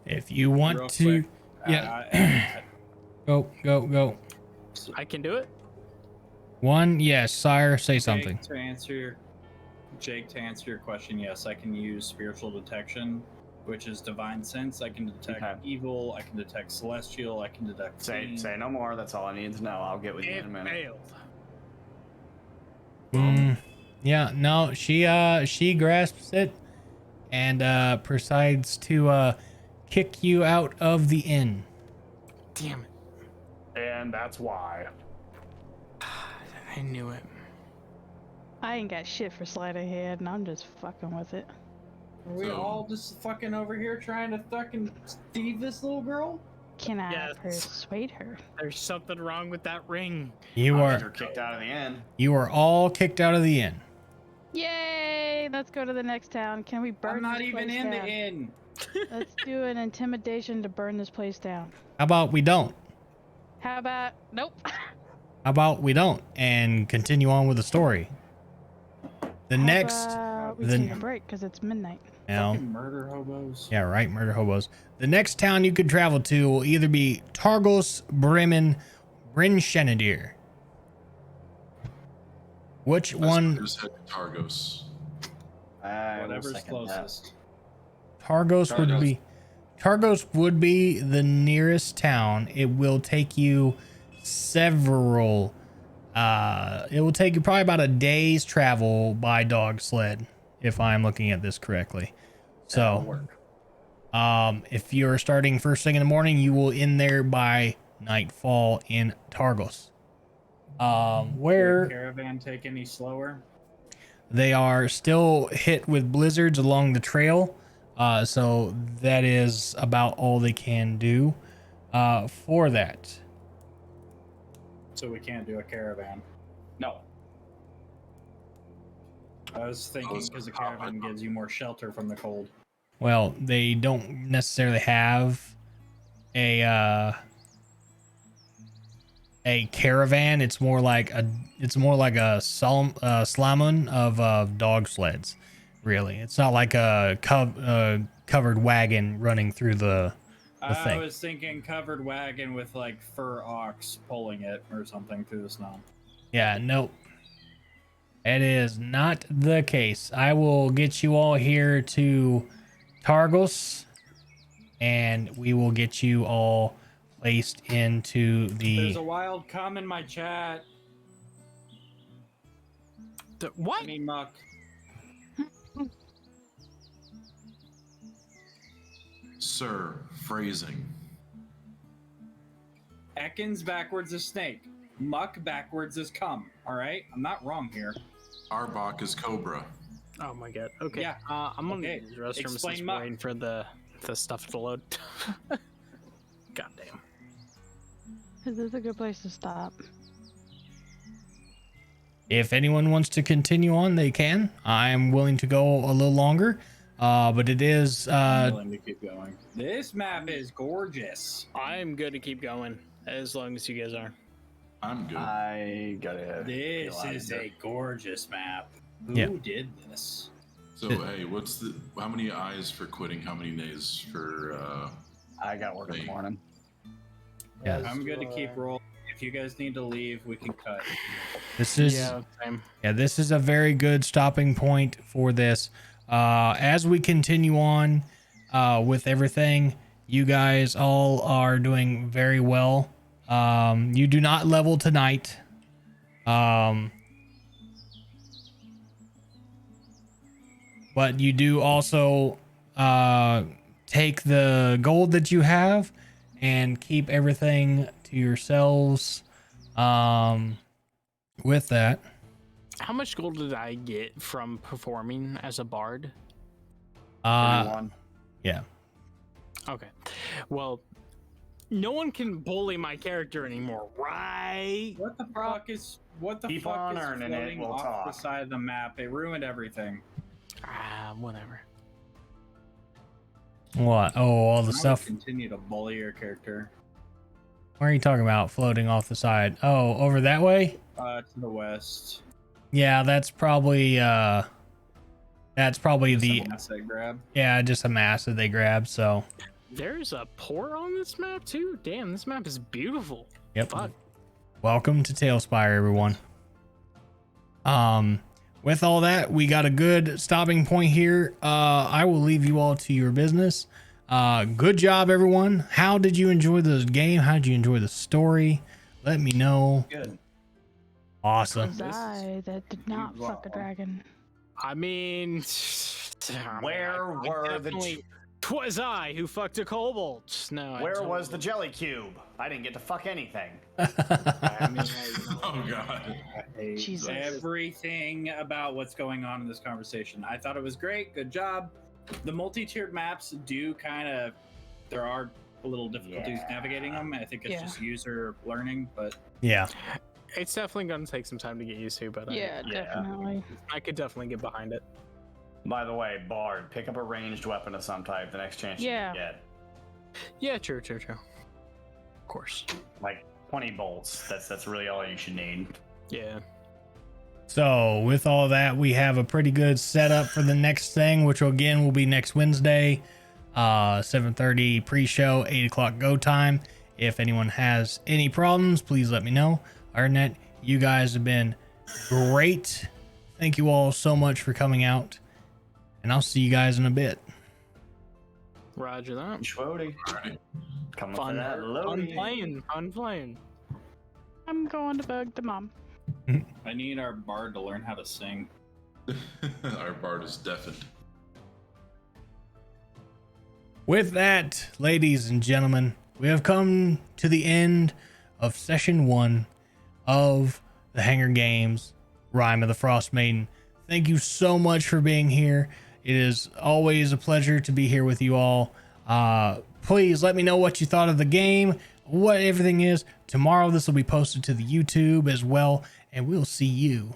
If you want Real to, quick, yeah. Go. I can do it. One, yes, sire, say something. Jake, to answer your question, yes, I can use spiritual detection, which is divine sense. I can detect Okay. evil. I can detect celestial. I can detect. Say no more. That's all I need to know. I'll get with you It in a minute. failed. Yeah, no, she grasps it and proceeds to kick you out of the inn. Damn it! And that's why. I knew it. I ain't got shit for sleight of hand, and I'm just fucking with it. Are we So- all just fucking over here trying to fucking thieve this little girl? Can I Yes. persuade her? There's something wrong with that ring. You I'll get her are kicked out of the inn. all kicked out of the inn. Yay! Let's go to the next town. Can we burn I'm not this even place in down? the inn. Let's do an intimidation to burn this place down. How about we don't? How about nope? How about we don't and continue on with the story? The next, we the- take a break because it's midnight. Fucking murder hobos. yeah, right, murder hobos. The next town you could travel to will either be Targos, Bremen, Bryn Shenadir. Which one? Just head to Targos. Whatever's closest. Targos would be the nearest town. It will take you several. It will take you probably about a day's travel by dog sled, if I'm looking at this correctly. So, if you're starting first thing in the morning, you will end there by nightfall in Targos. Did Where caravan take any slower? they are still hit with blizzards along the trail. So that is about all they can do for that. So we can't do a caravan. No. I was thinking because a caravan gives you more shelter from the cold. Well, they don't necessarily have a caravan. It's more like a slamon of dog sleds. Really, it's not like a covered wagon running through the I thing. was thinking covered wagon with like fur ox pulling it or something through the snow. Yeah, nope. It is not the case. I will get you all here to Targos, and we will get you all placed into the. There's a wild cum in my chat. What? I mean, muck. Sir, phrasing. Ekans backwards is snake. Muck backwards is cum. All right, I'm not wrong here. Arbok is cobra. Oh my god. Okay. Yeah. I'm gonna Okay. use the restroom Explain since muck. we're waiting for the stuff to load. God damn. Is this a good place to stop? If anyone wants to continue on, they can. I'm willing to go a little longer, but it is. I'm willing to keep going. This map is gorgeous. I'm good to keep going as long as you guys are. I'm good. I gotta. This get out of is here. a gorgeous map. Who Yeah. did this? So hey, how many ayes for quitting? How many nays for I got work in the Hey. morning. Yeah. I'm good to keep rolling. If you guys need to leave, we can cut. This is same. yeah. This is a very good stopping point for this. As we continue on with everything, you guys all are doing very well. You do not level tonight. But you do also take the gold that you have and keep everything to yourselves. With that, How much gold did I get from performing as a bard? 31. Yeah. Okay. Well, no one can bully my character anymore, right? What the fuck is Keep fuck on is earning it, floating we'll off talk. the side of the map? It ruined everything. Whatever. What? Oh, all the I would stuff. continue to bully your character. What are you talking about? Floating off the side? Oh, over that way? To the west. Yeah, that's probably Just the an asset grab. yeah, just a mass that they grab. So There's a port on this map too. Damn, this map is beautiful. yep. Fuck. Welcome to Tailspire, everyone. With all that, we got a good stopping point here. I will leave you all to your business. Good job, everyone. How did you enjoy the game? How did you enjoy the story? Let me know. Good. Awesome. It was I that did not fuck a dragon. I mean, Where were the? Twas I who fucked a kobold. No. Where was the jelly cube? I didn't get to fuck anything. Oh god. Jesus. Everything about what's going on in this conversation. I thought it was great. Good job. The multi-tiered maps do kind of, there are a little difficulties navigating them. I think it's just user learning, but Yeah. It's definitely gonna take some time to get used to, but Definitely. I could definitely get behind it. By the way, Bard, pick up a ranged weapon of some type the next chance Yeah. you get. Yeah, true. Of course. Like 20 bolts. That's really all you should need. Yeah. So with all that, we have a pretty good setup for the next thing, which again will be next Wednesday, 7:30 pre-show, 8 o'clock go time. If anyone has any problems, please let me know. Other than that, you guys have been great. Thank you all so much for coming out, and I'll see you guys in a bit. Roger that. Schwody. Coming for Fun, that loading. fun playing. I'm going to bug the mom. I need our bard to learn how to sing. Our bard is deafened. With that, ladies and gentlemen, we have come to the end of session 1 of the Hanger Games Rime of the Frostmaiden. Thank you so much for being here. It is always a pleasure to be here with you all. Please let me know what you thought of the game, what everything is. Tomorrow this will be posted to the YouTube as well, and we'll see you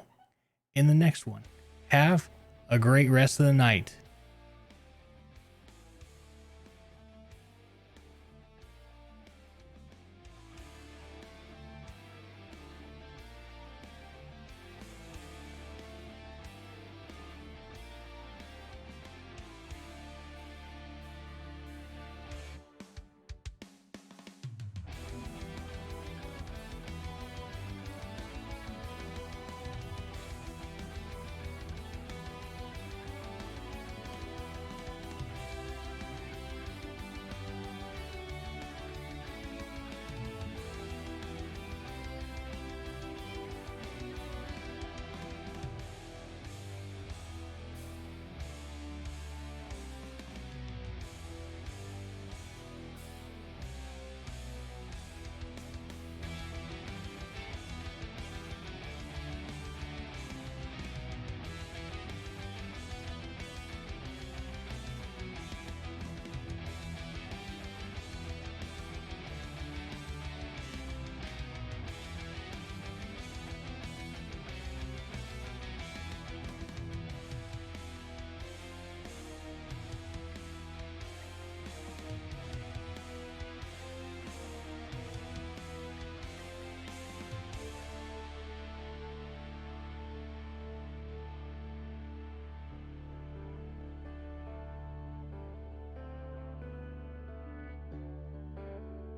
in the next one. Have a great rest of the night.